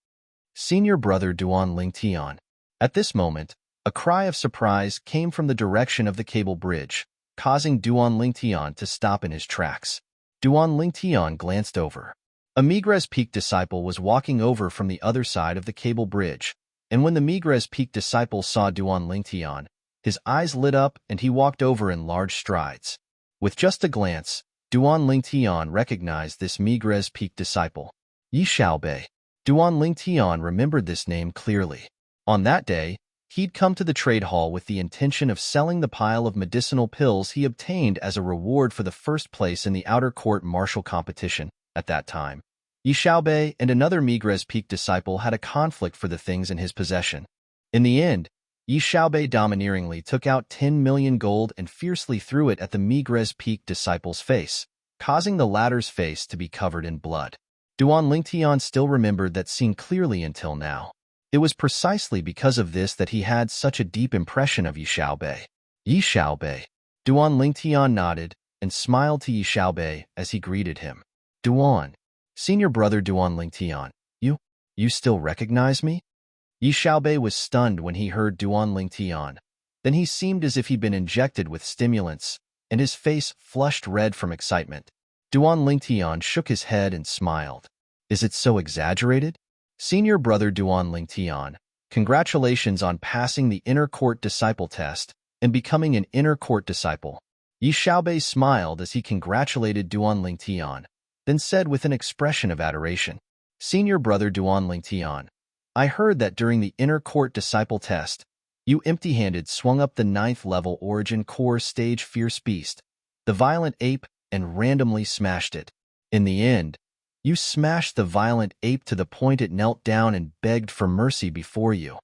Senior brother Duan Lingtian. At this moment, a cry of surprise came from the direction of the cable bridge, causing Duan Lingtian to stop in his tracks. Duan Lingtian glanced over. A Migres Peak disciple was walking over from the other side of the cable bridge, and when the Migres Peak disciple saw Duan Lingtian, his eyes lit up and he walked over in large strides. With just a glance, Duan Lingtian recognized this Migres Peak disciple. Yi Xiaobei. Duan Lingtian remembered this name clearly. On that day, he'd come to the trade hall with the intention of selling the pile of medicinal pills he obtained as a reward for the first place in the outer court martial competition. At that time, Yi Xiaobei and another Migres Peak disciple had a conflict for the things in his possession. In the end, Yi Xiaobei domineeringly took out 10 million gold and fiercely threw it at the Migres Peak disciple's face, causing the latter's face to be covered in blood. Duan Lingtian still remembered that scene clearly until now. It was precisely because of this that he had such a deep impression of Yi Xiaobei. Yi Xiaobei. Duan Lingtian nodded and smiled to Yi Xiaobei as he greeted him. Duan. Senior brother Duan Lingtian. You still recognize me? Yi Xiaobei was stunned when he heard Duan Lingtian. Then he seemed as if he'd been injected with stimulants, and his face flushed red from excitement. Duan Lingtian shook his head and smiled. Is it so exaggerated? Senior brother Duan Lingtian, congratulations on passing the inner court disciple test and becoming an inner court disciple. Yi Xiaobei smiled as he congratulated Duan Lingtian, then said with an expression of adoration, Senior brother Duan Lingtian, I heard that during the inner court disciple test, you empty-handed swung up the 9th level origin core stage fierce beast, the violent ape, and randomly smashed it. In the end, you smashed the violent ape to the point it knelt down and begged for mercy before you.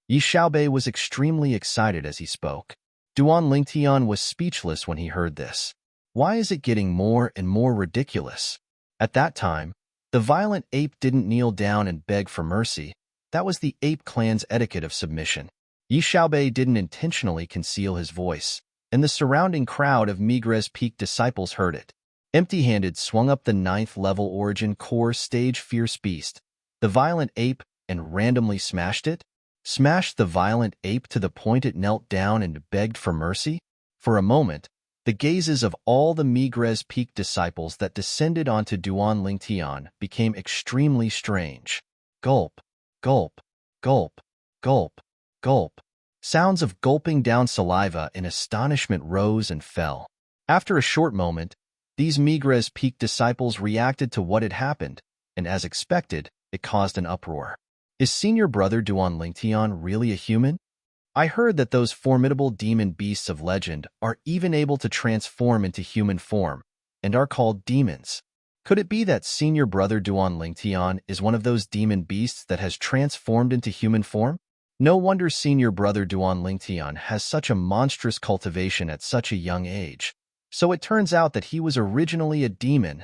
Yi Xiaobei was extremely excited as he spoke. Duan Lingtian was speechless when he heard this. Why is it getting more and more ridiculous? At that time, the violent ape didn't kneel down and beg for mercy. That was the ape clan's etiquette of submission. Yi Xiaobei didn't intentionally conceal his voice, and the surrounding crowd of Migres Peak disciples heard it. Empty-handed swung up the 9th level origin core stage fierce beast, the violent ape, and randomly smashed it? Smashed the violent ape to the point it knelt down and begged for mercy? For a moment, the gazes of all the Migres Peak disciples that descended onto Duan Lingtian became extremely strange. Gulp, gulp, gulp, gulp, gulp. Sounds of gulping down saliva in astonishment rose and fell. After a short moment, these Migres Peak disciples reacted to what had happened, and as expected, it caused an uproar. Is senior brother Duan Lingtian really a human? I heard that those formidable demon beasts of legend are even able to transform into human form, and are called demons. Could it be that senior brother Duan Lingtian is one of those demon beasts that has transformed into human form? No wonder senior brother Duan Lingtian has such a monstrous cultivation at such a young age. So it turns out that he was originally a demon.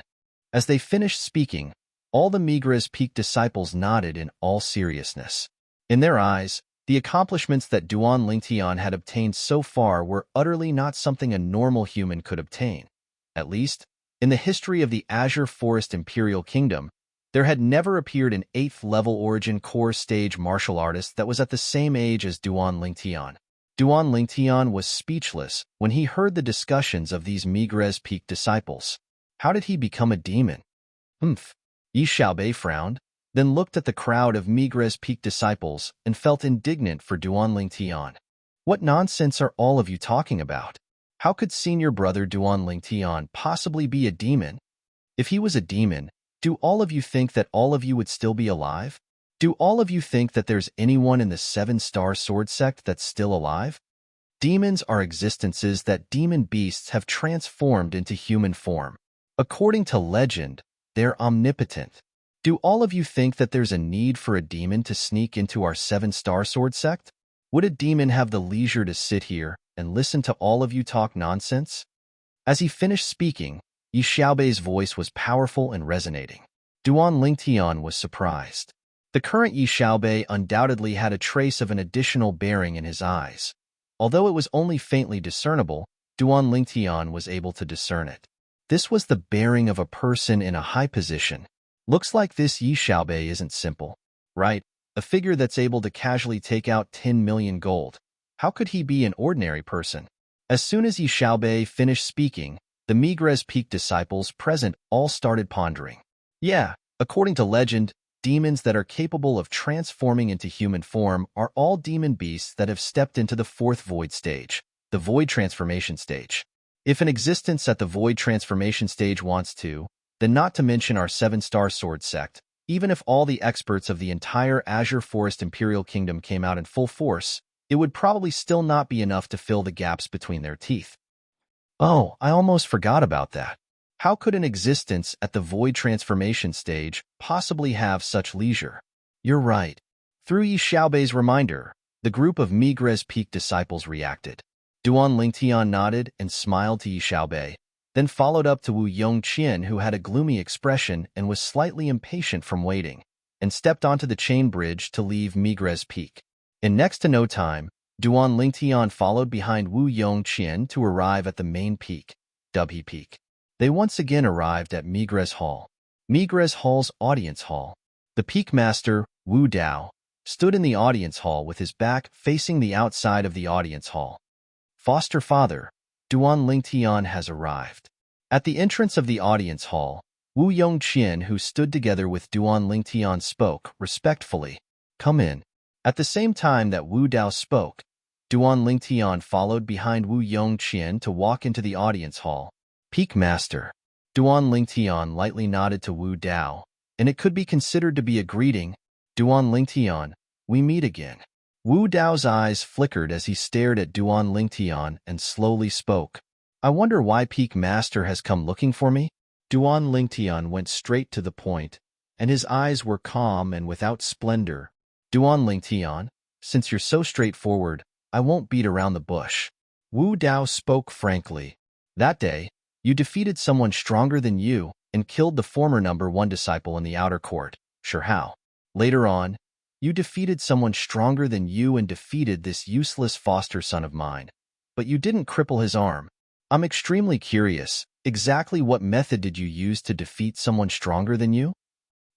As they finished speaking, all the Migra's Peak disciples nodded in all seriousness. In their eyes, the accomplishments that Duan Lingtian had obtained so far were utterly not something a normal human could obtain. At least, in the history of the Azure Forest Imperial Kingdom, there had never appeared an 8th-level Origin Core stage martial artist that was at the same age as Duan Lingtian. Duan Lingtian was speechless when he heard the discussions of these Migra's Peak disciples. How did he become a demon? Yi Xiaobei frowned, then looked at the crowd of Migra's Peak disciples and felt indignant for Duan Lingtian. What nonsense are all of you talking about? How could senior brother Duan Lingtian possibly be a demon? If he was a demon, do all of you think that all of you would still be alive? Do all of you think that there's anyone in the 7-star sword sect that's still alive? Demons are existences that demon beasts have transformed into human form. According to legend, they're omnipotent. Do all of you think that there's a need for a demon to sneak into our 7-star sword sect? Would a demon have the leisure to sit here and listen to all of you talk nonsense? As he finished speaking, Yi Xiaobei's voice was powerful and resonating. Duan Lingtian was surprised. The current Yi Xiaobei undoubtedly had a trace of an additional bearing in his eyes. Although it was only faintly discernible, Duan Lingtian was able to discern it. This was the bearing of a person in a high position. Looks like this Yi Xiaobei isn't simple, right? A figure that's able to casually take out 10 million gold. How could he be an ordinary person? As soon as Yi Xiaobei finished speaking, the Migra's Peak disciples present all started pondering. Yeah, according to legend, demons that are capable of transforming into human form are all demon beasts that have stepped into the 4th void stage, the void transformation stage. If an existence at the void transformation stage wants to, then not to mention our 7-star sword sect, even if all the experts of the entire Azure Forest Imperial Kingdom came out in full force, it would probably still not be enough to fill the gaps between their teeth. Oh, I almost forgot about that. How could an existence at the void transformation stage possibly have such leisure? You're right. Through Yi Xiaobei's reminder, the group of Migra's Peak disciples reacted. Duan Lingtian nodded and smiled to Yi Xiaobei, then followed up to Wu Yongqian, who had a gloomy expression and was slightly impatient from waiting, and stepped onto the chain bridge to leave Migra's Peak. In next to no time, Duan Lingtian followed behind Wu Yongqian to arrive at the main peak, Dubhe Peak. They once again arrived at Migra's Hall. Migra's Hall's audience hall. The Peak Master, Wu Dao, stood in the audience hall with his back facing the outside of the audience hall. Foster father, Duan Lingtian has arrived. At the entrance of the audience hall, Wu Yongqian, who stood together with Duan Lingtian, spoke respectfully. Come in. At the same time that Wu Dao spoke, Duan Lingtian followed behind Wu Yongqian to walk into the audience hall. Peak Master. Duan Lingtian lightly nodded to Wu Dao, and it could be considered to be a greeting. Duan Lingtian, we meet again. Wu Dao's eyes flickered as he stared at Duan Lingtian and slowly spoke. I wonder why Peak Master has come looking for me? Duan Lingtian went straight to the point, and his eyes were calm and without splendor. Duan Lingtian, since you're so straightforward, I won't beat around the bush. Wu Dao spoke frankly. That day, you defeated someone stronger than you and killed the former #1 disciple in the outer court. Sure how. Later on, you defeated someone stronger than you and defeated this useless foster son of mine. But you didn't cripple his arm. I'm extremely curious, exactly what method did you use to defeat someone stronger than you?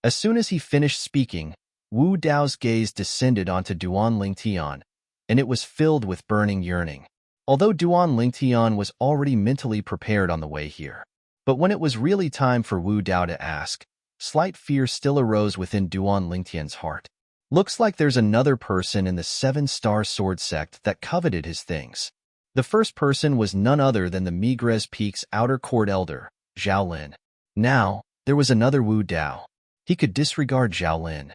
As soon as he finished speaking, Wu Dao's gaze descended onto Duan Lingtian, and it was filled with burning yearning. Although Duan Lingtian was already mentally prepared on the way here. But when it was really time for Wu Dao to ask, slight fear still arose within Duan Lingtian's heart. Looks like there's another person in the 7-star sword sect that coveted his things. The first person was none other than the Migra's Peak's outer court elder, Zhao Lin. Now, there was another Wu Dao. He could disregard Zhao Lin.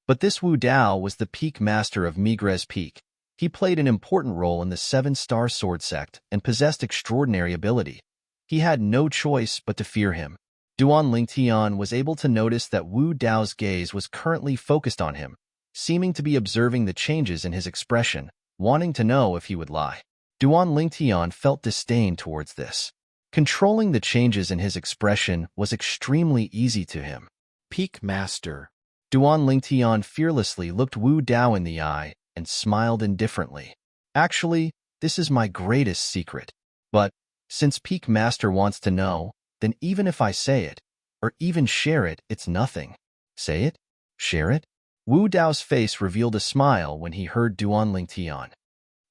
But this Wu Dao was the Peak Master of Migra's Peak. He played an important role in the 7-star sword sect and possessed extraordinary ability. He had no choice but to fear him. Duan Lingtian was able to notice that Wu Dao's gaze was currently focused on him, seeming to be observing the changes in his expression, wanting to know if he would lie. Duan Lingtian felt disdain towards this. Controlling the changes in his expression was extremely easy to him. Peak Master. Duan Lingtian fearlessly looked Wu Dao in the eye and smiled indifferently. Actually, this is my greatest secret. But, since Peak Master wants to know, then even if I say it, or even share it, it's nothing. Say it? Share it? Wu Dao's face revealed a smile when he heard Duan Lingtian.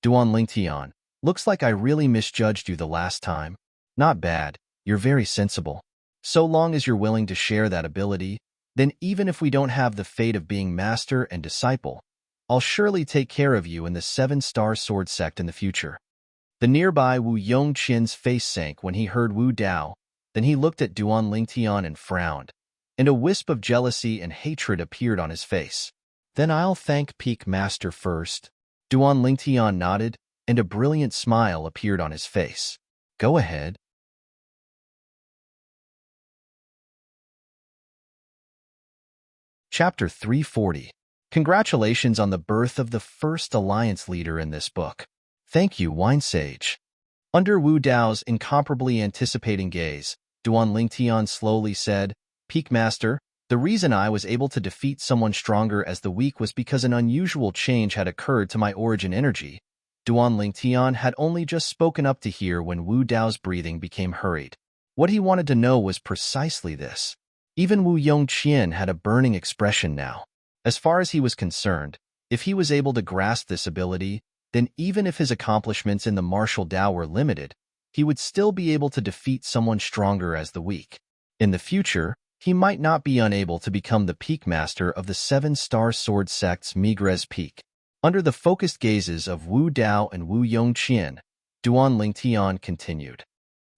Duan Lingtian, looks like I really misjudged you the last time. Not bad, you're very sensible. So long as you're willing to share that ability, then even if we don't have the fate of being master and disciple, I'll surely take care of you in the 7-star sword sect in the future. The nearby Wu Yongqian's face sank when he heard Wu Dao, then he looked at Duan Lingtian and frowned, and a wisp of jealousy and hatred appeared on his face. Then I'll thank Peak Master first. Duan Lingtian nodded, and a brilliant smile appeared on his face. Go ahead. Chapter 340. Congratulations on the birth of the first alliance leader in this book. Thank you, Wine Sage. Under Wu Dao's incomparably anticipating gaze, Duan Lingtian slowly said, Peak Master, the reason I was able to defeat someone stronger as the weak was because an unusual change had occurred to my origin energy. Duan Lingtian had only just spoken up to hear when Wu Dao's breathing became hurried. What he wanted to know was precisely this. Even Wu Yongqian had a burning expression now. As far as he was concerned, if he was able to grasp this ability, then even if his accomplishments in the martial Dao were limited, he would still be able to defeat someone stronger as the weak. In the future, he might not be unable to become the peak master of the 7-star sword sect's Migres Peak. Under the focused gazes of Wu Dao and Wu Yongqian, Duan Lingtian continued.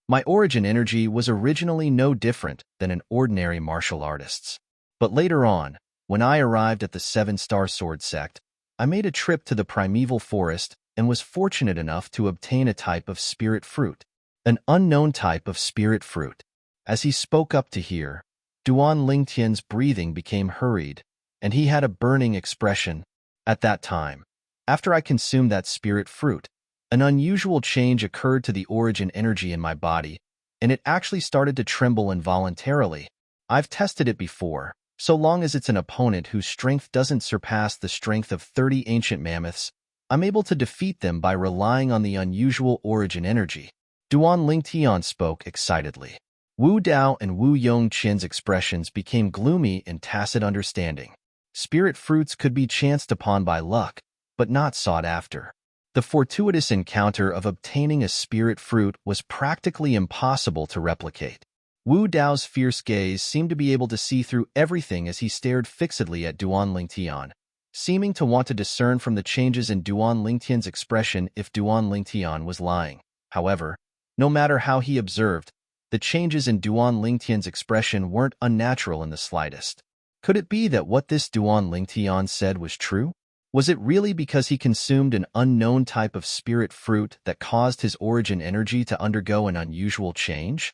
My origin energy was originally no different than an ordinary martial artist's. But later on, when I arrived at the 7-star sword sect, I made a trip to the primeval forest and was fortunate enough to obtain a type of spirit fruit, an unknown type of spirit fruit. As he spoke up to hear, Duan Lingtian's breathing became hurried, and he had a burning expression. At that time, after I consumed that spirit fruit, an unusual change occurred to the origin energy in my body, and it actually started to tremble involuntarily. I've tested it before. So long as it's an opponent whose strength doesn't surpass the strength of 30 ancient mammoths, I'm able to defeat them by relying on the unusual origin energy. Duan Lingtian spoke excitedly. Wu Dao and Wu Yongqian's expressions became gloomy in tacit understanding. Spirit fruits could be chanced upon by luck, but not sought after. The fortuitous encounter of obtaining a spirit fruit was practically impossible to replicate. Wu Dao's fierce gaze seemed to be able to see through everything as he stared fixedly at Duan Lingtian, seeming to want to discern from the changes in Duan Lingtian's expression if Duan Lingtian was lying. However, no matter how he observed, the changes in Duan Lingtian's expression weren't unnatural in the slightest. Could it be that what this Duan Lingtian said was true? Was it really because he consumed an unknown type of spirit fruit that caused his origin energy to undergo an unusual change?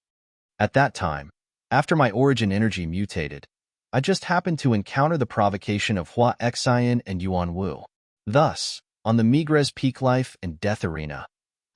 At that time, after my origin energy mutated, I just happened to encounter the provocation of Hua Xian and Yuan Wu. Thus, on the Migres Peak Life and Death Arena,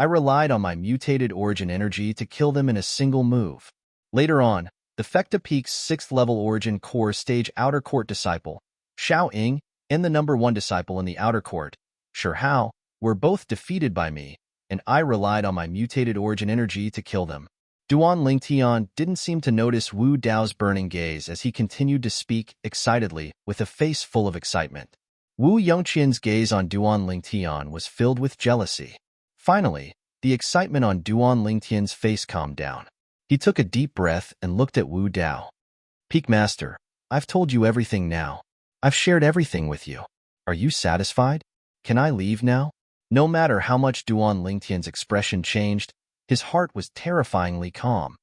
I relied on my mutated origin energy to kill them in a single move. Later on, the Fecta Peak's 6th-level origin core stage outer court disciple, Xiao Ying, and the number 1 disciple in the outer court, Shi Hao, were both defeated by me, and I relied on my mutated origin energy to kill them. Duan Lingtian didn't seem to notice Wu Dao's burning gaze as he continued to speak excitedly with a face full of excitement. Wu Yongqian's gaze on Duan Lingtian was filled with jealousy. Finally, the excitement on Duan Lingtian's face calmed down. He took a deep breath and looked at Wu Dao. Peak Master, I've told you everything now. I've shared everything with you. Are you satisfied? Can I leave now? No matter how much Duan Lingtian's expression changed, his heart was terrifyingly calm.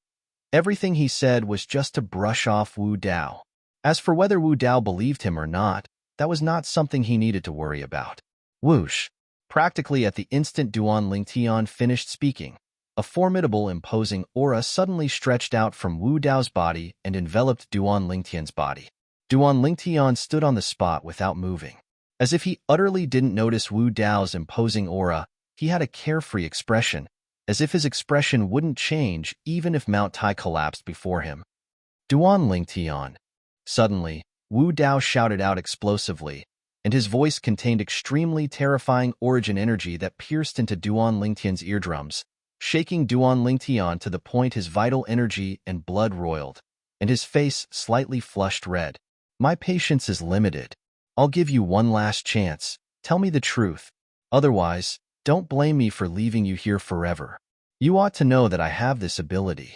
Everything he said was just to brush off Wu Dao. As for whether Wu Dao believed him or not, that was not something he needed to worry about. Whoosh! Practically at the instant Duan Lingtian finished speaking, a formidable, imposing aura suddenly stretched out from Wu Dao's body and enveloped Duan Lingtian's body. Duan Lingtian stood on the spot without moving. As if he utterly didn't notice Wu Dao's imposing aura, he had a carefree expression, as if his expression wouldn't change even if Mount Tai collapsed before him. Duan Lingtian. Suddenly, Wu Dao shouted out explosively, and his voice contained extremely terrifying origin energy that pierced into Duan Lingtian's eardrums, shaking Duan Lingtian to the point his vital energy and blood roiled, and his face slightly flushed red. My patience is limited. I'll give you one last chance. Tell me the truth. Otherwise, don't blame me for leaving you here forever. You ought to know that I have this ability.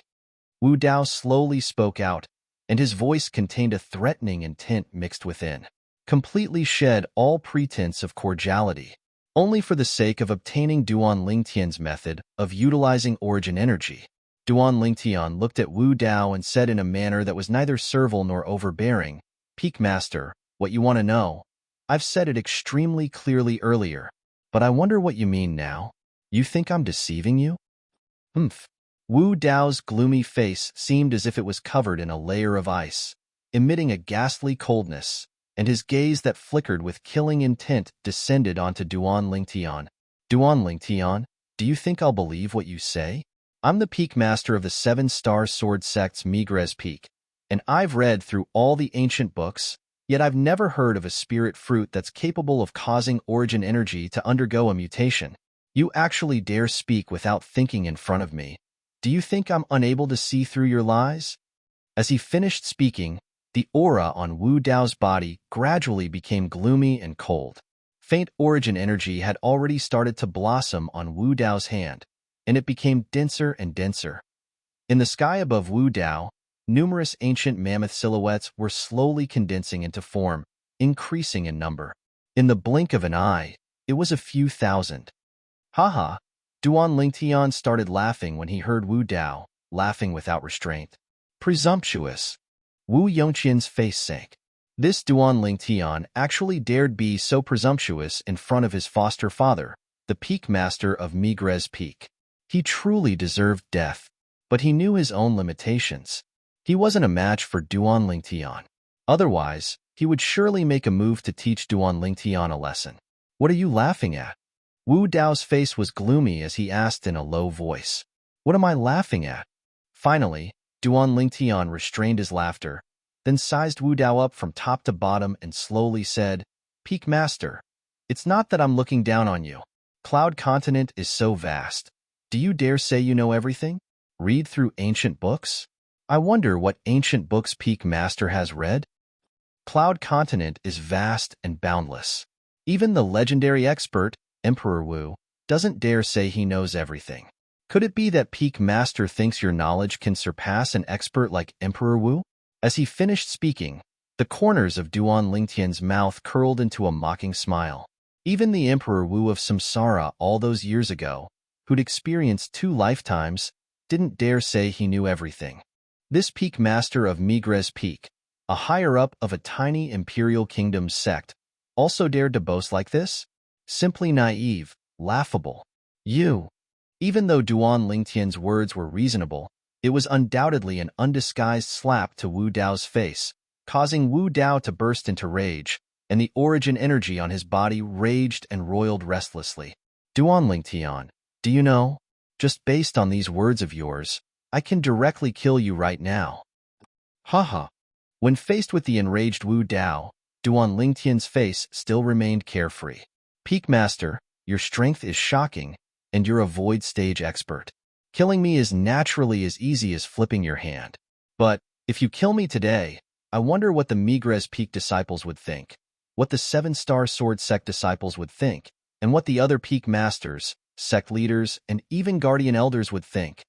Wu Dao slowly spoke out, and his voice contained a threatening intent mixed within, completely shed all pretense of cordiality, only for the sake of obtaining Duan Lingtian's method of utilizing origin energy. Duan Lingtian looked at Wu Dao and said in a manner that was neither servile nor overbearing, Peak Master, what you want to know? I've said it extremely clearly earlier, but I wonder what you mean now. You think I'm deceiving you? Humph. Wu Dao's gloomy face seemed as if it was covered in a layer of ice, emitting a ghastly coldness, and his gaze that flickered with killing intent descended onto Duan Lingtian. Duan Lingtian, do you think I'll believe what you say? I'm the Peak Master of the 7-star sword sect's Migres Peak, and I've read through all the ancient books, yet I've never heard of a spirit fruit that's capable of causing origin energy to undergo a mutation. You actually dare speak without thinking in front of me. Do you think I'm unable to see through your lies? As he finished speaking, the aura on Wu Dao's body gradually became gloomy and cold. Faint origin energy had already started to blossom on Wu Dao's hand, and it became denser and denser. In the sky above Wu Dao, numerous ancient mammoth silhouettes were slowly condensing into form, increasing in number. In the blink of an eye, it was a few thousand. Haha! Duan Lingtian started laughing when he heard Wu Dao, laughing without restraint. Presumptuous! Wu Yongqian's face sank. This Duan Lingtian actually dared be so presumptuous in front of his foster father, the Peak Master of Migres Peak. He truly deserved death, but he knew his own limitations. He wasn't a match for Duan Lingtian. Otherwise, he would surely make a move to teach Duan Lingtian a lesson. What are you laughing at? Wu Dao's face was gloomy as he asked in a low voice. What am I laughing at? Finally, Duan Lingtian restrained his laughter, then sized Wu Dao up from top to bottom and slowly said, Peak Master, it's not that I'm looking down on you. Cloud Continent is so vast. Do you dare say you know everything? Read through ancient books? I wonder what ancient books Peak Master has read? Cloud Continent is vast and boundless. Even the legendary expert, Emperor Wu, doesn't dare say he knows everything. Could it be that Peak Master thinks your knowledge can surpass an expert like Emperor Wu? As he finished speaking, the corners of Duan Lingtian's mouth curled into a mocking smile. Even the Emperor Wu of Samsara all those years ago, who'd experienced 2 lifetimes, didn't dare say he knew everything. This Peak Master of Migres Peak, a higher-up of a tiny imperial kingdom sect, also dared to boast like this? Simply naive, laughable. Even though Duan Lingtian's words were reasonable, it was undoubtedly an undisguised slap to Wu Dao's face, causing Wu Dao to burst into rage, and the origin energy on his body raged and roiled restlessly. Duan Lingtian, do you know? Just based on these words of yours, I can directly kill you right now. Haha. When faced with the enraged Wu Dao, Duan Lingtian's face still remained carefree. Peak Master, your strength is shocking, and you're a void stage expert. Killing me is naturally as easy as flipping your hand. But, if you kill me today, I wonder what the Migres Peak disciples would think, what the 7-star sword sect disciples would think, and what the other Peak Masters, sect leaders, and even guardian elders would think.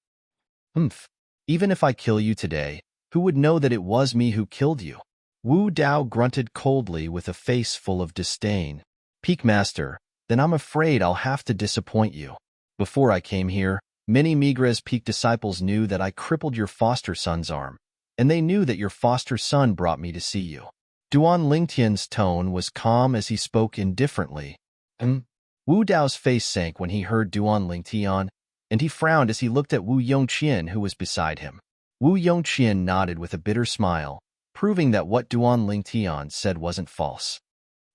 Even if I kill you today, who would know that it was me who killed you? Wu Dao grunted coldly with a face full of disdain. Peak Master, then I'm afraid I'll have to disappoint you. Before I came here, many Migres Peak disciples knew that I crippled your foster son's arm, and they knew that your foster son brought me to see you. Duan Lingtian's tone was calm as he spoke indifferently. Wu Dao's face sank when he heard Duan Lingtian, and he frowned as he looked at Wu Yongqian who was beside him. Wu Yongqian nodded with a bitter smile, proving that what Duan Lingtian said wasn't false.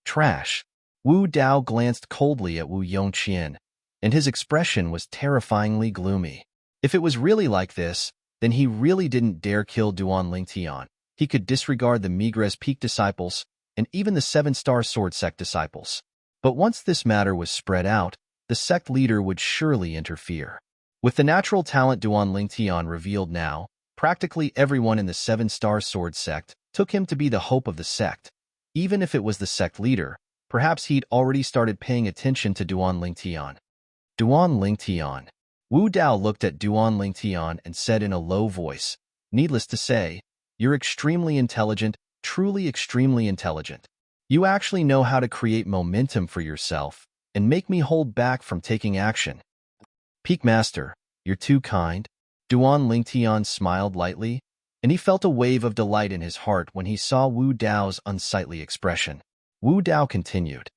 Trash. Wu Dao glanced coldly at Wu Yongqian, and his expression was terrifyingly gloomy. If it was really like this, then he really didn't dare kill Duan Lingtian. He could disregard the Migres Peak disciples and even the Seven-Star Sword Sect disciples. But once this matter was spread out, the sect leader would surely interfere. With the natural talent Duan Lingtian revealed now, practically everyone in the Seven-Star Sword Sect took him to be the hope of the sect. Even if it was the sect leader, perhaps he'd already started paying attention to Duan Lingtian. Duan Lingtian. Wu Dao looked at Duan Lingtian and said in a low voice, "Needless to say, you're extremely intelligent, truly extremely intelligent. You actually know how to create momentum for yourself and make me hold back from taking action. Peak Master, you're too kind." Duan Lingtian smiled lightly, and he felt a wave of delight in his heart when he saw Wu Dao's unsightly expression. Wu Dao continued,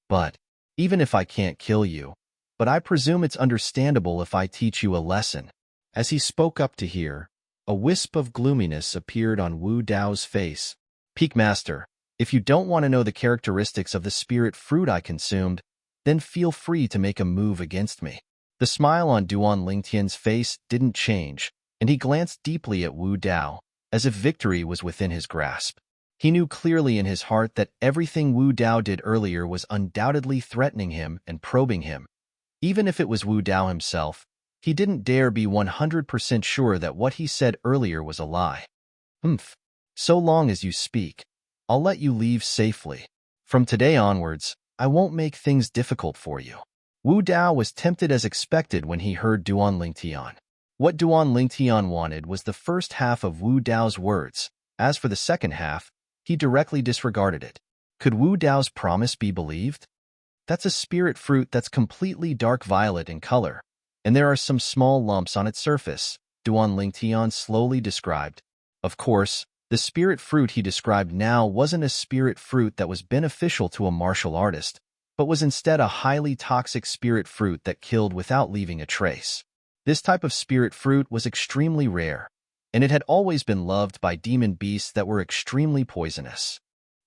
"But even if I can't kill you, but I presume it's understandable if I teach you a lesson." As he spoke up to hear, a wisp of gloominess appeared on Wu Dao's face. "Peak Master, if you don't want to know the characteristics of the spirit fruit I consumed, then feel free to make a move against me." The smile on Duan Lingtian's face didn't change, and he glanced deeply at Wu Dao, as if victory was within his grasp. He knew clearly in his heart that everything Wu Dao did earlier was undoubtedly threatening him and probing him. Even if it was Wu Dao himself, he didn't dare be 100% sure that what he said earlier was a lie. So long as you speak, I'll let you leave safely. From today onwards, I won't make things difficult for you." Wu Dao was tempted as expected when he heard Duan Lingtian. What Duan Lingtian wanted was the first half of Wu Dao's words. As for the second half, he directly disregarded it. Could Wu Dao's promise be believed? That's a spirit fruit that's completely dark violet in color, and there are some small lumps on its surface, Duan Lingtian slowly described. Of course, the spirit fruit he described now wasn't a spirit fruit that was beneficial to a martial artist, but was instead a highly toxic spirit fruit that killed without leaving a trace. This type of spirit fruit was extremely rare, and it had always been loved by demon beasts that were extremely poisonous.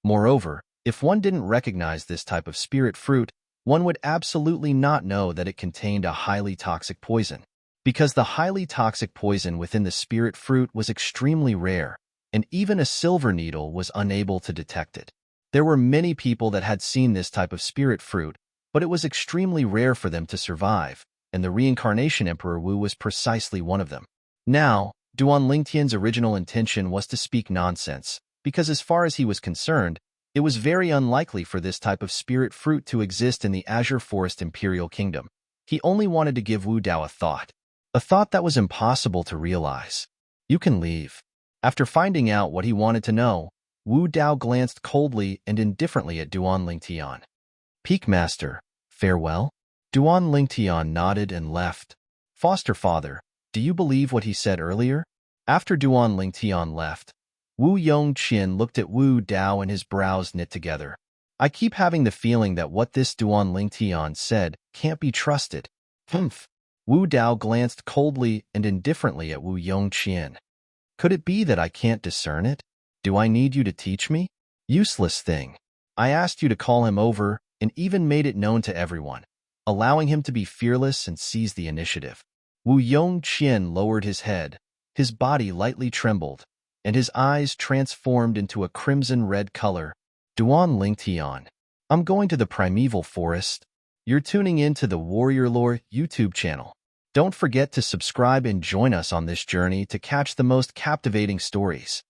Moreover, if one didn't recognize this type of spirit fruit, one would absolutely not know that it contained a highly toxic poison. Because the highly toxic poison within the spirit fruit was extremely rare, and even a silver needle was unable to detect it. There were many people that had seen this type of spirit fruit, but it was extremely rare for them to survive, and the reincarnation Emperor Wu was precisely one of them. Now, Duan Lingtian's original intention was to speak nonsense, because as far as he was concerned, it was very unlikely for this type of spirit fruit to exist in the Azure Forest Imperial Kingdom. He only wanted to give Wu Dao a thought that was impossible to realize. "You can leave." After finding out what he wanted to know, Wu Dao glanced coldly and indifferently at Duan Lingtian. "Peak Master, farewell?" Duan Lingtian nodded and left. "Foster father, do you believe what he said earlier?" After Duan Lingtian left, Wu Yongqian looked at Wu Dao and his brows knit together. "I keep having the feeling that what this Duan Lingtian said can't be trusted." Wu Dao glanced coldly and indifferently at Wu Yongqian. "Could it be that I can't discern it? Do I need you to teach me?" "Useless thing. I asked you to call him over and even made it known to everyone, allowing him to be fearless and seize the initiative." Wu Yongqian lowered his head, his body lightly trembled, and his eyes transformed into a crimson-red color. "Duan Lingtian, I'm going to the primeval forest. You're tuning in to the Warrior Lore YouTube channel. Don't forget to subscribe and join us on this journey to catch the most captivating stories.